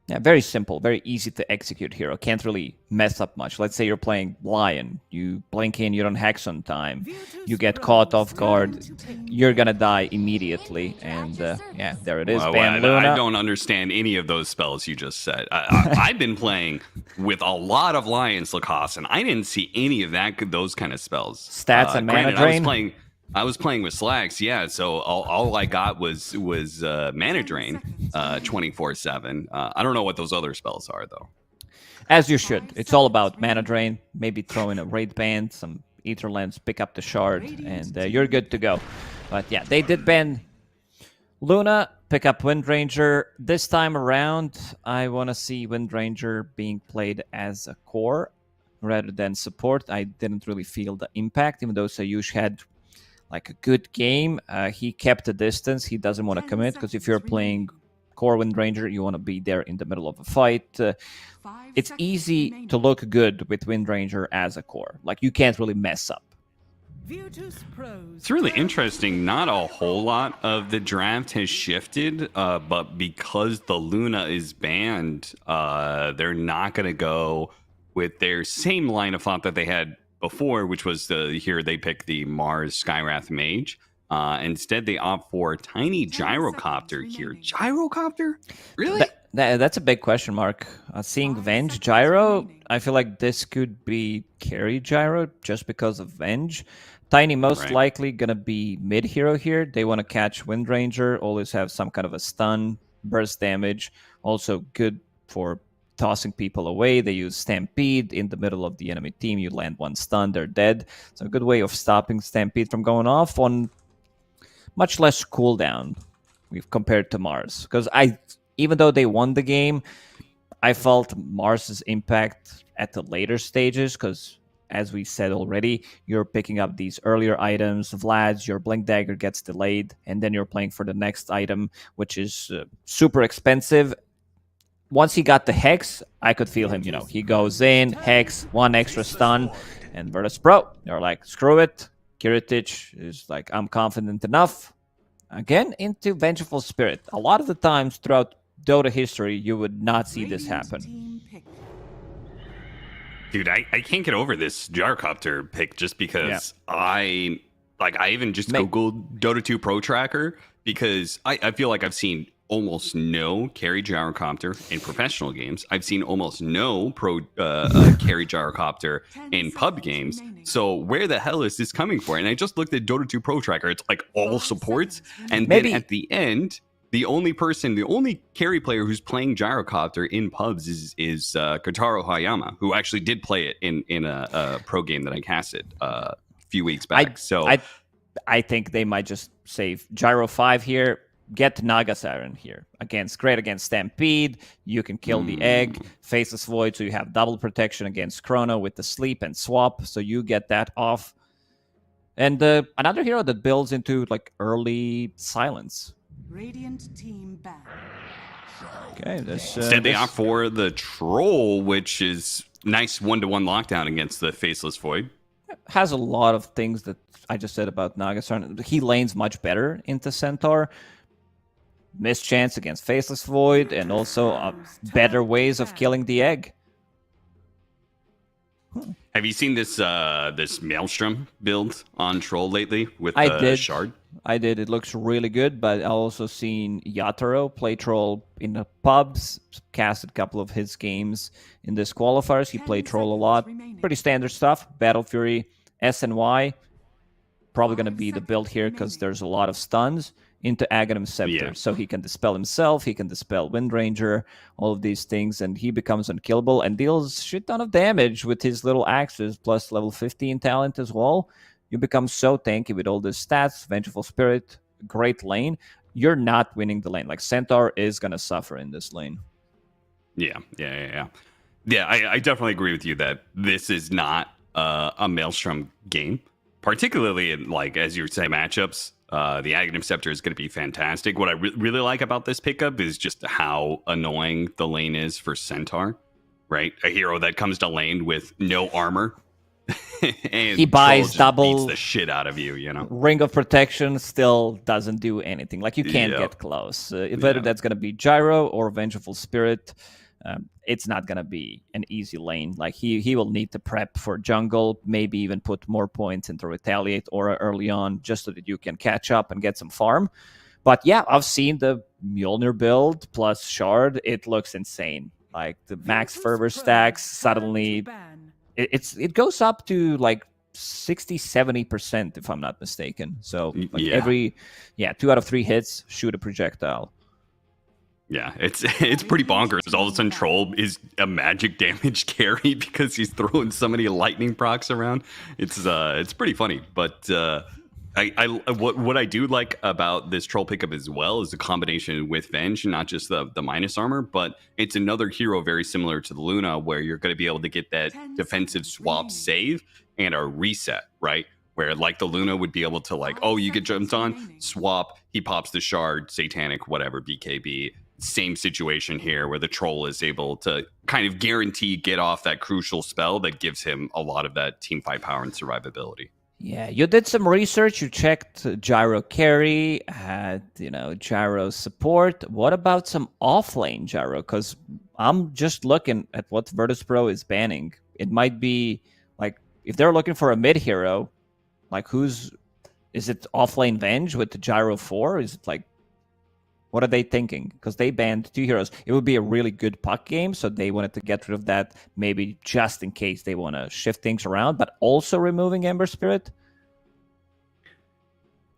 Yeah, very simple, very easy to execute hero. Can't really mess up much. Let's say you're playing Lion. You blink in, you don't hex on time. You get caught off guard. You're gonna die immediately. And yeah, there it is. Ban Luna. I don't understand any of those spells you just said. I've been playing with a lot of Lions, Lacoste, and I didn't see any of those kind of spells. Stats and mana drain. I was playing with Slacks, yeah. So all I got was mana drain, 24/7. I don't know what those other spells are though. As you should. It's all about mana drain. Maybe throw in a raid band, some Ether Lens, pick up the shard, and you're good to go. But yeah, they did ban Luna, pick up Windranger. This time around, I want to see Windranger being played as a core rather than support. I didn't really feel the impact, even though Sayush had like a good game. He kept a distance. He doesn't want to 10 commit because if seconds you're playing remaining. core Windranger, you want to be there in the middle of a fight. 5 It's seconds easy remaining. to look good with Windranger as a core. Like, you can't really mess up. It's really interesting. Not a whole lot of the draft has shifted, but because the Luna is banned, they're not going to go with their same line of thought that they had before, which was here they pick the Mars Skywrath Mage. Instead, they opt for Tiny 10 Gyrocopter seconds here. remaining. Gyrocopter? Really? That's a big question mark. Seeing 5 Venge seconds Gyro, remaining. I feel like this could be carry Gyro just because of Venge. Tiny most Right. likely gonna be mid hero here. They want to catch Windranger, always have some kind of a stun, burst damage. Also good for tossing people away. They use Stampede in the middle of the enemy team. You land one stun, they're dead. So a good way of stopping Stampede from going off on much less cooldown compared to Mars. Because even though they won the game, I felt Mars's impact at the later stages because, as we said already, you're picking up these earlier items. Vlad's, your Blink Dagger gets delayed, and then you're playing for the next item, which is super expensive. Once he got the Hex, I could feel him, he goes in, Hex, one extra stun, and Virtus Pro, they're like, screw it. Kiritich is like, I'm confident enough. Again, into Vengeful Spirit. A lot of the times throughout Dota history, you would not see this Radiant happen. team pick. Dude, I can't get over this Gyrocopter pick just because I even just Googled Dota 2 Pro Tracker because I feel like I've seen almost no carry Gyrocopter in professional games. I've seen almost no pro carry Gyrocopter 10 in pub seconds games. remaining. So where the hell is this coming for? And I just looked at Dota 2 Pro Tracker. It's like all 5 supports. seconds And Maybe- then at the end, the only carry player who's playing Gyrocopter in pubs is Kotaro Hayama, who actually did play it in a pro game that I casted a few weeks back. I think they might just save Gyro 5 here, get Naga Siren here. Great against Stampede, you can kill the egg, Faceless Void, so you have double protection against Chrono with the sleep and swap, so you get that off. And another hero that builds into like early silence. Radiant team back. Okay, Instead, they opt for the Troll, which is nice 1-to-1 lockdown against the Faceless Void. has a lot of things that I just said about Nagasarn. He lanes much better into Centaur. Missed chance against Faceless Void, and also better ways of killing the egg. Have you seen this this Maelstrom build on Troll lately with I the did. Shard? I did. It looks really good, but I also seen Yatoro play Troll in the pubs, casted a couple of his games in this qualifiers. He 10 played Troll a seconds lot. remaining. Pretty standard stuff. Battle Fury, SNY. Probably going to 5 be the build seconds here because remaining. there's a lot of stuns into Aghanim Scepter. Yeah. So he can dispel himself, he can dispel Windranger, all of these things, and he becomes unkillable and deals shit ton of damage with his little axes, plus level 15 talent as well. You become so tanky with all these stats, Vengeful Spirit, great lane. You're not winning the lane. Like, Centaur is going to suffer in this lane. Yeah. I definitely agree with you that this is not a Maelstrom game, particularly in, like, as you were saying, matchups. The Aghanim Scepter is going to be fantastic. What I really like about this pickup is just how annoying the lane is for Centaur, right? A hero that comes to lane with no armor. And He buys Troll just double- beats the shit out of you, you know? Ring of Protection still doesn't do anything. Like, you can't Yeah. get close. Whether Yeah. that's going to be Gyro or Vengeful Spirit, it's not going to be an easy lane. Like, he will need to prep for jungle, maybe even put more points into Retaliate Aura early on, just so that you can catch up and get some farm. But yeah, I've seen the Mjolnir build plus Shard. It looks insane. Like, the max fervor stacks suddenly... It goes up to like 60-70% if I'm not mistaken. So like Yeah. 2 out of 3 hits shoot a projectile. Yeah, it's pretty bonkers. All of a sudden, Troll is a magic damage carry because he's throwing so many lightning procs around. It's pretty funny. But What I do like about this troll pickup as well is the combination with Venge, not just the minus armor, but it's another hero very similar to the Luna, where you're going to be able to get that 10 defensive seconds swap remaining. save and a reset, right? Where like the Luna would be able to like, oh, you get jumped on, remaining. swap, he pops the shard, satanic, whatever, BKB. Same situation here where the troll is able to kind of guarantee get off that crucial spell that gives him a lot of that team fight power and survivability. Yeah, you did some research. You checked gyro carry, had gyro support. What about some offlane gyro? Because I'm just looking at what Virtus Pro is banning. It might be like if they're looking for a mid hero, like is it offlane Venge with the gyro 4? Is it like what are they thinking? Because they banned 2 heroes. It would be a really good puck game, so they wanted to get rid of that, maybe just in case they want to shift things around, but also removing Ember Spirit.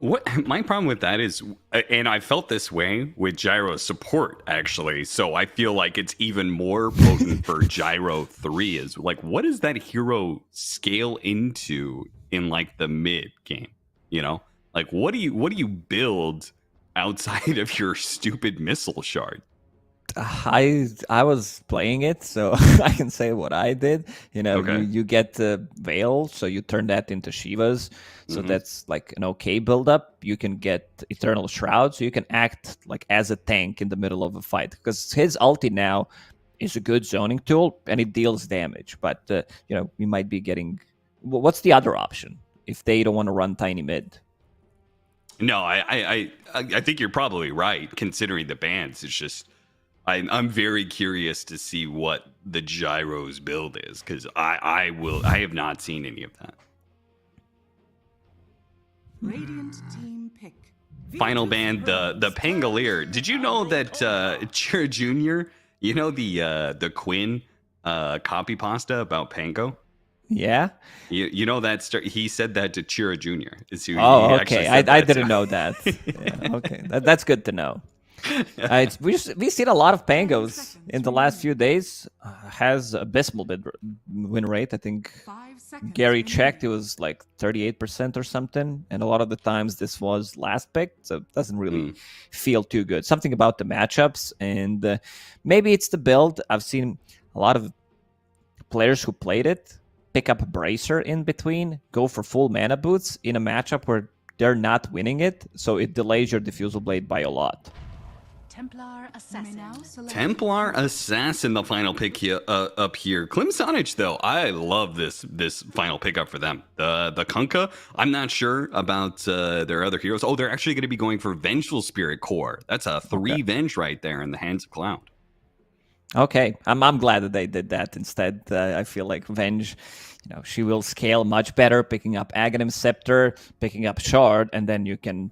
What my problem with that is, and I felt this way with Gyro support actually, so I feel like it's even more potent for Gyro 3 is like, what does that hero scale into in like the mid game? Like what do you build outside of your stupid missile shard? I was playing it, so I can say what I did. Okay. You get the Veil, so you turn that into Shivas. So that's like an okay build-up. You can get Eternal Shroud, so you can act like as a tank in the middle of a fight. Because his ulti now is a good zoning tool, and it deals damage. But, we might be getting... What's the other option if they don't want to run tiny mid? No, I think you're probably right considering the bans. It's just I'm very curious to see what the Gyro's build is because I have not seen any of that. Radiant team pick. Final Virtus ban Pro the Pangolier. Did you know that Chira Jr., the Quinn copy pasta about Pango? Yeah? You know that he said that to Chira Jr. Is who Oh, he okay. actually I said that didn't to. know that. Yeah, okay. That's good to know. We've seen a lot of Pangos in the last few days. Has abysmal win rate. I think 5 seconds Gary remaining. checked. It was like 38% or something. And a lot of the times this was last pick. So it doesn't really feel too good. Something about the matchups. And maybe it's the build. I've seen a lot of players who played it pick up a Bracer in between, go for full mana boots in a matchup where they're not winning it. So it delays your Diffusal Blade by a lot. Templar Assassin. Templar Assassin, the final pick here, up here. Klim Sonic, though, I love this final pickup for them. The Kunkka, I'm not sure about their other heroes. Oh, they're actually going to be going for Vengeful Spirit Core. That's a 3 Venge right there in the hands of Cloud. Okay, I'm glad that they did that instead. I feel like Venge, she will scale much better, picking up Aghanim Scepter, picking up Shard, and then you can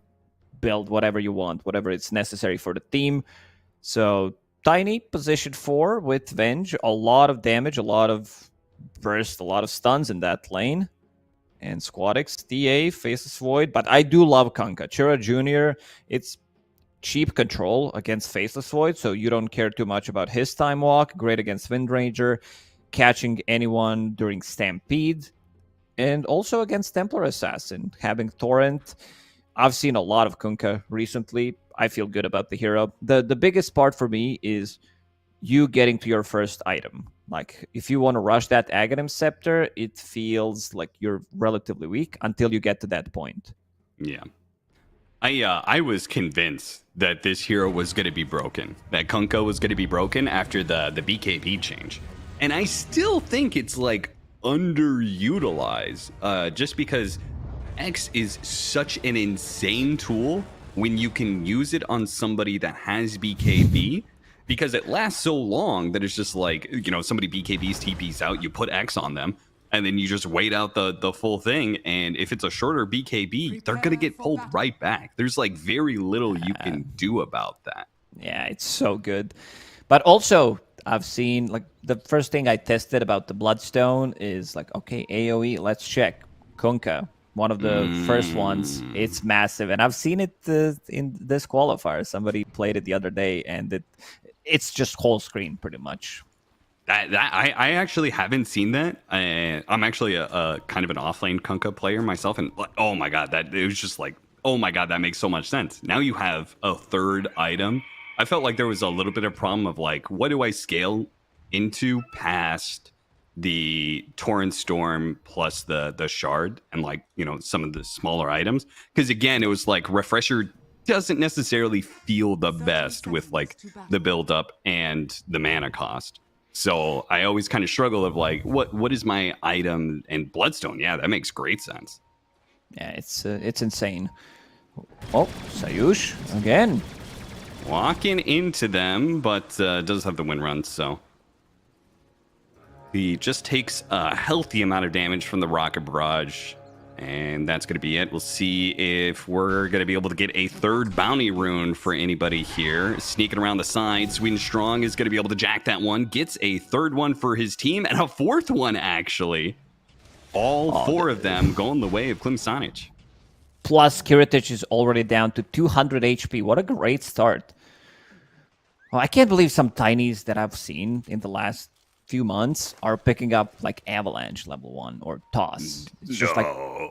build whatever you want, whatever is necessary for the team. So tiny position 4 with Venge, a lot of damage, a lot of burst, a lot of stuns in that lane. And Squadix, DA, Faceless Void, but I do love Kunkka. Chira Jr., it's cheap control against Faceless Void, so you don't care too much about his time walk. Great against Windranger, catching anyone during Stampede, and also against Templar Assassin, having Torrent. I've seen a lot of Kunkka recently. I feel good about the hero. The biggest part for me is you getting to your first item. Like, if you want to rush that Aghanim Scepter, it feels like you're relatively weak until you get to that point. Yeah. I was convinced that this hero was going to be broken, that Kunkka was going to be broken after the BKB change. And I still think it's like underutilized just because X is such an insane tool when you can use it on somebody that has BKB because it lasts so long that it's just like, somebody BKBs TPs out, you put X on them, and then you just wait out the full thing. And if it's a shorter BKB, they're going to get pulled right back. There's like very little you can do about that. Yeah, it's so good. But also, I've seen, like, the first thing I tested about the Bloodstone is like, okay, AoE, let's check. Kunkka, one of the first ones. It's massive. And I've seen it in this qualifier. Somebody played it the other day, and it's just whole screen, pretty much. I actually haven't seen that. I'm actually a kind of an offlane Kunkka player myself, and oh my god, that it was just like, oh my god, that makes so much sense. Now you have a third item. I felt like there was a little bit of problem of like, what do I scale into past the Torrent Storm plus the shard and like, you know, some of the smaller items? Because again, it was like Refresher doesn't necessarily feel the best with like the build up and the mana cost. So I always kind of struggle of like, what is my item? And Bloodstone, yeah, that makes great sense. Yeah, it's insane. Oh, Sayush again. Walking into them, but does have the win run, so he just takes a healthy amount of damage from the Rocket Barrage. And that's going to be it. We'll see if we're going to be able to get a third bounty rune for anybody here. Sneaking around the side, Sweden Strong is going to be able to jack that one. Gets a third one for his team, and a fourth one, actually. All four of them going the way of Klim Sanic. Plus, Kiritich is already down to 200 HP. What a great start. Well, I can't believe some tinies that I've seen in the last few months are picking up like Avalanche level 1 or Toss. It's just like,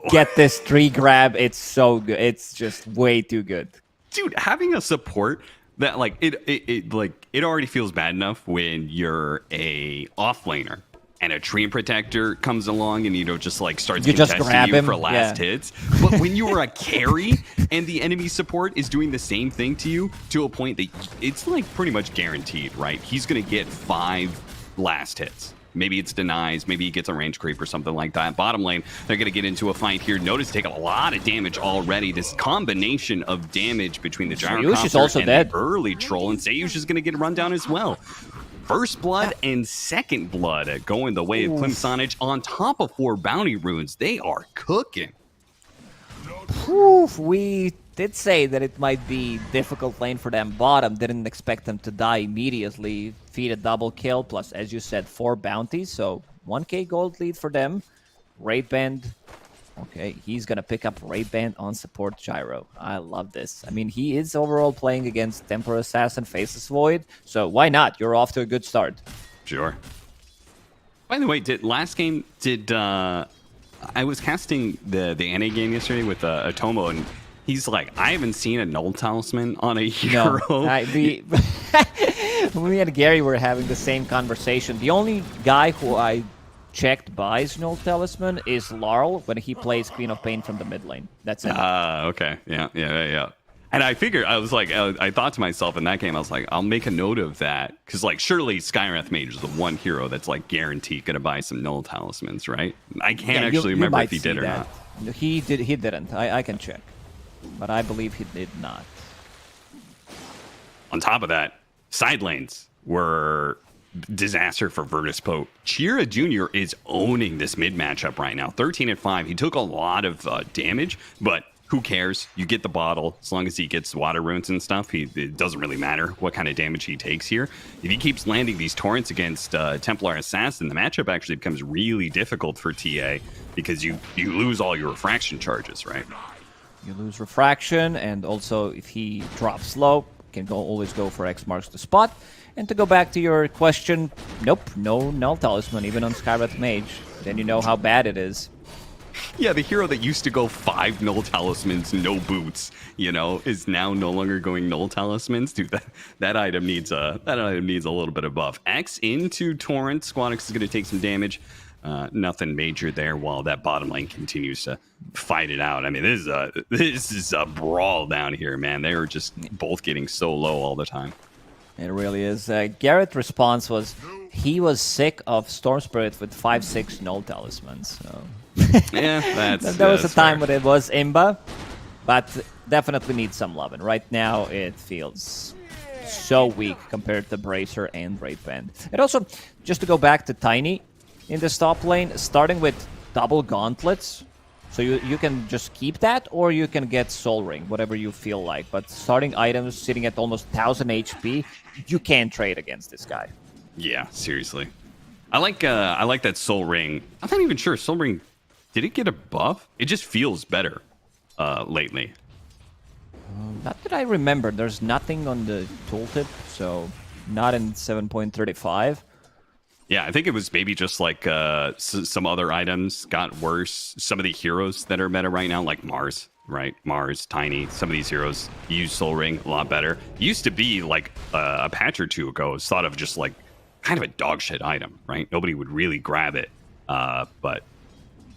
get this tree grab. It's so good. It's just way too good. Dude, having a support that like it already feels bad enough when you're a offlaner and a Tree Protector comes along and, you know, just like starts contesting you for last hits. But when you are a carry and the enemy support is doing the same thing to you to a point that it's like pretty much guaranteed, right? He's going to get 5 last hits. Maybe it's denies, maybe he gets a range creep or something like that. Bottom lane, they're going to get into a fight here. Notice taking a lot of damage already. This combination of damage between the Gyrocopter and the early troll, and Sayush is going to get run down as well. First blood and second blood going the way of Klim Sanic on top of 4 bounty runes. They are cooking. Oof, we did say that it might be difficult lane for them bottom. Didn't expect them to die immediately. Feed a double kill, plus, as you said, 4 bounties. So 1k gold lead for them. Raid Band. Okay, he's going to pick up Raid Band on support Gyro. I love this. I mean, he is overall playing against Temper Assassin, Faceless Void. So why not? You're off to a good start. Sure. By the way, last game, I was casting the NA game yesterday with Atomo, and he's like, I haven't seen a null talisman on a hero. No, me and Gary were having the same conversation. The only guy who I checked buys null talisman is Laurel when he plays Queen of Pain from the mid lane. That's it. Okay. Yeah. And I figured, I was like, I thought to myself in that game, I was like, I'll make a note of that. Because, like, surely Skywrath Mage is the one hero that's, like, guaranteed going to buy some null talismans, right? I can't actually remember if he did or not. He didn't. I can check. But I believe he did not. On top of that, side lanes were disaster for Virtus.pro. Chira Jr. is owning this mid matchup right now. 13-5. He took a lot of damage, but who cares? You get the bottle. As long as he gets water runes and stuff, it doesn't really matter what kind of damage he takes here. If he keeps landing these torrents against Templar Assassin, the matchup actually becomes really difficult for TA because you lose all your refraction charges, right? You lose refraction, and also if he drops low, can always go for X marks the spot. And to go back to your question, nope, no null talisman, even on Skywrath Mage. Then you know how bad it is. Yeah, the hero that used to go 5 null talismans, no boots, you know, is now no longer going null talismans. Dude, that item needs a little bit of buff. X into Torrent. Squadix is going to take some damage. Nothing major there while that bottom lane continues to fight it out. I mean, this is a brawl down here, man. They were just both getting so low all the time. It really is. Garrett's response was he was sick of Storm Spirit with 5-6 null talismans. So. Yeah, there was a time fair. when it was Imba, but definitely needs some love. And right now it feels so weak compared to Bracer and Raid Band. And also, just to go back to Tiny in this top lane, starting with double gauntlets. So you can just keep that, or you can get Soul Ring, whatever you feel like. But starting items sitting at almost 1000 HP, you can't trade against this guy. Yeah, seriously. I like that Soul Ring. I'm not even sure Soul Ring, did it get a buff? It just feels better lately. Not that I remember. There's nothing on the tooltip, so not in 7.35. Yeah, I think it was maybe just like some other items got worse. Some of the heroes that are meta right now, like Mars, right? Mars, Tiny, some of these heroes use Soul Ring a lot better. Used to be like a patch or two ago, it was thought of just like kind of a dog shit item, right? Nobody would really grab it. But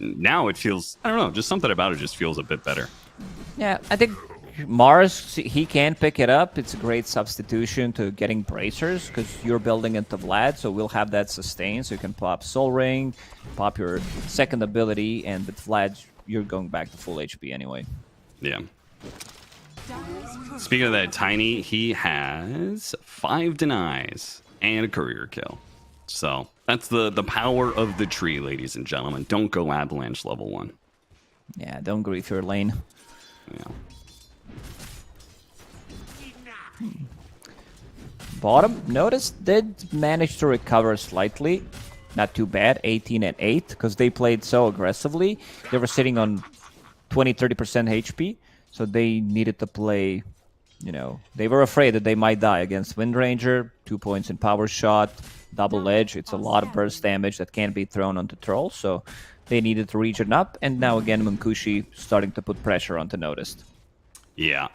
now it feels, I don't know, just something about it just feels a bit better. Yeah, I think Mars, he can pick it up. It's a great substitution to getting bracers because you're building into Vlad, so we'll have that sustain. So you can pop Soul Ring, pop your second ability, and with Vlad, you're going back to full HP anyway. Yeah. Speaking of that, Tiny, he has 5 denies and a career kill. So that's the power of the tree, ladies and gentlemen. Don't go Avalanche level 1. Yeah, don't grief your lane. Yeah. Bottom, notice, did manage to recover slightly. Not too bad, 18 and 8, because they played so aggressively. They were sitting on 20-30% HP, so they needed to play, you know, they were afraid that they might die against Wind Ranger, 2 points in power shot, double edge. It's a lot of burst damage that can't be thrown onto Troll, so they needed to region up, and now again Munkushi starting to put pressure onto Noticed. Yeah.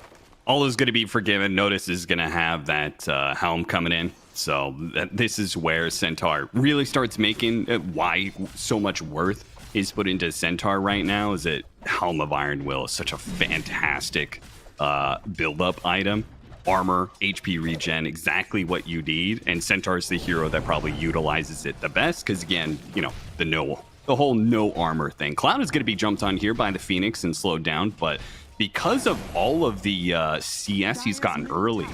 All is going to be forgiven. Notice is going to have that helm coming in. So this is where Centaur really starts making why so much worth is put into Centaur right now. Is that Helm of Iron Will is such a fantastic build-up item. Armor, HP regen, exactly what you need. And Centaur's the hero that probably utilizes it the best because, again, you know, the whole no armor thing. Cloud is going to be jumped on here by the Phoenix and slowed down, but because of all of the CS he's gotten early,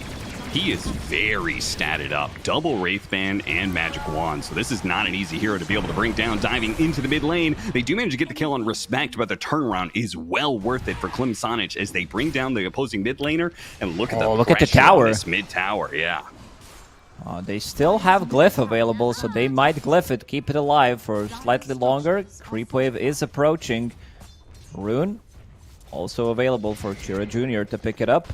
he is very statted up. Double Wraithband and Magic Wand. So this is not an easy hero to be able to bring down. Diving into the mid lane, they do manage to get the kill on Respect, but the turnaround is well worth it for Klim Sonic as they bring down the opposing mid laner. And look at the tower. On this mid tower, yeah. They still have Glyph available, so they might Glyph it, keep it alive for slightly longer. Creep Wave is approaching. Rune also available for Kira Jr. to pick it up.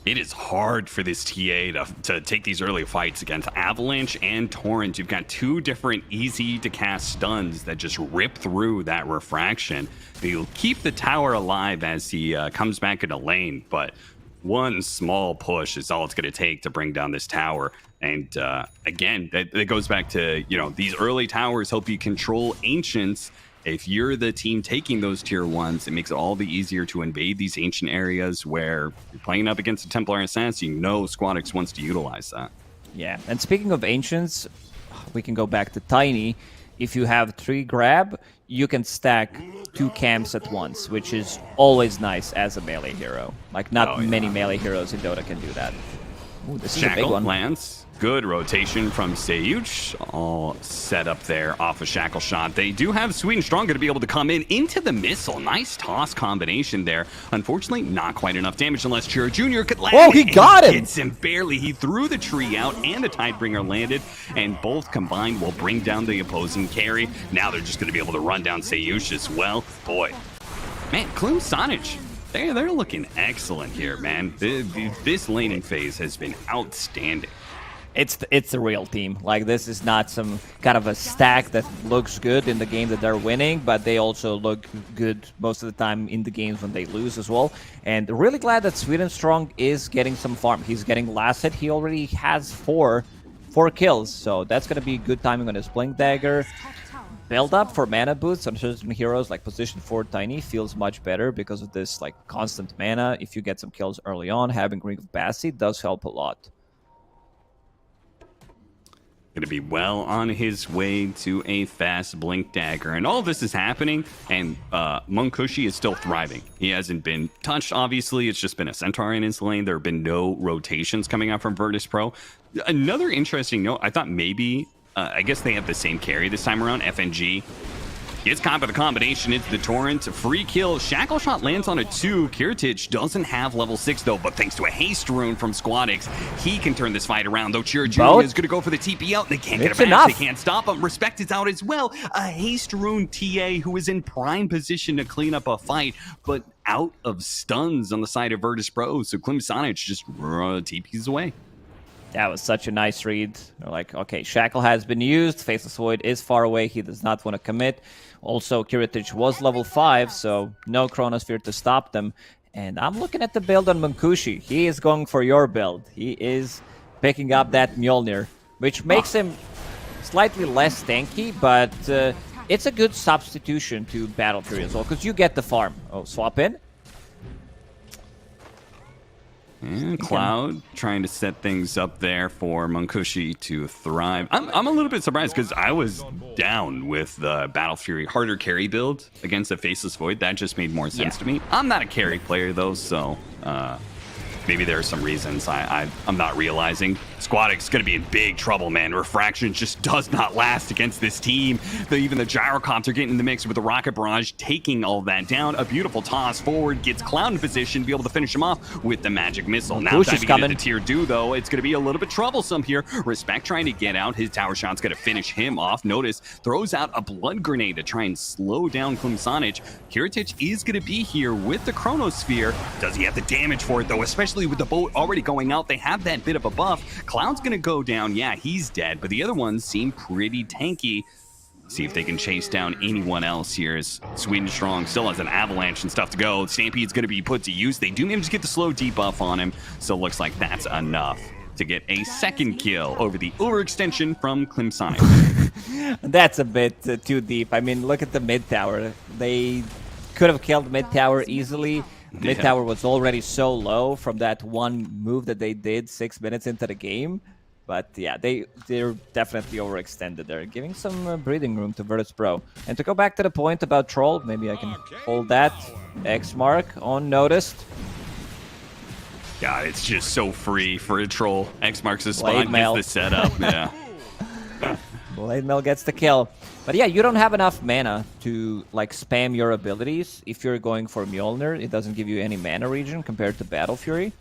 It is hard for this TA to take these early fights against Avalanche and Torrent. You've got 2 different easy-to-cast stuns that just rip through that refraction. He'll keep the tower alive as he comes back into lane, but one small push is all it's going to take to bring down this tower. And again, that goes back to, you know, these early towers help you control Ancients. If you're the team taking those tier 1s, it makes it all the easier to invade these ancient areas where you're playing up against a Templar Assassin. You know Squadix wants to utilize that. Yeah, and speaking of Ancients, we can go back to Tiny. If you have 3 grab, you can stack 2 camps at once, which is always nice as a melee hero. Like, not many melee heroes in Dota can do that. Ooh, this is a big one. Lands. Good rotation from Seyuch, all set up there off a Shackle Shot. They do have Sweet and Strong going to be able to come in into the missile. Nice toss combination there. Unfortunately, not quite enough damage unless Chira Jr. could land. Oh, he got him! Hits him barely. He threw the tree out and the Tidebringer landed, and both combined will bring down the opposing carry. Now they're just going to be able to run down Seyuch as well. Boy, man, Klim Sonic, they're looking excellent here, man. This laning phase has been outstanding. It's a real team. Like, this is not some kind of a stack that looks good in the game that they're winning, but they also look good most of the time in the games when they lose as well. And really glad that Sweden Strong is getting some farm. He's getting last hit. He already has four kills, so that's going to be good timing on his Blink Dagger. Build up for mana boosts on certain heroes like position 4 Tiny feels much better because of this like constant mana. If you get some kills early on, having Ring of Bassi does help a lot. Going to be well on his way to a fast Blink Dagger. And all of this is happening, and Munkushi is still thriving. He hasn't been touched, obviously. It's just been a Centaur in his lane. There have been no rotations coming out from Virtus Pro. Another interesting note, I thought maybe, I guess they have the same carry this time around, FNG. Gets caught by the combination into the Torrent. Free kill. Shackle Shot lands on a 2. Kirtich doesn't have level 6, though, but thanks to a Haste Rune from Squadix, he can turn this fight around, though Chira Jr. is going to go for the TP out. They can't get it back. They can't stop him. Respect is out as well. A Haste Rune TA who is in prime position to clean up a fight, but out of stuns on the side of Virtus Pro, so Klim Sonic just TPs away. That was such a nice read. They're like, okay, Shackle has been used. Faceless Void is far away. He does not want to commit. Also, Kiritich was level 5, so no Chronosphere to stop them. And I'm looking at the build on Munkushi. He is going for your build. He is picking up that Mjolnir, which makes him slightly less tanky, but it's a good substitution to Battle Fury as well, because you get the farm. Oh, swap in. And Cloud trying to set things up there for Munkushi to thrive. I'm a little bit surprised because I was down with the Battle Fury harder carry build against a Faceless Void. That just made more sense to me. I'm not a carry player though, so maybe there are some reasons I'm not realizing. Squadix going to be in big trouble, man. Refraction just does not last against this team. Even the Gyrocopter getting in the mix with the Rocket Barrage, taking all that down. A beautiful toss forward, gets Cloud in position to be able to finish him off with the Magic Missile. Now diving into the tier 2, though, it's going to be a little bit troublesome here. Respect trying to get out. His tower shot's going to finish him off. Notice, throws out a Blood Grenade to try and slow down Klimsonic. Kiritich is going to be here with the Chronosphere. Does he have the damage for it, though? Especially with the boat already going out. They have that bit of a buff. Cloud's going to go down. Yeah, he's dead, but the other ones seem pretty tanky. See if they can chase down anyone else here. As Sweden Strong still has an avalanche and stuff to go. Stampede's going to be put to use. They do manage to get the slow debuff on him, so it looks like that's enough to get a second kill over the overextension from Klimsonic. That's a bit too deep. I mean, look at the mid tower. They could have killed mid tower easily. Mid tower was already so low from that one move that they did 6 minutes into the game. But yeah, they're definitely overextended there, giving some breathing room to Virtus Pro. And to go back to the point about Troll, maybe I can hold that. X mark on noticed. God, it's just so free for a Troll. X marks the spot, Blade Mail. gets the setup. Yeah. Blade Mail gets the kill. But yeah, you don't have enough mana to like spam your abilities. If you're going for Mjolnir, it doesn't give you any mana regen compared to Battle Fury.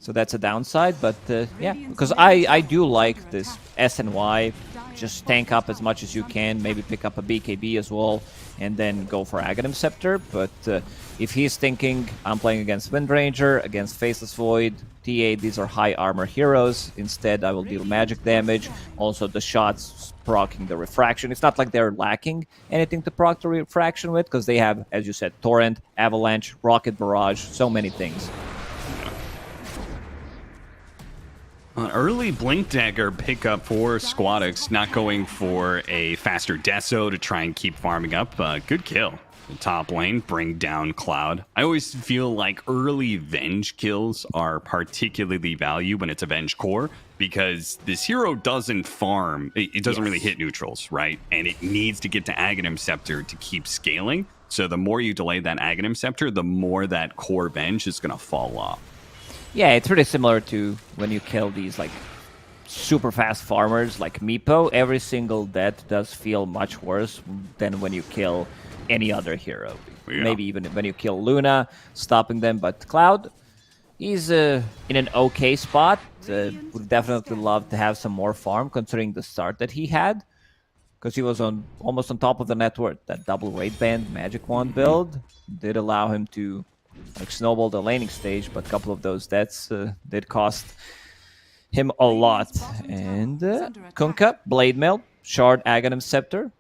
So that's a downside, but yeah, because I do like this SNY. Just tank up as much as you can, maybe pick up a BKB as well, and then go for Aghanim Scepter. But if he's thinking, I'm playing against Windranger, against Faceless Void, TA, these are high armor heroes, instead I will deal magic damage. Also the shots proccing the refraction. It's not like they're lacking anything to proc the refraction with, because they have, as you said, Torrent, Avalanche, Rocket Barrage, so many things. An early Blink Dagger pickup for Squadix, not going for a faster Deso to try and keep farming up. Good kill. The top lane, bring down Cloud. I always feel like early Venge kills are particularly valued when it's a Venge core, because this hero doesn't farm. It doesn't really hit neutrals, right? And it needs to get to Aghanim Scepter to keep scaling. So the more you delay that Aghanim Scepter, the more that core Venge is going to fall off. Yeah, it's pretty similar to when you kill these like super fast farmers like Meepo. Every single death does feel much worse than when you kill any other hero. Yeah. Maybe even when you kill Luna, stopping them. But Cloud, he's in an okay spot. Would definitely love to have some more farm considering the start that he had. Because he was almost on top of the net worth. That double weight band Magic Wand build did allow him to like snowball the laning stage, but a couple of those deaths did cost him a lot. And Kunkka, Blade Mail, Shard, Aghanim Scepter.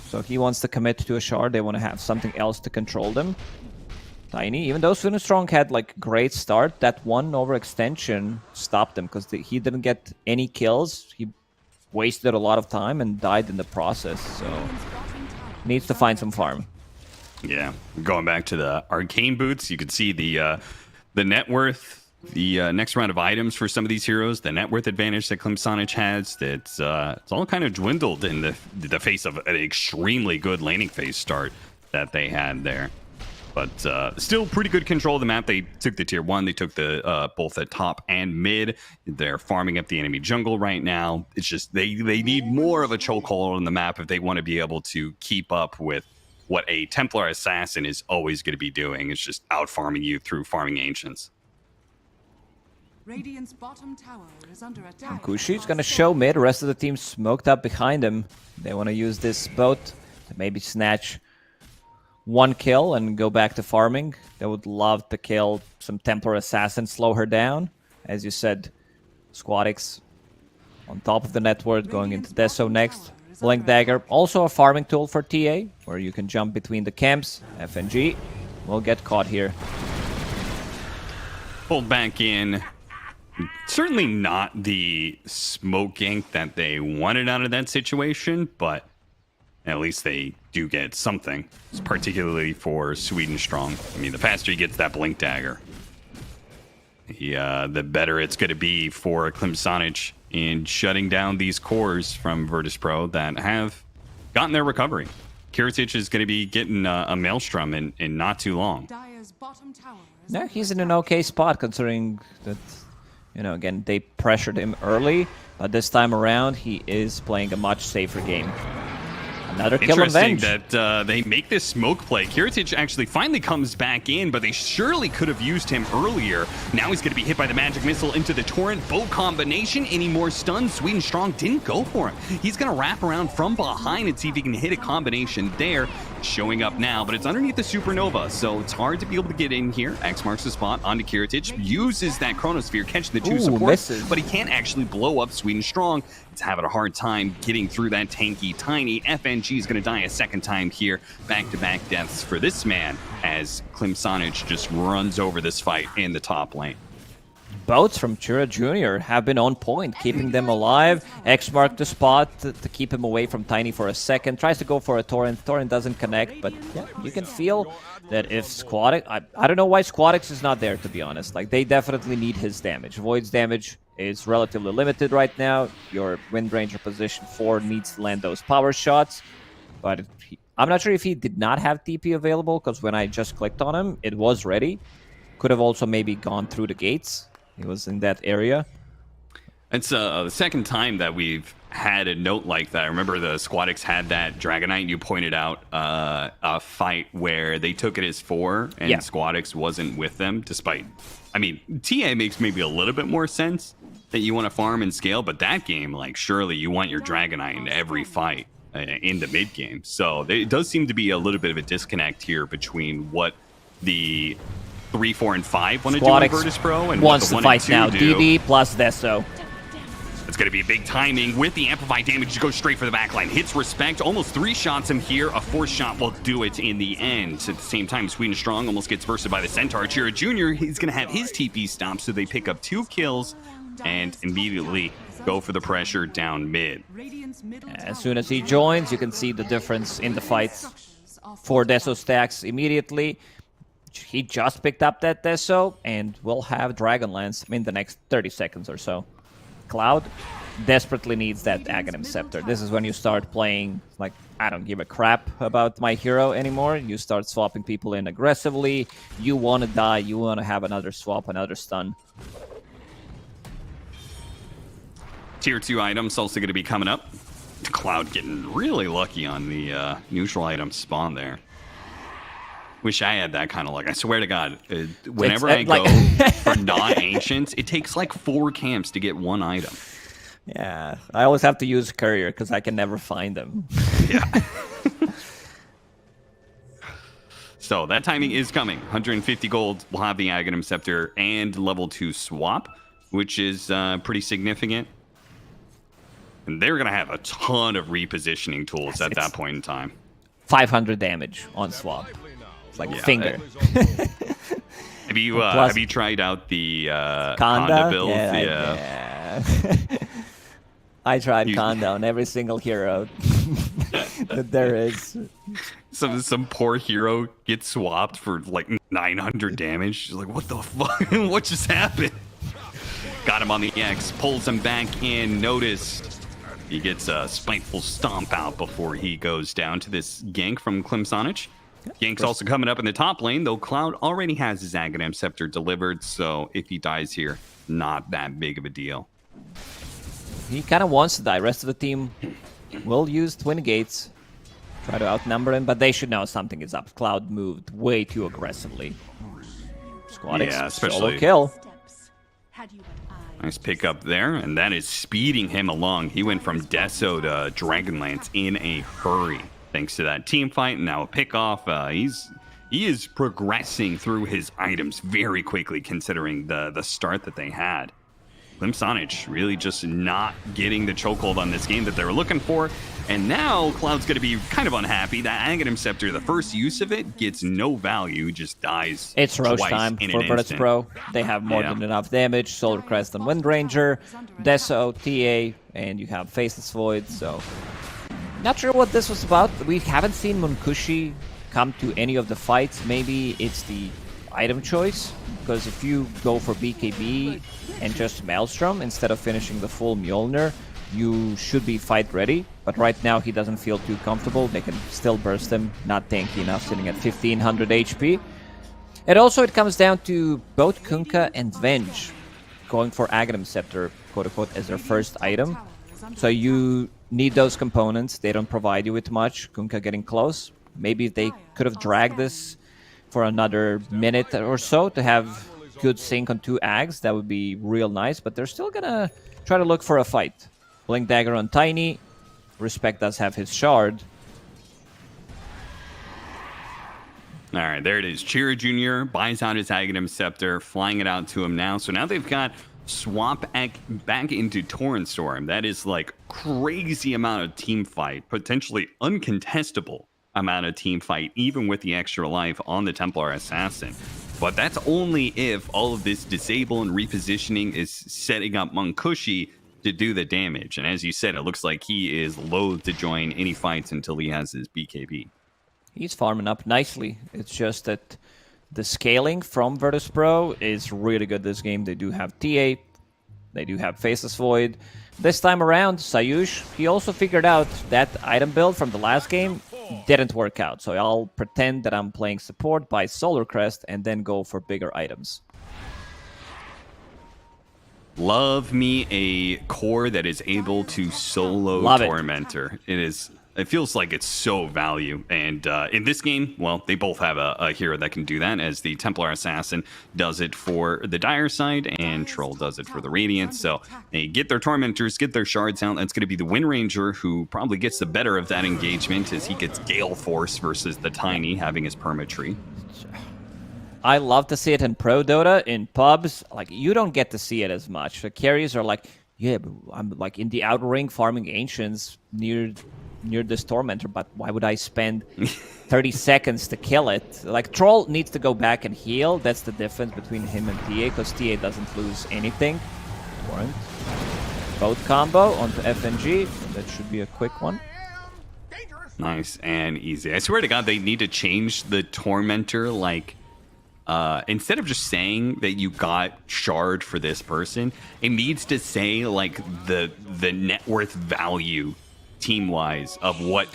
So if he wants to commit to a Shard, they want to have something else to control them. Tiny, even though Strong had like great start, that one overextension stopped him because he didn't get any kills. He wasted a lot of time and died in the process. So needs to find some farm. Yeah, going back to the arcane boots, you can see the net worth, the next round of items for some of these heroes, the net worth advantage that Klimsonic has. It's all kind of dwindled in the face of an extremely good laning phase start that they had there. But still pretty good control of the map. They took the tier 1, they took the both the top and mid. They're farming up the enemy jungle right now. It's just they need more of a chokehold on the map if they want to be able to keep up with what a Templar Assassin is always going to be doing. It's just out farming you through farming ancients. Radiant's bottom tower is under attack. Kushi's gonna show mid, the rest of the team smoked up behind him. They want to use this boat to maybe snatch one kill and go back to farming. They would love to kill some Templar Assassin, slow her down. As you said, Squadix on top of the network, going into Deso next. Blink Dagger, also a farming tool for TA, where you can jump between the camps. FNG will get caught here. Pulled back in. Certainly not the smoke gank that they wanted out of that situation, but at least they do get something, particularly for Sweden Strong. I mean, the faster he gets that Blink Dagger, the better it's going to be for Klimsanic in shutting down these cores from Virtus Pro that have gotten their recovery. Kiritic is going to be getting a Maelstrom in not too long. Dire's bottom tower is Yeah, he's in an okay spot considering that, you know, again, they pressured him early, but this time around he is playing a much safer game. Another kill Interesting avenge. that they make this smoke play. Kiritic actually finally comes back in, but they surely could have used him earlier. Now he's going to be hit by the magic missile into the torrent. Bow combination. Any more stuns? Sweden Strong didn't go for him. He's going to wrap around from behind and see if he can hit a combination there. Showing up now, but it's underneath the supernova, so it's hard to be able to get in here. X marks the spot onto Kiritic. Uses that chronosphere, catching the two supports, misses. but he can't actually blow up Sweden Strong. It's having a hard time getting through that tanky tiny. FNG is going to die a second time here. Back-to-back deaths for this man as Klimsanic just runs over this fight in the top lane. Boats from Chura Jr. have been on point, keeping them alive. X marked the spot to keep him away from Tiny for a second. Tries to go for a Torrent. Torrent doesn't connect, but yeah, you can feel that if Squadix... I don't know why Squadix is not there, to be honest. Like, they definitely need his damage. Void's damage is relatively limited right now. Your Wind Ranger position 4 needs to land those power shots, but I'm not sure if he did not have TP available, because when I just clicked on him, it was ready. Could have also maybe gone through the gates. He was in that area. It's the second time that we've had a note like that. I remember the Squadix had that Dragonite. You pointed out a fight where they took it as 4 and Yeah. Squadix wasn't with them, despite... I mean, TA makes maybe a little bit more sense that you want to farm and scale, but that game, like, surely you want your Dragonite in every fight in the mid game. So it does seem to be a little bit of a disconnect here between what the 3, 4, and 5 want to do in Virtus Pro and wants what to the 1 and fight 2 now. do. DD plus Deso. It's going to be big timing with the amplified damage to go straight for the backline. Hits respect, almost 3 shots him here. A 4th shot will do it in the end. At the same time, Sweden Strong almost gets bursted by the Centaur. Chira Jr., he's going to have his TP stopped, so they pick up 2 kills and immediately go for the pressure down mid. Radiant's middle As tower soon as he is joins, you can see the difference in the fights structures are for Deso stacks immediately. He just picked up that Deso and will have Dragonlance in the next 30 seconds or so. Cloud desperately needs that Aghanim Scepter. This is when you start playing, like, I don't give a crap about my hero anymore. You start swapping people in aggressively. You want to die. You want to have another swap, another stun. Tier 2 items also going to be coming up. Cloud getting really lucky on the neutral item spawn there. Wish I had that kind of luck. I swear to God, whenever I like- go for non-ancients, it takes like 4 camps to get 1 item. Yeah, I always have to use Courier because I can never find them. Yeah. So that timing is coming. 150 gold. We'll have the Aghanim Scepter and level 2 swap, which is pretty significant. And they're going to have a ton of repositioning tools at that point in time. 500 damage on swap. It's like finger. Have you Plus- have you tried out the Kanda Kanda build? Yeah. I tried Kanda on every single hero that there is. Some poor hero gets swapped for like 900 damage. She's like, what the fuck? What just happened? Got him on the X, pulls him back in, noticed. He gets a spiteful stomp out before he goes down to this gank from Klimsanic. Gank's also coming up in the top lane, though Cloud already has his Aghanim Scepter delivered, so if he dies here, not that big of a deal. He kind of wants to die. Rest of the team will use Twin Gates, try to outnumber him, but they should know something is up. Cloud moved way too aggressively. Squadix, Yeah, solo especially- kill. Steps. Had you an eye. Nice pick up there, and that is speeding him along. He went from Deso to Dragonlance in a hurry, thanks to that team fight, and now a pick-off. He is progressing through his items very quickly, considering the start that they had. Sonic really just not getting the chokehold on this game that they were looking for. And now Cloud's going to be kind of unhappy. That Aghanim Scepter, the first use of it, gets no value, just dies. It's Roche twice time in for an Virtus instant. Pro. They have more than enough damage. Solar Crest and Wind Ranger, Deso, TA, and you have Faceless Void. So, not sure what this was about. We haven't seen Munkushi come to any of the fights. Maybe it's the item choice, because if you go for BKB and just Maelstrom instead of finishing the full Mjolnir, you should be fight ready. But right now he doesn't feel too comfortable. They can still burst him, not tanky enough, sitting at 1500 HP. And also it comes down to both Kunkka and Venge going for Aghanim Scepter, quote unquote, as their first item. So you need those components. They don't provide you with much. Kunkka getting close. Maybe they could have dragged this for another minute or so to have good sync on 2 Ags. That would be real nice, but they're still gonna try to look for a fight. Blink Dagger on Tiny. Respect does have his shard. All right, there it is. Chira Jr. buys out his Aghanim Scepter, flying it out to him now. So now they've got swap back into Torrent Storm. That is like crazy amount of team fight, potentially uncontestable amount of team fight, even with the extra life on the Templar Assassin. But that's only if all of this disable and repositioning is setting up Munkushi to do the damage. And as you said, it looks like he is loath to join any fights until he has his BKB. He's farming up nicely. It's just that the scaling from Virtus Pro is really good this game. They do have TA. They do have Faceless Void. This time around, Sayush, he also figured out that item build from the last game didn't work out. So I'll pretend that I'm playing support, buy Solar Crest, and then go for bigger items. Love me a core that is able to solo Love it. Tormentor. It feels like it's so value. And in this game, well, they both have a hero that can do that, as the Templar Assassin does it for the Dire side, and Troll does it for the Radiant. So they get their Tormentors, get their shards out. That's going to be the Wind Ranger, who probably gets the better of that engagement, as he gets Gale Force versus the Tiny having his Permatree. I love to see it in Pro Dota. In pubs, like, you don't get to see it as much. The carries are like, yeah, but I'm like in the outer ring farming Ancients near this Tormentor, but why would I spend 30 seconds to kill it? Like, Troll needs to go back and heal. That's the difference between him and TA, because TA doesn't lose anything. Warrant. Both combo onto FNG. That should be a quick one. Nice and easy. I swear to God, they need to change the Tormentor, like, instead of just saying that you got shard for this person, it needs to say like the net worth value team-wise of what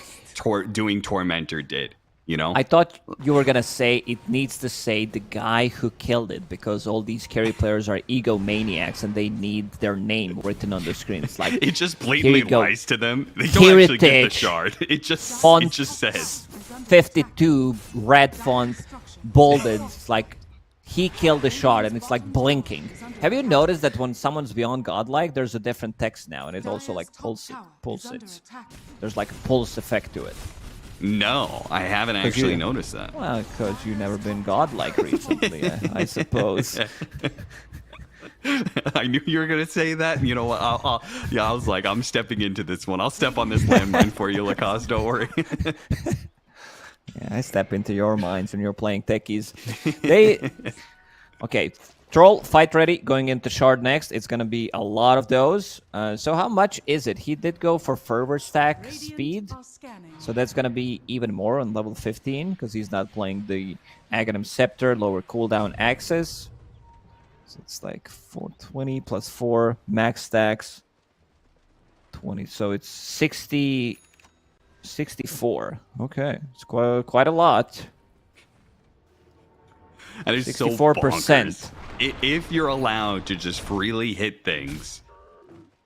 doing Tormentor did, you know? I thought you were gonna say it needs to say the guy who killed it, because all these carry players are egomaniacs and they need their name written on the screen. It's like, it just blatantly go. lies to them. They don't actually get the Heritage. shard. It just says 52 red font bolded. It's like he killed the shard, and it's like blinking. Have you noticed that when someone's beyond godlike, there's a different text now, and it also like pulsates. There's like a pulse effect to it. no. I haven't actually noticed that. Well, because you've never been godlike recently, I suppose. I knew you were gonna say that. You know what? I was like, I'm stepping into this one. I'll step on this landmine for you, Lacoste. Don't worry. Yeah, I step into your minds when you're playing techies. Okay, Troll, fight ready, going into Shard next. It's going to be a lot of those. So how much is it? He did go for Fervor Stack speed. So that's going to be even more on level 15, because he's not playing the Aghanim Scepter, lower cooldown access. So it's like 420 plus 4 max stacks. 20, so it's 64. Okay, it's quite a lot. And it's 64%. so bonkers. If you're allowed to just freely hit things,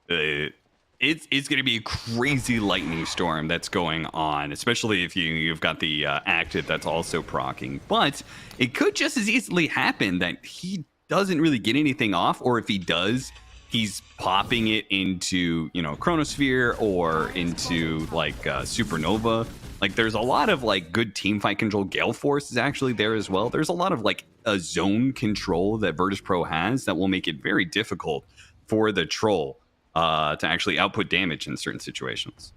it's going to be a crazy lightning storm that's going on, especially if you've got the active that's also proccing. But it could just as easily happen that he doesn't really get anything off, or if he does, he's popping it into, Chronosphere or into like Supernova. Like, there's a lot of like good team fight control. Gale Force is actually there as well. There's a lot of like a zone control that Virtus Pro has that will make it very difficult for the troll to actually output damage in certain situations.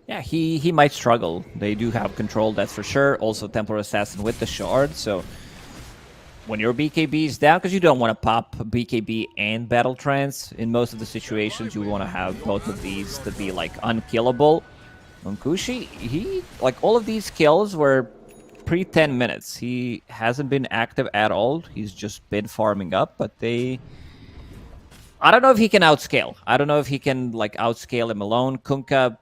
Yeah, he might struggle. They do have control, that's for sure. Also, Templar Assassin with the shard, so when your BKB is down, because you don't want to pop BKB and Battle Trance, in most of the situations you want to have both of these to be like unkillable. Monkushi, he, like all of these kills were pre-10 minutes. He hasn't been active at all. He's just been farming up, but I don't know if he can outscale. I don't know if he can like outscale him alone. Kunkka,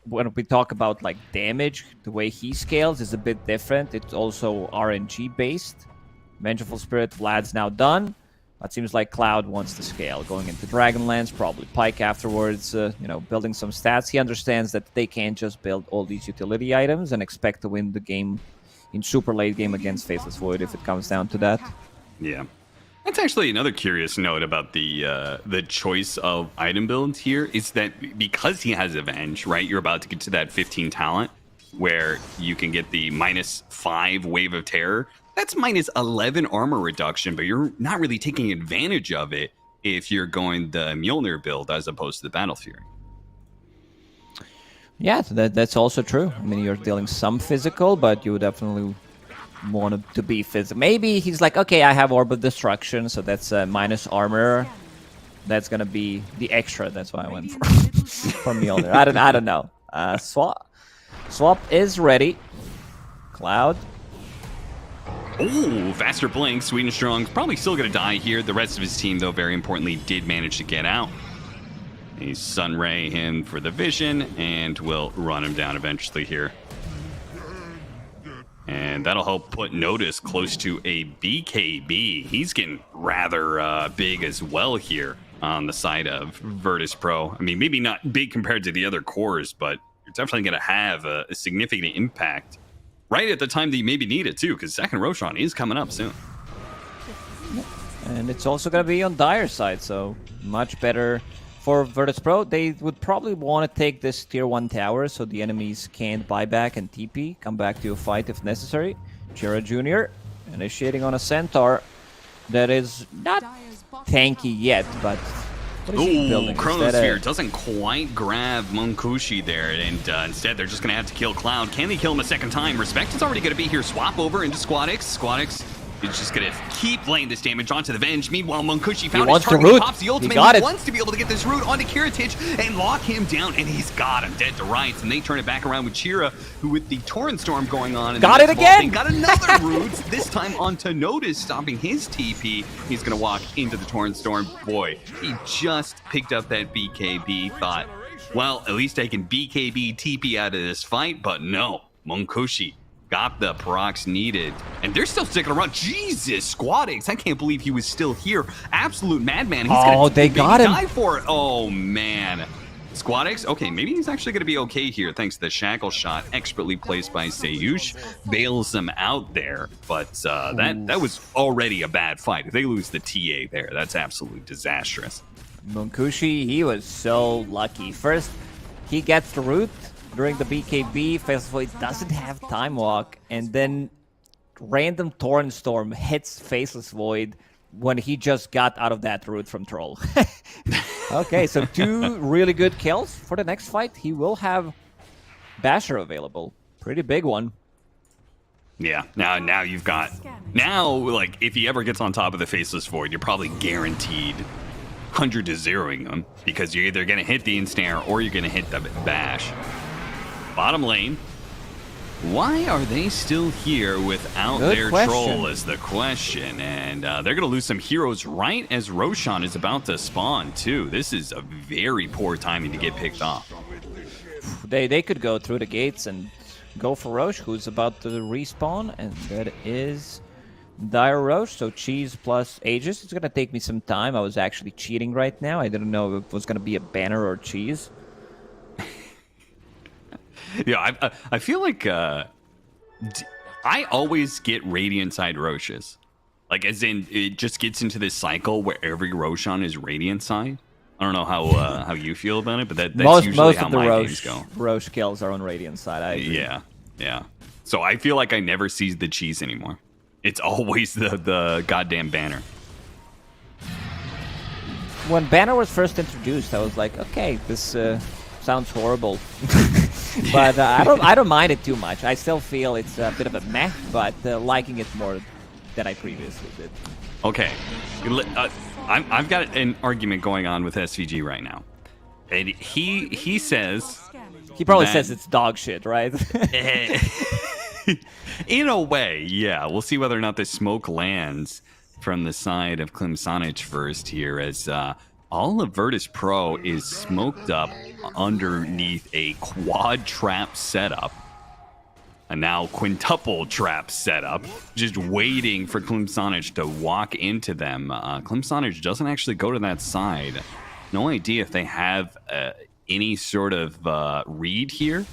when we talk about like damage, the way he scales is a bit different. It's also RNG based. Vengeful Spirit, Vlad's now done. It seems like Cloud wants to scale, going into Dragonlance, probably Pike afterwards, building some stats. He understands that they can't just build all these utility items and expect to win the game in super late game against Faceless Void if it comes down to that. Yeah. That's actually another curious note about the choice of item build here is that because he has Avenge, right, you're about to get to that 15 talent where you can get the -5 Wave of Terror. That's -11 armor reduction, but you're not really taking advantage of it if you're going the Mjolnir build as opposed to the Battle Fury. Yeah, that's also true. I mean, you're dealing some physical, but you definitely want it to be physical. Maybe he's like, okay, I have Orb of Destruction, so that's minus armor. That's gonna be the extra. That's why I went for Mjolnir. I don't know. Swap is ready. Cloud. Ooh, faster blink. Sweet and Strong's probably still going to die here. The rest of his team, though, very importantly, did manage to get out. He's Sunray him for the vision, and will run him down eventually here. And that'll help put Notice close to a BKB. He's getting rather big as well here on the side of Virtus Pro. I mean, maybe not big compared to the other cores, but you're definitely going to have a significant impact right at the time that you maybe need it, too, because second Roshan is coming up soon. And it's also going to be on Dire's side, so much better for Virtus Pro. They would probably want to take this tier 1 tower so the enemies can't buy back and TP, come back to a fight if necessary. Jira Jr. initiating on a Centaur that is not tanky yet, but what is he building? Chronosphere doesn't quite grab Monkushi there, and instead they're just going to have to kill Cloud. Can they kill him a second time? Respect is already going to be here. Swap over into Squadix. Squadix is just going to keep laying this damage onto the Venge. Meanwhile, Monkushi found his target. He pops the ultimate. He wants to be able to get this root onto Kiritich and lock him down, and he's got him dead to rights. And they turn it back around with Chira, who with the Torrent Storm going on. Got it again! Got another root, this time onto Notice, stopping his TP. He's going to walk into the Torrent Storm. Boy, he just picked up that BKB, thought, well, at least I can BKB TP out of this fight, but no, Monkushi got the procs needed, and they're still sticking around. Jesus, Squadix, I can't believe he was still here. Absolute madman. He's they got him. Die for it. Oh, man. Squadix, okay, maybe he's actually going to be okay here, thanks to the shackle shot, expertly placed by Seyush, bails him out there, but that was already a bad fight. If they lose the TA there, that's absolutely disastrous. Monkushi, he was so lucky. First, he gets the root during the BKB. Faceless Void doesn't have Time Walk, and then random Torrent Storm hits Faceless Void when he just got out of that root from Troll. Okay, so 2 really good kills for the next fight. He will have Basher available. Pretty big one. Yeah, now you've got... Now, like, if he ever gets on top of the Faceless Void, you're probably guaranteed 100 to 0ing him, because you're either going to hit the Ensnare or you're going to hit the Bash. Bottom lane, why are they still here without their troll is the question. And they're going to lose some heroes right as Roshan is about to spawn, too. This is a very poor timing to get picked off. They could go through the gates and go for Roche, who's about to respawn, and that is Dire Roche. So Cheese plus Aegis. It's going to take me some time. I was actually cheating right now. I didn't know if it was going to be a banner or Cheese. Yeah, I feel like I always get Radiant side Roches. Like, as in, it just gets into this cycle where every Roshan is Radiant side. I don't know how you feel about it, but that's usually how my games go. Roche kills are on Radiant side, I agree. Yeah. So I feel like I never see the Cheese anymore. It's always the goddamn banner. when Banner was first introduced, I was like, okay, this sounds horrible, but I don't mind it too much. I still feel it's a bit of a meh, but liking it more than I previously did. Okay, I've got an argument going on with SVG right now, and he says He probably that- says it's dog shit, right? in a way, yeah. We'll see whether or not the smoke lands from the side of Klimsonich first here, as all of Virtus Pro is smoked up underneath a quad trap setup. A now quintuple trap setup, just waiting for Klimsonich to walk into them. Klimsonich doesn't actually go to that side. No idea if they have any sort of read here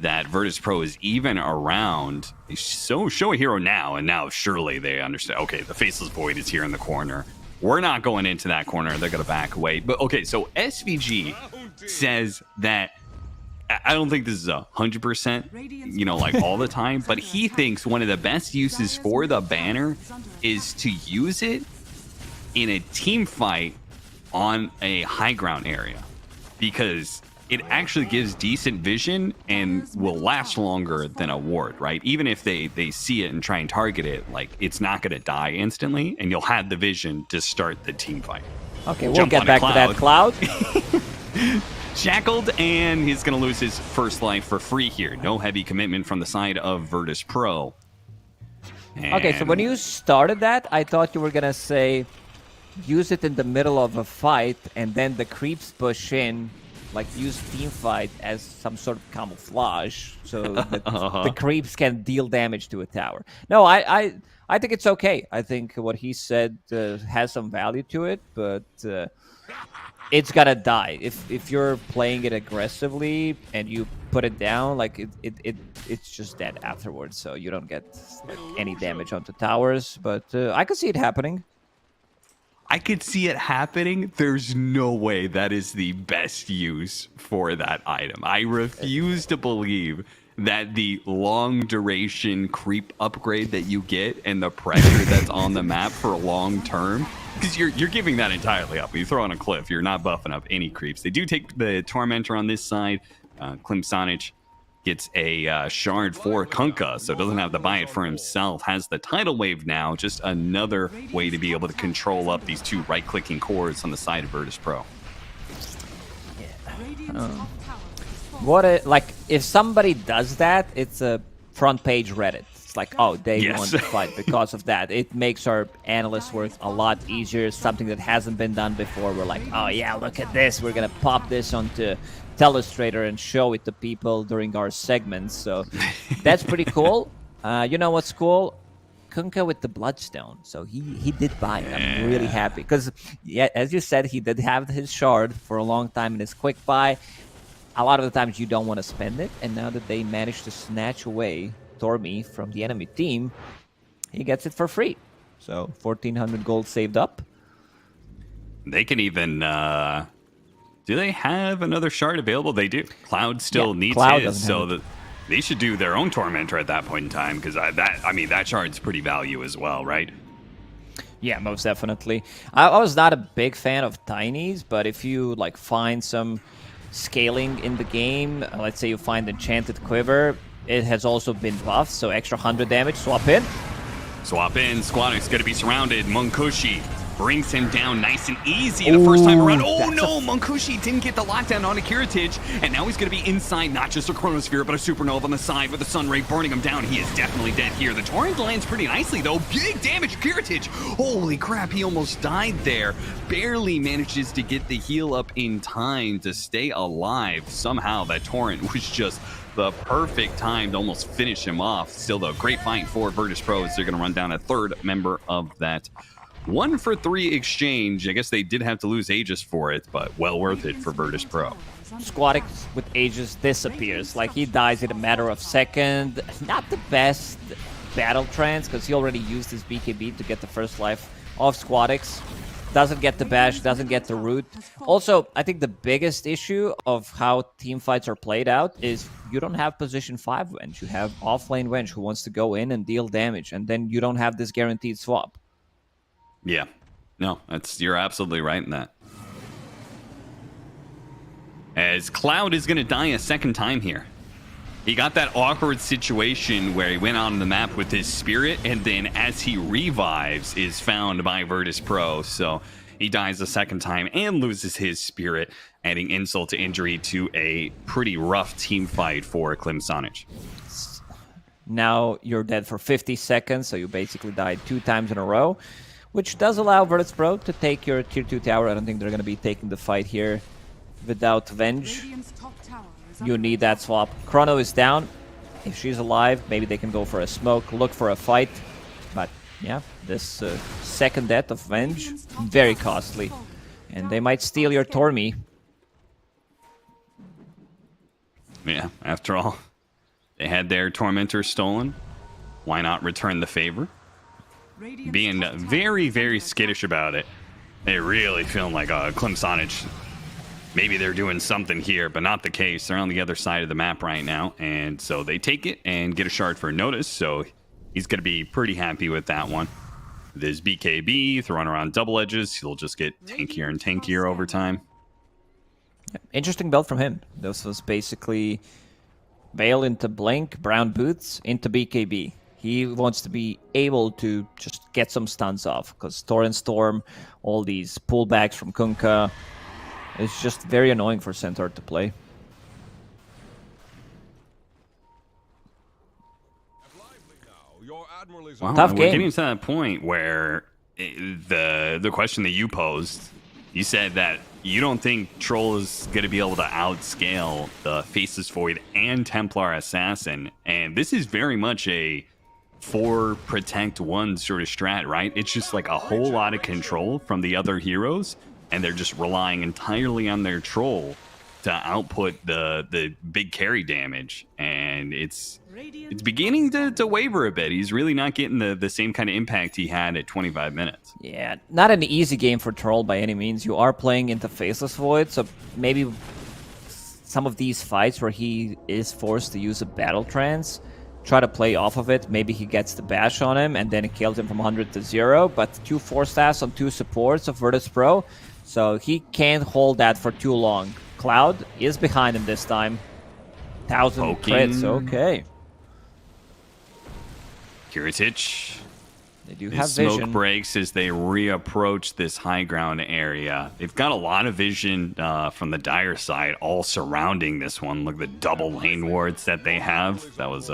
that Virtus Pro is even around. So show a hero now, and now surely they understand. Okay, the Faceless Void is here in the corner. We're not going into that corner. They're going to back away. But okay, so SVG says that, I don't think this is 100%, you know, like all the time, but he thinks one of the best uses for the banner is to use it in a team fight on a high ground area, because it actually gives decent vision and will last longer than a ward, right? Even if they see it and try and target it, like, it's not going to die instantly, and you'll have the vision to start the team fight. Okay, we'll Jump get on a back to that cloud. Shackled, and he's going to lose his first life for free here. No heavy commitment from the side of Virtus Pro. Okay, so when you started that, I thought you were going to say use it in the middle of a fight, and then the creeps push in, like use team fight as some sort of camouflage, so that the creeps can deal damage to a tower. No, I think it's okay. I think what he said has some value to it, but it's gonna die if you're playing it aggressively and you put it down. Like it's just dead afterwards, so you don't get like, any damage onto towers. But I could see it happening. I could see it happening. There's no way that is the best use for that item. I refuse to believe that the long duration creep upgrade that you get and the pressure that's on the map for long term, because you're giving that entirely up. You throw on a cliff, you're not buffing up any creeps. They do take the Tormentor on this side. Klimsonich gets a shard for Kunkka, so doesn't have to buy it for himself. Has the tidal wave now, just another way to be able to control up these two right-clicking cores on the side of Virtus Pro. Like if somebody does that, it's a front page Reddit. It's like, oh, they won the fight because of that. It makes our analyst work a lot easier. Something that hasn't been done before. We're like, oh yeah, look at this. We're gonna pop this onto Telestrator and show it to people during our segments. So that's pretty cool. You know what's cool? Kunkka with the Bloodstone. So he did buy it. I'm really happy because, yeah, as you said, he did have his shard for a long time in his quick buy. A lot of the times you don't want to spend it, and now that they managed to snatch away Tormi from the enemy team, he gets it for free. So 1,400 gold saved up. They can even do they have another shard available? They do. Cloud still needs Cloud his, doesn't so have that they should do their own Tormentor at that point in time, because that shard's pretty value as well, right? Yeah, most definitely. I was not a big fan of Tinies, but if you like find some scaling in the game, let's say you find Enchanted Quiver, it has also been buffed, so extra 100 damage. Swap in. Swap in. Squadix going to be surrounded. Munkushi brings him down nice and easy the first time around. Oh no, Munkushi didn't get the lockdown on a Kiritage, and now he's going to be inside not just a Chronosphere, but a Supernova on the side with the Sun Ray burning him down. He is definitely dead here. The Torrent lands pretty nicely though. Big damage, Kiritage. Holy crap, he almost died there. Barely manages to get the heal up in time to stay alive. Somehow that Torrent was just the perfect time to almost finish him off. Still though, great fight for Virtus Pro as they're going to run down a third member of that 1-for-3 exchange. I guess they did have to lose Aegis for it, but well worth it for Virtus Pro. Squadix with Aegis disappears. Like, he dies in a matter of seconds. Not the best battle trance, because he already used his BKB to get the first life of Squadix. Doesn't get the bash, doesn't get the root. Also, I think the biggest issue of how team fights are played out is you don't have position 5 Wench. You have offlane Wench who wants to go in and deal damage, and then you don't have this guaranteed swap. Yeah, No, you're absolutely right in that. As Cloud is going to die a second time here. He got that awkward situation where he went on the map with his spirit, and then as he revives, is found by Virtus Pro. So he dies a second time and loses his spirit, adding insult to injury to a pretty rough team fight for Clemsonage. Now you're dead for 50 seconds, so you basically died 2 times in a row, which does allow Virtus Pro to take your tier 2 tower. I don't think they're going to be taking the fight here without Venge. Radiant's top tower is You under need that swap. Chrono is down. If she's alive, maybe they can go for a smoke, look for a fight. But yeah, this second death of Venge, very costly. And they might steal your Tormi. Yeah, after all, they had their Tormentor stolen. Why not return the favor? Radiant's Being top tower very, is very under skittish about it. They really feel like Clemsonage, maybe they're doing something here, but not the case. They're on the other side of the map right now, and so they take it and get a shard for notice, so he's going to be pretty happy with that one. With his BKB, throwing around double edges, he'll just get tankier and tankier over time. Interesting build from him. This was basically Veil into Blink, Brown Boots into BKB. He wants to be able to just get some stuns off, because Torrent Storm, all these pullbacks from Kunkka, it's just very annoying for Centaur to play. Well, Tough we're game. getting to that point where the question that you posed, you said that you don't think Troll is going to be able to outscale the Faceless Void and Templar Assassin, and this is very much a 4 protect 1 sort of strat, right? It's just like a whole lot of control from the other heroes, and they're just relying entirely on their Troll to output the big carry damage, and it's beginning to waver a bit. He's really not getting the same kind of impact he had at 25 minutes. Yeah, not an easy game for Troll by any means. You are playing into Faceless Void, so maybe some of these fights where he is forced to use a Battle Trance, try to play off of it. Maybe he gets the bash on him and then it kills him from 100 to 0, but 2 4-stars on 2 supports of Virtus Pro, so he can't hold that for too long. Cloud is behind him this time. 1,000 Poking. crits, okay. Kiritich, They do his have smoke vision. breaks as they reapproach this high ground area. They've got a lot of vision from the Dire side all surrounding this one. Look at the double lane wards that they have. That was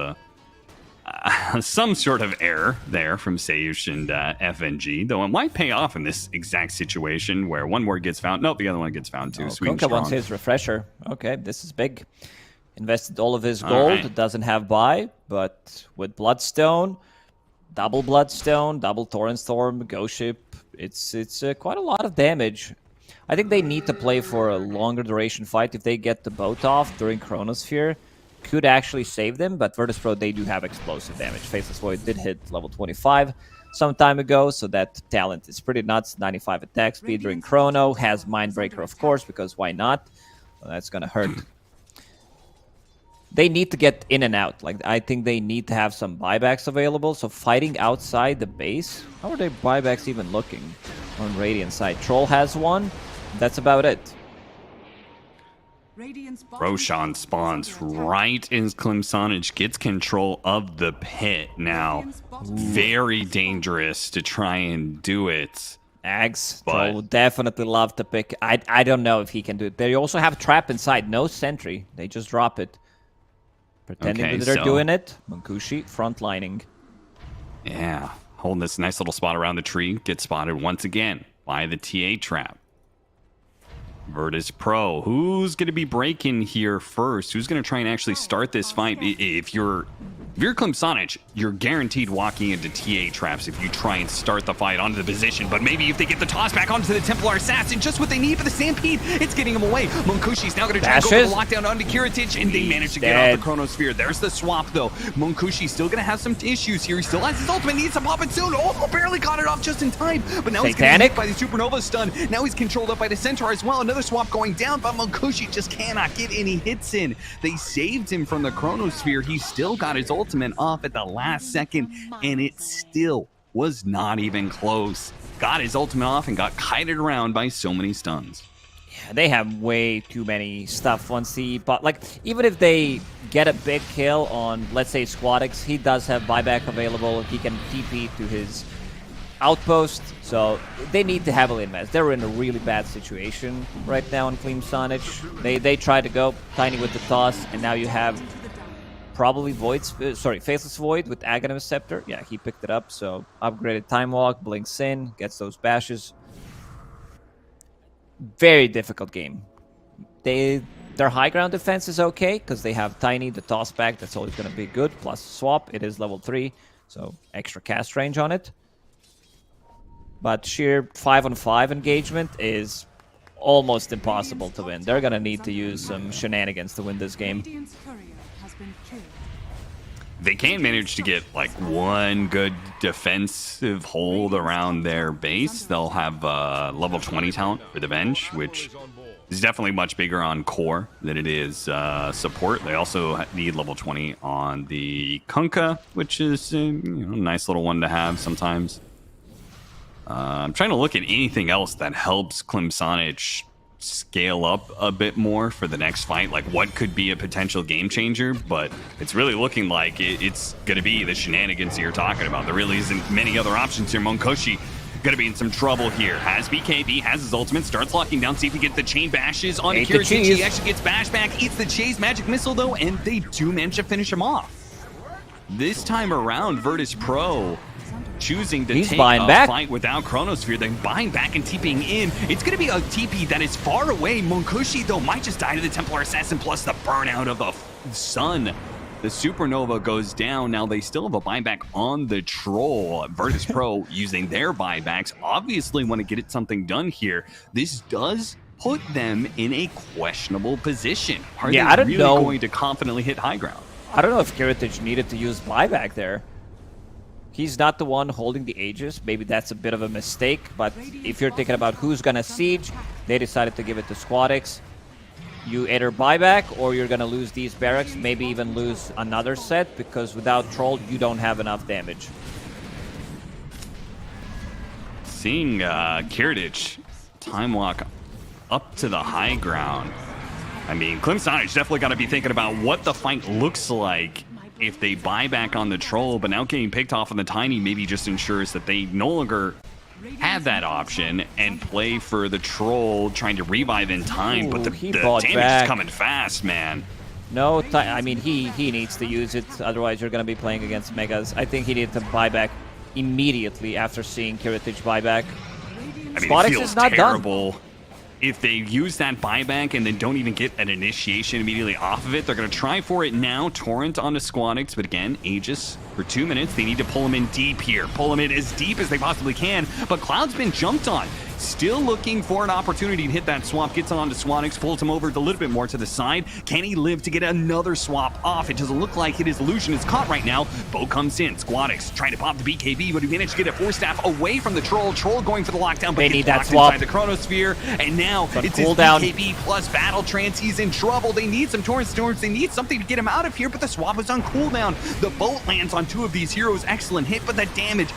some sort of error there from Seush and FNG, though it might pay off in this exact situation where one ward gets found. Nope, the other one gets found too. Sweet and Kunkka wants strong. his refresher. Okay, this is big. Invested all of his gold. right. Doesn't have buy, but with Bloodstone, double Bloodstone, double Torrent Storm, Ghost Ship, it's quite a lot of damage. I think they need to play for a longer duration fight. If they get the boat off during Chronosphere, could actually save them, but Virtus Pro, they do have explosive damage. Faceless Void did hit level 25 some time ago, so that talent is pretty nuts. 95 attack speed during Chrono, has Mindbreaker, of course, because why not? Well, that's gonna hurt. They need to get in and out. Like, I think they need to have some buybacks available, so fighting outside the base, how are their buybacks even looking on Radiant side? Troll has one, that's about it. Radiant's bottom Roshan tower is spawns under attack. right as Clemsonage gets control of the pit. Now, very dangerous to try and do it. Ags, But- Troll would definitely love to pick. I don't know if he can do it. They also have Trap inside, no Sentry. They just drop it. Pretending Okay, that they're so- doing it. Munkushi frontlining. Yeah, holding this nice little spot around the tree. Gets spotted once again by the TA trap. Virtus Pro. Who's going to be breaking here first? Who's going to try and actually start this fight? If you're Clemsonage, you're guaranteed walking into TA traps if you try and start the fight onto the position. But maybe if they get the toss back onto the Templar Assassin, just what they need for the Stampede, it's getting him away. Monkushi's now going to try and go for the Dashes. lockdown onto Kiritich, and they manage to get dead. off the Chronosphere. There's the swap, though. Monkushi's still going to have some issues here. He still has his ultimate, needs to pop it soon. Oh, barely caught it off just in time. But now he's getting Satanic. hit by the Supernova stun. Now he's controlled up by the Centaur as well. Another swap going down, but Monkushi just cannot get any hits in. They saved him from the Chronosphere. He still got his ultimate off at the last second, and it still was not even close. got his ultimate off and got kited around by so many stuns. Yeah, they have way too many stuff once the bot. Like, even if they get a big kill on, let's say, Squadix, he does have buyback available. He can TP to his outpost, so they need to heavily invest. They're in a really bad situation right now on Clean Sonage. They try to go Tiny with the toss, and now you have probably Faceless Void with Aghanim Scepter. Yeah, he picked it up, so upgraded Time Walk, blinks in, gets those bashes. Very difficult game. Their high ground defense is okay, because they have Tiny, the toss back, that's always going to be good, plus swap, it is level 3, so extra cast range on it. But sheer 5-on-5 engagement is almost impossible to win. They're going to need to use some shenanigans to win this game. Radiant's courier has been killed. They can manage to get like one good defensive hold around their base. They'll have level 20 talent for the bench, which is definitely much bigger on core than it is support. They also need level 20 on the Kunkka, which is a nice little one to have sometimes. I'm trying to look at anything else that helps Clemsonage scale up a bit more for the next fight, like what could be a potential game changer, but it's really looking like it's going to be the shenanigans that you're talking about. There really isn't many other options here. Monkoshi going to be in some trouble here. Has BKB, has his ultimate, starts locking down, see if he gets the chain bashes on Kirijic. He actually gets bash back, eats the chase magic missile though, and they do manage to finish him off. This time around, Virtus Pro choosing to take a fight without Chronosphere, then buying back and TPing in. It's going to be a TP that is far away. Monkoshi, though, might just die to the Templar Assassin, plus the burnout of the sun. The Supernova goes down. Now they still have a buyback on the Troll. Virtus Pro using their buybacks. Obviously want to get something done here. This does put them in a questionable position. Are they really going to confidently hit high ground? I don't know if Kirijic needed to use buyback there. He's not the one holding the Aegis. Maybe that's a bit of a mistake, but if you're thinking about who's going to siege, they decided to give it to Squadix. You either buyback or you're going to lose these barracks, maybe even lose another set, because without Troll, you don't have enough damage. Seeing Kirijic time walk up to the high ground. I mean, Clemsonage definitely got to be thinking about what the fight looks like if they buy back on the Troll, but now getting picked off on the Tiny maybe just ensures that they no longer have that option and play for the Troll, trying to revive in time. But the damage is coming fast, man. No, I mean, he needs to use it, otherwise you're going to be playing against Megas. I think he needed to buy back immediately after seeing Kirijic buy back. I mean, it feels terrible. If they use that buyback and then don't even get an initiation immediately off of it, they're going to try for it now. Torrent onto Squadix, but again, Aegis for 2 minutes. They need to pull him in deep here. Pull him in as deep as they possibly can, but Cloud's been jumped on. Still looking for an opportunity to hit that swap. Gets on to Squadix, pulls him over a little bit more to the side. Can he live to get another swap off? It doesn't look like his illusion is caught right now. Bo comes in. Squadix trying to pop the BKB, but he managed to get a 4-staff away from the Troll. Troll going for the lockdown, but gets blocked inside the Chronosphere. And now it's his BKB plus Battle Trance. He's in trouble. They need some Torrent Storms. They need something to get him out of here, but the swap is on cooldown. The bolt lands on 2 of these heroes. Excellent hit, but the damage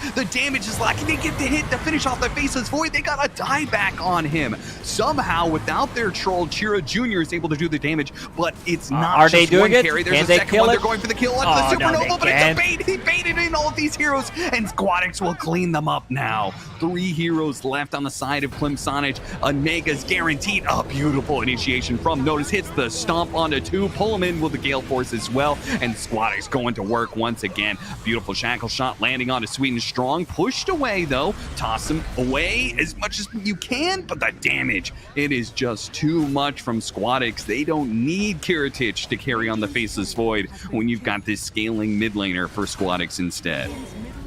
is lacking. They get the hit to finish off the Faceless Void. They got a die back on him. Somehow, without their Troll, Chira Jr. is able to do the damage, but it's not just one carry. There's a second one. They're going for the kill onto the Supernova, but it's a bait. He baited in all of these heroes, and Squadix will clean them up now. 3 heroes left on the side of Clemsonage. A Mega's guaranteed. A beautiful initiation from Notice. Hits the stomp onto 2. Pull him in with the Gale Force as well, and Squadix going to work once again. Beautiful shackle shot landing onto Sweet and Strong. Pushed away, though. Toss him away as much as you can, but the damage, it is just too much from Squadix. They don't need Kirijic to carry on the Faceless Void when you've got this scaling mid laner for Squadix instead.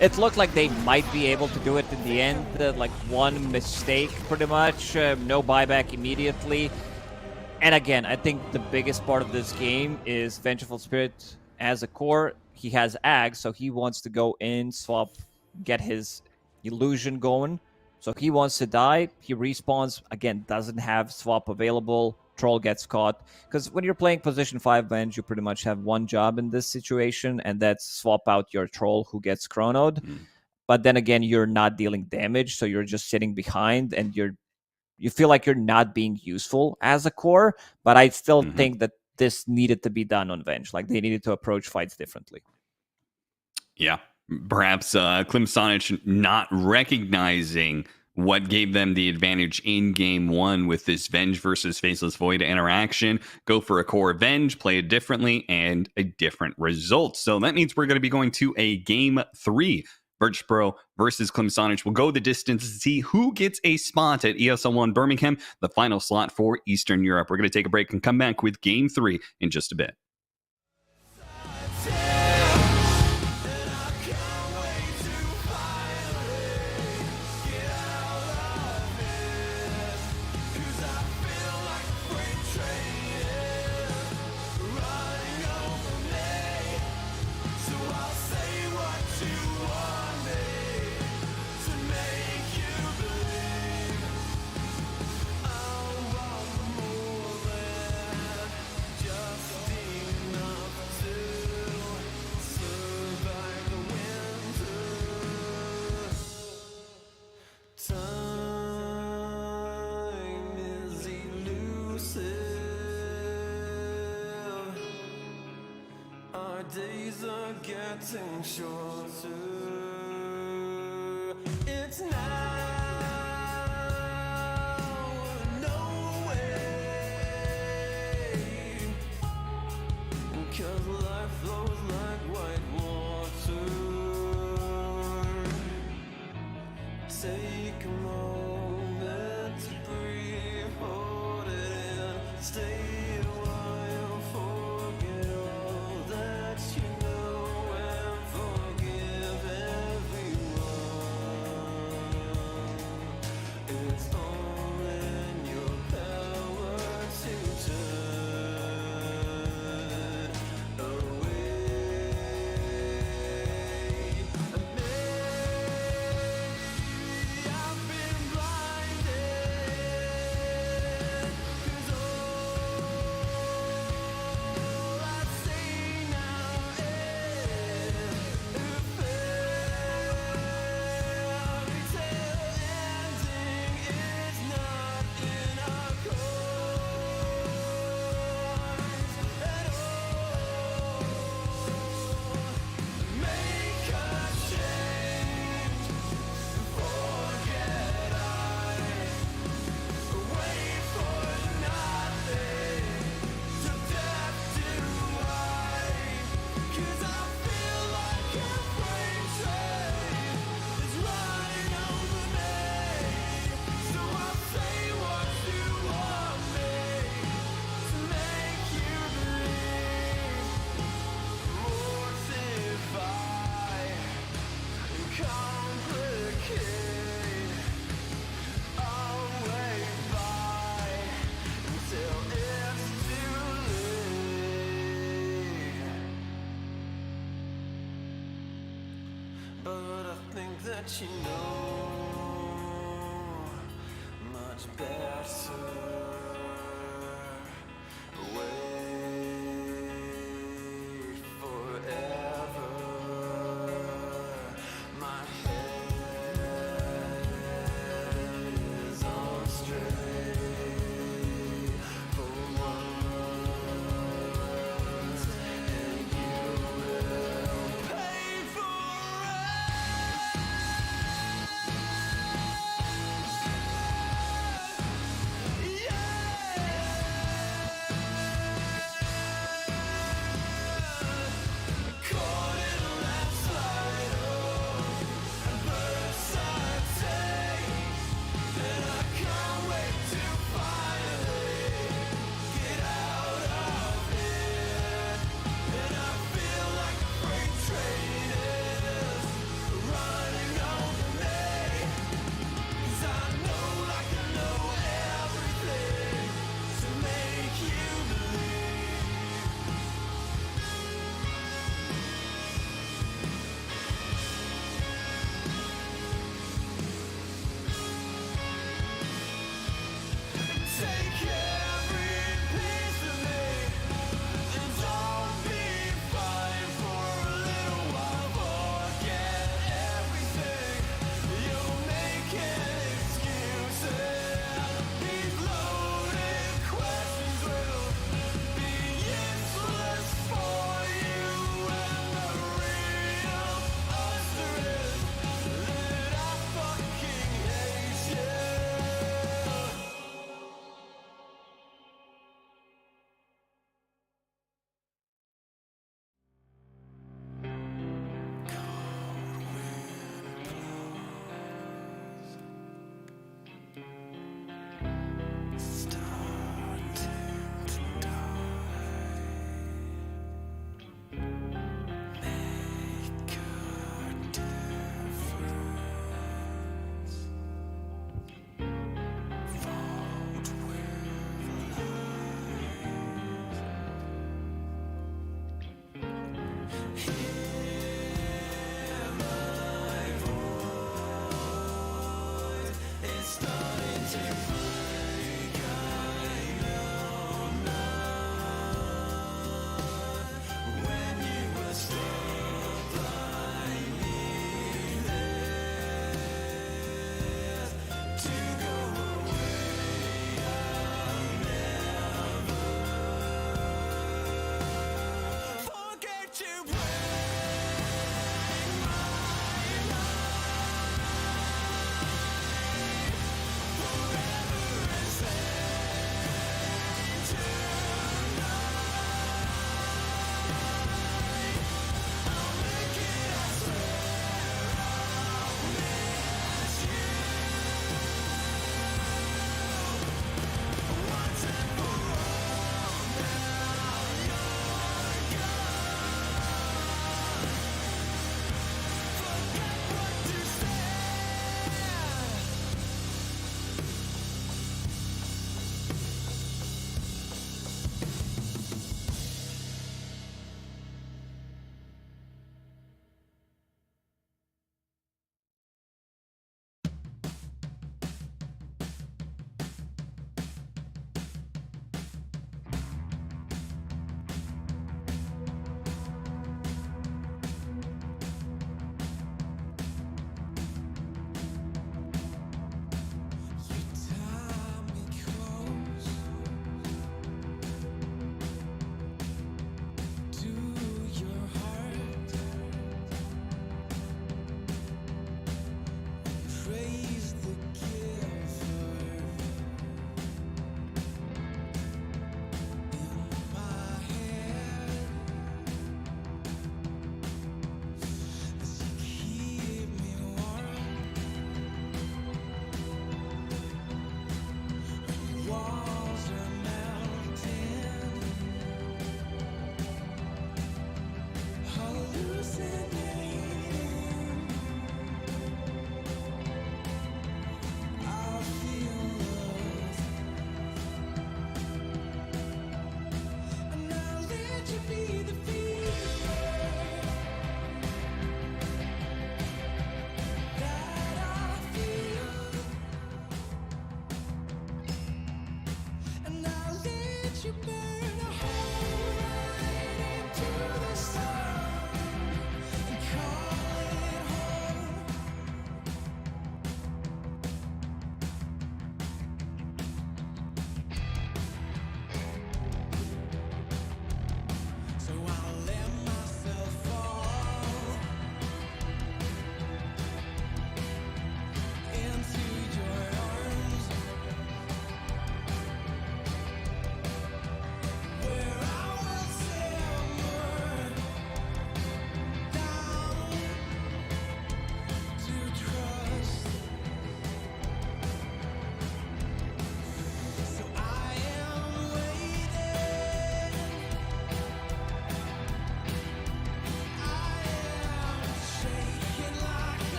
It looked like they might be able to do it in the end, like one mistake pretty much, no buyback immediately. And again, I think the biggest part of this game is Vengeful Spirit as a core. He has Ag, so he wants to go in, swap, get his illusion going. So he wants to die, he respawns, again, doesn't have swap available, Troll gets caught. Because when you're playing position 5 Venge, you pretty much have one job in this situation, and that's swap out your Troll who gets chronoed. but then again, you're not dealing damage, so you're just sitting behind, and you feel like you're not being useful as a core. But I still think that this needed to be done on Venge. Like, they needed to approach fights differently. Yeah, perhaps Klim Sonic not recognizing what gave them the advantage in game one with this Venge versus Faceless Void interaction. Go for a core Venge, play it differently, and a different result. So that means we're going to be going to a game 3. Virtus Pro versus Klim Sonic will go the distance to see who gets a spot at ESL 1 Birmingham, the final slot for Eastern Europe. We're going to take a break and come back with game 3 in just a bit. Time is elusive. Our days are getting shorter. It's now or no way. 'Cause life flows like white water. Take a moment to breathe, hold it in, stay a while, forget all that you know, and forgive everyone. It's all in your power to turn away. I've been blinded, 'cause all I see now is a fairy tale ending. It's not in our course at all. Make a change. Forget I wait for nothing, to death do I, 'cause I feel like a freight train is running over me. So I'll say what you want me to make you believe. Mortify, complicate. I'll wait by until it's too late. But I think that you know much better. Wait forever. My head is on straight for once, and you will pay for it. Yeah.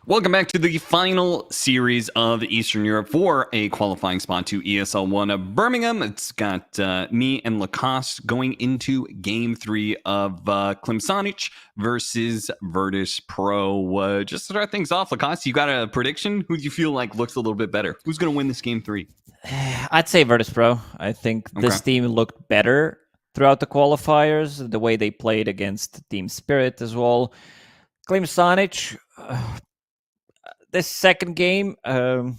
Welcome back to the final series of Eastern Europe for a qualifying spot to ESL 1 of Birmingham. It's got me and Lacoste going into Game 3 of Klimsanic versus Virtus Pro. Just to start things off, Lacoste, you got a prediction? Who do you feel like looks a little bit better? Who's going to win this Game 3? I'd say Virtus Pro. I think this team looked better throughout the qualifiers, the way they played against Team Spirit as well. Klimsanic... this second game, a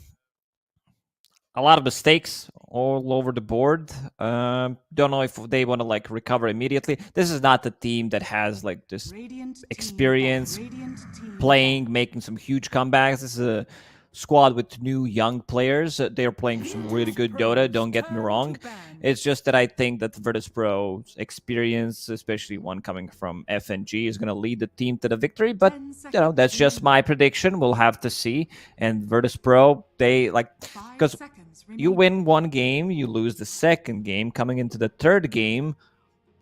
lot of mistakes all over the board. Don't know if they want to like recover immediately. This is not the team that has like this experience playing, making some huge comebacks. This is a squad with new young players. They're playing some really good Dota, don't get me wrong. It's just that I think that Virtus Pro's experience, especially one coming from FNG, is going to lead the team to the victory. But, you know, that's just my prediction. We'll have to see. And Virtus Pro, they like... because you win one game, you lose the second game. Coming into the third game,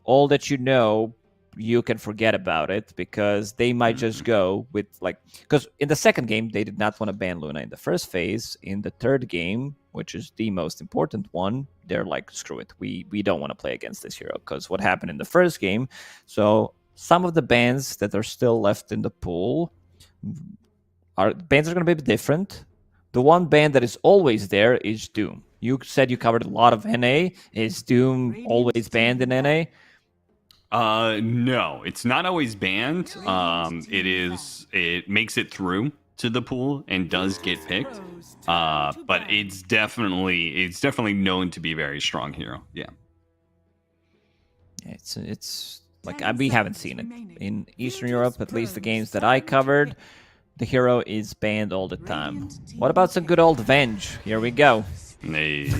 all that you know, you can forget about it, because they might just go with like... because in the second game, they did not want to ban Luna in the first phase. In the third game, which is the most important one, they're like, screw it, we don't want to play against this hero because what happened in the first game. So some of the bans that are still left in the pool are going to be different. The one ban that is always there is Doom. You said you covered a lot of NA. Is Doom always banned in NA? No, it's not always banned. It makes it through to the pool and does get picked. But it's definitely known to be a very strong hero. Yeah. It's like we haven't seen it in Eastern Europe, at least the games that I covered. The hero is banned all the time. What about some good old Venge? Here we go. Hey.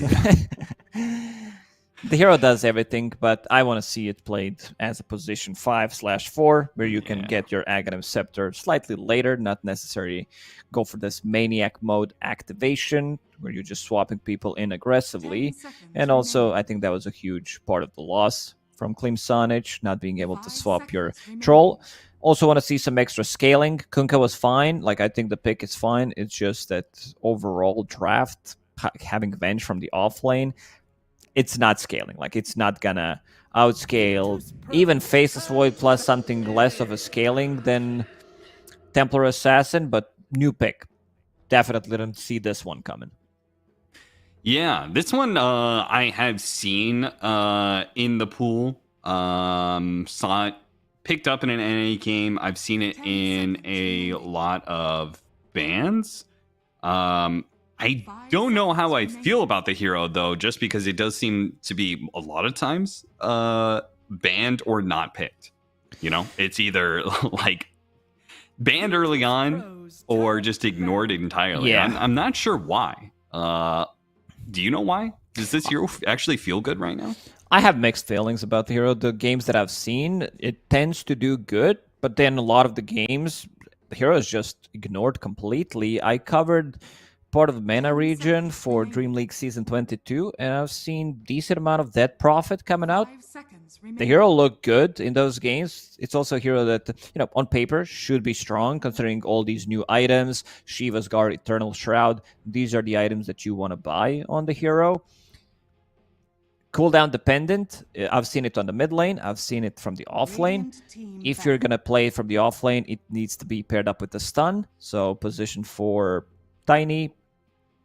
The hero does everything, but I want to see it played as a position 5/4, where you can get your Aghanim Scepter slightly later, not necessarily go for this Maniac mode activation, where you're just swapping people in aggressively. And also, I think that was a huge part of the loss from Klimsanic, not being able to swap your Troll. Also want to see some extra scaling. Kunkka was fine. Like, I think the pick is fine. It's just that overall draft, having Venge from the off lane, it's not scaling. Like, it's not gonna outscale even Faceless Void plus something less of a scaling than Templar Assassin, but new pick. Definitely didn't see this one coming. Yeah, this one I have seen in the pool. Saw it picked up in an NA game. I've seen it in a lot of bans. I don't know how I feel about the hero, though, just because it does seem to be a lot of times banned or not picked. You know, it's either like banned early on or just ignored entirely. Yeah. I'm not sure why. Do you know why? Does this hero actually feel good right now? I have mixed feelings about the hero. The games that I've seen, it tends to do good, but then a lot of the games, the hero is just ignored completely. I covered part of the MENA region for Dream League Season 22, and I've seen decent amount of dead profit coming out. The hero looked good in those games. It's also a hero that, you know, on paper should be strong, considering all these new items, Shiva's Guard, Eternal Shroud. These are the items that you want to buy on the hero. Cooldown dependent. I've seen it on the mid lane. I've seen it from the off lane. If you're going to play from the off lane, it needs to be paired up with the stun. So position for Tiny,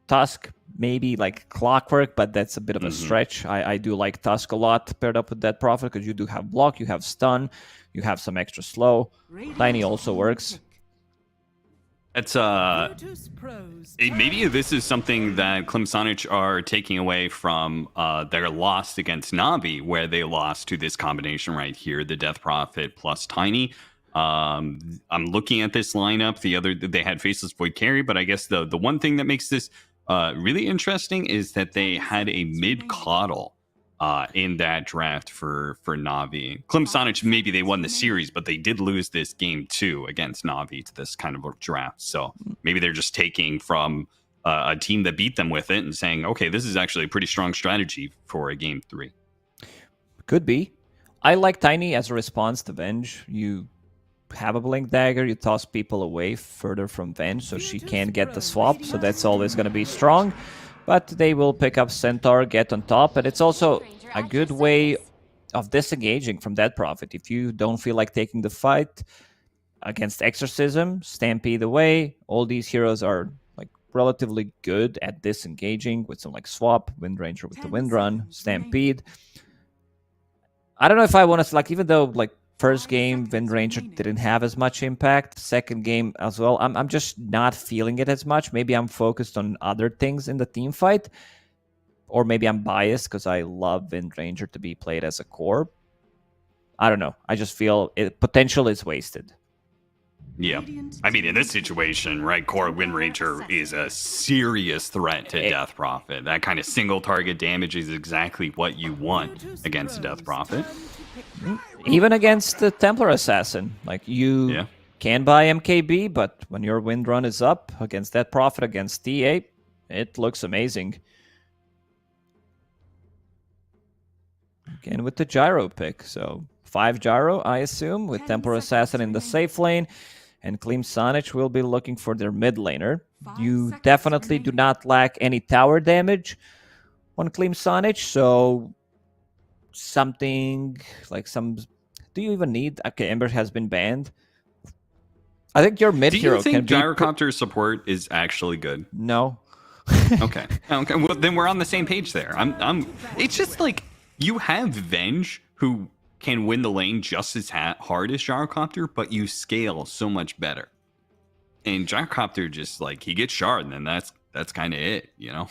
Tusk, maybe like Clockwork, but that's a bit of a stretch. I do like Tusk a lot paired up with that Prophet, because you do have block, you have stun, you have some extra slow. Tiny also works. It's maybe this is something that Klimsanic are taking away from their loss against Navi, where they lost to this combination right here, the Death Prophet plus Tiny. I'm looking at this lineup. They had Faceless Void carry, but I guess the one thing that makes this really interesting is that they had a mid coddle in that draft for Navi. Klimsanic, maybe they won the series, but they did lose this game too against Navi to this kind of a draft. So maybe they're just taking from a team that beat them with it and saying, okay, this is actually a pretty strong strategy for a game 3. Could be. I like Tiny as a response to Venge. have a Blink Dagger, you toss people away further from Venge, so she can't get the swap, so that's always going to be strong. But they will pick up Centaur, get on top, and it's also a good way of disengaging from that Prophet. If you don't feel like taking the fight against Exorcism, Stampede away, all these heroes are like relatively good at disengaging with some like swap, Wind Ranger with the Wind Run, Stampede. I don't know if I want to, like, even though like first game Wind Ranger didn't have as much impact, second game as well, I'm just not feeling it as much. Maybe I'm focused on other things in the team fight, or maybe I'm biased because I love Wind Ranger to be played as a core. I don't know. I just feel potential is wasted. Yeah. I mean, in this situation, right, core Wind Ranger is a serious threat to Death Prophet. That kind of single target damage is exactly what you want against Death Prophet. Even against the Templar Assassin. Like, you can buy MKB, but when your Wind Run is up against that Prophet, against TA, it looks amazing. Again with the Gyro pick. So 5 Gyro, I assume, with Templar Assassin in the safe lane. And Klim Sonic will be looking for their mid laner. You definitely do not lack any tower damage on Klim Sonic, so something like some... Do you even need... Okay, Ember has been banned. I think your mid hero can be... Do you think can Gyrocopter support is actually good? No. Okay. Well, then we're on the same page there. It's just like, you have Venge, who can win the lane just as hard as Gyrocopter, but you scale so much better. And Gyrocopter just, like, he gets shard, and then that's kind of it, you know?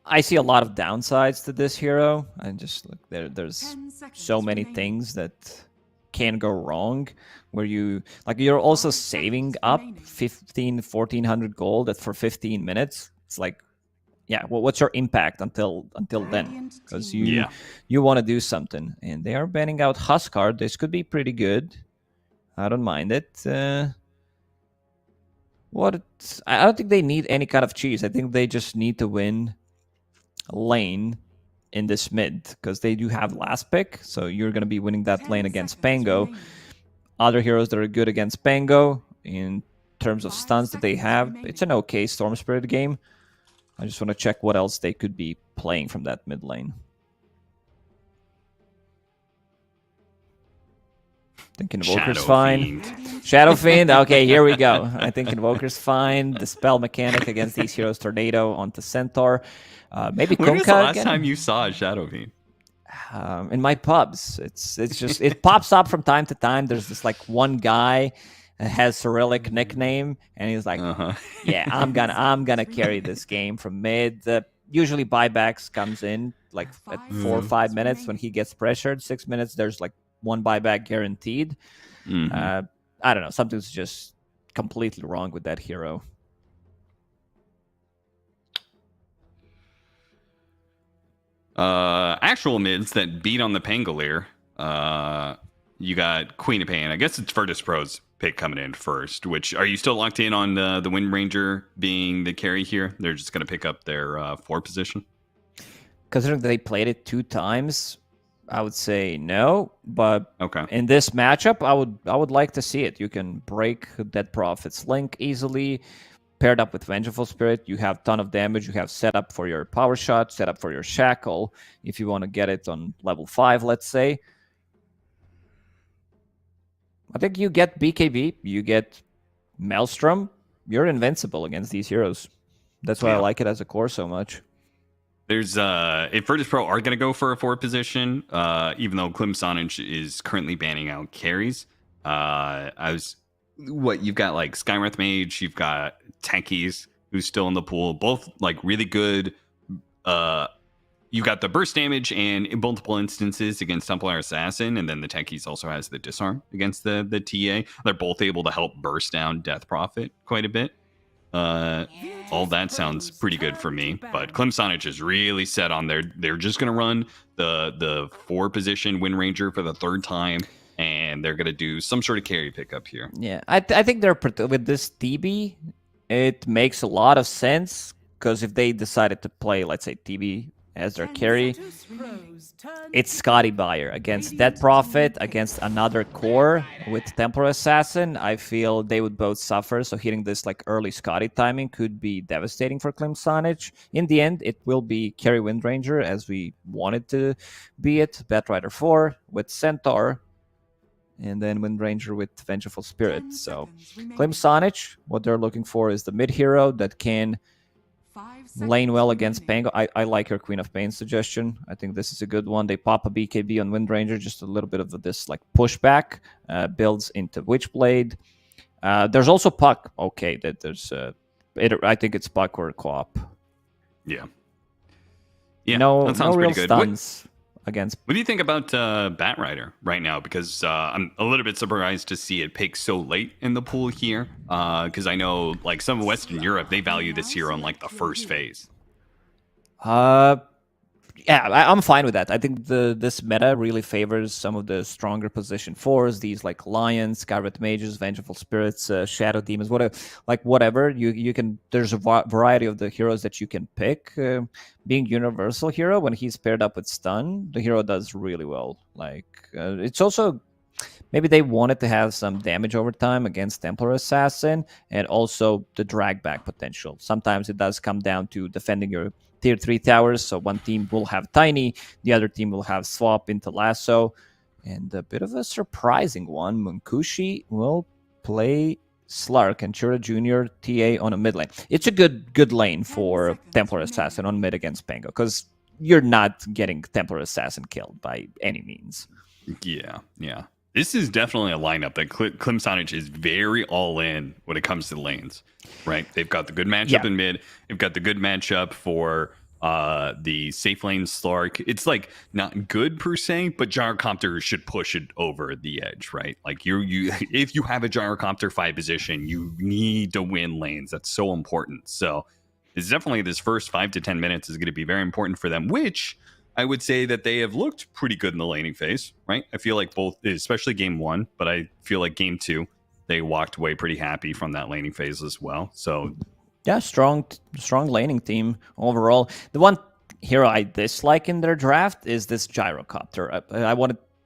I see a lot of downsides to this hero. I just look there's so many things that can go wrong, where you're also saving up 1400 gold for 15 minutes. It's like, yeah, well, what's your impact until then? Because you want to do something, and they are banning out Huskard. This could be pretty good. I don't mind it. I don't think they need any kind of cheese. I think they just need to win lane in this mid, because they do have last pick, so you're going to be winning that lane against Pango. Other heroes that are good against Pango in terms of stuns that they have, it's an okay Storm Spirit game. I just want to check what else they could be playing from that mid lane. I think Invoker's fine. Shadow Fiend, okay, here we go. I think Invoker's fine. The spell mechanic against these heroes, Tornado onto Centaur. Maybe When was the Kunkka last again? time you saw a Shadow Fiend? In my pubs. It's just, it pops up from time to time. There's this like one guy that has Cyrillic nickname, and he's like, yeah, I'm gonna carry this game from mid. Usually buybacks comes in like at 4 or 5 minutes when he gets pressured. 6 minutes, there's like one buyback guaranteed. I don't know, something's just completely wrong with that hero. Actual mids that beat on the Pangolier. You got Queen of Pain. I guess it's Virtus Pro's pick coming in first. Which, are you still locked in on the Wind Ranger being the carry here? They're just going to pick up their 4 position. Considering they played it 2 times, I would say no. But okay, in this matchup, I would like to see it. You can break Dead Prophet's link easily. Paired up with Vengeful Spirit, you have ton of damage. You have set up for your power shot, set up for your shackle if you want to get it on level 5, let's say. I think you get BKB, you get Maelstrom, you're invincible against these heroes. That's why I like it as a core so much. There's if Virtus Pro are gonna go for a 4 position, even though Klim Sonic is currently banning out carries, you've got like Skywrath Mage, you've got Techies who's still in the pool, both like really good. You've got the burst damage and in multiple instances against Templar Assassin, and then the Techies also has the disarm against the TA. They're both able to help burst down Death Prophet quite a bit. All that sounds pretty good for me, but Klim Sonic is really set on they're just gonna run the 4 position Wind Ranger for the 3rd time, and they're gonna do some sort of carry pickup here. Yeah, I think they're with this TB, it makes a lot of sense, because if they decided to play, let's say, TB as their carry. It's Scotty Buyer against Dead Prophet, against another core with Templar Assassin. I feel they would both suffer, so hitting this like early Scotty timing could be devastating for Clemsonich. In the end, it will be carry Windranger as we wanted to be it. Batrider 4 with Centaur, and then Windranger with Vengeful Spirit. 10 So seconds remaining. Clemsonich, what they're looking for is the mid hero that can 5 lane seconds well against remaining. Pango. I like your Queen of Pain suggestion. I think this is a good one. They pop a BKB on Windranger, just a little bit of this like pushback, builds into Witchblade. There's also Puck. Okay, that there's I think it's Puck or co-op. Yeah. Yeah, no, that sounds no real pretty good. stuns against. What do you think about Batrider right now? Because I'm a little bit surprised to see it pick so late in the pool here. Because I know, like, some of Western Europe, they value this hero in, like, the first phase. Yeah, I'm fine with that. I think this meta really favors some of the stronger position 4s, these like Lions, Scarlet Mages, Vengeful Spirits, Shadow Demons, whatever. You can. There's a variety of the heroes that you can pick. Being Universal Hero, when he's paired up with Stun, the hero does really well. Like it's also maybe they wanted to have some damage over time against Templar Assassin, and also the drag back potential. Sometimes it does come down to defending your tier 3 towers, so one team will have Tiny, the other team will have Swap into Lasso, and a bit of a surprising one, Munkushi will play Slark and Chura Jr. TA on a mid lane. It's a good lane for Templar Assassin on mid against Pango, because you're not getting Templar Assassin killed by any means. Yeah, yeah. This is definitely a lineup that Clemsonich is very all in when it comes to the lanes, right? They've got the good matchup in mid. They've got the good matchup for the safe lane Slark. It's like not good per se, but Gyrocopter should push it over the edge, right? Like you if you have a Gyrocopter 5 position, you need to win lanes. That's so important. So it's definitely this first 5 to 10 minutes is going to be very important for them, which I would say that they have looked pretty good in the laning phase, right? I feel like both, especially game 1, but I feel like game 2, they walked away pretty happy from that laning phase as well. So, yeah, strong laning team overall. The one hero I dislike in their draft is this Gyrocopter.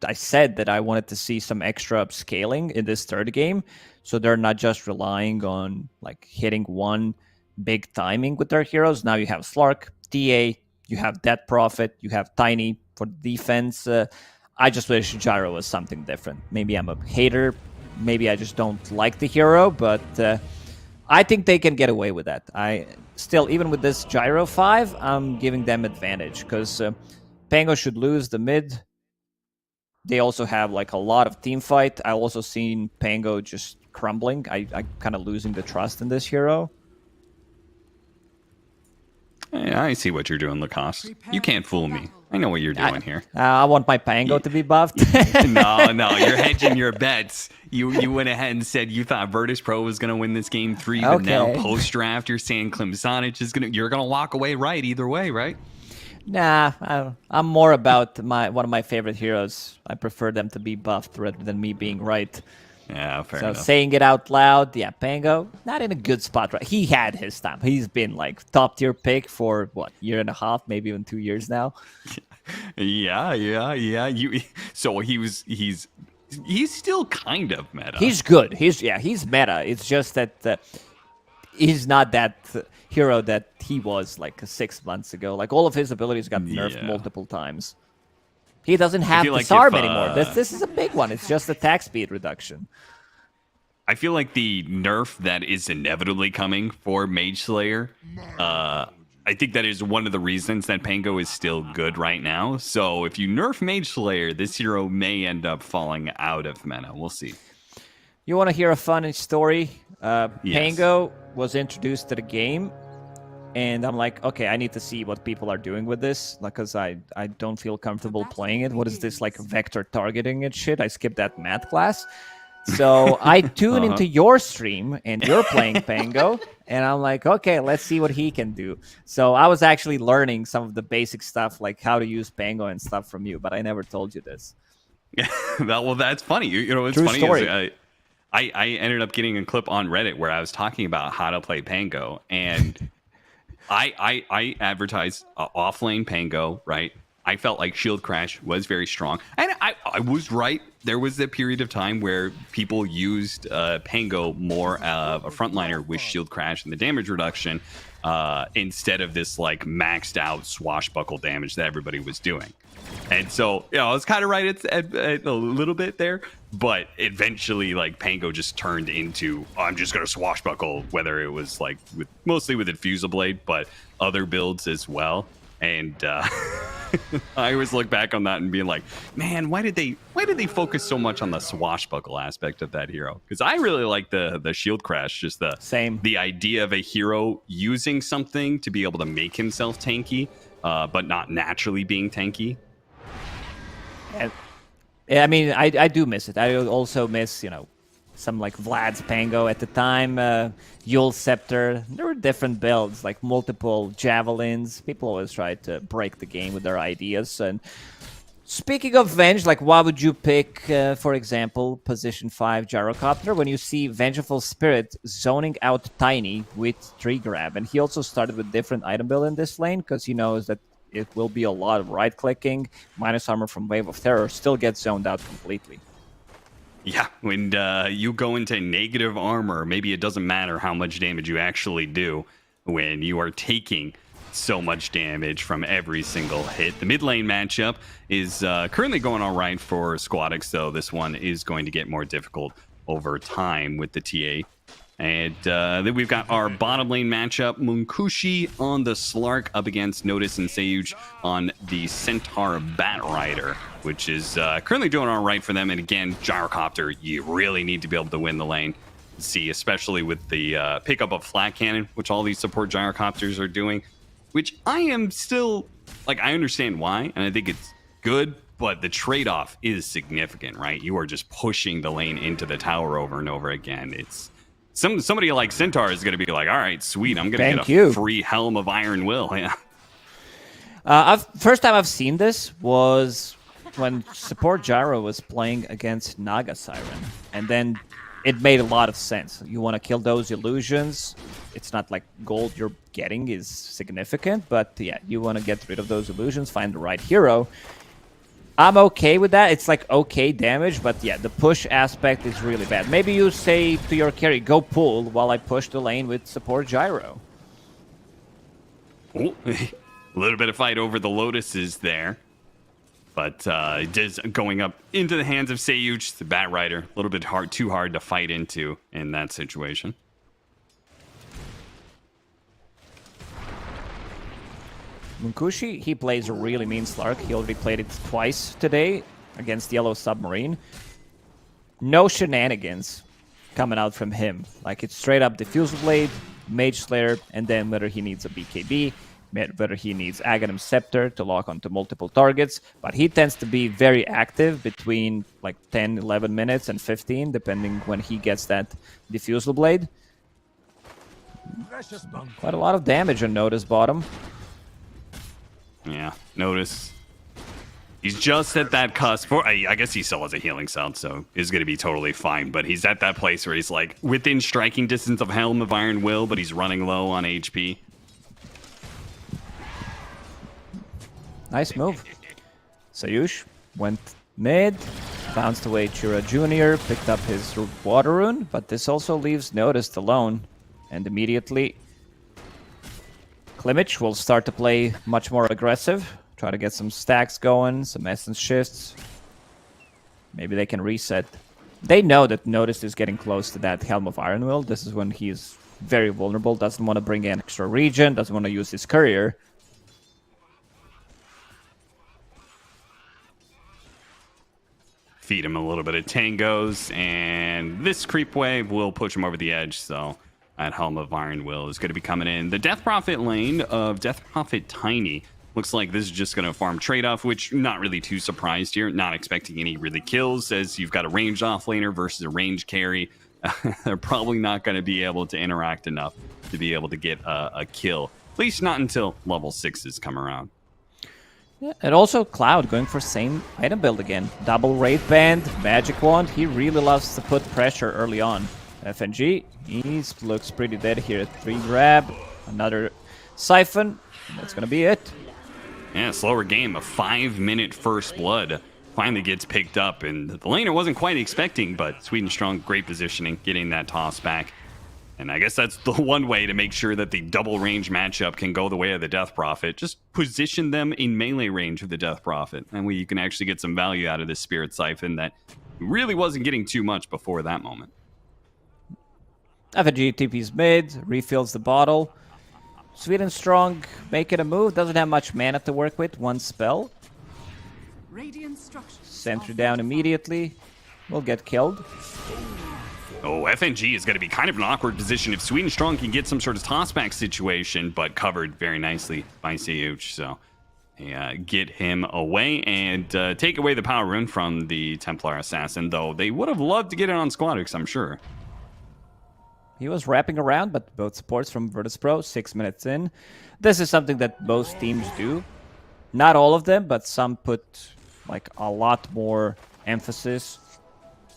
I said that I wanted to see some extra upscaling in this third game, so they're not just relying on like hitting one big timing with their heroes. Now you have Slark, TA. You have Dead Prophet, you have Tiny for defense. I just wish Gyro was something different. Maybe I'm a hater. Maybe I just don't like the hero, but I think they can get away with that. I still, even with this Gyro 5, I'm giving them advantage because Pango should lose the mid. They also have like a lot of team fight. I also seen Pango just crumbling. I kind of losing the trust in this hero. yeah, I see what you're doing, Lacoste. You can't fool me. I know what you're doing here. I want my Pango to be buffed. No, you're hedging your bets. You went ahead and said you thought Virtus Pro was going to win this game 3, but now Okay. post-draft you're saying Clemsonich is you're going to walk away right either way, right? Nah, I'm more about one of my favorite heroes. I prefer them to be buffed rather than me being right. Yeah, fair So enough. saying it out loud, yeah, Pango, not in a good spot. Right, he had his time. He's been like top tier pick for what, year and a half, maybe even 2 years now. Yeah. So he's still kind of meta. He's good. He's meta. It's just that he's not that hero that he was like 6 months ago. Like all of his abilities got nerfed Yeah. multiple times. He doesn't have feel like disarm if, anymore. This is a big one. It's just attack speed reduction. I feel like the nerf that is inevitably coming for Mage Slayer, I think that is one of the reasons that Pango is still good right now. So if you nerf Mage Slayer, this hero may end up falling out of meta. We'll see. You want to hear a funny story? Yes. Pango was introduced to the game, and I'm like, okay, I need to see what people are doing with this, because I don't feel comfortable playing it. What is this, like, vector targeting and shit? I skipped that math class. So I tune into your stream, and you're playing Pango, and I'm like, okay, let's see what he can do. So I was actually learning some of the basic stuff, like how to use Pango and stuff from you, but I never told you this. Well, that's funny. You know, what's True funny story. is I ended up getting a clip on Reddit where I was talking about how to play Pango, and I advertised off-lane Pango, right? I felt like Shield Crash was very strong. And I was right. There was a period of time where people used Pango more of a frontliner with Shield Crash and the damage reduction instead of this like maxed out swashbuckle damage that everybody was doing. And so, I was kind of right at a little bit there, but eventually, like, Pango just turned into, I'm just going to swashbuckle, whether it was, like, mostly with Infuser Blade, but other builds as well. And I always look back on that and being like, man, why did they focus so much on the swashbuckle aspect of that hero? Because I really like the Shield Crash, just the idea of a hero using something to be able to make himself tanky, but not naturally being tanky. Yeah, I mean, I do miss it. I also miss, some like Vlad's Pango at the time, Yule Scepter. There were different builds, like multiple javelins. People always try to break the game with their ideas. And speaking of Venge, like what would you pick, for example, position 5 Gyrocopter, when you see Vengeful Spirit zoning out Tiny with Tree Grab? And he also started with different item build in this lane because he knows that it will be a lot of right-clicking, minus armor from Wave of Terror, still gets zoned out completely. Yeah, when you go into negative armor, maybe it doesn't matter how much damage you actually do when you are taking so much damage from every single hit. The mid lane matchup is currently going all right for Squadix, though this one is going to get more difficult over time with the TA. And then we've got our bottom lane matchup, Munkushi on the Slark up against Notice and Sayuj on the Centaur Batrider, which is currently doing all right for them. And again, Gyrocopter, you really need to be able to win the lane. See, especially with the pickup of Flat Cannon, which all these support Gyrocopters are doing, which I am still, like, I understand why, and I think it's good, but the trade-off is significant, right? You are just pushing the lane into the tower over and over again. It's somebody like Centaur is going to be like, all right, sweet, I'm going to get a free Helm of Iron Will. Yeah. First time I've seen this was when support Gyro was playing against Naga Siren, and then it made a lot of sense. You want to kill those illusions. It's not like gold you're getting is significant, but yeah, you want to get rid of those illusions, find the right hero. I'm okay with that. It's like okay damage, but yeah, the push aspect is really bad. Maybe you say to your carry, go pull while I push the lane with support Gyro. Ooh, a little bit of fight over the Lotuses there. But it is going up into the hands of Sayuj, the Batrider. A little bit too hard to fight into in that situation. Munkushi, he plays a really mean Slark. He already played it twice today against Yellow Submarine. No shenanigans coming out from him. Like, it's straight up Diffusal Blade, Mage Slayer, and then whether he needs a BKB, whether he needs Aghanim Scepter to lock onto multiple targets. But he tends to be very active between like 10, 11 minutes and 15, depending when he gets that Diffusal Blade. Quite a lot of damage on Notice bottom. Yeah, Notice. He's just at that cusp. I guess he still has a healing sound, so he's going to be totally fine. But he's at that place where he's like within striking distance of Helm of Iron Will, but he's running low on HP. Nice move. Sayush went mid, bounced away Chura Jr., picked up his Water Rune, but this also leaves Notice alone. And immediately, Klimich will start to play much more aggressive, try to get some stacks going, some essence shifts. Maybe they can reset. They know that Notice is getting close to that Helm of Iron Will. This is when he's very vulnerable, doesn't want to bring in extra regen, doesn't want to use his courier. Feed him a little bit of tangos, and this creep wave will push him over the edge, so that Helm of Iron Will is going to be coming in. The Death Prophet lane of Death Prophet Tiny looks like this is just going to farm trade-off, which not really too surprised here. Not expecting any really kills, as you've got a ranged offlaner versus a ranged carry. They're probably not going to be able to interact enough to be able to get a kill, at least not until level 6s come around. Yeah, and also Cloud going for same item build again. Double Wraith Band, Magic Wand. He really loves to put pressure early on. FNG, he looks pretty dead here. 3 grab, another Siphon, that's gonna be it. Yeah, slower game. A 5-minute first blood finally gets picked up, and the laner wasn't quite expecting, but Sweden Strong, great positioning, getting that toss back. And I guess that's the one way to make sure that the double range matchup can go the way of the Death Prophet. Just position them in melee range of the Death Prophet, and you can actually get some value out of this Spirit Siphon that really wasn't getting too much before that moment. FNG TP's mid, refills the bottle. Sweden Strong making a move, doesn't have much mana to work with, one spell. Radiant structures Sentry are down fortified. immediately, will get killed. Oh, FNG is going to be kind of an awkward position if Sweden Strong can get some sort of tossback situation, but covered very nicely by Seuch. So get him away and take away the power rune from the Templar Assassin, though they would have loved to get it on Squadix, I'm sure. He was wrapping around, but both supports from Virtus.pro, 6 minutes in. This is something that most teams do. Not all of them, but some put like a lot more emphasis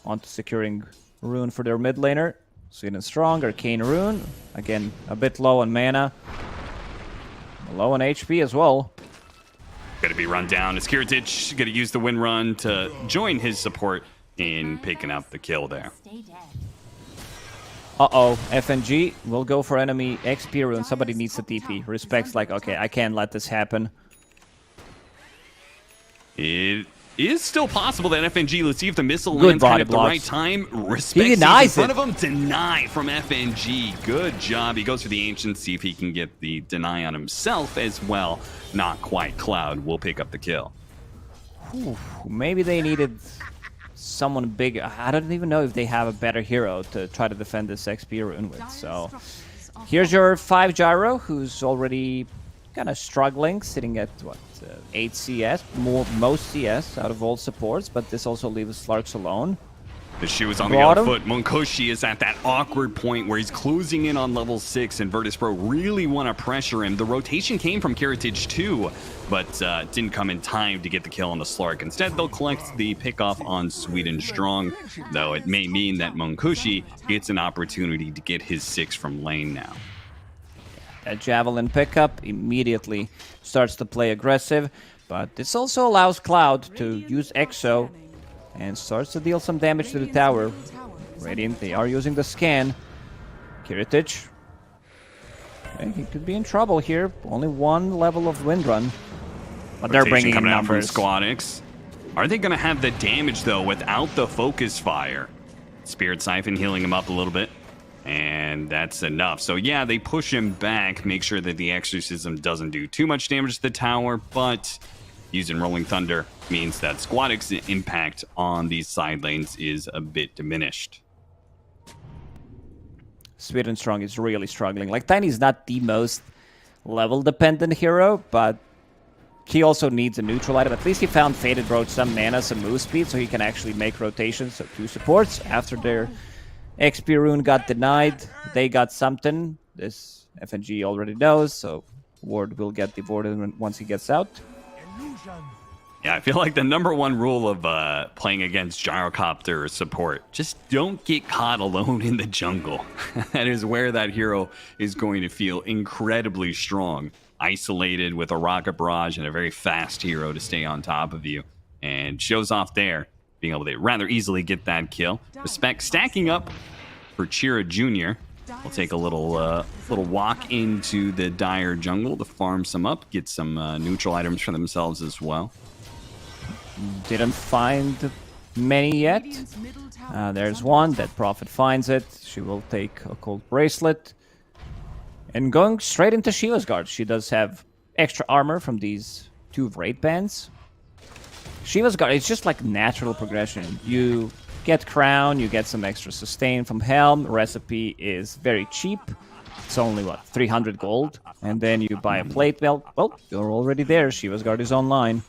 onto securing rune for their mid laner. Sweden Strong, Arcane Rune. Again, a bit low on mana. Low on HP as well. Going to be run down. Skirmishes going to use the win run to join his support in picking up the kill there. Stay dead. Uh-oh, FNG will go for enemy XP rune. Somebody needs to TP. Respect's like, okay, I can't let this happen. It is still possible that FNG, let's see if the missile Good lands kind body of at the blocks. right time. Respect He in denies front it. of him. Deny from FNG. Good job. He goes for the Ancient, see if he can get the deny on himself as well. Not quite. Cloud will pick up the kill. Maybe they needed someone big. I don't even know if they have a better hero to try to defend this XP rune with. So here's your 5 Gyro, who's already kind of struggling, sitting at what, 8 CS, most CS out of all supports, but this also leaves Slarks alone. The shoe is on the Brought other him. foot. Monkoshi is at that awkward point where he's closing in on level 6, and Virtus.pro really want to pressure him. The rotation came from Karatage too, but didn't come in time to get the kill on the Slark. Instead, they'll collect the pickoff on Sweden Strong, though it may mean that Monkoshi gets an opportunity to get his 6 from lane now. A Javelin pickup immediately starts to play aggressive, but this also allows Cloud to use Exo and starts to deal some damage to the tower. Radiant, they are using the scan. Kiritich. Okay, he could be in trouble here. Only one level of wind run. But they're Rotation bringing in coming out from numbers. Squadix. Are they going to have the damage, though, without the focus fire? Spirit Siphon healing him up a little bit. And that's enough. So, yeah, they push him back, make sure that the Exorcism doesn't do too much damage to the tower, but using Rolling Thunder means that Squadix's impact on these side lanes is a bit diminished. Sweden Strong is really struggling. Like, Tiny's not the most level-dependent hero, but he also needs a neutral item. At least he found Faded Road some mana, some move speed, so he can actually make rotations of 2 supports. After their XP rune got denied, they got something. This FNG already knows, so Ward will get devoted once he gets out. Yeah, I feel like the number one rule of playing against Gyrocopter support, just don't get caught alone in the jungle. That is where that hero is going to feel incredibly strong. Isolated with a rocket barrage and a very fast hero to stay on top of you. And shows off there, being able to rather easily get that kill. Respect stacking up for Chira Jr. We'll take a little walk into the Dire jungle to farm some up, get some neutral items for themselves as well. Didn't find many yet. Radiant's middle tower There's is one. under That Prophet finds it. She will take a cold bracelet. And going straight into Shiva's guard. She does have extra armor from these 2 raid bands. Shiva's guard, it's just like natural progression. You get crown, you get some extra sustain from Helm. Recipe is very cheap. It's only, what, 300 gold? And then you buy a plate belt. Well, you're already there. Shiva's guard is online.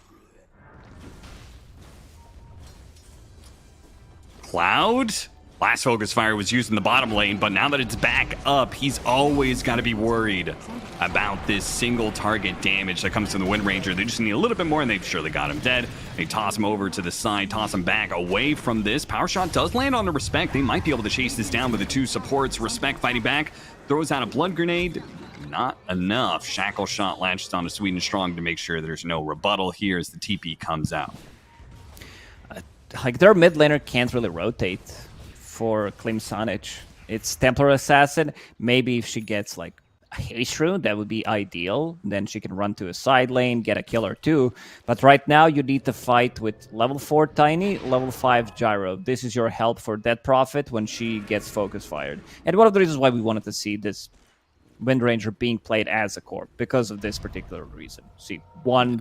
Cloud? Last focus fire was used in the bottom lane, but now that it's back up, he's always got to be worried about this single target damage that comes from the Wind Ranger. They just need a little bit more, and they've surely got him dead. They toss him over to the side, toss him back away from this. Power shot does land on the Respect. They might be able to chase this down with the 2 supports. Respect fighting back, throws out a blood grenade. not enough. Shackle shot latches onto Sweden Strong to make sure there's no rebuttal here as the TP comes out. Like, their mid laner can't really rotate for Klim Sanic. It's Templar Assassin. Maybe if she gets like a haste rune, that would be ideal. Then she can run to a side lane, get a kill or two. But right now, you need to fight with level 4 Tiny, level 5 Gyro. This is your help for Dead Prophet when she gets focus fired. And one of the reasons why we wanted to see this Wind Ranger being played as a core, because of this particular reason. See, one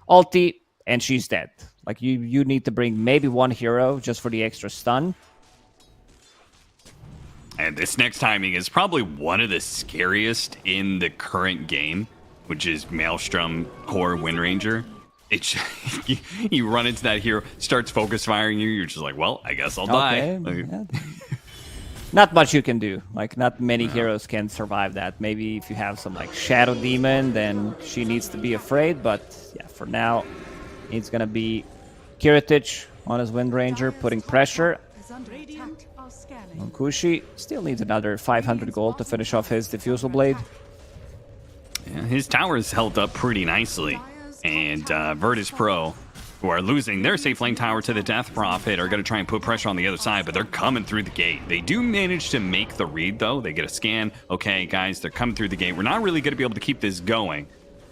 ulti, and she's dead. Like, you need to bring maybe one hero just for the extra stun. And this next timing is probably one of the scariest in the current game, which is Maelstrom Core Wind Ranger. It's you run into that hero, starts focus firing you, you're just like, well, I guess I'll die. Like, Yeah. Not much you can do. Like, not many heroes can survive that. Maybe if you have some like Shadow Demon, then she needs to be afraid. But yeah, for now, it's gonna be Kiritich on his Wind Ranger, putting pressure. Is under attack. Are scanning. Kushi still needs another 500 gold to finish off his Diffusal Blade. yeah, his tower's held up pretty nicely. And Virtus Pro, who are losing their safe lane tower to the Death Prophet, are going to try and put pressure on the other side, but they're coming through the gate. They do manage to make the read, though. They get a scan. Okay, guys, they're coming through the gate. We're not really going to be able to keep this going,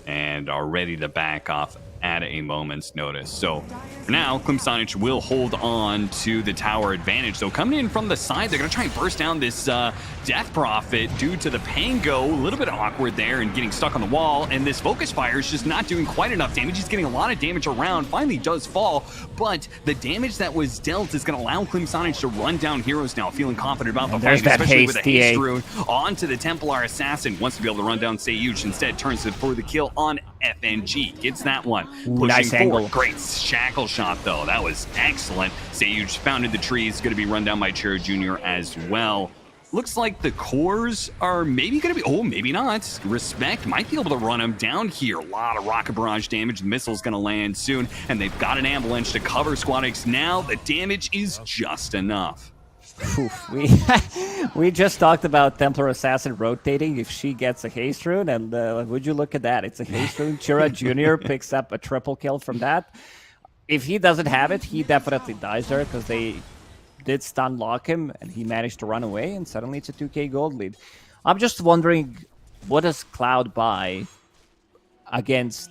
and are ready to back off at a moment's notice. So for now, Klim Sanic will hold on to the tower advantage. So coming in from the side, they're going to try and burst down this Death Prophet due to the Pango. A little bit awkward there and getting stuck on the wall. And this Focus Fire is just not doing quite enough damage. He's getting a lot of damage around. Finally does fall, but the damage that was dealt is going to allow Klim Sanic to run down heroes now, feeling confident about the there's fight, that especially haste, with a haste TA. rune onto the Templar Assassin. Wants to be able to run down Sayuch. Instead, turns it for the kill on FNG. Gets that one. Pushing nice forward. angle. Great shackle shot, though. That was excellent. Sayuch found in the trees. Going to be run down by Chiro Jr. as well. Looks like the cores are maybe going to be... Oh, maybe not. Respect might be able to run him down here. A lot of rocket barrage damage. The missile's going to land soon. And they've got an avalanche to cover Squadix now. The damage is just enough. Oof, we just talked about Templar Assassin rotating if she gets a haste rune, and would you look at that? It's a haste rune. Chira Jr. picks up a triple kill from that. If he doesn't have it, he definitely dies there because they did stun lock him, and he managed to run away, and suddenly it's a 2k gold lead. I'm just wondering, what does Cloud buy against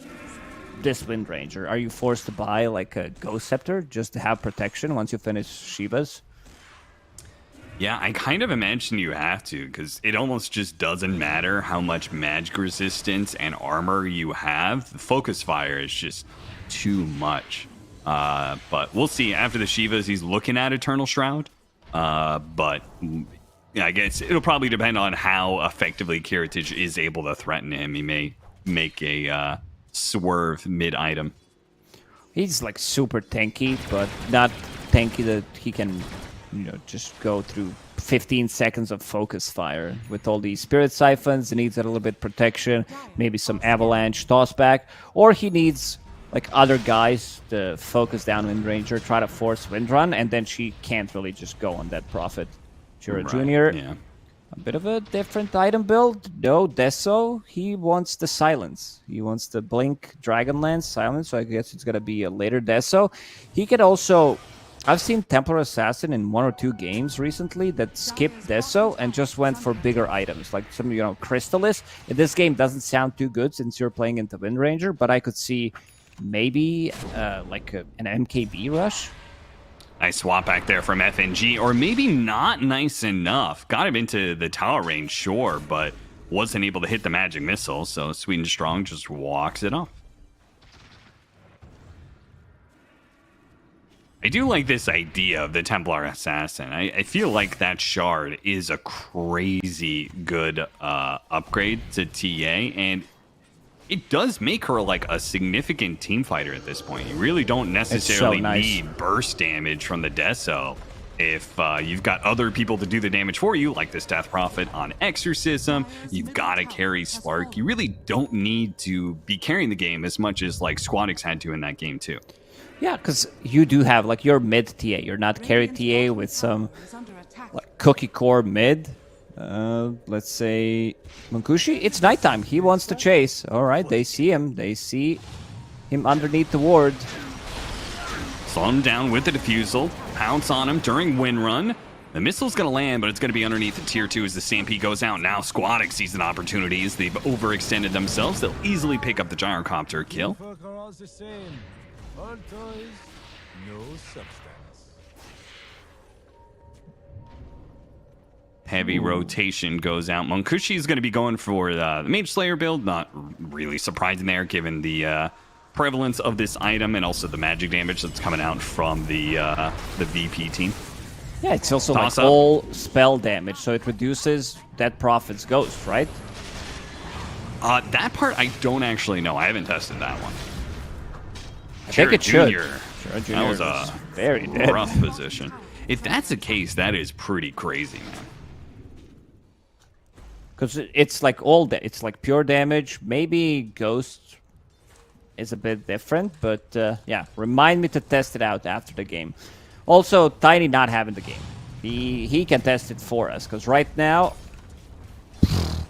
this Wind Ranger? Are you forced to buy like a Ghost Scepter just to have protection once you finish Shiva's? Yeah, I kind of imagine you have to, because it almost just doesn't matter how much magic resistance and armor you have. The Focus Fire is just too much. But we'll see. After the Shivas, he's looking at Eternal Shroud. But yeah, I guess it'll probably depend on how effectively Kiritich is able to threaten him. He may make a swerve mid-item. He's like super tanky, but not tanky that he can, just go through 15 seconds of focus fire. With all these spirit siphons, he needs a little bit protection, maybe some avalanche toss back, or he needs like other guys to focus down Wind Ranger, try to force Wind Run, and then she can't really just go on that Prophet. Jura Jr. Yeah. A bit of a different item build. No, Deso, he wants the silence. He wants the Blink Dragonlance silence, so I guess it's going to be a later Deso. He could also... I've seen Templar Assassin in 1 or 2 games recently that skipped Deso and just went for bigger items, like some, Crystalis. In this game doesn't sound too good since you're playing into Wind Ranger, but I could see maybe like an MKB rush. Nice swap back there from FNG, or maybe not nice enough. Got him into the tower range, sure, but wasn't able to hit the magic missile, so Sweden Strong just walks it off. I do like this idea of the Templar Assassin. I feel like that shard is a crazy good upgrade to TA, and it does make her like a significant team fighter at this point. You really don't necessarily need burst damage from the Deso if you've got other people to do the damage for you, like this Death Prophet on Exorcism. You've got to carry Slark. You really don't need to be carrying the game as much as like Squadix had to in that game too. Yeah, because you do have like your mid TA. You're not carry TA with some like cookie core mid. Let's say Munkushi. It's nighttime. He wants to chase. All right, they see him. They see him underneath the ward. Slow him down with the defusal. Pounce on him during win run. The missile's going to land, but it's going to be underneath the tier 2 as the Stampede goes out. Now Squadix sees an opportunity as they've overextended themselves. They'll easily pick up the gyrocopter kill. Heavy rotation goes out. Munkushi is going to be going for the Mage Slayer build. Not really surprising there, given the prevalence of this item and also the magic damage that's coming out from the VP team. Yeah, it's also Toss like up. all spell damage, so it reduces Dead Prophet's ghost, right? That part I don't actually know. I haven't tested that one. I think it should. Junior. Sure, That was a very dead. rough position. If that's the case, that is pretty crazy, man. Because it's like it's like pure damage. Maybe Ghost is a bit different, but yeah, remind me to test it out after the game. Also, Tiny not having the game. He can test it for us, because right now,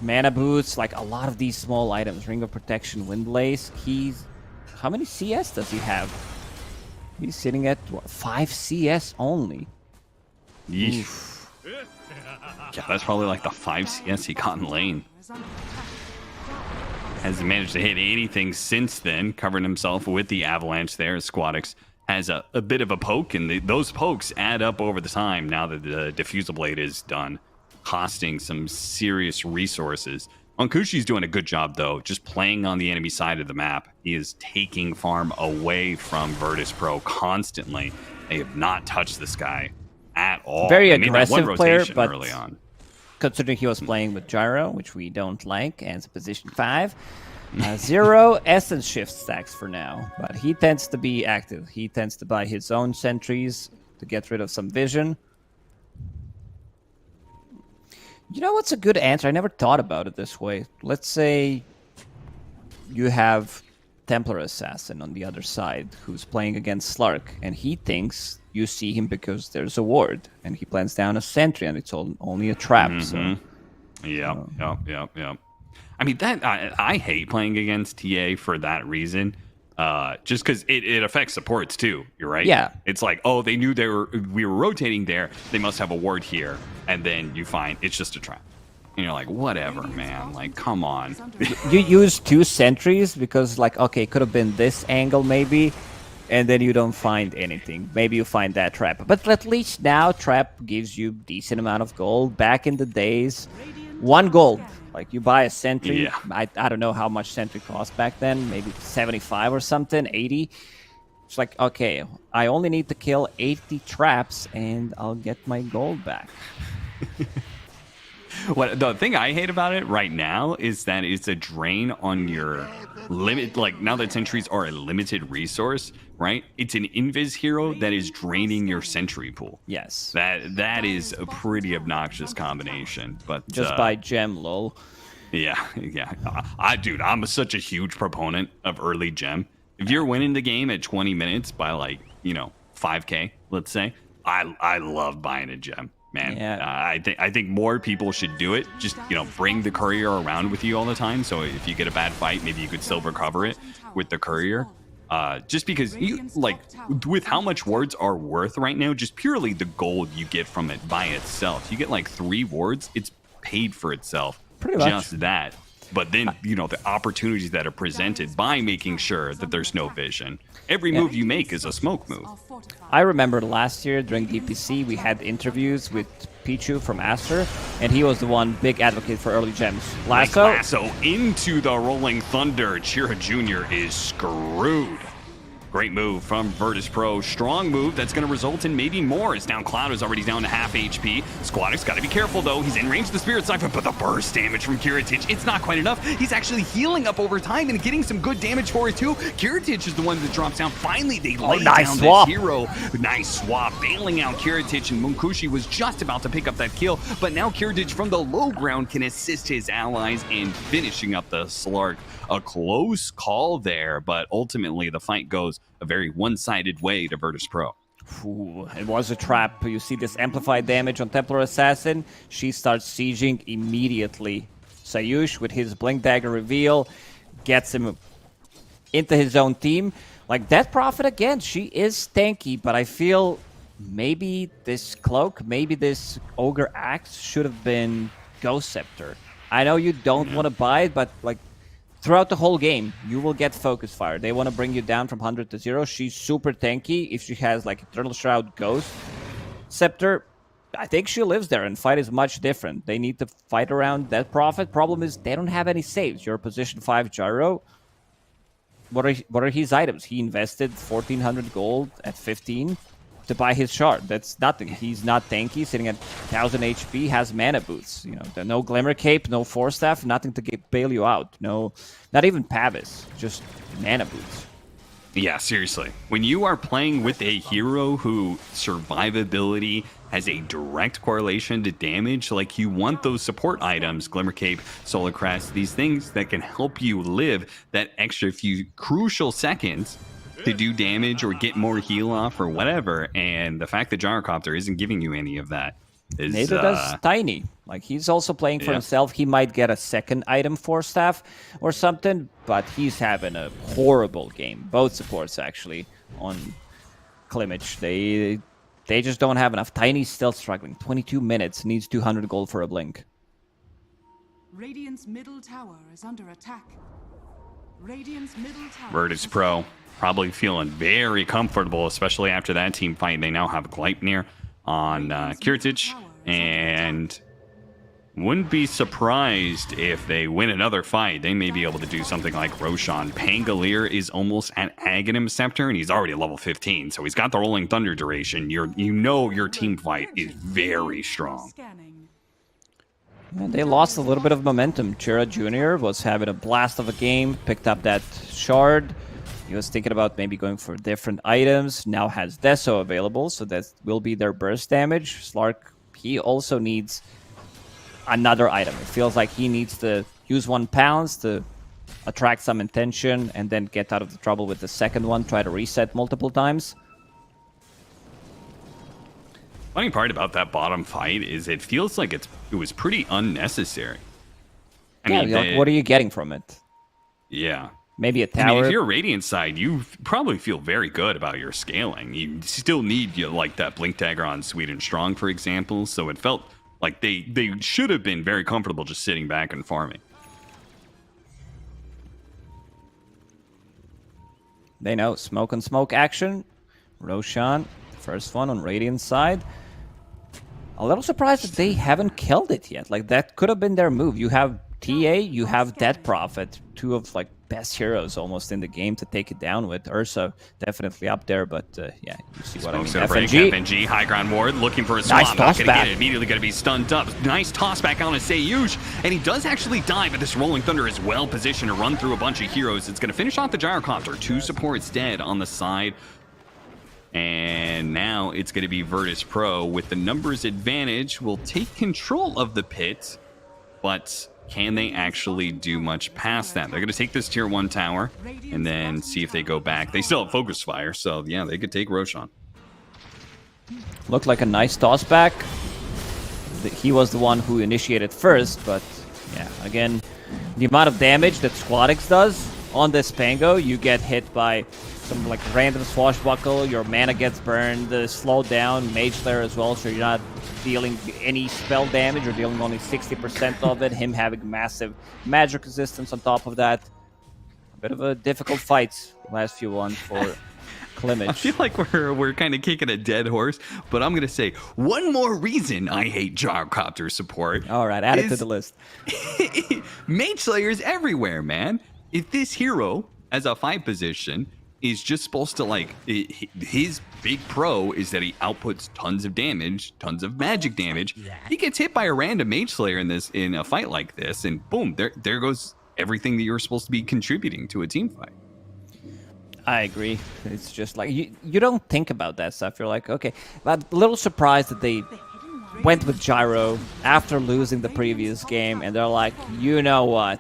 mana boots, like a lot of these small items, Ring of Protection, Windlace, how many CS does he have? He's sitting at, what, 5 CS only. Yeesh. Yeah, that's probably like the 5 CS he got in lane. Is under attack. Hasn't managed to hit anything since then, covering himself with the avalanche there. Squadix has a bit of a poke, and those pokes add up over the time now that the diffusal blade is done, costing some serious resources. Munkushi's doing a good job, though, just playing on the enemy side of the map. He is taking farm away from Virtus.pro constantly. They have not touched this guy at all. Very They made that one aggressive player, rotation but early on. considering he was playing with Gyro, which we don't like, and it's position 5. 0 essence shift stacks for now, but he tends to be active. He tends to buy his own sentries to get rid of some vision. You know what's a good answer? I never thought about it this way. Let's say you have Templar Assassin on the other side who's playing against Slark, and he thinks you see him because there's a ward, and he plants down a sentry, and it's only a trap. So Yep. I mean, that I hate playing against TA for that reason. Just because it affects supports too. You're right. Yeah. It's like, oh, they knew we were rotating there. They must have a ward here, and then you find it's just a trap. And you're like, whatever, man. Like, come on. you use 2 sentries because, like, okay, it could have been this angle maybe, and then you don't find anything. Maybe you find that trap. But at least now trap gives you decent amount of gold. Back in the days, 1 gold. Like, you buy a sentry. Yeah. I don't know how much sentry cost back then. Maybe 75 or something, 80. It's like, okay, I only need to kill 80 traps and I'll get my gold back. What the thing I hate about it right now is that it's a drain on your limit. Like, now that sentries are a limited resource, right? It's an invis hero that is draining your sentry pool. Yes. That is a pretty obnoxious combination. But Just buy gem, lol. yeah. Dude, I'm such a huge proponent of early gem. If you're winning the game at 20 minutes by, like, 5K, let's say, I love buying a gem. Man, Yeah. I think more people should do it. Just, bring the courier around with you all the time. So if you get a bad fight, maybe you could still recover it with the courier. Just because, with how much wards are worth right now, just purely the gold you get from it by itself. You get like 3 wards, it's paid for itself. Pretty much. Just that. But then, the opportunities that are presented by making sure that there's no vision. Every move you make is a smoke move. I remember last year during DPC, we had interviews with Pichu from Aster, and he was the one big advocate for early gems. Lasso into the Rolling Thunder. Chira Jr. is screwed. Great move from Virtus.pro. Strong move that's going to result in maybe more. As now Cloud is already down to half HP. Squadix got to be careful, though. He's in range of the Spirit Siphon, but the burst damage from Kiritich, it's not quite enough. He's actually healing up over time and getting some good damage for it, too. Kiritich is the one that drops down. Finally, they lay nice down swap. this hero. Nice swap. Bailing out Kiritich, and Munkushi was just about to pick up that kill, but now Kiritich from the low ground can assist his allies in finishing up the Slark. A close call there, but ultimately the fight goes a very one-sided way to Virtus.pro. Ooh, it was a trap. You see this amplified damage on Templar Assassin. She starts sieging immediately. Sayush with his Blink Dagger reveal gets him into his own team. Like, Death Prophet again, she is tanky, but I feel maybe this Cloak, maybe this Ogre Axe should have been Ghost Scepter. I know you don't want to buy it, but like throughout the whole game, you will get Focus Fire. They want to bring you down from 100 to 0. She's super tanky. If she has like Eternal Shroud, Ghost Scepter, I think she lives there, and fight is much different. They need to fight around Death Prophet. Problem is they don't have any saves. You're a position 5 Gyro. What are his items? He invested 1,400 gold at 15 to buy his shard. That's nothing. He's not tanky, sitting at 1,000 HP, has mana boots. You know, no Glimmer Cape, no Force Staff, nothing to bail you out. No, not even Pavis, just mana boots. Yeah, seriously. When you are playing with a hero who survivability has a direct correlation to damage, like you want those support items, Glimmer Cape, Solar Crest, these things that can help you live that extra few crucial seconds to do damage or get more heal off or whatever. And the fact that Gyrocopter isn't giving you any of that is... Neither does Tiny. Like, he's also playing for himself. He might get a second item for staff or something, but he's having a horrible game. Both supports, actually, on Klimich. They just don't have enough. Tiny's still struggling. 22 minutes, needs 200 gold for a blink. Radiant's middle tower is under attack. Radiant's middle tower. Virtus Pro probably feeling very comfortable, especially after that team fight. They now have Gleipnir on Kirtich, and wouldn't be surprised if they win another fight. They may be able to do something like Roshan. Pangolier is almost at Aghanim Scepter, and he's already level 15, so he's got the Rolling Thunder duration. You know your team fight is very strong. Yeah, they lost a little bit of momentum. Chira Jr. was having a blast of a game, picked up that shard. He was thinking about maybe going for different items. Now has Deso available, so that will be their burst damage. Slark, he also needs another item. It feels like he needs to use 1 pounds to attract some attention and then get out of the trouble with the second one, try to reset multiple times. Funny part about that bottom fight is it feels like it was pretty unnecessary. I mean, like, what are you getting from it? Yeah. Maybe a I mean, tower. if you're Radiant side, you probably feel very good about your scaling. You still need like that Blink Dagger on Sweden Strong, for example. So it felt like they should have been very comfortable just sitting back and farming. They know smoke on smoke action. Roshan, first one on Radiant side. A little surprised that they haven't killed it yet. Like, that could have been their move. You have TA, you have Death Prophet, two of like best heroes almost in the game to take it down with. Ursa definitely up there, but yeah, you see what I mean. FNG, high ground ward, looking for a swap. Nice Not gonna tossback. get it. Immediately gonna be stunned up. Nice toss back on a Sayush, and he does actually die, but this Rolling Thunder is well positioned to run through a bunch of heroes. It's gonna finish off the Gyrocopter. 2 supports dead on the side. And now it's going to be Virtus Pro with the numbers advantage. Will take control of the pit, but can they actually do much past that? They're going to take this tier 1 tower and then see if they go back. They still have Focus Fire, so yeah, they could take Roshan. Looked like a nice toss back. He was the one who initiated first, but yeah, again, the amount of damage that Squadix does on this Pango, you get hit by some like random swashbuckle, your mana gets burned, slowed down, Mage Slayer as well, so you're not dealing any spell damage, you're dealing only 60% of it, him having massive magic resistance on top of that. A bit of a difficult fight last few ones for Klimich. I feel like we're kind of kicking a dead horse, but I'm going to say one more reason I hate Gyrocopter support. All right, add it to the list. Mage Slayers everywhere, man. If this hero, as a 5 position, is just supposed to, like, his big pro is that he outputs tons of damage, tons of magic damage. He gets hit by a random Mage Slayer in a fight like this, and boom, there goes everything that you're supposed to be contributing to a team fight. I agree. It's just like, you don't think about that stuff. You're like, okay. But a little surprised that they went with Gyro after losing the previous game, and they're like, you know what?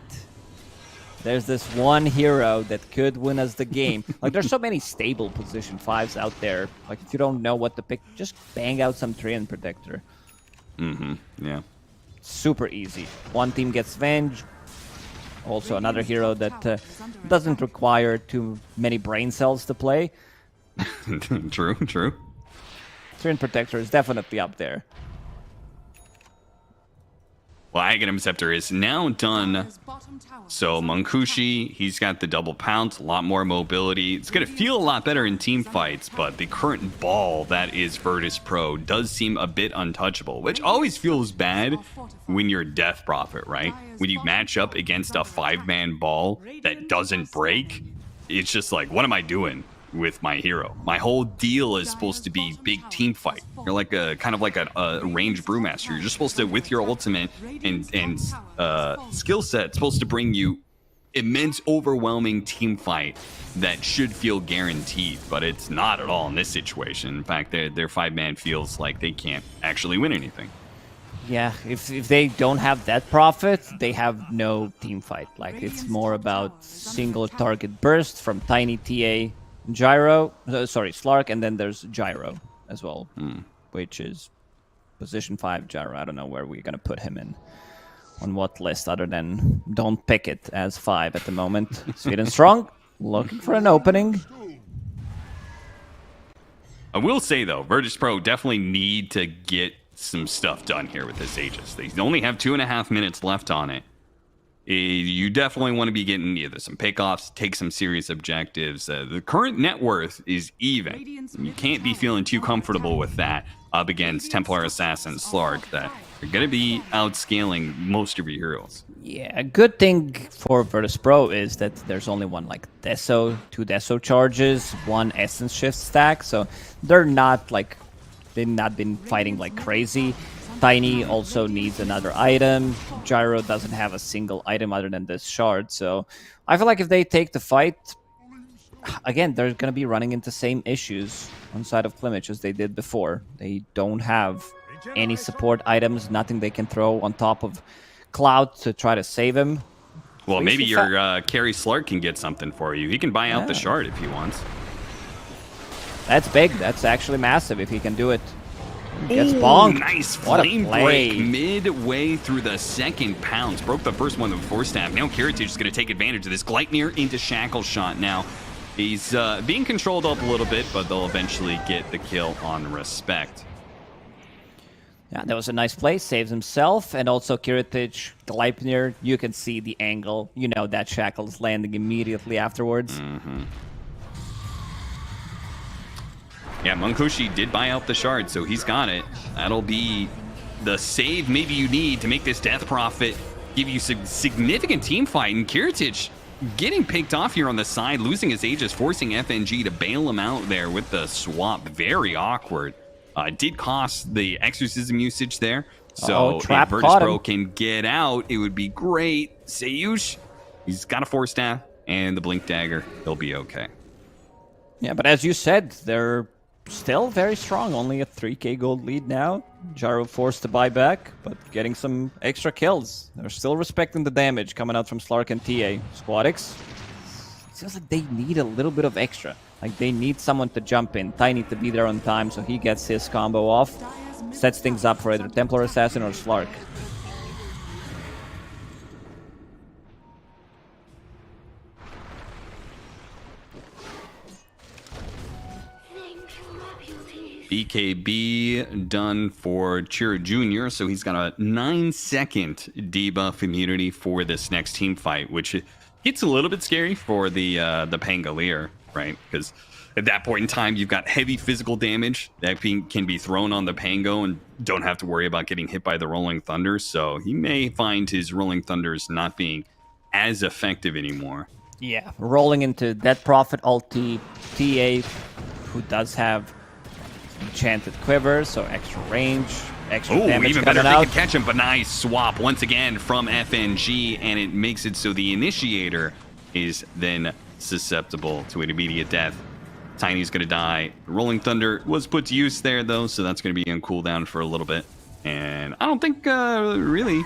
There's this one hero that could win us the game. Like, there's so many stable position 5s out there. Like, if you don't know what to pick, just bang out some Treant Protector. Yeah. Super easy. One team gets Venge. Also another hero that doesn't require too many brain cells to play. True. Treant Protector is definitely up there. Well, Aghanim Scepter is now done. So Munkushi, he's got the double pounce, a lot more mobility. It's going to feel a lot better in team fights, but the current ball that is Virtus Pro does seem a bit untouchable, which always feels bad when you're Death Prophet, right? When you match up against a 5-man ball that doesn't break, it's just like, what am I doing with my hero? My whole deal is supposed to be big team fight. You're like a kind of like a ranged brewmaster. You're just supposed to, with your ultimate and skill set, supposed to bring you immense, overwhelming team fight that should feel guaranteed, but it's not at all in this situation. In fact, their 5-man feels like they can't actually win anything. Yeah, if they don't have that profit, they have no team fight. Like, it's more about single target burst from Tiny, TA, Gyro, Slark, and then there's Gyro as well, which is position 5 Gyro. I don't know where we're going to put him in, on what list, other than don't pick it as 5 at the moment. Sweden Strong, looking for an opening. I will say, though, Virtus Pro definitely need to get some stuff done here with this Aegis. They only have 2.5 minutes left on it. You definitely want to be getting either some pickoffs, take some serious objectives. The current net worth is even. You can't be feeling too comfortable with that up against Templar Assassin Slark, that you're going to be outscaling most of your heroes. Yeah, a good thing for Virtus Pro is that there's only one like Deso, 2 Deso charges, 1 Essence Shift stack, so they've not been fighting like crazy. Tiny also needs another item. Gyro doesn't have a single item other than this shard, so I feel like if they take the fight, again, they're going to be running into same issues on side of Plymouth as they did before. They don't have any support items, nothing they can throw on top of Cloud to try to save him. Well, maybe your carry Slark can get something for you. He can buy out the shard if he wants. That's big. That's actually massive if he can do it. Gets bonked. Nice What a flame play. break midway through the second pounce. Broke the first one with Force Staff. Now Kiritich is going to take advantage of this. Gleipnir into Shackle Shot now. He's being controlled up a little bit, but they'll eventually get the kill on Respect. Yeah, that was a nice play. Saves himself. And also Kiritich, Gleipnir, you can see the angle. You know that Shackle is landing immediately afterwards. Yeah, Munkushi did buy out the shard, so he's got it. That'll be the save maybe you need to make this Death Prophet give you some significant team fight. And Kiritich getting picked off here on the side, losing his Aegis, forcing FNG to bail him out there with the swap. Very awkward. Did cost the Exorcism usage there. So if Virtus Pro can get out, it would be great. Sayush, he's got a Force Staff and the Blink Dagger. He'll be okay. Yeah, but as you said, they're still very strong. Only a 3k gold lead now. Gyro forced to buy back, but getting some extra kills. They're still respecting the damage coming out from Slark and TA. Squadix, it seems like they need a little bit of extra. Like, they need someone to jump in. Tiny to be there on time, so he gets his combo off. Sets things up for either Templar Assassin or Slark. BKB done for Chira Jr., so he's got a 9-second debuff immunity for this next team fight, which gets a little bit scary for the Pangolier, right? Because at that point in time, you've got heavy physical damage that can be thrown on the Pango and don't have to worry about getting hit by the Rolling Thunder, so he may find his Rolling Thunders not being as effective anymore. Yeah, rolling into Dead Prophet ulti, TA, who does have Enchanted Quiver, so extra range, extra damage even coming better out. if they can catch him, but nice swap once again from FNG, and it makes it so the Initiator is then susceptible to an immediate death. Tiny's going to die. Rolling Thunder was put to use there, though, so that's going to be on cooldown for a little bit. And I don't think, really,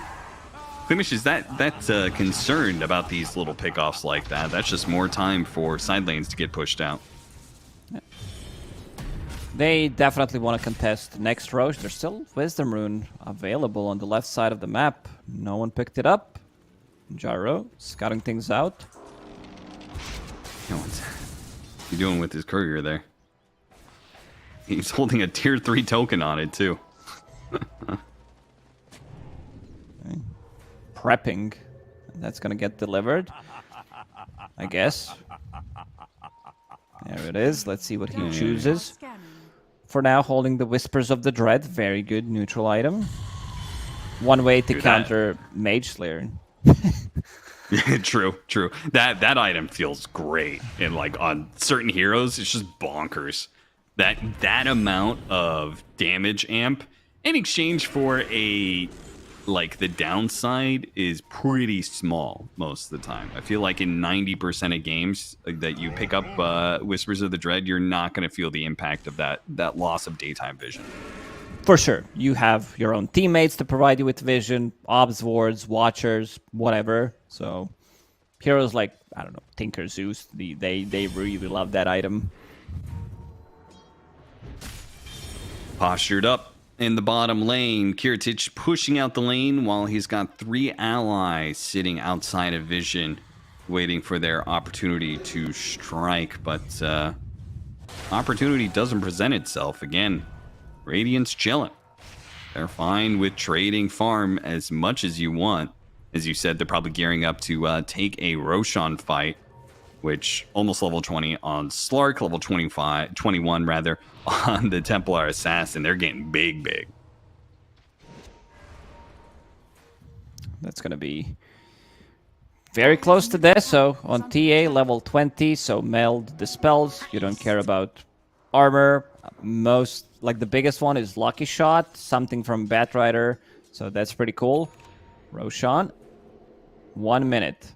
Klimish, is that's concerned about these little pickoffs like that. That's just more time for side lanes to get pushed out. They definitely want to contest next Roche. There's still Wisdom Rune available on the left side of the map. No one picked it up. Gyro scouting things out. You know, what's he doing with his courier there? He's holding a tier 3 token on it too. Prepping. That's gonna get delivered, I guess. There it is. Let's see what he chooses. Scanning. For now, holding the Whispers of the Dread. Very good neutral item. One way to Do that. counter Mage Slayer. True. That item feels great, and like on certain heroes, it's just bonkers. That amount of damage amp in exchange for a the downside is pretty small most of the time. I feel like in 90% of games that you pick up Whispers of the Dread, you're not going to feel the impact of that loss of daytime vision. For sure. You have your own teammates to provide you with vision, obs wards, watchers, whatever. So heroes like, I don't know, Tinker Zeus, they really love that item. Postured up in the bottom lane, Kiritich pushing out the lane while he's got 3 allies sitting outside of vision, waiting for their opportunity to strike. But opportunity doesn't present itself. Again, Radiant's chilling. They're fine with trading farm as much as you want. As you said, they're probably gearing up to take a Roshan fight, which almost level 20 on Slark, level 21 rather, on the Templar Assassin. They're getting big. That's going to be very close to this. So on TA, level 20, so meld dispels. You don't care about armor. Most, like the biggest one is Lucky Shot, something from Batrider. So that's pretty cool. Roshan, 1 minute.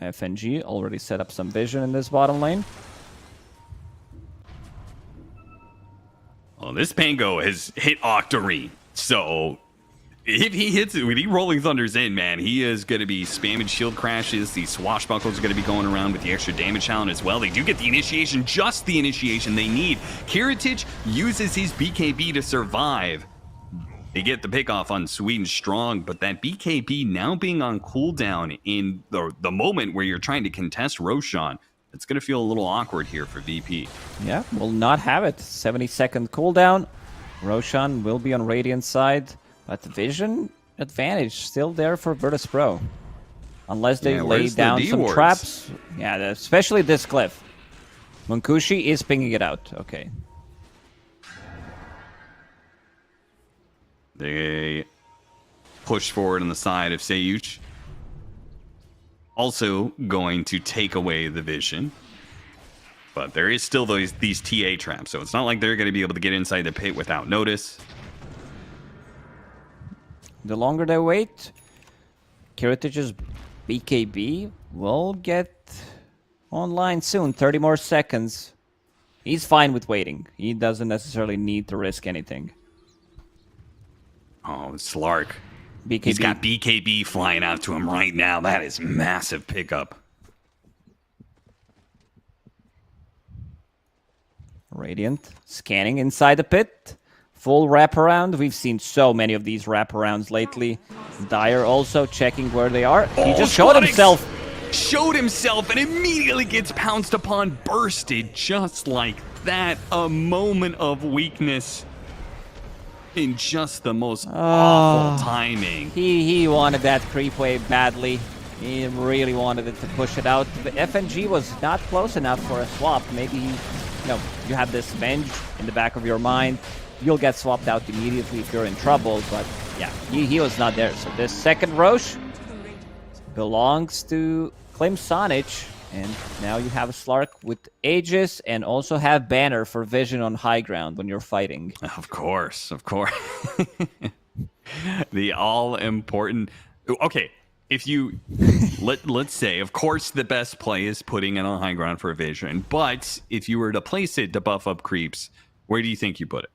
FNG already set up some vision in this bottom lane. Well, this Pango has hit Octarine, so if he hits it, when he Rolling Thunders in, man, he is going to be spamming shield crashes. These swashbuckles are going to be going around with the extra damage challenge as well. They do get the initiation, just the initiation they need. Kiritich uses his BKB to survive. They get the pick off on Sweet and Strong, but that BKB now being on cooldown in the moment where you're trying to contest Roshan, it's going to feel a little awkward here for VP. Yeah, will not have it. 70-second cooldown. Roshan will be on Radiant's side, but the vision advantage still there for Virtus Pro. Unless they lay where's the down some D-wards? traps. Yeah, especially this cliff. Munkushi is pinging it out. Okay. They push forward on the side of Seiyuch. Also going to take away the vision. But there is still these TA traps, so it's not like they're going to be able to get inside the pit without notice. The longer they wait, Kiritich's BKB will get online soon. 30 more seconds. He's fine with waiting. He doesn't necessarily need to risk anything. Oh, Slark. BKB. He's got BKB flying out to him right now. That is massive pickup. Radiant scanning inside the pit. Full wraparound. We've seen so many of these wraparounds lately. Dire also checking where they are. He just showed Sonics himself. Showed himself and immediately gets pounced upon. Bursted just like that. A moment of weakness. In just the most awful timing. He wanted that creep wave badly. He really wanted it to push it out. The FNG was not close enough for a swap. Maybe, you have this Venge in the back of your mind. You'll get swapped out immediately if you're in trouble. But yeah, he was not there. So this second Roche belongs to Klim Sonic. And now you have Slark with Aegis and also have Banner for vision on high ground when you're fighting. Of course. The all-important... Okay, if you... let's say, of course, the best play is putting it on high ground for vision. But if you were to place it to buff up creeps, where do you think you put it?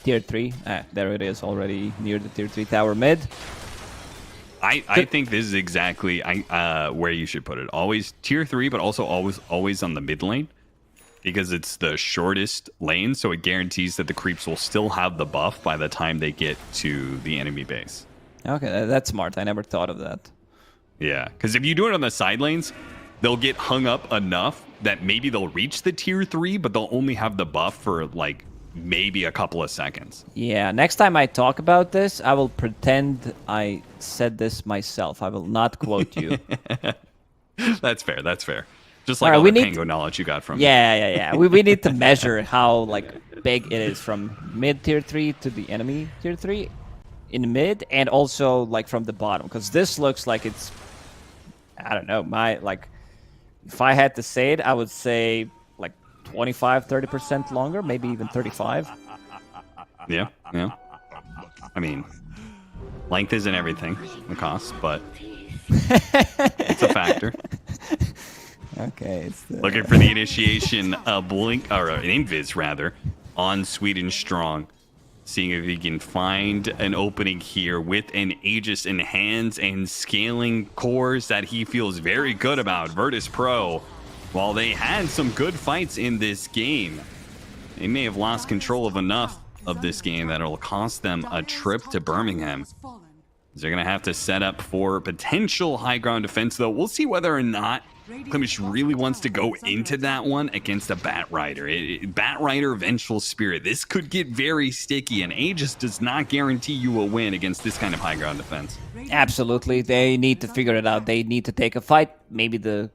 Tier 3. There it is, already near the Tier 3 tower mid. I think this is exactly where you should put it. Always tier 3, but also always on the mid lane. Because it's the shortest lane, so it guarantees that the creeps will still have the buff by the time they get to the enemy base. Okay, that's smart. I never thought of that. Yeah, because if you do it on the side lanes, they'll get hung up enough that maybe they'll reach the tier 3, but they'll only have the buff for like maybe a couple of seconds. Yeah, next time I talk about this, I will pretend I said this myself. I will not quote you. That's fair. That's fair. Just like Alright, all we the need Pango knowledge you got from me. Yeah. we need to measure how like big it is from mid tier 3 to the enemy tier 3 in mid, and also like from the bottom, because this looks like it's, I don't know, if I had to say it, I would say like 25-30% longer, maybe even 35. Yeah. I mean, length isn't everything, the cost, but it's a factor. Okay, it's Looking for the initiation blink, or an invis rather, on Sweden Strong. Seeing if he can find an opening here with an Aegis in hands and scaling cores that he feels very good about. Virtus Pro, while they had some good fights in this game, they may have lost control of enough of this game that it'll cost them a trip to Birmingham. They're going to have to set up for potential high ground defense, though. We'll see whether or not Klimish really wants to go into that one against a Bat Rider. Bat Rider, Vengeful Spirit. This could get very sticky, and Aegis does not guarantee you a win against this kind of high ground defense. Absolutely. They need to figure it out. They need to take a fight. Maybe the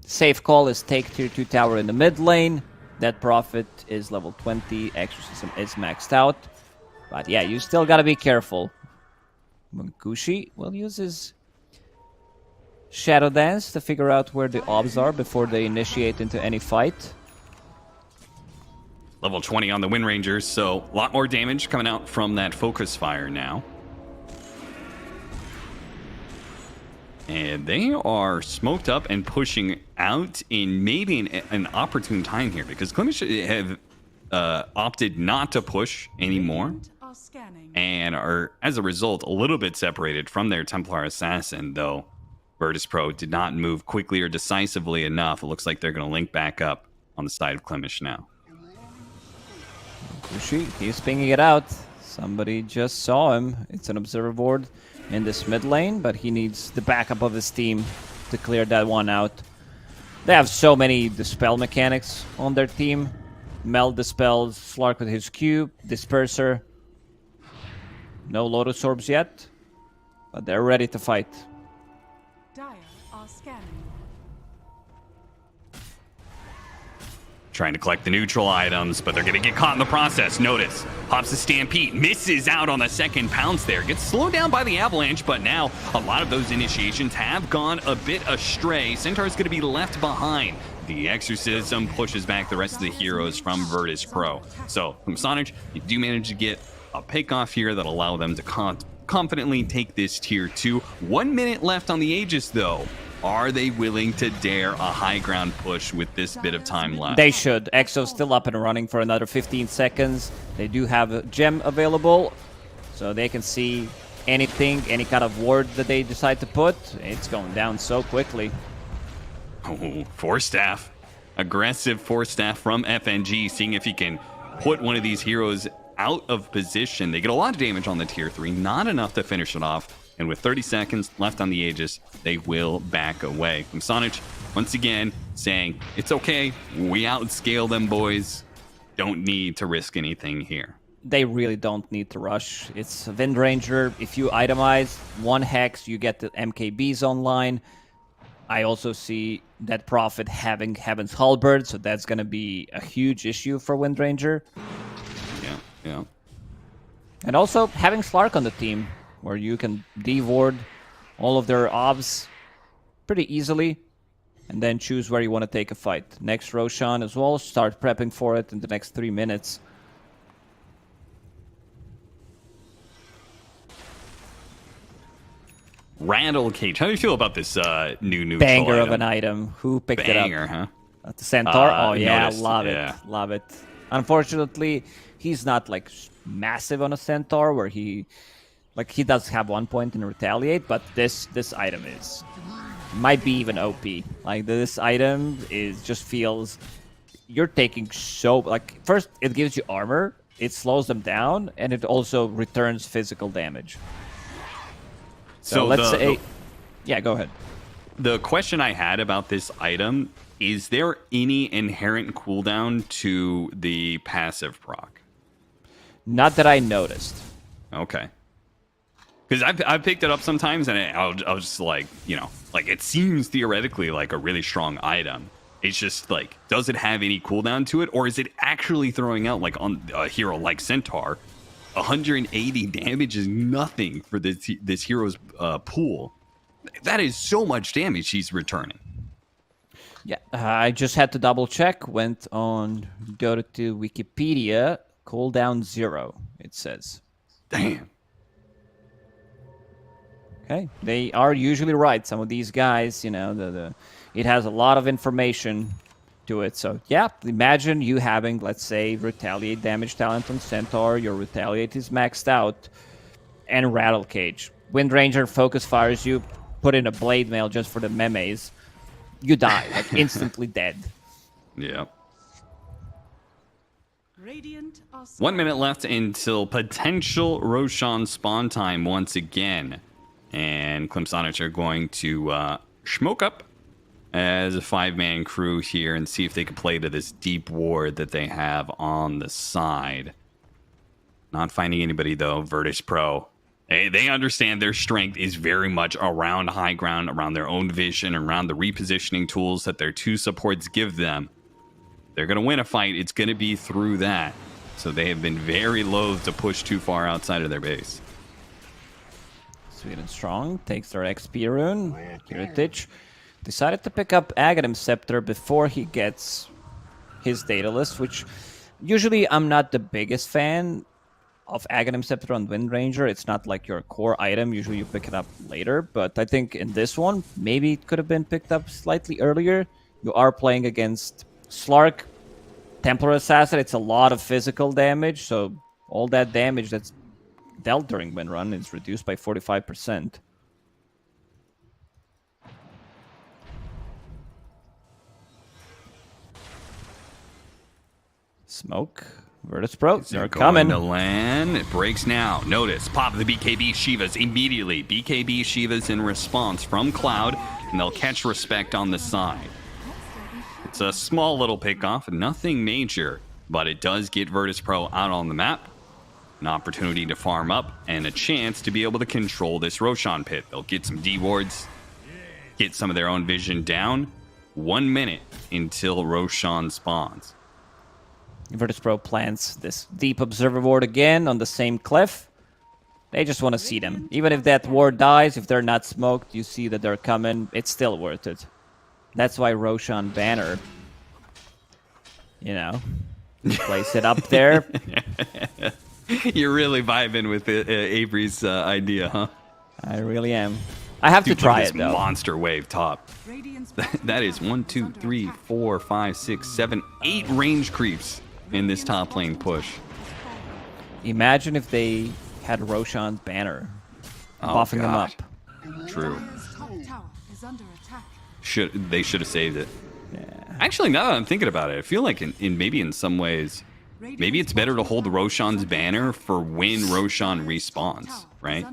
safe call is take tier 2 tower in the mid lane. That Prophet is level 20. Exorcism is maxed out. But yeah, you still gotta be careful. Munkushi will use his Shadow Dance to figure out where the obs are before they initiate into any fight. Level 20 on the Wind Rangers, so a lot more damage coming out from that Focus Fire now. And they are smoked up and pushing out in maybe an opportune time here, because Klimish have opted not to push anymore and are, as a result, a little bit separated from their Templar Assassin, though Virtus Pro did not move quickly or decisively enough. It looks like they're going to link back up on the side of Klimish now. Kushi, he's pinging it out. Somebody just saw him. It's an observer board in this mid lane, but he needs the backup of his team to clear that one out. They have so many dispel mechanics on their team. Meld dispels, Slark with his Q, Disperser. No Lotus Orbs yet, but they're ready to fight. Dire are scanning. Trying to collect the neutral items, but they're going to get caught in the process. Notice, pops the Stampede, misses out on the second pounce there. Gets slowed down by the Avalanche, but now a lot of those initiations have gone a bit astray. Centaur's going to be left behind. The Exorcism pushes back the rest of the heroes from Virtus Pro. So, from Sonage, you do manage to get a pick off here that'll allow them to confidently take this tier 2. 1 minute left on the Aegis, though. Are they willing to dare a high ground push with this bit of time left? They should. Exo's still up and running for another 15 seconds. They do have a gem available, so they can see anything, any kind of ward that they decide to put. It's going down so quickly. Oh, Force Staff. Aggressive Force Staff from FNG, seeing if he can put one of these heroes out of position. They get a lot of damage on the tier 3, not enough to finish it off. And with 30 seconds left on the Aegis, they will back away. From Sonage, once again, saying, it's okay, we outscale them, boys. Don't need to risk anything here. They really don't need to rush. It's a Wind Ranger. If you itemize 1 hex, you get the MKBs online. I also see that Prophet having Heaven's Halberd, so that's going to be a huge issue for Wind Ranger. Yeah. And also having Slark on the team, where you can de-ward all of their obs pretty easily, and then choose where you want to take a fight. Next Roshan as well, start prepping for it in the next 3 minutes. Rattle Cage. How do you feel about this new neutral Banger item? of an item. Who picked Banger, it up? huh? The Centaur? Oh yeah, noticed, love yeah. it. Love it. Unfortunately, he's not like massive on a Centaur where he Like, he does have 1 point in retaliate, but this item might be even OP. Like, this item just feels you're taking so, like, first it gives you armor, it slows them down, and it also returns physical damage. So let's say, yeah, go ahead. The question I had about this item, is there any inherent cooldown to the passive proc? Not that I noticed. Okay. Because I've picked it up sometimes, and I was just like, you know, like, it seems theoretically like a really strong item. It's just like, does it have any cooldown to it, or is it actually throwing out, like, on a hero like Centaur, 180 damage is nothing for this hero's pool. That is so much damage he's returning. Yeah, I just had to double check. Went on Dota to Wikipedia. Cooldown 0, it says. Damn. Okay, they are usually right. Some of these guys, you know, it has a lot of information to it. So yeah, imagine you having, let's say, retaliate damage talent on Centaur. Your retaliate is maxed out, and Rattle Cage. Wind Ranger focus fires you. Put in a blade mail just for the memes. You die, like instantly dead. Yeah. Radiant are 1 minute left until potential Roshan spawn time once again. And Clemsonic are going to smoke up as a 5-man crew here and see if they can play to this deep ward that they have on the side. Not finding anybody, though. Virtus Pro. They understand their strength is very much around high ground, around their own vision, around the repositioning tools that their two supports give them. They're going to win a fight. It's going to be through that. So they have been very loath to push too far outside of their base. Sweden Strong takes their XP rune. Kiritich decided to pick up Aghanim Scepter before he gets his data list, which usually I'm not the biggest fan of Aghanim Scepter on Wind Ranger. It's not like your core item. Usually you pick it up later, but I think in this one, maybe it could have been picked up slightly earlier. You are playing against Slark, Templar Assassin. It's a lot of physical damage, so all that damage that's dealt during Wind Run is reduced by 45%. Smoke. Virtus Pro, they're coming. To land. It breaks now. Notice, pop the BKB Shivas immediately. BKB Shivas in response from Cloud, and they'll catch respect on the side. It's a small little pickoff, nothing major, but it does get Virtus Pro out on the map. An opportunity to farm up, and a chance to be able to control this Roshan pit. They'll get some D-wards, get some of their own vision down. 1 minute until Roshan spawns. Virtus Pro plants this deep observer ward again on the same cliff. They just want to see them. Even if that ward dies, if they're not smoked, you see that they're coming, it's still worth it. That's why Roshan Banner, you know, place it up there. You're really vibing with Avery's idea, huh? I really am. I have to try it, though. Monster wave top. That is 1, 2, 3, 4, 5, 6, 7, 8 range creeps in this top lane push. Imagine if they had Roshan's banner buffing them up. True. top tower is under attack. They should have saved it. Yeah. Actually, now that I'm thinking about it, I feel like maybe in some ways, maybe it's better to hold Roshan's banner for when Roshan respawns, right?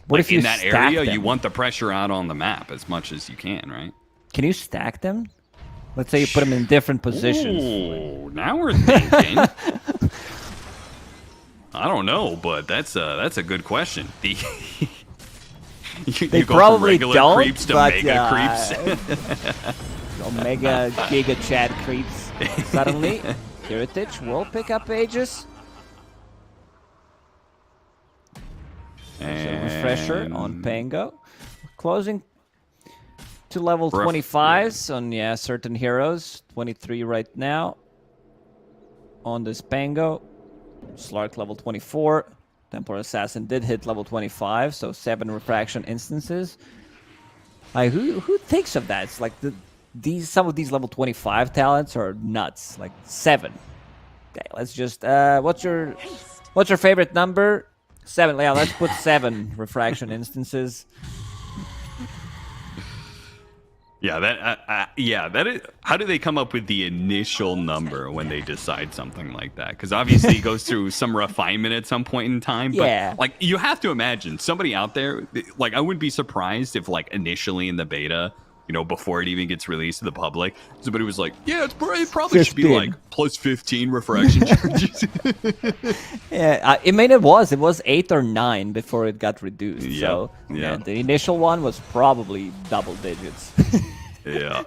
What if you in that stack area, them? you want the pressure out on the map as much as you can, right? Can you stack them? Let's say you put them in different positions. Ooh, now we're thinking. I don't know, but that's a good question. They you go probably from regular don't, creeps to but, mega creeps. Omega Giga Chad creeps suddenly. Kiritich will pick up Aegis. And Refresher on Pango. Closing to level Rough, 25s on certain heroes. 23 right now on this Pango. Slark level 24. Templar Assassin did hit level 25, so 7 refraction instances. Like who thinks of that? It's like some of these level 25 talents are nuts. Like 7. Okay, let's just what's your favorite number? 7. Yeah, let's put 7 refraction instances. Yeah, that is. How do they come up with the initial number when they decide something like that? Because obviously it goes through some refinement at some point in time. But, Yeah. like, you have to imagine somebody out there. Like, I wouldn't be surprised if, like, initially in the beta, you know, before it even gets released to the public, somebody was like, "Yeah, it probably should be 15. like plus 15 refraction charges." Yeah, I mean, it was 8 or 9 before it got reduced. Yep, So yeah. the initial one was probably double digits. Yeah.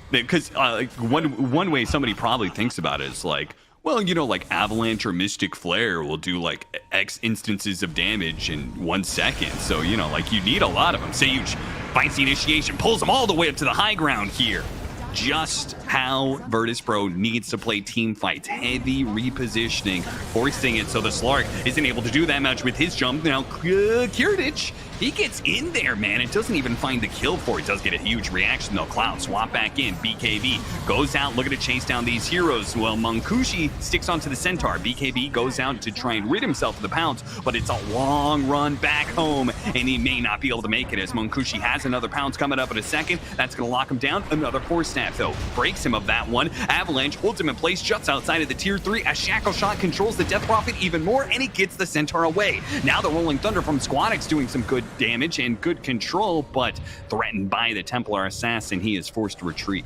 Because like one way somebody probably thinks about it is like, well, you know, like Avalanche or Mystic Flare will do like X instances of damage in 1 second. So, you know, like you need a lot of them. Sage finds the initiation, pulls them all the way up to the high ground here. Just how Virtus Pro needs to play team fights. Heavy repositioning, forcing it so the Slark isn't able to do that much with his jump. Now, Kiritich, he gets in there, man. It doesn't even find the kill for it. Does get a huge reaction, though. Cloud swap back in. BKB goes out looking to chase down these heroes. Well, Munkushi sticks onto the Centaur. BKB goes out to try and rid himself of the pounce, but it's a long run back home, and he may not be able to make it as Munkushi has another pounce coming up in a second. That's going to lock him down. Another force snap, though, breaks him of that one. Avalanche holds him in place just outside of the tier 3 as Shackle Shot controls the Death Prophet even more, and he gets the Centaur away. Now the Rolling Thunder from Squadix doing some good damage and good control, but threatened by the Templar Assassin, he is forced to retreat.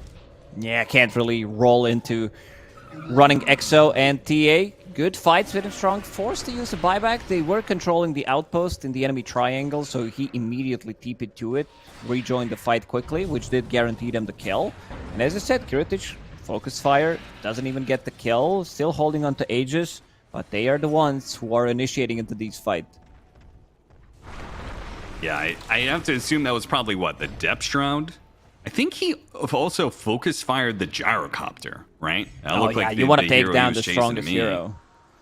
Yeah, can't really roll into running EXO and TA. Good fights with him strong. Forced to use a buyback. They were controlling the outpost in the enemy triangle, so he immediately TP'd to it, rejoined the fight quickly, which did guarantee them the kill. And as I said, Kiritich, focus fire, doesn't even get the kill, still holding on to Aegis, but they are the ones who are initiating into these fights. Yeah, I have to assume that was probably, what, the Depth Shroud? I think he also focus fired the Gyrocopter, right? That looked like you want to the take hero he down was the chasing to strongest me. hero.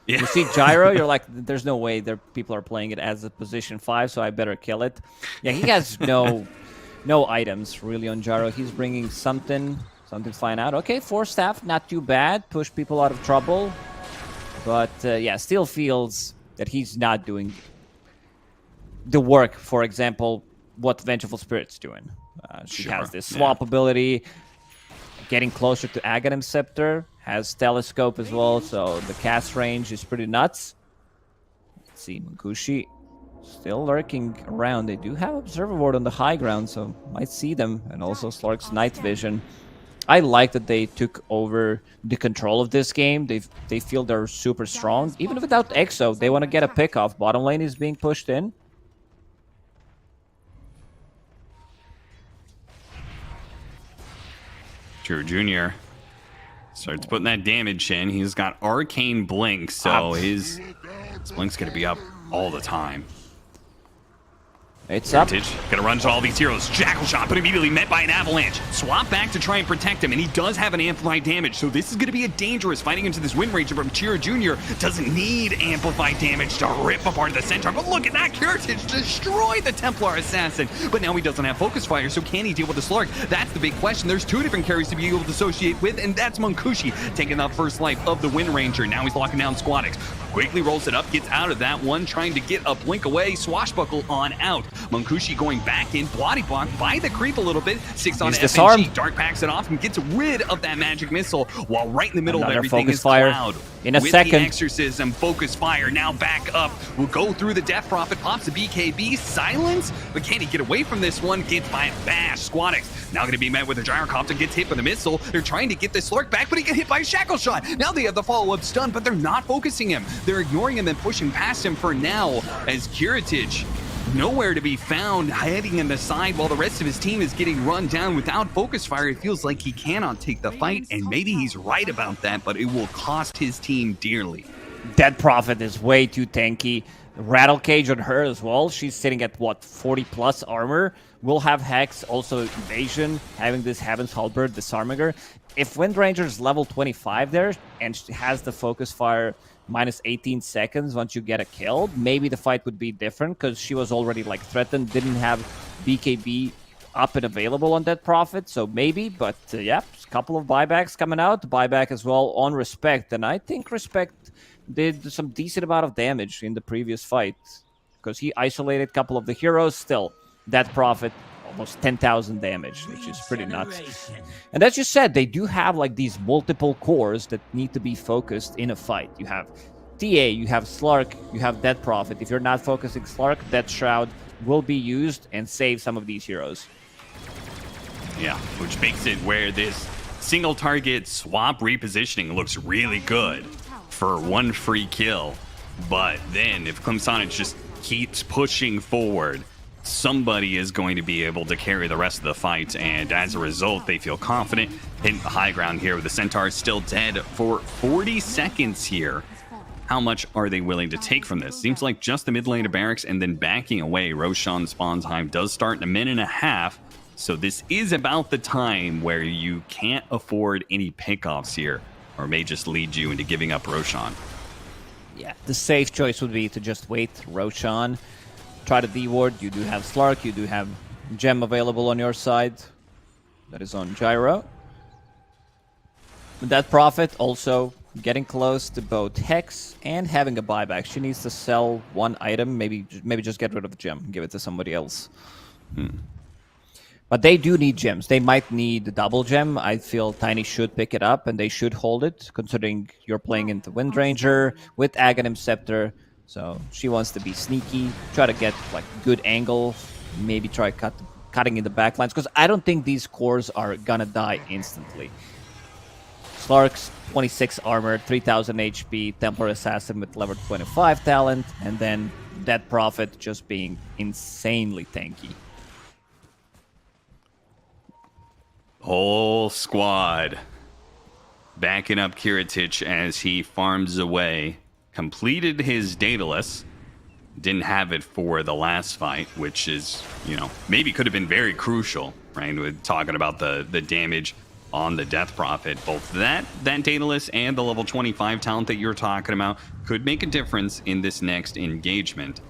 Yeah. You see Gyro, you're like, there's no way people are playing it as a position 5, so I better kill it. Yeah, he has no items really on Gyro. He's bringing something flying out. Okay, 4 staff, not too bad. Push people out of trouble. But yeah, still feels that he's not doing the work, for example, what Vengeful Spirit's doing. She Sure, has this swap ability, getting closer to Aghanim Scepter, has Telescope as well, so the cast range is pretty nuts. Let's see, Munkushi still lurking around. They do have Observer Ward on the high ground, so might see them, and also Slark's Night Vision. I like that they took over the control of this game. They feel they're super strong. Even without EXO, they want to get a pick off. Bottom lane is being pushed in. True Jr. starts putting that damage in. He's got Arcane Blink, so his Blink's going to be up all the time. It's up. Heritage gonna run to all these heroes. Jackal Shot, but immediately met by an avalanche. Swap back to try and protect him, and he does have an amplified damage, so this is gonna be a dangerous fighting into this win range from Chira Jr. Doesn't need amplified damage to rip apart the Centaur, but look at that, Heritage destroyed the Templar Assassin, but now he doesn't have Focus Fire, so can he deal with the Slark? That's the big question. There's 2 different carries to be able to associate with, and that's Munkushi taking that first life of the Wind Ranger. Now he's locking down Squadix. Quickly rolls it up, gets out of that one, trying to get a blink away. Swashbuckle on out. Munkushi going back in, body block by the creep a little bit. 6 on FNG. Dark packs it off and gets rid of that magic missile, while right in the middle Another of everything focus is fire. Cloud. In a With second. the Exorcism, Focus Fire now back up. Will go through the Death Prophet, pops the BKB. Silence, but can he get away from this one? Gets by a bash. Squadix now going to be met with a Gyrocopter, gets hit with a missile. They're trying to get this Slark back, but he got hit by a Shackle Shot. Now they have the follow-up stun, but they're not focusing him. They're ignoring him and pushing past him for now, as Kiritich nowhere to be found, heading in the side while the rest of his team is getting run down. Without Focus Fire, it feels like he cannot take the fight, and maybe he's right about that, but it will cost his team dearly. Dead Prophet is way too tanky. Rattle Cage on her as well. She's sitting at, what, 40 plus armor. Will have Hex, also Evasion, having this Heaven's Halberd disarming her. If Wind Ranger's level 25 there, and she has the Focus Fire minus 18 seconds once you get a kill, maybe the fight would be different, because she was already like threatened, didn't have BKB up and available on that Prophet, so maybe, but yeah, a couple of buybacks coming out. Buyback as well on Respect, and I think Respect did some decent amount of damage in the previous fight because he isolated a couple of the heroes. Still, that Prophet almost 10,000 damage, which is pretty nuts. And as you said, they do have like these multiple cores that need to be focused in a fight. You have TA, you have Slark, you have Dead Prophet. If you're not focusing Slark, Death Shroud will be used and save some of these heroes. Yeah, which makes it where this single target swap repositioning looks really good for one free kill. But then if Clemsonic just keeps pushing forward, somebody is going to be able to carry the rest of the fight, and as a result, they feel confident hitting the high ground here with the Centaurs still dead for 40 seconds here. How much are they willing to take from this? Seems like just the mid lane of Barracks and then backing away. Roshan spawn time does start in a minute and a half, so this is about the time where you can't afford any pickoffs here, or may just lead you into giving up Roshan. Yeah, the safe choice would be to just wait Roshan. Try to D-ward. You do have Slark, you do have Gem available on your side. That is on Gyro. That Prophet also getting close to both Hex and having a buyback. She needs to sell one item, maybe just get rid of the gem and give it to somebody else. But they do need gems. They might need the double gem. I feel Tiny should pick it up and they should hold it, considering you're playing into Windranger with Aghanim Scepter. So she wants to be sneaky, try to get like good angle, maybe try cutting in the backlines, because I don't think these cores are gonna die instantly. Slark's 26 armor, 3000 HP, Templar Assassin with level 25 talent, and then Dead Prophet just being insanely tanky. Whole squad backing up Kiritich as he farms away. Completed his Daedalus. Didn't have it for the last fight, which is, you know, maybe could have been very crucial, right? We're talking about the damage on the Death Prophet. Both that Daedalus and the level 25 talent that you're talking about could make a difference in this next engagement.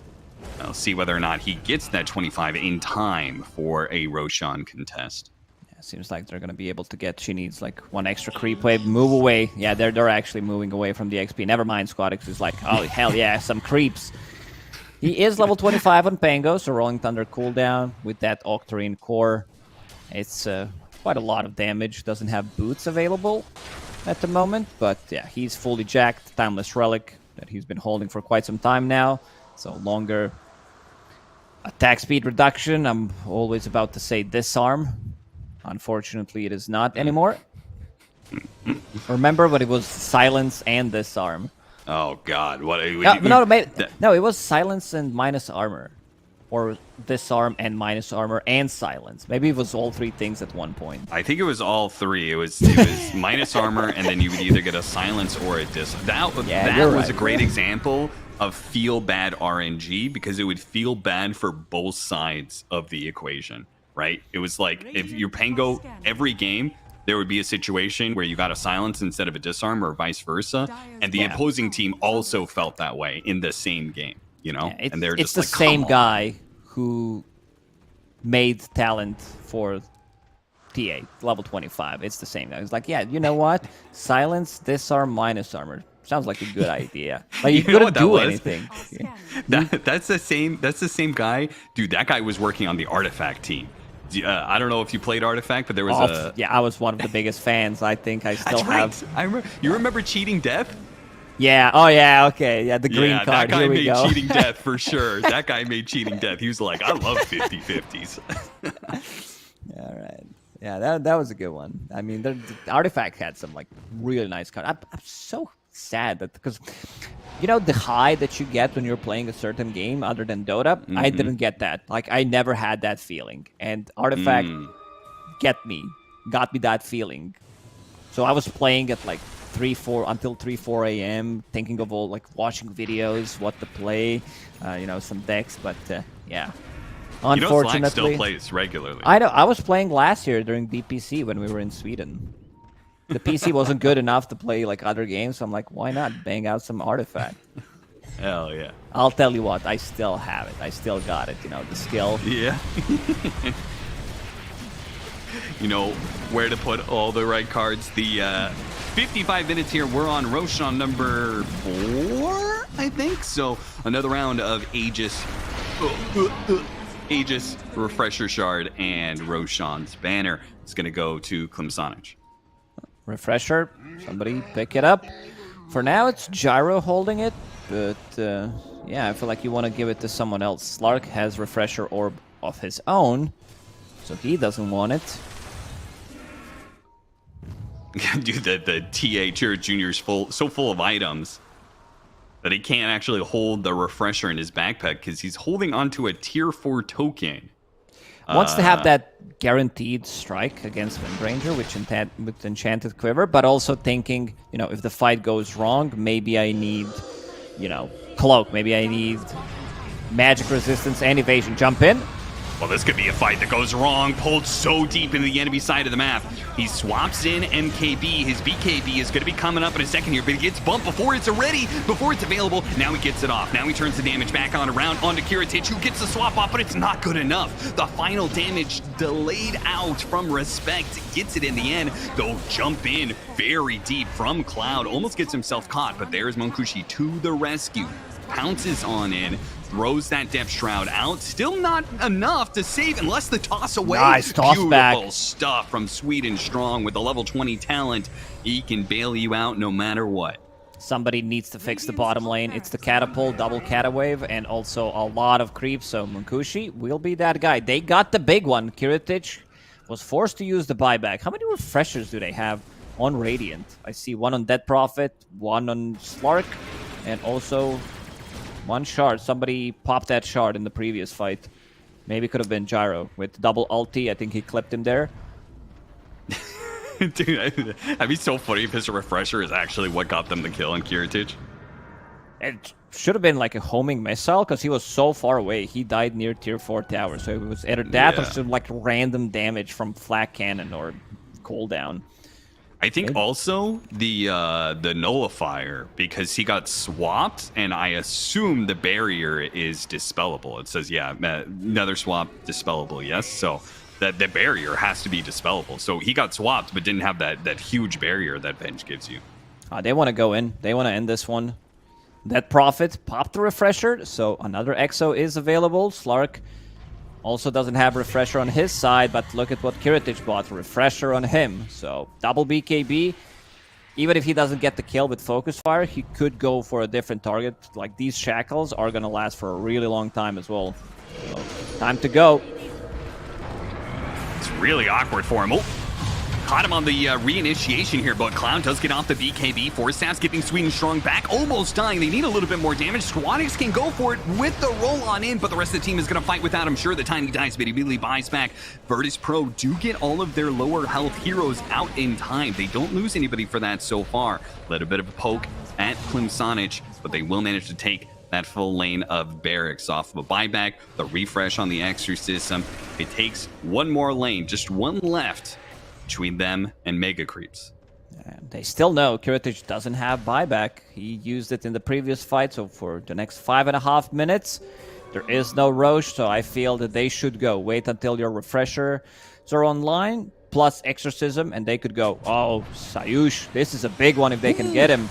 I'll see whether or not he gets that 25 in time for a Roshan contest. Seems like they're going to be able to get... She needs like one extra creep wave. Move away. Yeah, they're actually moving away from the XP. Never mind, Squadix is like, oh, hell yeah, some creeps. He is level 25 on Pango, so Rolling Thunder cooldown with that Octarine core. It's quite a lot of damage. Doesn't have boots available at the moment, but yeah, he's fully jacked. Timeless Relic that he's been holding for quite some time now. So longer attack speed reduction. I'm always about to say disarm. Unfortunately, it is not anymore. Remember when it was silence and disarm? Oh God! What? No, it was silence and minus armor, or disarm and minus armor and silence. Maybe it was all three things at one point. I think it was all three. It was minus armor, and then you would either get a silence or a dis. That was a great example of feel bad RNG, because it would feel bad for both sides of the equation. Right? It was like if you're Pango every game, there would be a situation where you got a silence instead of a disarm, or vice versa, and the opposing team also felt that way in the same game. You know, yeah, and they're just it's the same guy who made talent for TA level 25. It's the same guy. It's like, yeah, you know what? Silence, disarm, minus armor. Sounds like a good idea. Like you couldn't do anything. That's the same guy, dude. That guy was working on the Artifact team. I don't know if you played Artifact, but there was yeah, I was one of the biggest fans. I think I still have. I remember. You remember Cheating Death? Yeah. Oh yeah. Okay. Yeah. The green card. That guy Here we made go. Cheating Death for sure. That guy made Cheating Death. He was like, I love 50-50s. All right. Yeah. That was a good one. I mean, the Artifact had some like really nice cards. I'm so sad that, because you know the high that you get when you're playing a certain game other than Dota, I didn't get that. Like I never had that feeling, and Artifact got me that feeling. So I was playing at like 3-4 a.m. thinking of all, like watching videos, what to play, you know, some decks, but yeah. Unfortunately, you know, Slack still plays regularly. I know. I was playing last year during DPC when we were in Sweden. The PC wasn't good enough to play like other games, so I'm like, why not bang out some Artifact? Hell yeah. I'll tell you what, I still have it. I still got it, you know, the skill. Yeah. you know, where to put all the right cards. The 55 minutes here, we're on Roshan number 4, I think. So another round of Aegis, Aegis, Refresher Shard, and Roshan's Banner. It's going to go to Klimsonich. Refresher, somebody pick it up. For now, it's Gyro holding it, but yeah, I feel like you want to give it to someone else. Slark has Refresher Orb of his own, so he doesn't want it. Dude, the TA Tier Junior's so full of items that he can't actually hold the Refresher in his backpack because he's holding onto a Tier 4 token. Wants to have that guaranteed strike against Windranger with Enchanted Quiver, but also thinking, you know, if the fight goes wrong, maybe I need, you know, Cloak. Maybe I need Magic Resistance and Evasion. Jump in. Well, this could be a fight that goes wrong. Pulled so deep into the enemy side of the map. He swaps in MKB. His BKB is going to be coming up in a second here, but he gets bumped before it's available. Now he gets it off. Now he turns the damage back on around onto Kiritich, who gets the swap off, but it's not good enough. The final damage delayed out from Respect. Gets it in the end. They'll jump in very deep from Cloud. Almost gets himself caught, but there's Monkushi to the rescue. Pounces on in. Throws that Depth Shroud out. Still not enough to save unless the toss away. Nice toss Beautiful back. stuff from Sweden Strong with the level 20 talent. He can bail you out no matter what. Somebody needs to fix the bottom lane. It's the Catapult, double Catawave, and also a lot of creeps, so Munkushi will be that guy. They got the big one. Kiritich was forced to use the buyback. How many refreshers do they have on Radiant? I see one on Dead Prophet, one on Slark, and also one shard. Somebody popped that shard in the previous fight. Maybe it could have been Gyro with double ulti. I think he clipped him there. Dude, that'd be so funny if his refresher is actually what got them the kill on Kiritich. It should have been like a homing missile because he was so far away. He died near tier 4 tower. So it was either that or some like random damage from flak cannon or cooldown. I think also the nullifier, because he got swapped, and I assume the barrier is dispellable. It says, yeah, another swap dispellable, yes? So that the barrier has to be dispellable. So he got swapped, but didn't have that huge barrier that Venge gives you. They want to go in. They want to end this one. That Prophet popped the refresher, so another Exo is available. Slark also doesn't have Refresher on his side, but look at what Kiritich bought. Refresher on him. So double BKB. Even if he doesn't get the kill with Focus Fire, he could go for a different target. Like, these shackles are going to last for a really long time as well. So, time to go. It's really awkward for him. Oh, caught him on the reinitiation here, but Cloud does get off the BKB. Force Staff's getting Sweden Strong back, almost dying. They need a little bit more damage. Squadix can go for it with the roll on in, but the rest of the team is going to fight without him. Sure, the Tiny dies, but he immediately buys back. Virtus Pro do get all of their lower health heroes out in time. They don't lose anybody for that so far. Let a bit of a poke at Klimsonich, but they will manage to take that full lane of barracks off of a buyback. The refresh on the Exorcism. It takes one more lane, just one left between them and Mega Creeps. And they still know Kiritich doesn't have buyback. He used it in the previous fight, so for the next 5.5 minutes, there is no Roche, so I feel that they should go. Wait until your refreshers are online, plus Exorcism, and they could go, oh, Sayush, this is a big one if they can get him.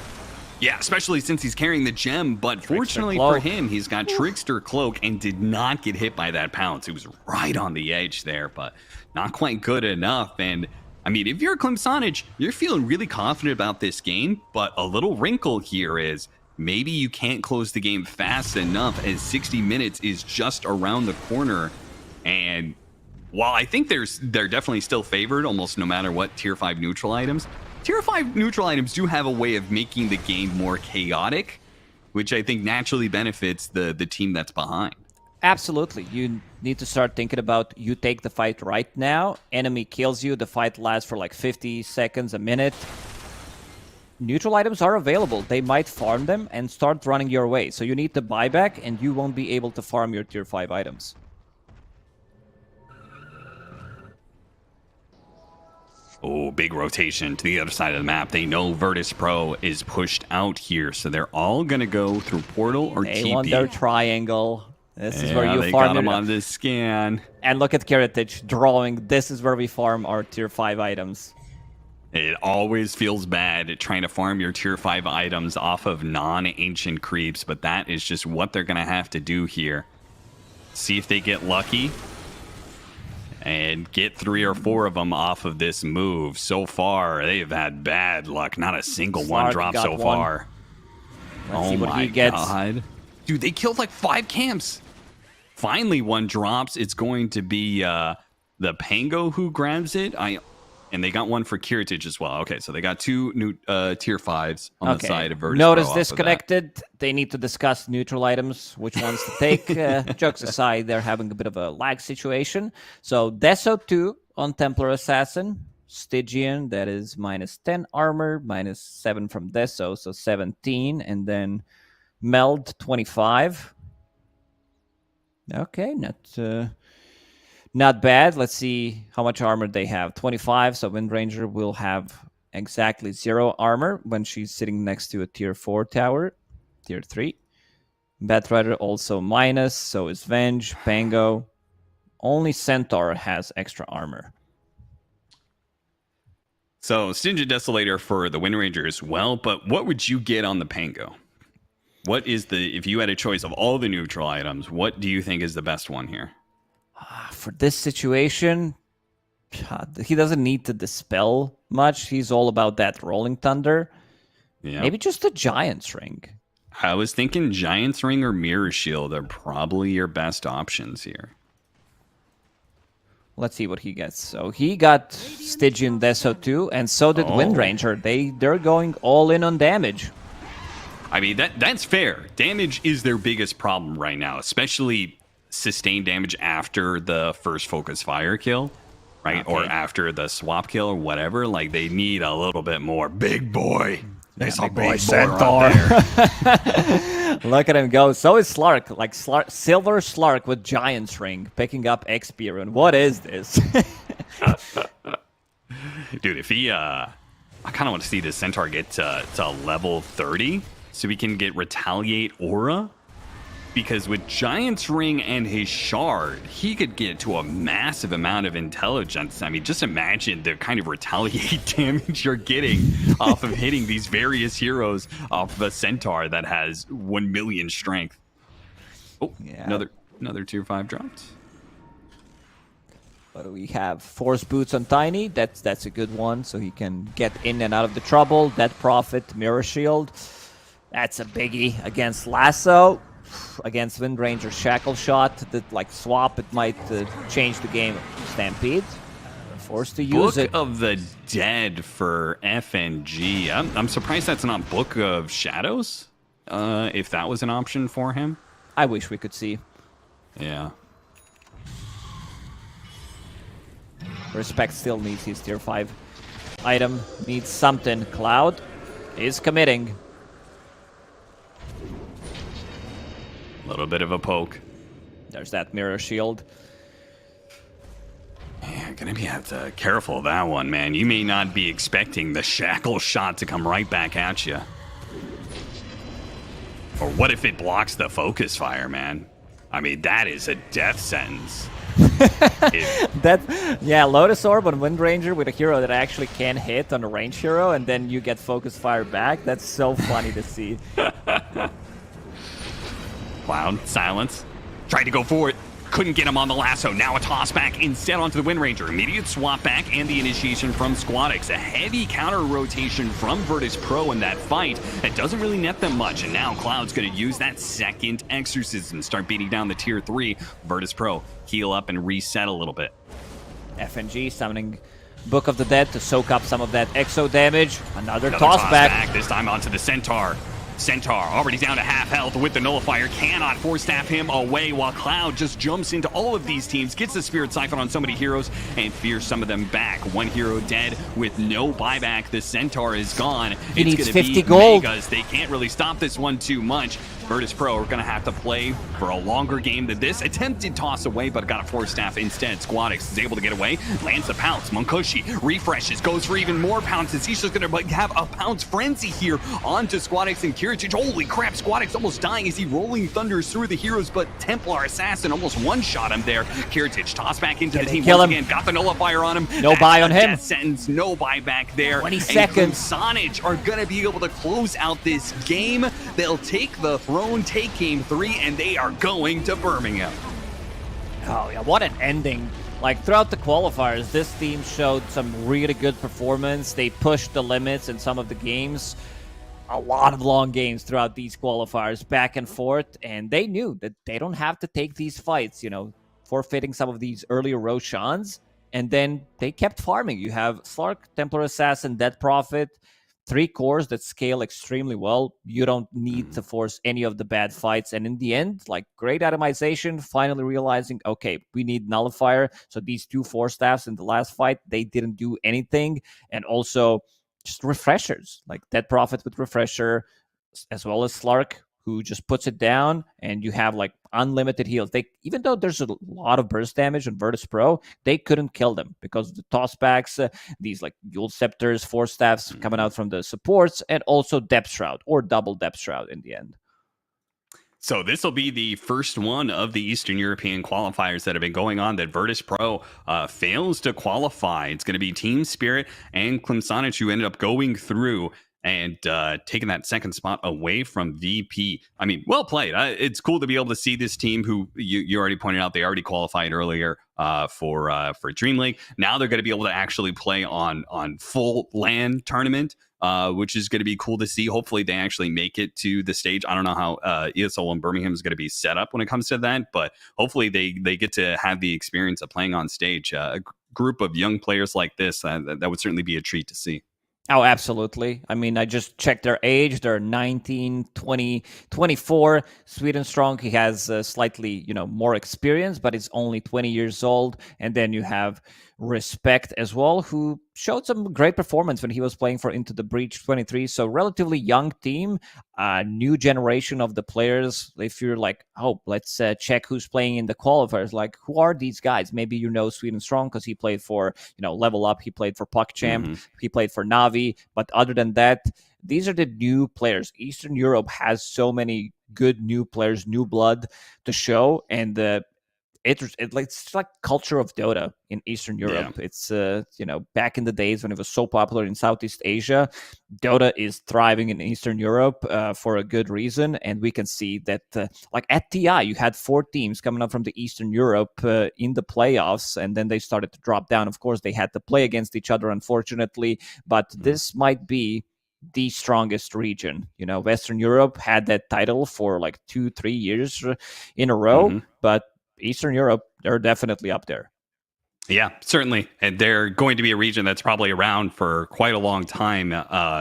Yeah, especially since he's carrying the gem, but Trickster fortunately Cloak. for him, he's got Trickster Cloak and did not get hit by that pounce. It was right on the edge there, but not quite good enough. And I mean, if you're Klimsonich, you're feeling really confident about this game, but a little wrinkle here is maybe you can't close the game fast enough as 60 minutes is just around the corner. And while I think they're definitely still favored almost no matter what tier 5 neutral items, tier 5 neutral items do have a way of making the game more chaotic, which I think naturally benefits the team that's behind. Absolutely. You need to start thinking about you take the fight right now, enemy kills you, the fight lasts for like 50 seconds, a minute. Neutral items are available. They might farm them and start running your way. So you need the buyback and you won't be able to farm your tier 5 items. Oh, big rotation to the other side of the map. They know Virtus Pro is pushed out here, so they're all going to go through Portal or They TP. want their triangle. This is where you they farm got him it. on this scan. And look at Karatage drawing. This is where we farm our tier 5 items. It always feels bad trying to farm your tier 5 items off of non-ancient creeps, but that is just what they're going to have to do here. See if they get lucky and get 3 or 4 of them off of this move. So far, they've had bad luck. Not a single one Slark drop got so one. far. Let's see Oh what my he gets. god. Dude, they killed like 5 camps. Finally, one drops. It's going to be the Pango who grabs it. And they got one for Kiritage as well. Okay, so they got 2 new tier 5s on the side of Virtus. Notice Pro off of that. disconnected. They need to discuss neutral items, which ones to take. Jokes aside, they're having a bit of a lag situation. So Deso 2 on Templar Assassin. Stygian, that is minus 10 armor, minus 7 from Deso, so 17. And then Meld 25. Okay, not bad. Let's see how much armor they have. 25, so Windranger will have exactly 0 armor when she's sitting next to a tier 4 tower. Tier 3. Batrider also minus, so is Venge, Pango. Only Centaur has extra armor. So, Stinged Desolator for the Windranger as well, but what would you get on the Pango? What is if you had a choice of all the neutral items, what do you think is the best one here? For this situation, he doesn't need to dispel much. He's all about that Rolling Thunder. Yeah. Maybe just a Giant's Ring. I was thinking Giant's Ring or Mirror Shield are probably your best options here. Let's see what he gets. So he got Stygian Deso too, and so did Windranger. They're going all in on damage. I mean, that's fair. Damage is their biggest problem right now, especially sustained damage after the first focus fire kill, right? Okay. Or after the swap kill or whatever. Like, they need a little bit more. Big boy. There's a big boy Centaur. Look at him go. So is Slark. Like Silver Slark with Giant's Ring, picking up XP rune. What is this? Dude, if he... I kind of want to see this Centaur get to level 30 so we can get Retaliate Aura. Because with Giant's Ring and his Shard, he could get to a massive amount of intelligence. I mean, just imagine the kind of retaliate damage you're getting off of hitting these various heroes off of a Centaur that has 1 million strength. Oh, Yeah. another tier 5 dropped. What do we have? Force Boots on Tiny. That's a good one, so he can get in and out of the trouble. Dead Prophet, Mirror Shield. That's a biggie against Lasso. Against Windranger, Shackle Shot. That like swap, it might change the game. Stampede. Forced to use Book it. of the Dead for FNG. I'm surprised that's not Book of Shadows. If that was an option for him. I wish we could see. Yeah. Respect still needs his tier 5 item. Needs something. Cloud is committing. A little bit of a poke. There's that Mirror Shield. Yeah, gonna be have to careful of that one, man. You may not be expecting the Shackle Shot to come right back at you. Or what if it blocks the focus fire, man? I mean, that is a death sentence. Yeah, Lotus Orb on Windranger with a hero that actually can hit on a range hero, and then you get focus fire back. That's so funny to see. Cloud, silence. Tried to go for it. Couldn't get him on the lasso. Now a toss back instead onto the Windranger. Immediate swap back and the initiation from Squadix. A heavy counter rotation from Virtus Pro in that fight. It doesn't really net them much. And now Cloud's going to use that second Exorcism. Start beating down the tier 3. Virtus Pro heal up and reset a little bit. FNG summoning Book of the Dead to soak up some of that exo damage. Another Toss toss back. This time onto the Centaur. Centaur already down to half health with the Nullifier. Cannot force staff him away while Cloud just jumps into all of these teams, gets the Spirit Siphon on so many heroes, and fears some of them back. One hero dead with no buyback. The Centaur is gone. He it's needs gonna 50 be gold. Megas. They can't really stop this one too much. Virtus Pro are going to have to play for a longer game than this. Attempted toss away, but got a force staff instead. Squadix is able to get away, lands a pounce. Monkushi refreshes, goes for even more pounces. He's just going to have a pounce frenzy here onto Squadix and Kiritich. Holy crap, Squadix almost dying as he rolling thunders through the heroes, but Templar Assassin almost one-shot him there. Kiritich tossed back into the team kill once him. again, got the nullifier on him. No That's buy on a him. death sentence, no buy back there. 20 And seconds. Sonage are going to be able to close out this game. They'll take the throne, take game 3, and they are going to Birmingham. Oh yeah, what an ending. Like throughout the qualifiers, this team showed some really good performance. They pushed the limits in some of the games. A lot of long games throughout these qualifiers, back and forth, and they knew that they don't have to take these fights, forfeiting some of these earlier Roshans, and then they kept farming. You have Slark, Templar Assassin, Dead Prophet, 3 cores that scale extremely well. You don't need to force any of the bad fights, and in the end, like, great atomization, finally realizing, okay, we need Nullifier, so these 2 force staffs in the last fight, they didn't do anything, and also just refreshers, like Dead Prophet with Refresher, as well as Slark, who just puts it down, and you have like unlimited heals. Even though there's a lot of burst damage on Virtus Pro, they couldn't kill them because of the tossbacks, these like Yule Scepters, Force Staffs coming out from the supports, and also Depth Shroud or double Depth Shroud in the end. So this will be the first one of the Eastern European qualifiers that have been going on that Virtus Pro fails to qualify. It's going to be Team Spirit and Klimsonic who ended up going through and taking that second spot away from VP. I mean, well played. It's cool to be able to see this team who you already pointed out, they already qualified earlier for Dream League. Now they're going to be able to actually play on full LAN tournament, which is going to be cool to see. Hopefully they actually make it to the stage. I don't know how ESL in Birmingham is going to be set up when it comes to that, but hopefully they get to have the experience of playing on stage. A group of young players like this, that would certainly be a treat to see. Oh, absolutely. I mean, I just checked their age. They're 19, 20, 24. Sweden Strong, he has slightly, more experience, but he's only 20 years old. And then you have Respect as well, who showed some great performance when he was playing for Into the Breach 23. So relatively young team, new generation of the players. If you're like, oh, let's check who's playing in the qualifiers. Like, who are these guys? Maybe you know Sweden Strong because he played for, Level Up. He played for PuckChamp. He played for Navi. But other than that, these are the new players. Eastern Europe has so many good new players, new blood to show, and it's like culture of Dota in Eastern Europe. Yeah. It's back in the days when it was so popular in Southeast Asia, Dota is thriving in Eastern Europe for a good reason, and we can see that like at TI you had 4 teams coming up from the Eastern Europe in the playoffs, and then they started to drop down. Of course, they had to play against each other, unfortunately, but this might be the strongest region. Western Europe had that title for like 2-3 years in a row, but Eastern Europe, they're definitely up there. Yeah, certainly. And they're going to be a region that's probably around for quite a long time,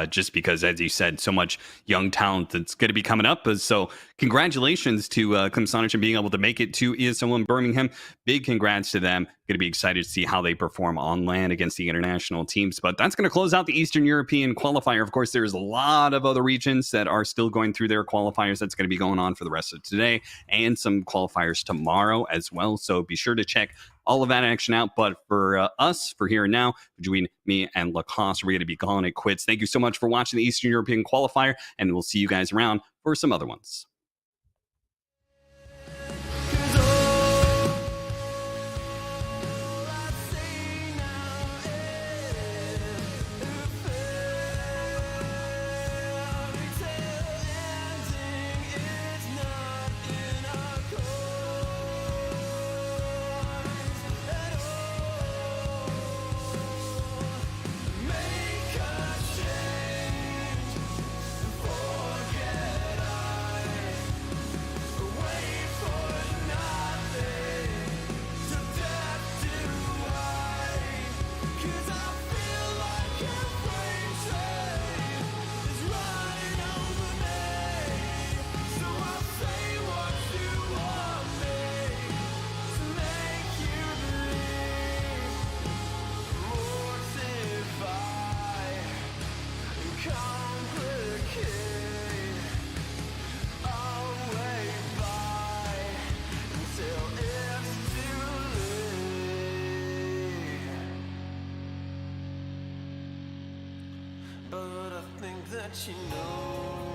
just because, as you said, so much young talent that's going to be coming up. So congratulations to Klimsonic and being able to make it to ESL in Birmingham. Big congrats to them. Going to be excited to see how they perform on land against the international teams. But that's going to close out the Eastern European qualifier. Of course, there's a lot of other regions that are still going through their qualifiers. That's going to be going on for the rest of today and some qualifiers tomorrow as well. So be sure to check all of that action out. But for us, for here and now, between me and Lacoste, we're going to be calling it quits. Thank you so much for watching the Eastern European qualifier, and we'll see you guys around for some other ones. but I think that you know